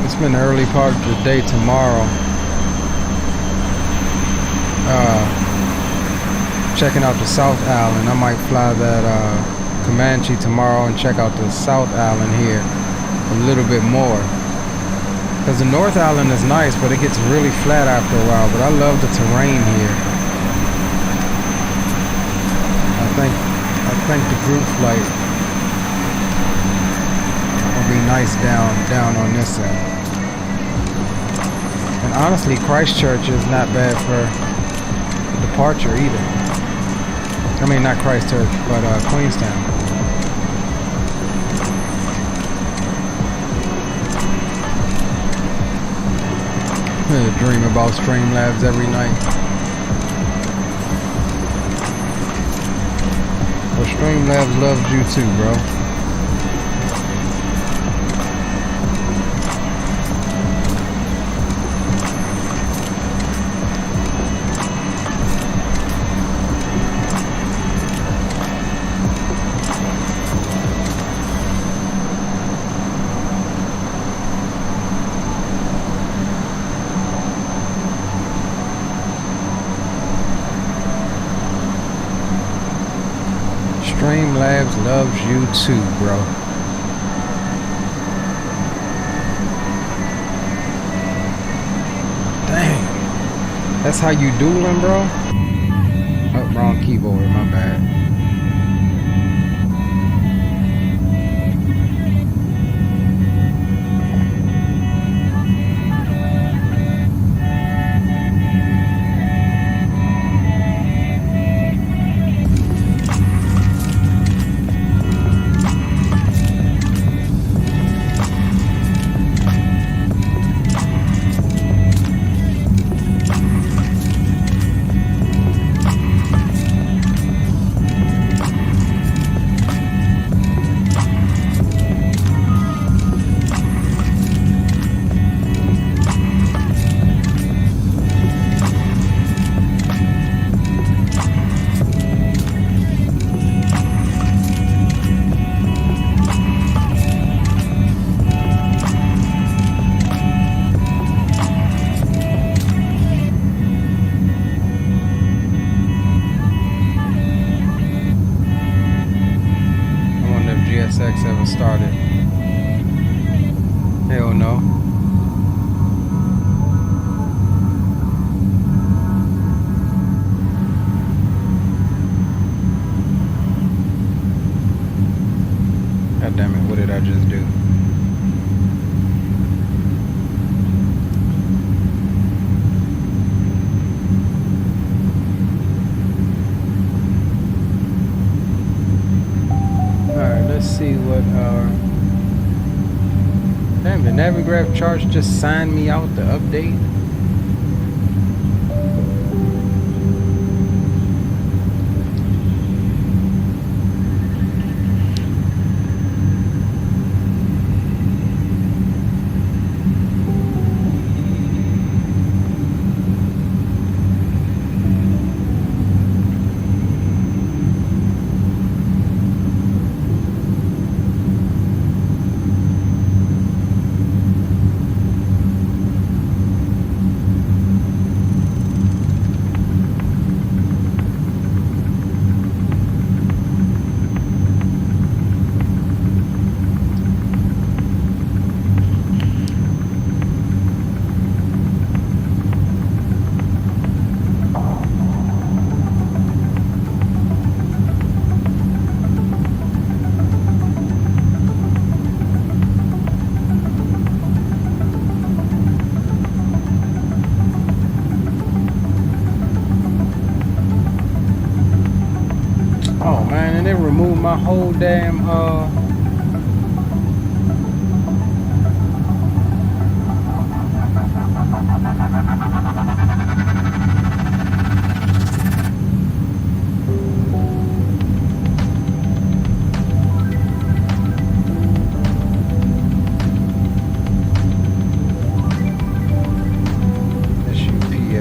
Speaker 3: it's been the early part of the day tomorrow. Checking out the South Island. I might fly that Comanche tomorrow and check out the South Island here a little bit more, because the North Island is nice, but it gets really flat after a while. But I love the terrain here. I think the group flight will be nice down on this end. And honestly, Christchurch is not bad for departure either. I mean, not Christchurch, but Queenstown. I dream about Streamlabs every night. Well, Streamlabs loves you too, bro. Streamlabs loves you too, bro. Dang. That's how you dueling, bro? Oh, wrong keyboard, my bad. Ever started. Hell no. God damn it, what did I just do? Let's see what our... Damn, the Navigraph charts just signed me out the update. my whole damn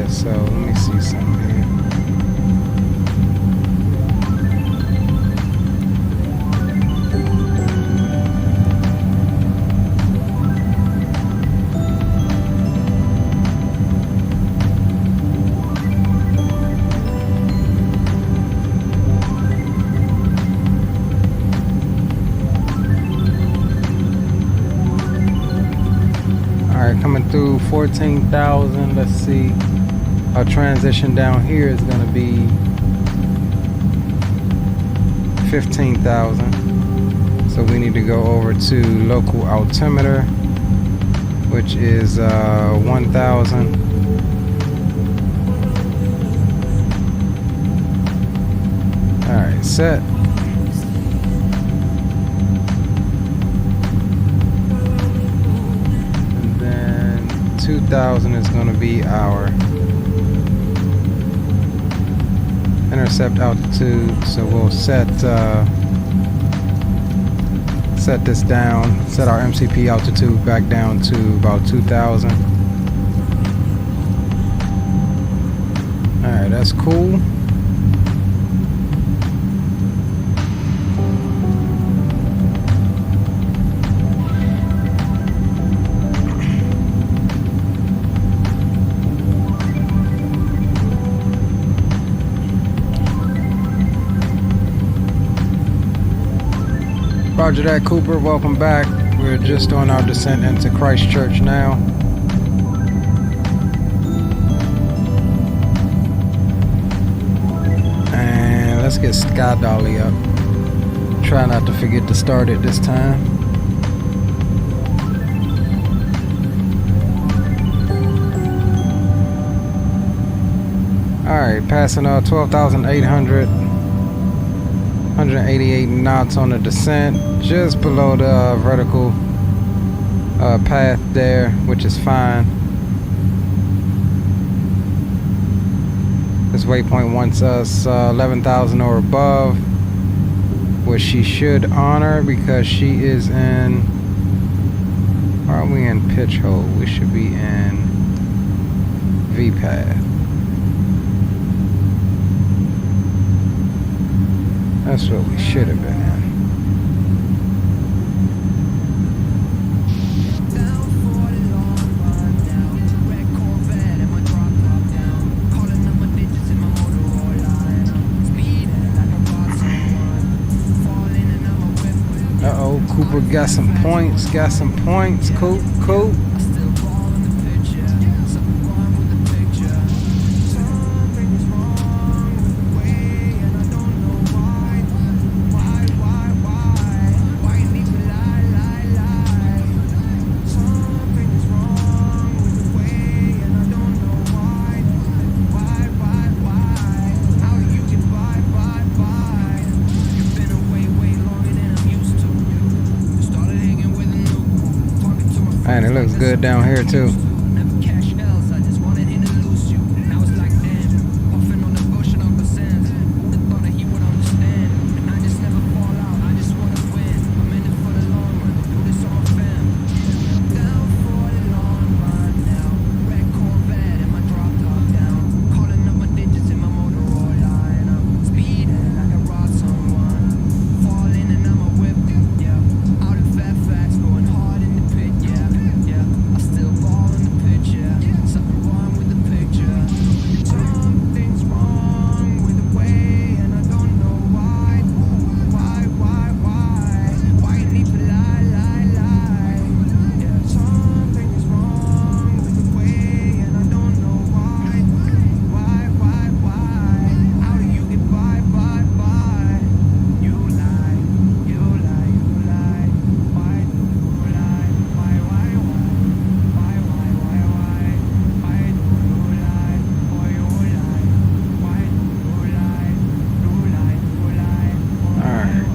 Speaker 3: so let me see something here. Alright, coming through 14,000, let's see. Our transition down here is going to be 15,000. So we need to go over to local altimeter, which is 1,000. All right, set. And then 2,000 is going to be our intercept altitude, so we'll set this down, set our MCP altitude back down to about 2,000. Alright, that's cool. Roger that, Cooper. Welcome back. We're just on our descent into Christchurch now. And let's get Sky Dolly up. Try not to forget to start it this time. Alright, passing 12,800. 188 knots on the descent, just below the vertical path there, which is fine. This waypoint wants us 11,000 or above, which she should honor because she is in. Are we in pitch hole? We should be in V path. That's what we should have been in. Uh-oh, Cooper got some points, Coop. And it looks good down here too.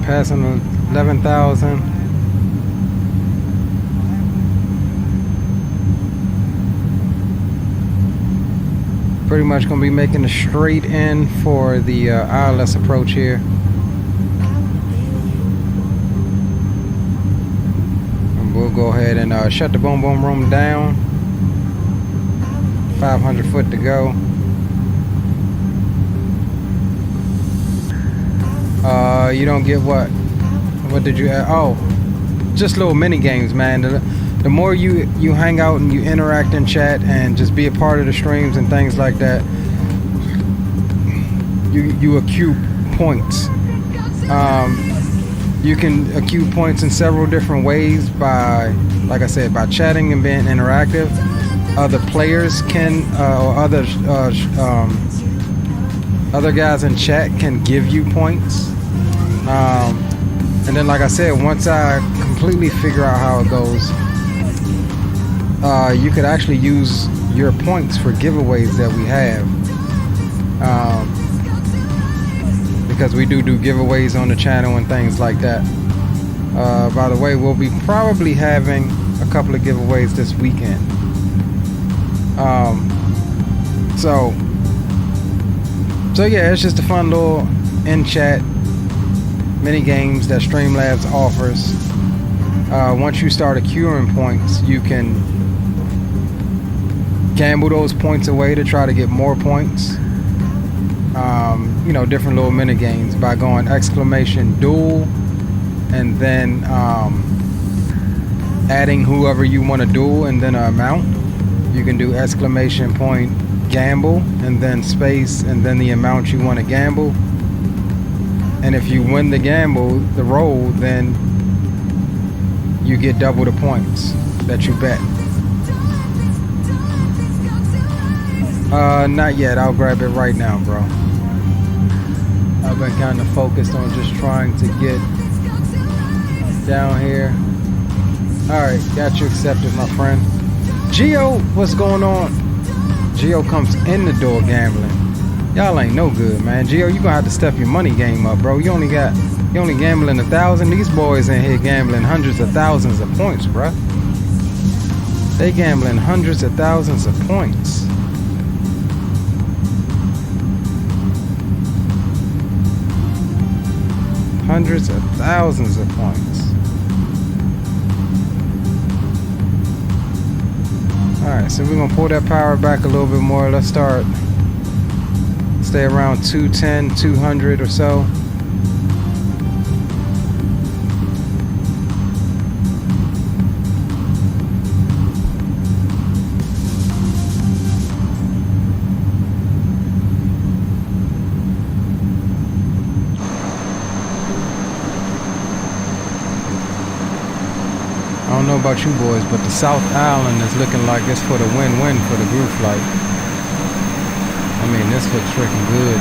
Speaker 3: Passing 11,000. Pretty much gonna be making a straight in for the ILS approach here. And we'll go ahead and shut the boom boom room down. 500 foot to go. You don't get what? What did you add? Oh, just little mini games, man. The more you hang out and you interact in chat and just be a part of the streams and things like that, you accrue points. You can accrue points in several different ways by, like I said, by chatting and being interactive. Other players can, or other guys in chat can give you points. And then, like I said, once I completely figure out how it goes, you could actually use your points for giveaways that we have. Because we do giveaways on the channel and things like that. By the way, we'll be probably having a couple of giveaways this weekend. So yeah, it's just a fun little in-chat mini games that Streamlabs offers. Once you start accruing points, you can gamble those points away to try to get more points. You know, different little mini games by going exclamation duel and then adding whoever you want to duel and then an amount. You can do exclamation point gamble and then space and then the amount you want to gamble. And if you win the gamble, the roll, then you get double the points that you bet. Not yet. I'll grab it right now, bro. I've been kind of focused on just trying to get down here. Alright, got you accepted, my friend. Geo, what's going on? Geo comes in the door gambling. Y'all ain't no good, man. Geo, you gonna have to step your money game up, bro. You only gambling 1,000. These boys in here gambling hundreds of thousands of points, bro. They gambling hundreds of thousands of points. Hundreds of thousands of points. Alright, so we're gonna pull that power back a little bit more. Let's stay around 210, 200 or so. I don't know about you boys, but the South Island is looking like it's for the win-win for the group flight. I mean, this looks freaking good.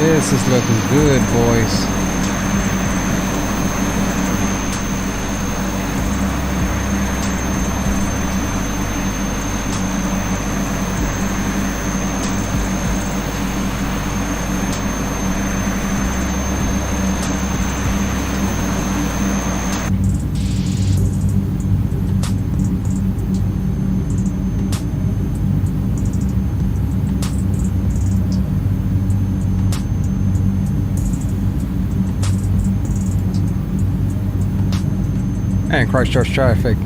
Speaker 3: This is looking good, boys. And Christchurch traffic.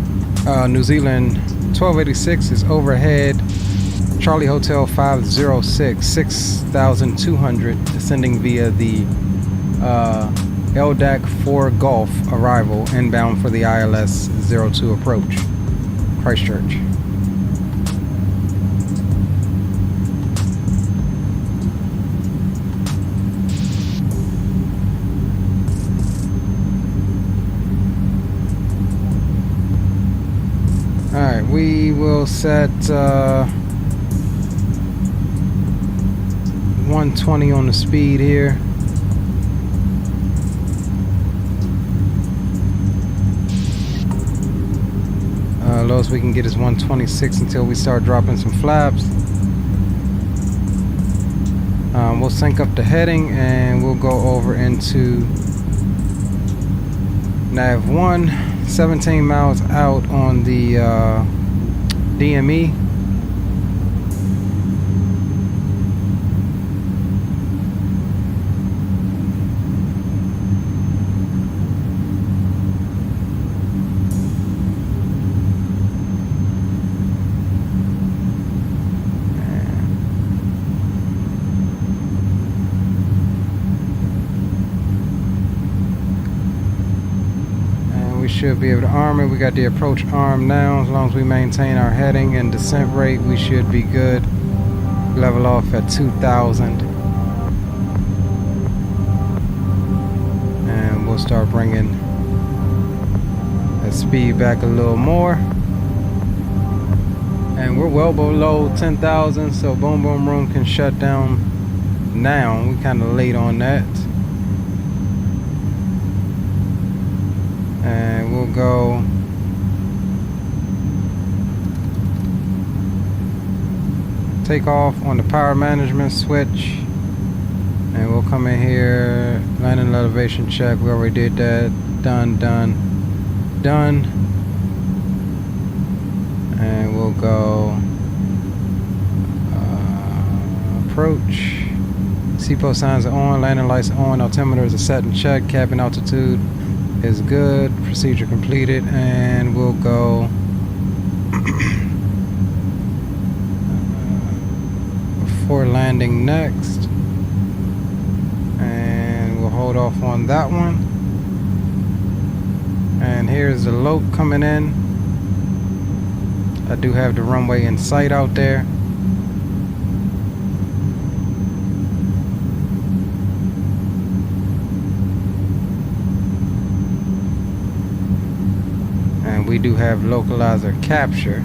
Speaker 3: New Zealand 1286 is overhead. Charlie Hotel 506, 6,200, descending via the LDAC 4 Golf arrival, inbound for the ILS 02 approach. Christchurch. Alright, we will set 120 on the speed here. Lowest we can get is 126 until we start dropping some flaps. We'll sync up the heading and we'll go over into Nav 1, 17 miles out on the DME. Should be able to arm it. We got the approach arm now. As long as we maintain our heading and descent rate, we should be good. Level off at 2,000. And we'll start bringing the speed back a little more. And we're well below 10,000, so boom boom room can shut down now. We kind of late on that. And we'll go take off on the power management switch, and we'll come in here, landing elevation check. We already did that. Done. And we'll go approach. CPO signs are on, landing lights on, altimeter is set and check, cabin altitude is good, procedure completed, and we'll go before landing next, and we'll hold off on that one. And here's the lope coming in. I do have the runway in sight out there. We do have localizer capture.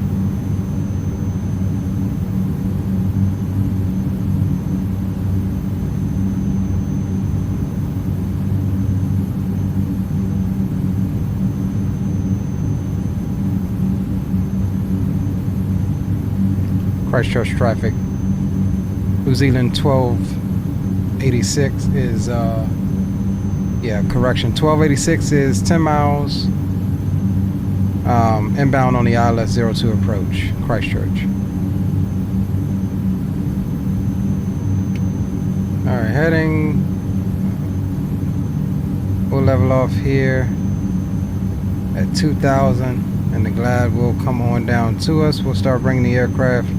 Speaker 3: Christchurch traffic. New Zealand 1286 is correction. 1286 is 10 miles. Inbound on the ILS 02 approach, Christchurch. Alright, heading. We'll level off here at 2,000, and the glide will come on down to us. We'll start bringing the aircraft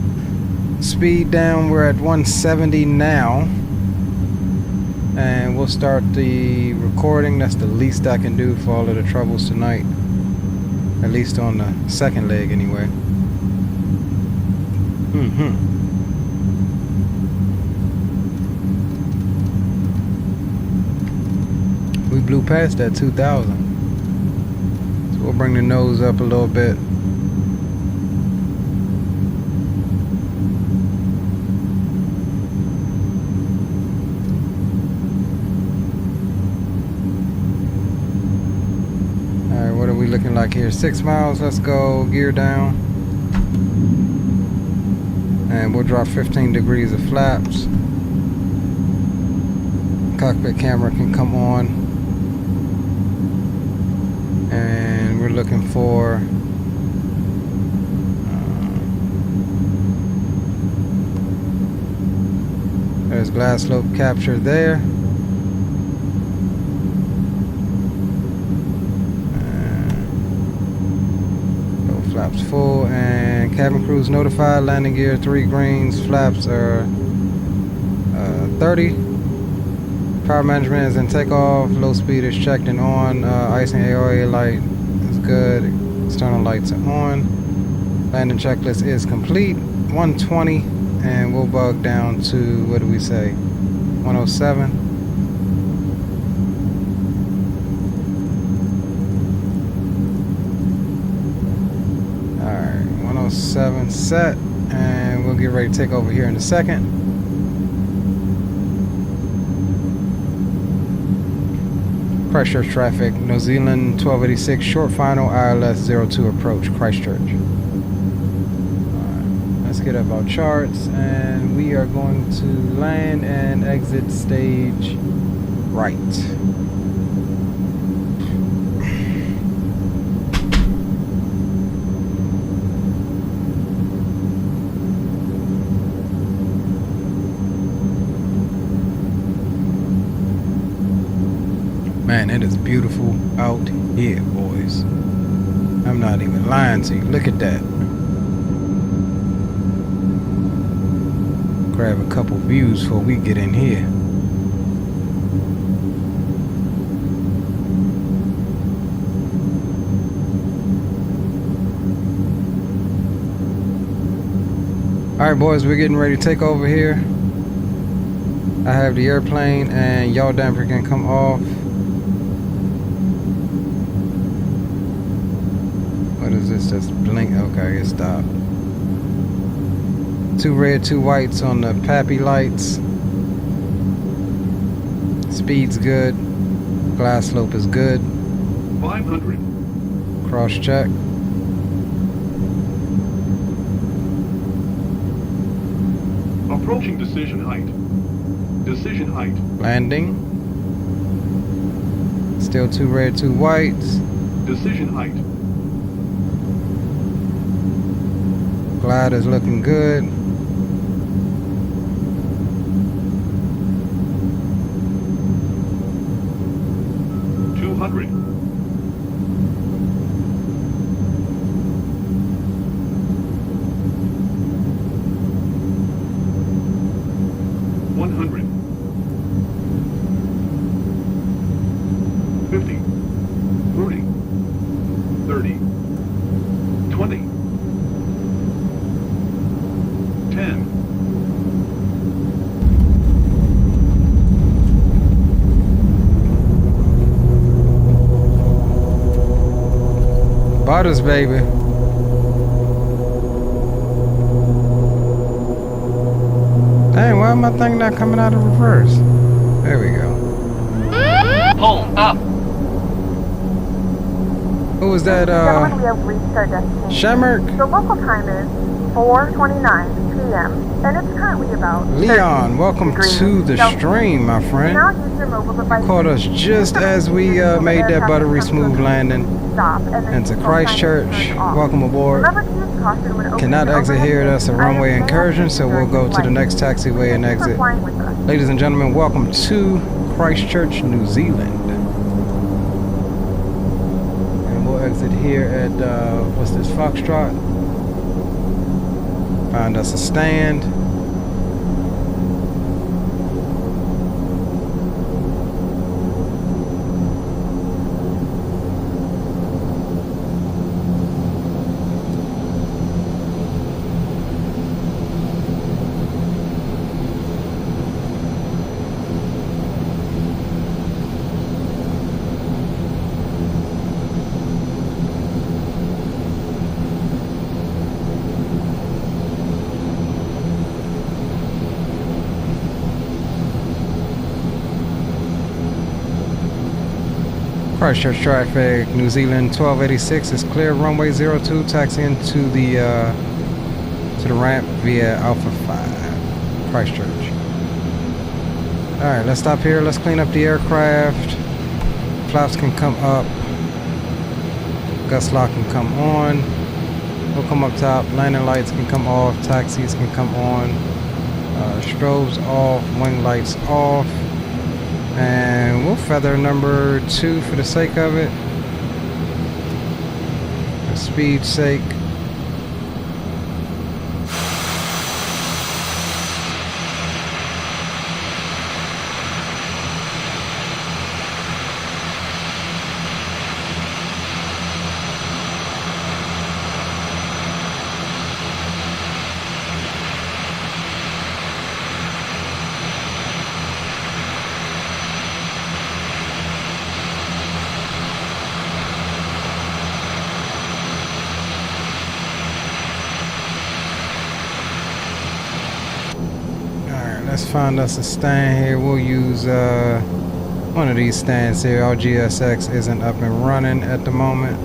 Speaker 3: speed down. We're at 170 now, and we'll start the recording. That's the least I can do for all of the troubles tonight. At least on the second leg, anyway. We blew past that 2,000. So we'll bring the nose up a little bit. Looking like here 6 miles. Let's go gear down, and we'll drop 15 degrees of flaps. Cockpit camera can come on, and we're looking for there's glass slope capture there. Flaps full, and cabin crews notified. Landing gear 3 greens. Flaps are 30. Power management is in takeoff. Low speed is checked and on. Icing AOA light is good. External lights are on. Landing checklist is complete. 120, and we'll bug down to, what do we say, 107. Alright, 107 set, and we'll get ready to take over here in a second. Christchurch traffic, New Zealand 1286, short final, ILS 02 approach, Christchurch. Alright, let's get up our charts, and we are going to land and exit stage right. Man, it is beautiful out here, boys. I'm not even lying to you. Look at that. Grab a couple views before we get in here. Alright, boys, we're getting ready to take over here. I have the airplane and yaw damper can come off. What is this? Just blink. Okay, it stopped. 2 red, 2 whites on the pappy lights. Speed's good. Glass slope is good.
Speaker 8: 500.
Speaker 3: Cross check.
Speaker 8: Approaching decision height. Decision height.
Speaker 3: Landing. Still 2 red, 2 whites.
Speaker 8: Decision height.
Speaker 3: Glide is looking good.
Speaker 8: $200. $100. 50. 40. 30. 20. 10.
Speaker 3: Butters, baby. Dang, why am I thinking not coming out of reverse? There we go.
Speaker 9: Pull up.
Speaker 3: Who was that,
Speaker 4: Gentlemen, we have reached our destination.
Speaker 3: Shamrock?
Speaker 4: The local time is 4:29 p.m. and it's currently about
Speaker 3: Leon, welcome to the stream, my friend.
Speaker 4: Now use your mobile device.
Speaker 3: Caught us just as we made that buttery smooth landing into Christchurch. Welcome aboard.
Speaker 4: Remember to use caution when opening
Speaker 3: Cannot
Speaker 4: the
Speaker 3: exit
Speaker 4: overhead
Speaker 3: here, that's a
Speaker 4: bins.
Speaker 3: runway
Speaker 4: Items may
Speaker 3: incursion,
Speaker 4: not
Speaker 3: so
Speaker 4: be
Speaker 3: we'll go
Speaker 4: during
Speaker 3: to the
Speaker 4: flight.
Speaker 3: next taxiway and
Speaker 4: Thank you for
Speaker 3: exit.
Speaker 4: flying with us.
Speaker 3: Ladies and gentlemen, welcome to Christchurch, New Zealand. And we'll exit here at, what's this, Foxtrot? Find us a stand. Christchurch traffic, New Zealand 1286 is clear. Runway 02, taxi into the ramp via Alpha 5, Christchurch. Alright, let's stop here. Let's clean up the aircraft. Flaps can come up. Gust lock can come on. We'll come up top. Landing lights can come off. Taxis can come on. Strobes off. Wing lights off. And we'll feather number 2 for the sake of it. For speed's sake. Let's find us a stand here. We'll use one of these stands here. Our GSX isn't up and running at the moment,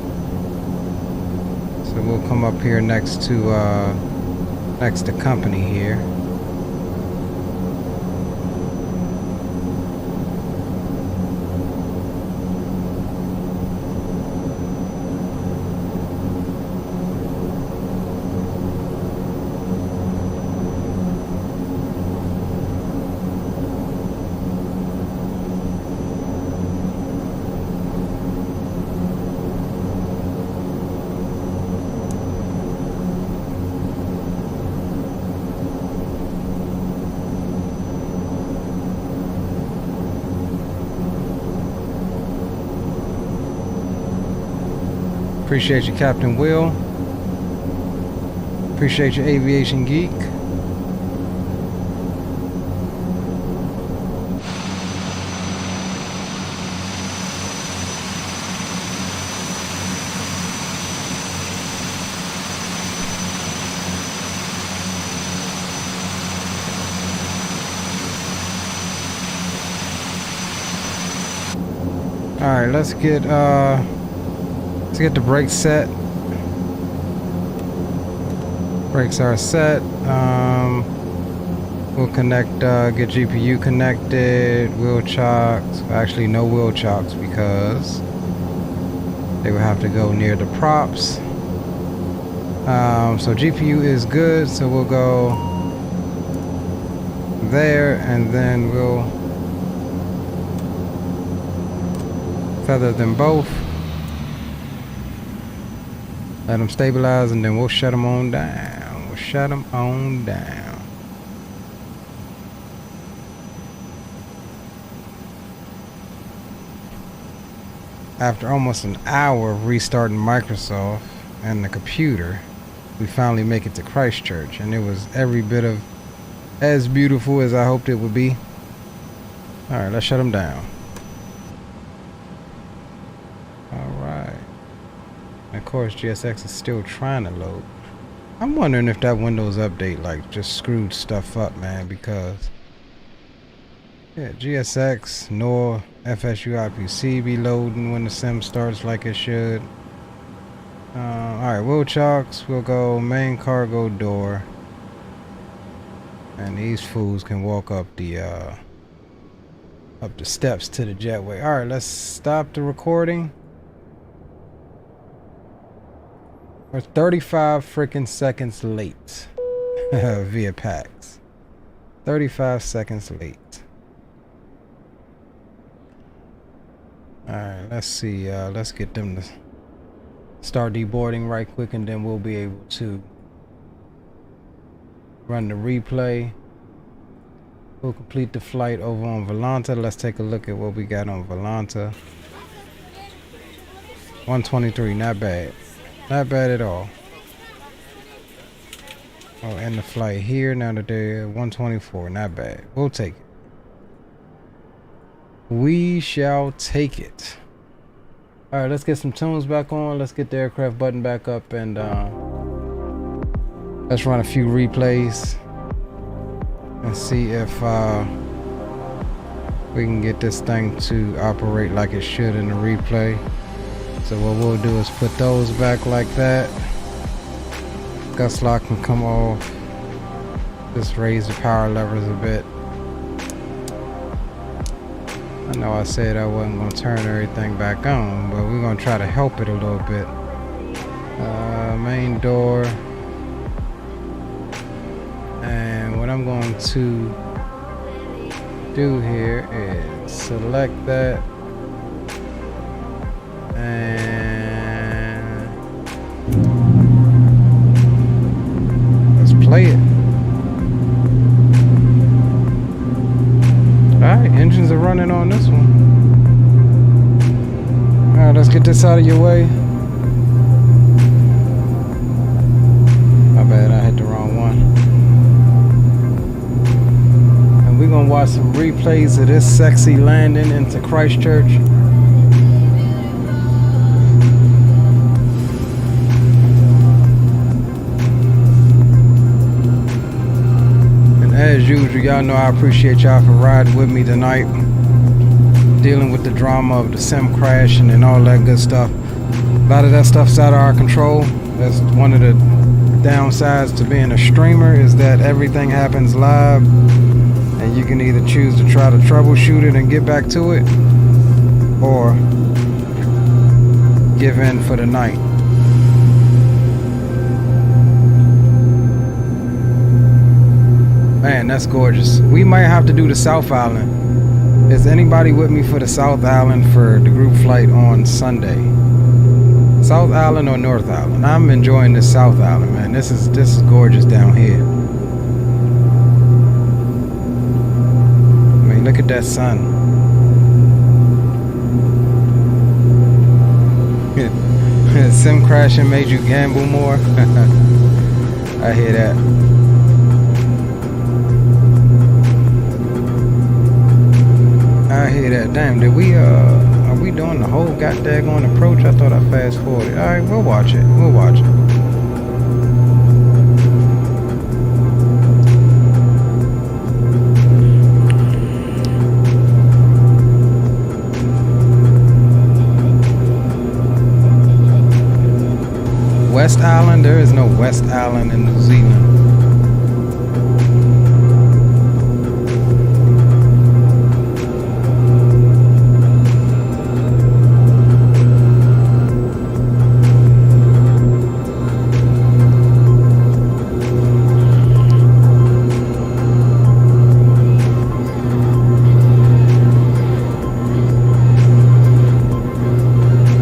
Speaker 3: so we'll come up here next to next to company here. Appreciate you, Captain Will. Appreciate you, Aviation Geek. All right, let's get the brakes set. Brakes are set. We'll connect, get GPU connected, wheel chocks. Actually, no wheel chocks because they would have to go near the props. So GPU is good, so we'll go there and then we'll feather them both. Let them stabilize and then we'll shut them on down. We'll shut them on down. After almost an hour of restarting Microsoft and the computer, we finally make it to Christchurch, and it was every bit of as beautiful as I hoped it would be. Alright, let's shut them down. Alright. Of course, GSX is still trying to load. I'm wondering if that Windows update like just screwed stuff up, man, because yeah, GSX nor FSU IPC be loading when the sim starts like it should. Alright, wheel chocks, we'll go main cargo door. And these fools can walk up the steps to the jetway. Alright, let's stop the recording. We're 35 freaking seconds late via PAX. 35 seconds late. Alright, let's see. Let's get them to start deboarding right quick, and then we'll be able to run the replay. We'll complete the flight over on Volanta. Let's take a look at what we got on Volanta. 123, not bad. Not bad at all. Oh, and the flight here, now that they're 124, not bad. We'll take it. We shall take it. Alright, let's get some tunes back on. Let's get the aircraft button back up and let's run a few replays and see if we can get this thing to operate like it should in the replay. So what we'll do is put those back like that. Gust lock can come off. Just raise the power levers a bit. I know I said I wasn't going to turn everything back on, but we're going to try to help it a little bit. Main door. And what I'm going to do here is select that. And let's play it. Alright, engines are running on this one. Alright, let's get this out of your way. My bad, I hit the wrong one. And we're gonna watch some replays of this sexy landing into Christchurch. As usual, y'all know I appreciate y'all for riding with me tonight, dealing with the drama of the sim crashing and all that good stuff. A lot of that stuff's out of our control. That's one of the downsides to being a streamer is that everything happens live, and you can either choose to try to troubleshoot it and get back to it, or give in for the night. Man, that's gorgeous. We might have to do the South Island. Is anybody with me for the South Island for the group flight on Sunday? South Island or North Island? I'm enjoying this South Island, man. This is gorgeous down here. I mean, look at that sun. Sim crashing made you gamble more. I hear that. I hear that. Damn, did we are we doing the whole goddamn approach? I thought I fast forwarded. Alright, we'll watch it. We'll watch it. West Island? There is no West Island in New Zealand.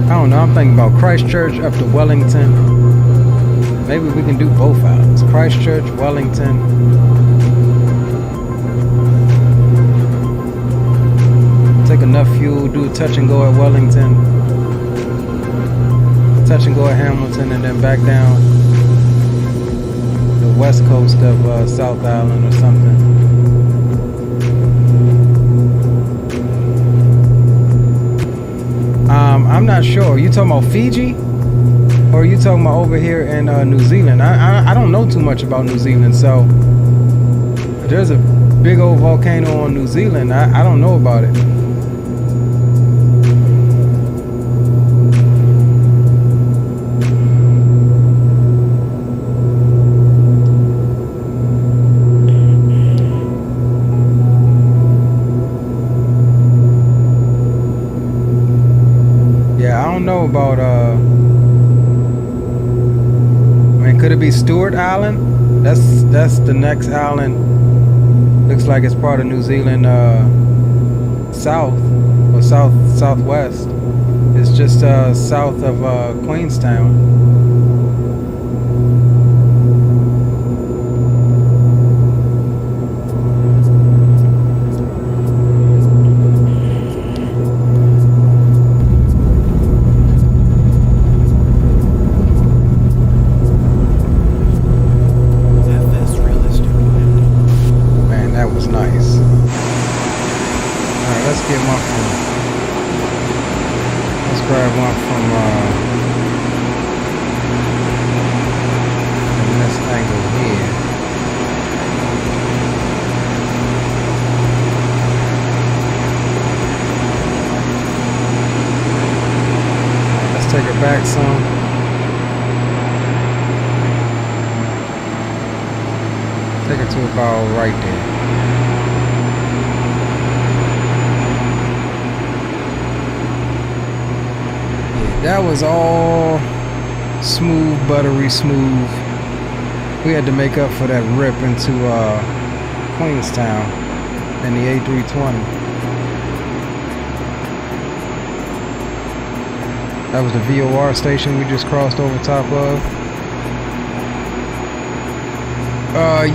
Speaker 3: I don't know, I'm thinking about Christchurch up to Wellington. Maybe we can do both islands. Christchurch, Wellington. Take enough fuel, do a touch and go at Wellington. Touch and go at Hamilton, and then back down the west coast of South Island or something. I'm not sure. You talking about Fiji? Or are you talking about over here in New Zealand? I don't know too much about New Zealand, so there's a big old volcano on New Zealand. I don't know about it. Yeah, I don't know about could it be Stewart Island? That's the next island. Looks like it's part of New Zealand south or southwest. It's just south of Queenstown. Back some. Take it to about right there. Yeah, that was all smooth, buttery smooth. We had to make up for that rip into Queenstown in the A320. That was the VOR station we just crossed over top of.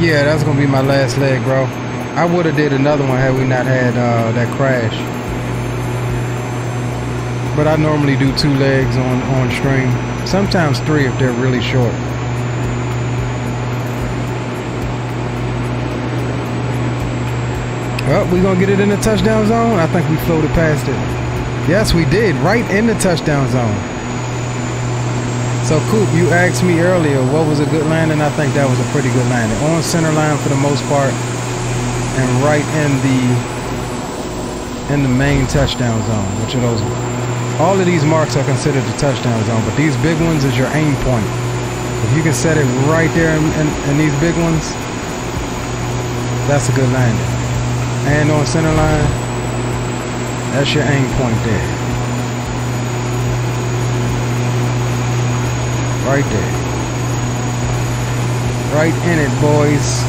Speaker 3: Yeah, that's gonna be my last leg, bro. I would have did another one had we not had that crash. But I normally do 2 legs on stream. Sometimes 3 if they're really short. Well, we gonna get it in the touchdown zone? I think we floated past it. Yes, we did, right in the touchdown zone. So, Coop, you asked me earlier what was a good landing. I think that was a pretty good landing. On center line for the most part, and right in the main touchdown zone, which are those. All of these marks are considered the touchdown zone, but these big ones is your aim point. If you can set it right there in these big ones, that's a good landing. And on center line, that's your aim point there. Right there. Right in it, boys.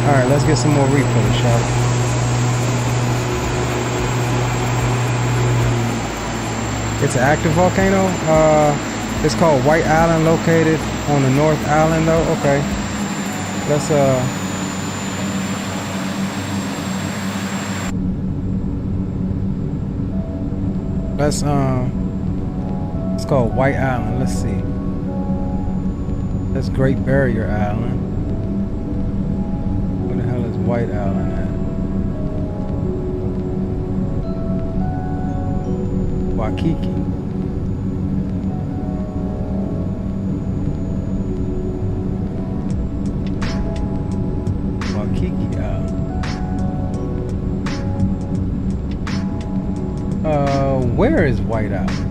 Speaker 3: Alright, let's get some more replay, shall we? It's an active volcano. It's called White Island, located on the North Island though. Okay. Let's it's called White Island. Let's see. That's Great Barrier Island. Where the hell is White Island at? Waikiki. Waikiki Island. Where is White Island?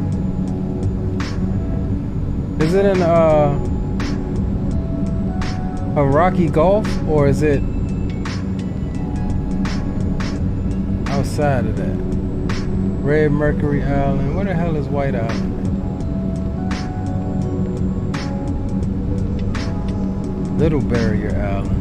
Speaker 3: Is it in a rocky gulf, or is it outside of that? Red Mercury Island. Where the hell is White Island? Little Barrier Island.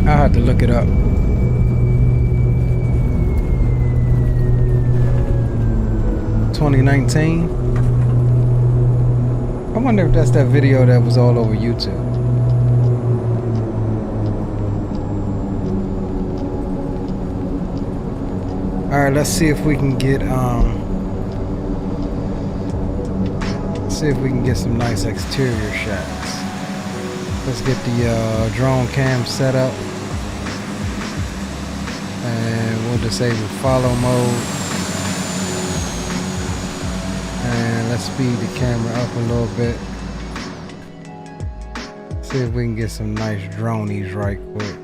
Speaker 3: I have to look it up. $2019. I wonder if that's that video that was all over YouTube. Alright, let's see if we can get some nice exterior shots. Let's get the drone cam set up. And we'll disable follow mode. And let's speed the camera up a little bit. See if we can get some nice dronies right quick.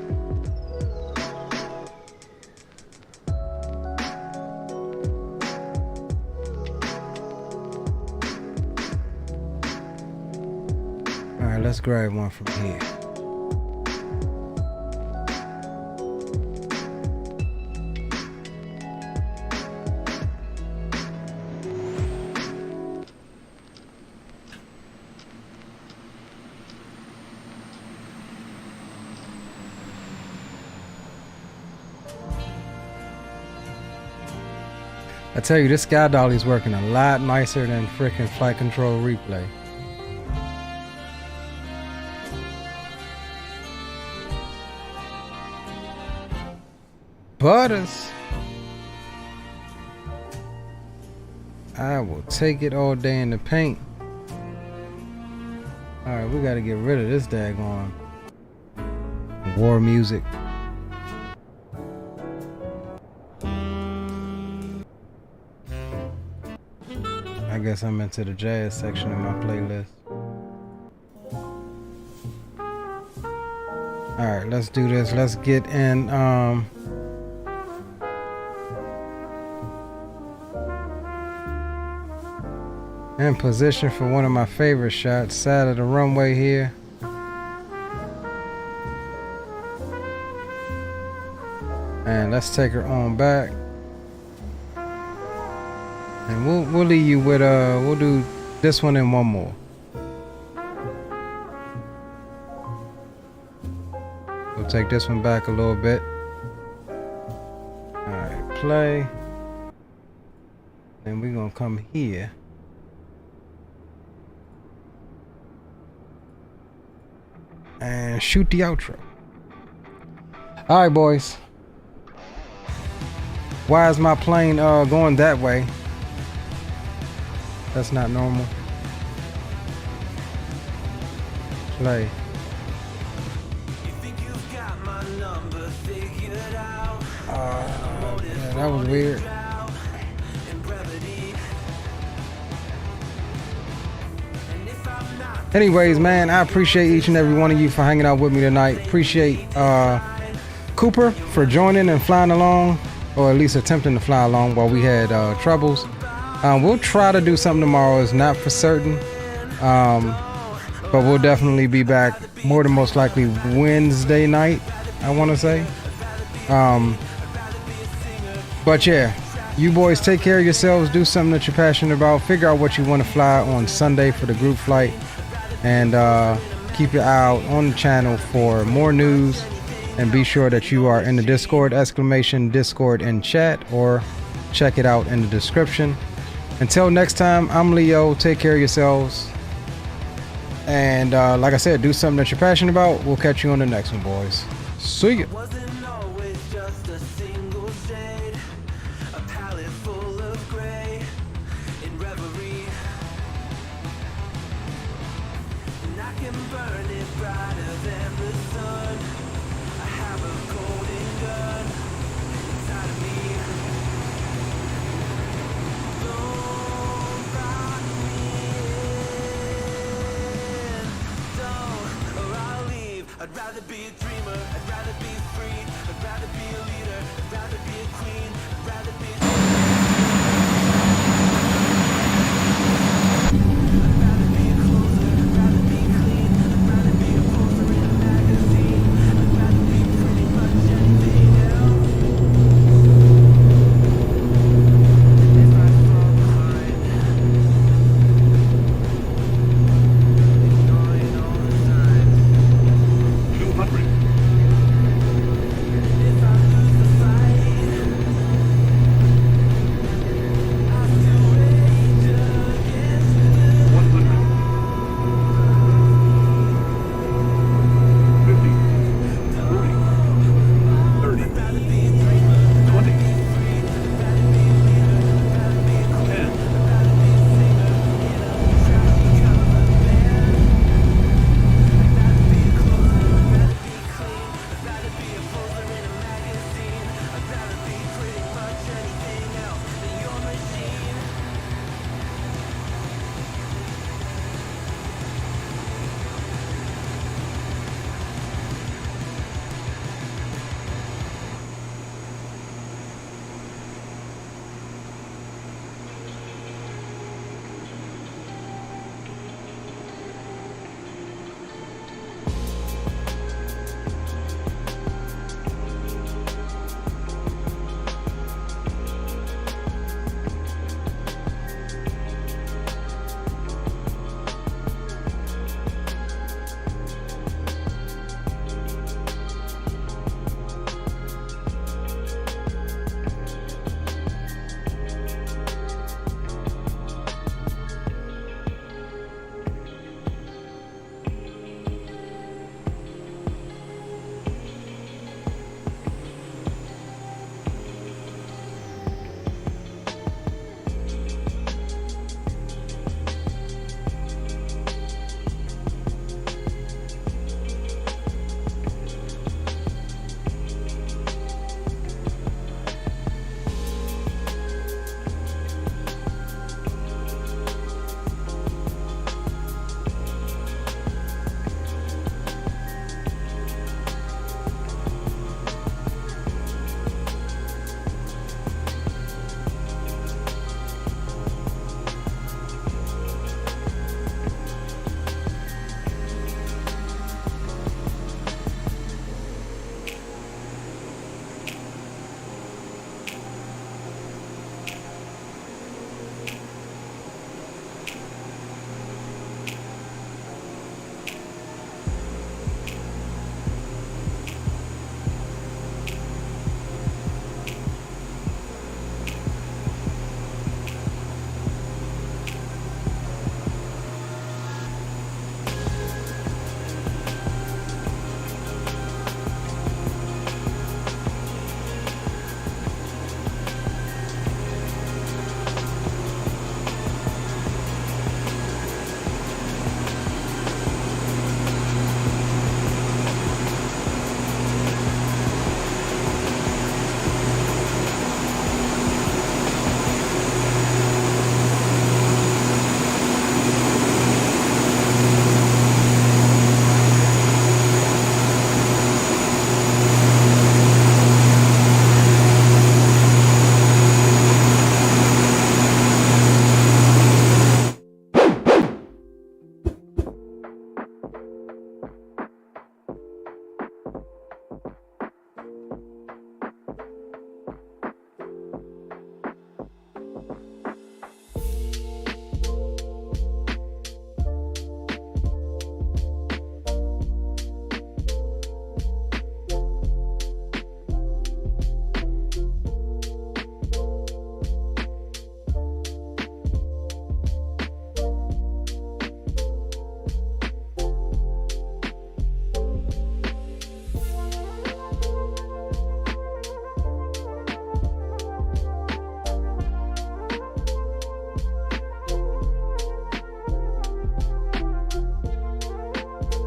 Speaker 3: Alright, let's grab one from here. I tell you, this sky dolly's working a lot nicer than freaking flight control replay. Butters. I will take it all day in the paint. Alright, we gotta get rid of this daggone war music. I guess I'm into the jazz section of my playlist. Alright, let's do this. Let's get in in position for one of my favorite shots, side of the runway here. And let's take her on back. And we'll leave you with we'll do this one and one more. We'll take this one back a little bit. Alright, play. Then we're gonna come here. And shoot the outro. Alright, boys. Why is my plane going that way? That's not normal. Play. Yeah, that was weird. Anyways, man, I appreciate each and every one of you for hanging out with me tonight. Appreciate Cooper for joining and flying along, or at least attempting to fly along while we had troubles. We'll try to do something tomorrow. It's not for certain, but we'll definitely be back more than most likely Wednesday night, I want to say. But yeah, you boys take care of yourselves, do something that you're passionate about, figure out what you want to fly on Sunday for the group flight, and keep your eye out on the channel for more news, and be sure that you are in the Discord, !Discord in chat, or check it out in the description. Until next time, I'm Leo. Take care of yourselves, and like I said, do something that you're passionate about. We'll catch you on the next one, boys. See ya.
Speaker 11: I'd rather be a dreamer, I'd rather be